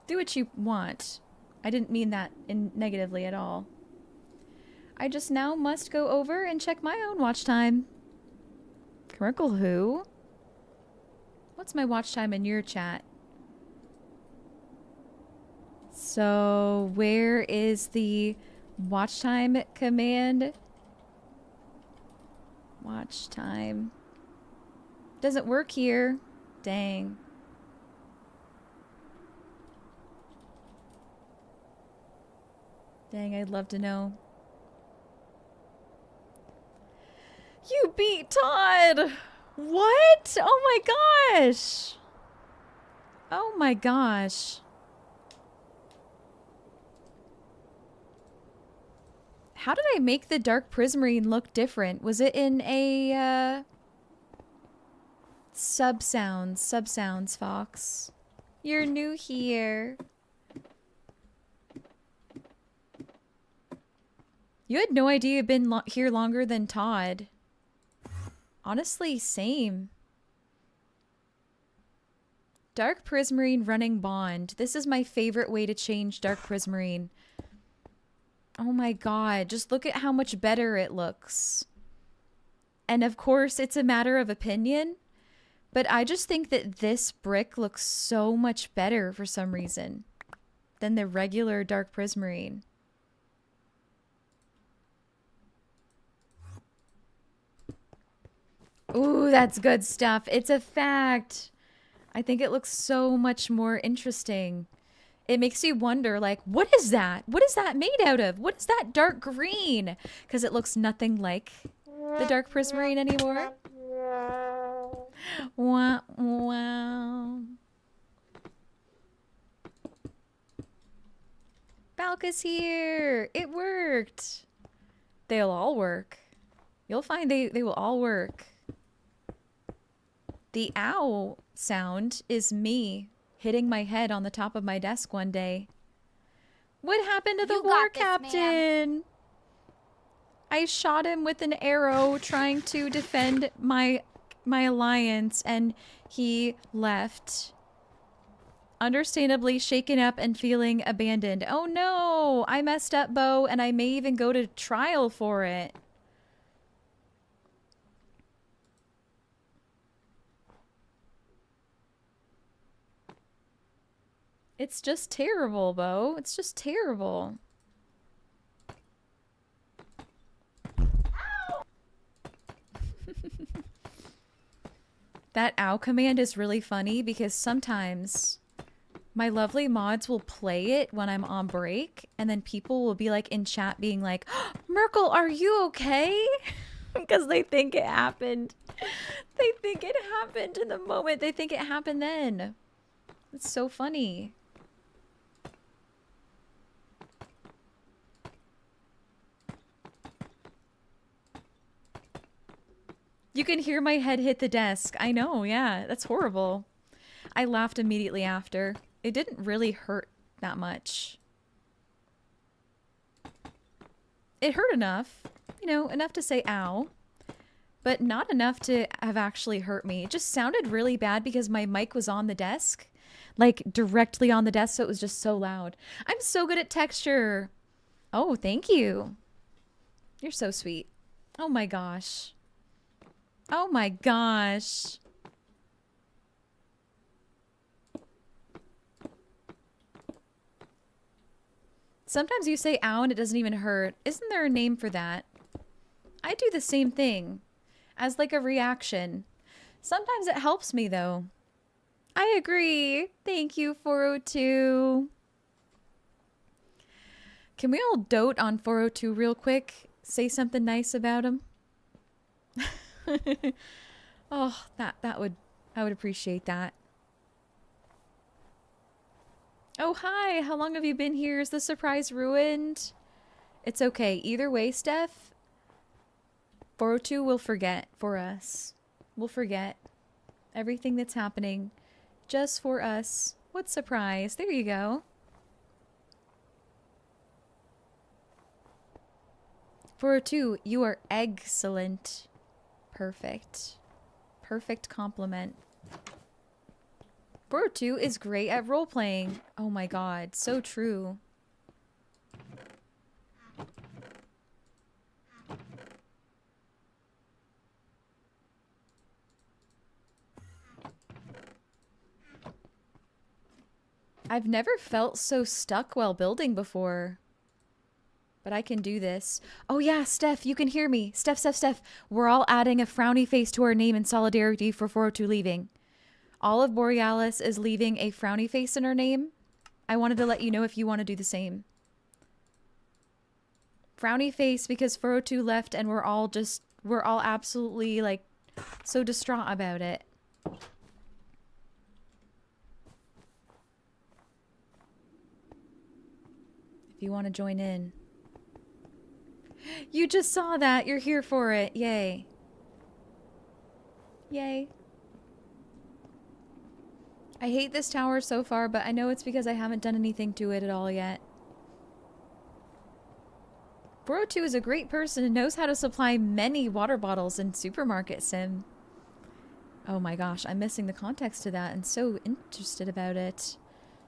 Do what you want. I didn't mean that negatively at all. I just now must go over and check my own watch time. Crinkle who? What's my watch time in your chat? So, where is the watch time command? Watch time. Doesn't work here. Dang. Dang, I'd love to know. You beat Todd! What? Oh my gosh! Oh my gosh. How did I make the Dark Prismarine look different? Was it in a, Sub-sounds, Fox. You're new here. You had no idea you'd been here longer than Todd. Honestly, same. Dark Prismarine running Bond. This is my favorite way to change Dark Prismarine. Oh my god, just look at how much better it looks. And of course, it's a matter of opinion, but I just think that this brick looks so much better for some reason than the regular Dark Prismarine. Ooh, that's good stuff. It's a fact. I think it looks so much more interesting. It makes you wonder, like, what is that? What is that made out of? What is that dark green? Because it looks nothing like the dark prismarine anymore. Wow, wow. Balka's here. It worked. They'll all work. You'll find they will all work. The ow sound is me hitting my head on the top of my desk one day. What happened to the You war got this, captain? I shot him with an arrow trying to defend my alliance, and he left. Understandably shaken up and feeling abandoned. Oh no! I messed up, Bo, and I may even go to trial for it. It's just terrible, Bo. It's just terrible. That ow command is really funny because sometimes my lovely mods will play it when I'm on break, and then people will be like in chat being like, Merkel, are you okay? Because they think it happened. They think it happened in the moment. They think it happened then. It's so funny. You can hear my head hit the desk. I know, yeah. That's horrible. I laughed immediately after. It didn't really hurt that much. It hurt enough. You know, enough to say ow. But not enough to have actually hurt me. It just sounded really bad because my mic was on the desk. Like, directly on the desk, so it was just so loud. I'm so good at texture. Oh, thank you. You're so sweet. Oh my gosh. Oh my gosh. Sometimes you say ow and it doesn't even hurt. Isn't there a name for that? I do the same thing. As like a reaction. Sometimes it helps me though. I agree. Thank you, 402. Can we all dote on 402 real quick? Say something nice about him? Oh, I would appreciate that. Oh, hi. How long have you been here? Is the surprise ruined? It's okay. Either way, Steph, 402 will forget for us. We'll forget everything that's happening just for us. What surprise. There you go. 402, you are excellent. Perfect. Perfect compliment. 402 is great at role-playing. Oh my god, so true. I've never felt so stuck while building before. But I can do this. Oh yeah, Steph, you can hear me. Steph. We're all adding a frowny face to our name in solidarity for 402 leaving. All of Borealis is leaving a frowny face in her name. I wanted to let you know if you want to do the same. Frowny face because 402 left and we're all absolutely like so distraught about it. If you want to join in. You just saw that. You're here for it. Yay. Yay. I hate this tower so far, but I know it's because I haven't done anything to it at all yet. 402 is a great person and knows how to supply many water bottles in Supermarket Sim. Oh my gosh, I'm missing the context to that and so interested about it.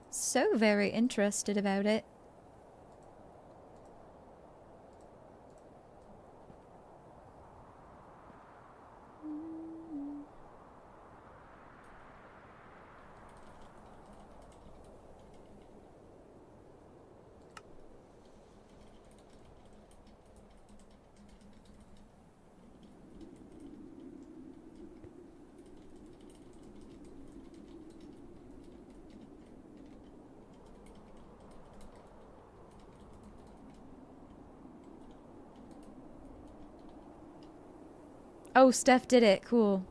So very interested about it. Oh, Steph did it. Cool.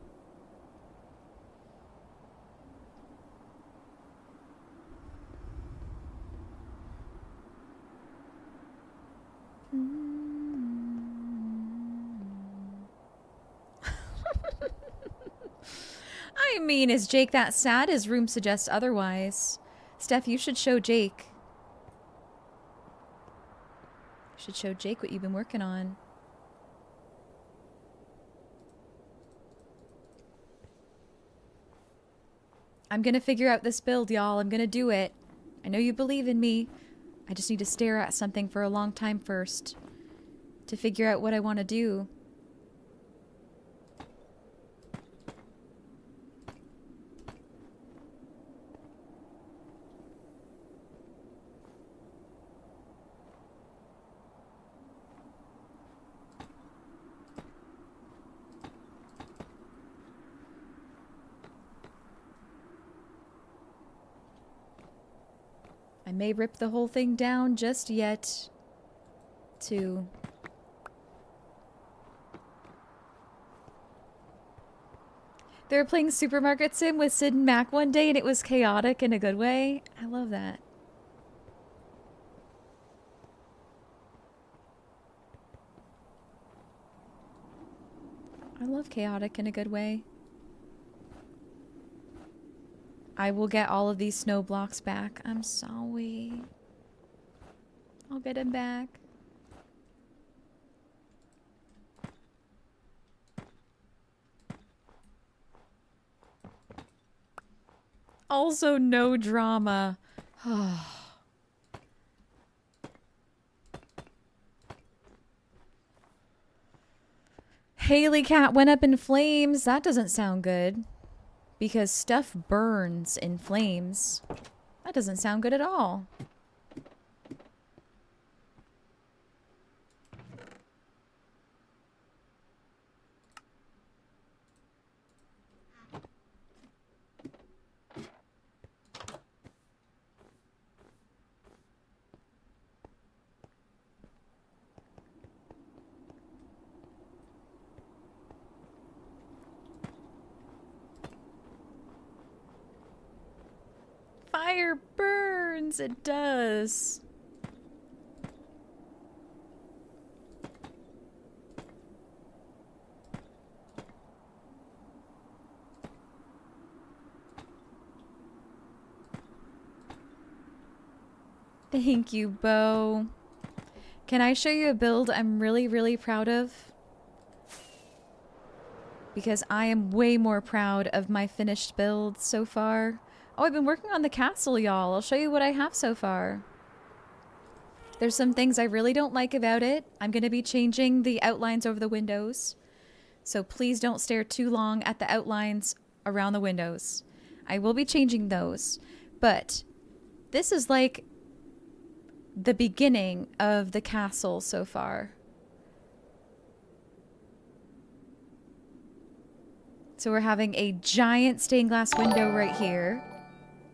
I mean, is Jake that sad? His room suggests otherwise. Steph, you should show Jake. You should show Jake what you've been working on. I'm gonna figure out this build, y'all. I'm gonna do it. I know you believe in me. I just need to stare at something for a long time first to figure out what I want to do. I may rip the whole thing down just yet to they were playing Supermarket Sim with Sid and Mac one day and it was chaotic in a good way. I love that. I love chaotic in a good way. I will get all of these snow blocks back. I'm sorry. I'll get them back. Also, no drama. Haley Cat went up in flames. That doesn't sound good. Because stuff burns in flames. That doesn't sound good at all. Fire burns, it does. Thank you, Bo. Can I show you a build I'm really, really proud of? Because I am way more proud of my finished build so far. Oh, I've been working on the castle, y'all. I'll show you what I have so far. There's some things I really don't like about it. I'm going to be changing the outlines over the windows. So please don't stare too long at the outlines around the windows. I will be changing those. But this is like the beginning of the castle so far. So we're having a giant stained glass window right here.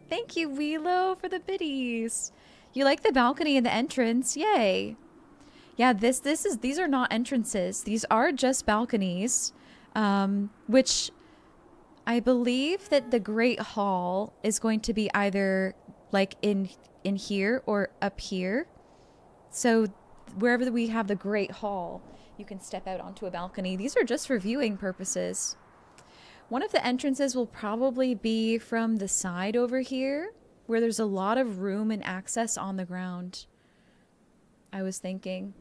Thank you, Wheelo, for the biddies. You like the balcony and the entrance? Yay. Yeah, these are not entrances. These are just balconies, which I believe that the Great Hall is going to be either like in here or up here. So wherever we have the Great Hall, you can step out onto a balcony. These are just for viewing purposes. One of the entrances will probably be from the side over here, where there's a lot of room and access on the ground. I was thinking.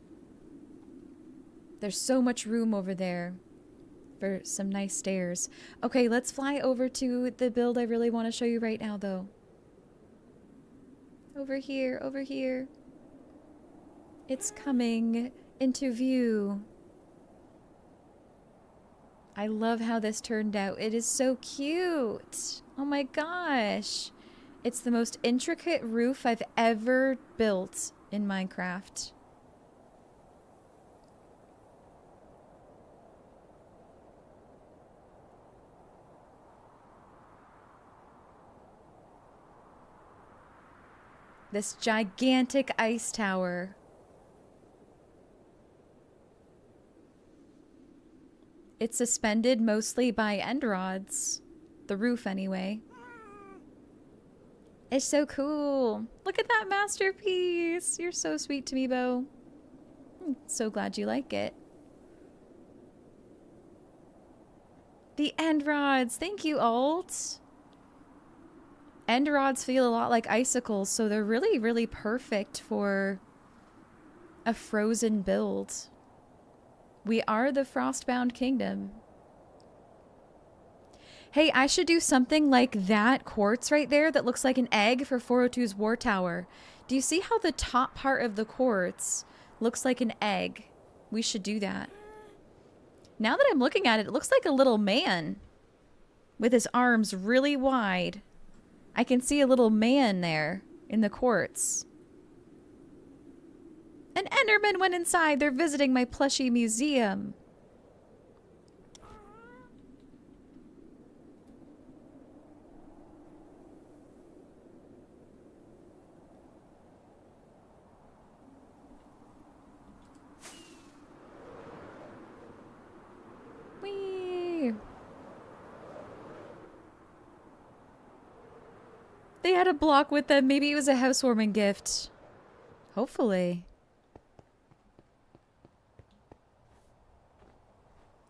There's so much room over there for some nice stairs. Okay, let's fly over to the build I really want to show you right now, though. Over here, over here. It's coming into view. I love how this turned out. It is so cute. Oh my gosh. It's the most intricate roof I've ever built in Minecraft. This gigantic ice tower. It's suspended mostly by end rods. The roof, anyway. It's so cool. Look at that masterpiece. You're so sweet to me, Bo. I'm so glad you like it. The end rods. Thank you, Alt. End rods feel a lot like icicles, so they're really, really perfect for a frozen build. We are the Frostbound Kingdom. Hey, I should do something like that quartz right there that looks like an egg for 402's War Tower. Do you see how the top part of the quartz looks like an egg? We should do that. Now that I'm looking at it, it looks like a little man with his arms really wide. I can see a little man there in the quartz. An Enderman went inside. They're visiting my plushie museum. Whee! They had a block with them. Maybe it was a housewarming gift. Hopefully.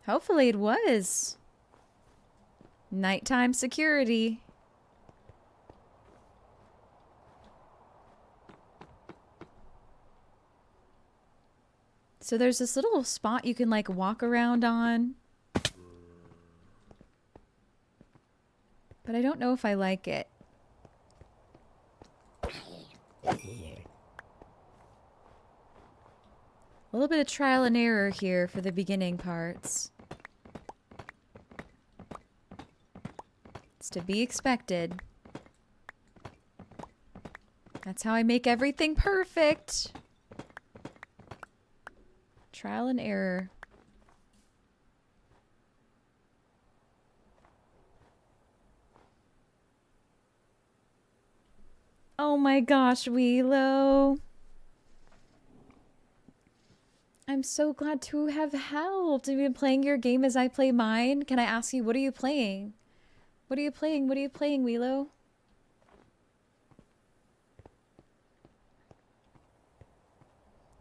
Hopefully it was. Nighttime security. So there's this little spot you can like walk around on. But I don't know if I like it. A little bit of trial and error here for the beginning parts. It's to be expected. That's how I make everything perfect. Trial and error. Oh my gosh, Weelo. I'm so glad to have helped. Have you been playing your game as I play mine? Can I ask you, what are you playing? What are you playing? What are you playing, Weelo?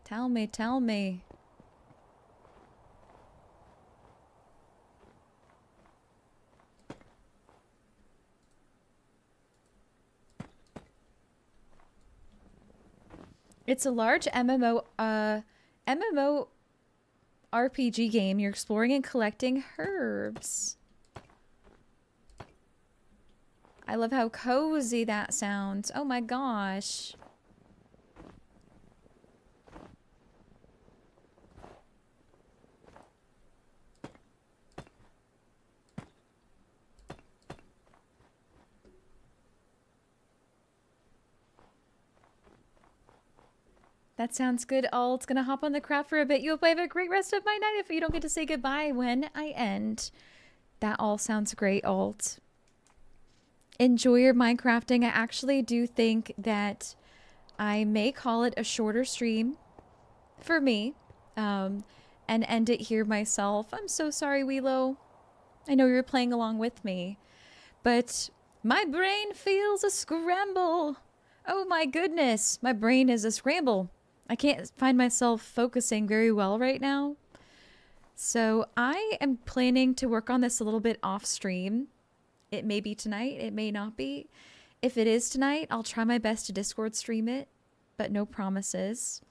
Tell me, tell me. It's a large MMO RPG game. You're exploring and collecting herbs. I love how cozy that sounds. Oh my gosh. That sounds good, Alt. Gonna hop on the craft for a bit. You hope I have a great rest of my night if you don't get to say goodbye when I end. That all sounds great, Alt. Enjoy your Minecrafting. I actually do think that I may call it a shorter stream for me and end it here myself. I'm so sorry, Weelo. I know you're playing along with me, but my brain feels a scramble. Oh my goodness, my brain is a scramble. I can't find myself focusing very well right now. So I am planning to work on this a little bit off stream. It may be tonight, it may not be. If it is tonight, I'll try my best to Discord stream it, but no promises.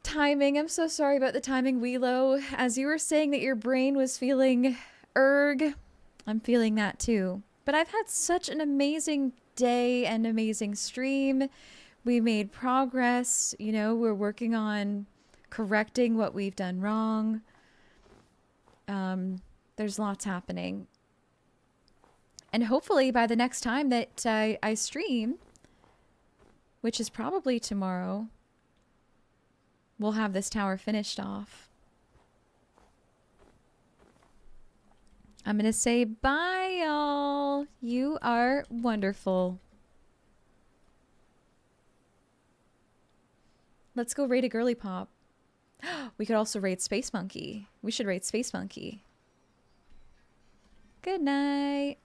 Timing, I'm so sorry about the timing, Weelo. As you were saying that your brain was feeling erg, I'm feeling that too. But I've had such an amazing day and amazing stream. We made progress, you know, we're working on correcting what we've done wrong. There's lots happening. And hopefully by the next time that I stream, which is probably tomorrow, we'll have this tower finished off. I'm going to say bye, y'all. You are wonderful. Let's go raid a girly pop. We could also raid Space Monkey. We should raid Space Monkey. Good night.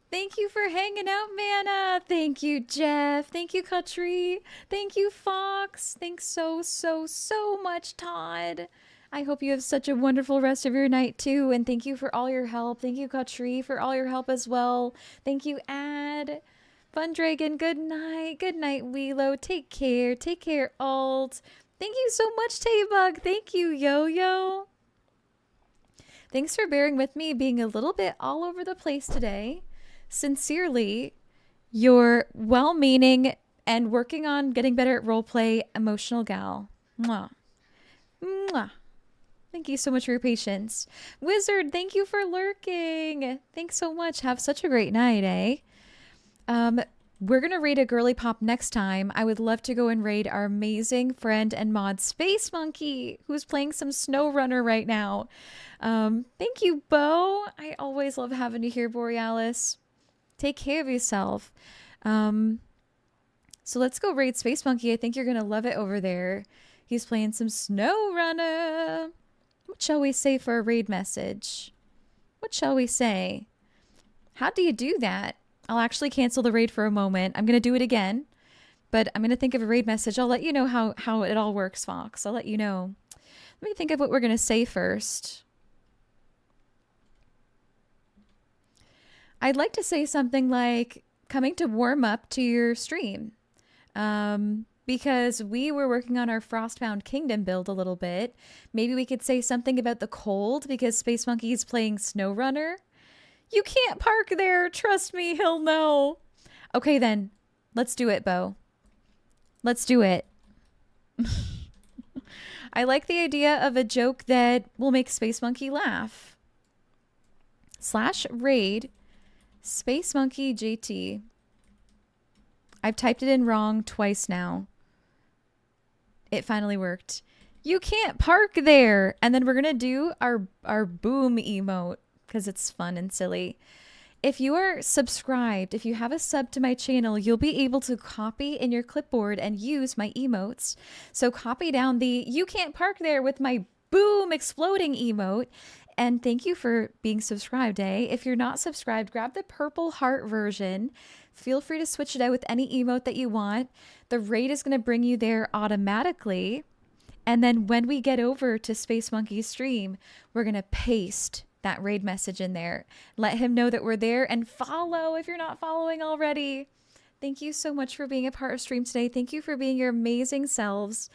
Thank you for hanging out, Mana. Thank you, Jeff. Thank you, Kutri. Thank you, Fox. Thanks so much, Todd. I hope you have such a wonderful rest of your night, too. And thank you for all your help. Thank you, Kutri, for all your help as well. Thank you, Ad. Fun Dragon, good night. Good night, Wheelo. Take care. Take care, Alt. Thank you so much, Taybug. Thank you, Yo-Yo. Thanks for bearing with me being a little bit all over the place today. Sincerely, your well-meaning and working on getting better at roleplay emotional gal. Mwah. Mwah. Thank you so much for your patience. Wizard, thank you for lurking. Thanks so much. Have such a great night, eh? We're going to raid a girly pop next time. I would love to go and raid our amazing friend and mod Space Monkey, who's playing some SnowRunner right now. Thank you, Bo. I always love having you here, Borealis. Take care of yourself. So let's go raid Space Monkey. I think you're going to love it over there. He's playing some SnowRunner. What shall we say for a raid message? What shall we say? How do you do that? I'll actually cancel the raid for a moment. I'm going to do it again, but I'm going to think of a raid message. I'll let you know how it all works, Fox. I'll let you know. Let me think of what we're going to say first. I'd like to say something like coming to warm up to your stream. Because we were working on our Frostbound Kingdom build a little bit. Maybe we could say something about the cold because Space Monkey is playing SnowRunner. You can't park there. Trust me, he'll know. Okay, then. Let's do it, Bo. Let's do it. I like the idea of a joke that will make Space Monkey laugh. /raid Space Monkey JT. I've typed it in wrong twice now. It finally worked. You can't park there. And then we're going to do our boom emote because it's fun and silly. If you are subscribed, if you have a sub to my channel, you'll be able to copy in your clipboard and use my emotes. So copy down the you can't park there with my boom exploding emote. And thank you for being subscribed, eh? If you're not subscribed, grab the purple heart version. Feel free to switch it out with any emote that you want. The raid is going to bring you there automatically. And then when we get over to Space Monkey's stream, we're going to paste that raid message in there. Let him know that we're there and follow if you're not following already. Thank you so much for being a part of stream today. Thank you for being your amazing selves.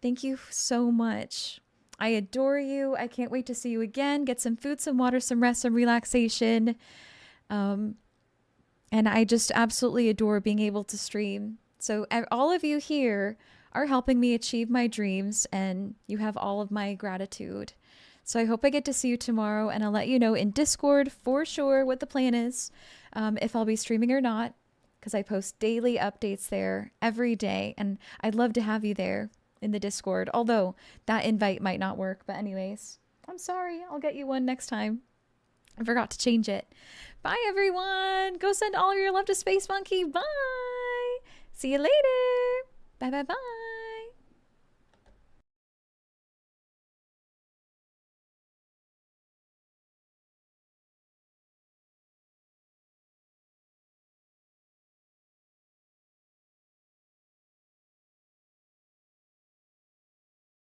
Thank you so much. I adore you. I can't wait to see you again. Get some food, some water, some rest, some relaxation. And I just absolutely adore being able to stream. So all of you here are helping me achieve my dreams, and you have all of my gratitude. So I hope I get to see you tomorrow, and I'll let you know in Discord for sure what the plan is, if I'll be streaming or not, because I post daily updates there every day, and I'd love to have you there in the Discord, although that invite might not work. But anyways, I'm sorry. I'll get you one next time. I forgot to change it. Bye, everyone. Go send all your love to Space Monkey. Bye. See you later. Bye, bye, bye.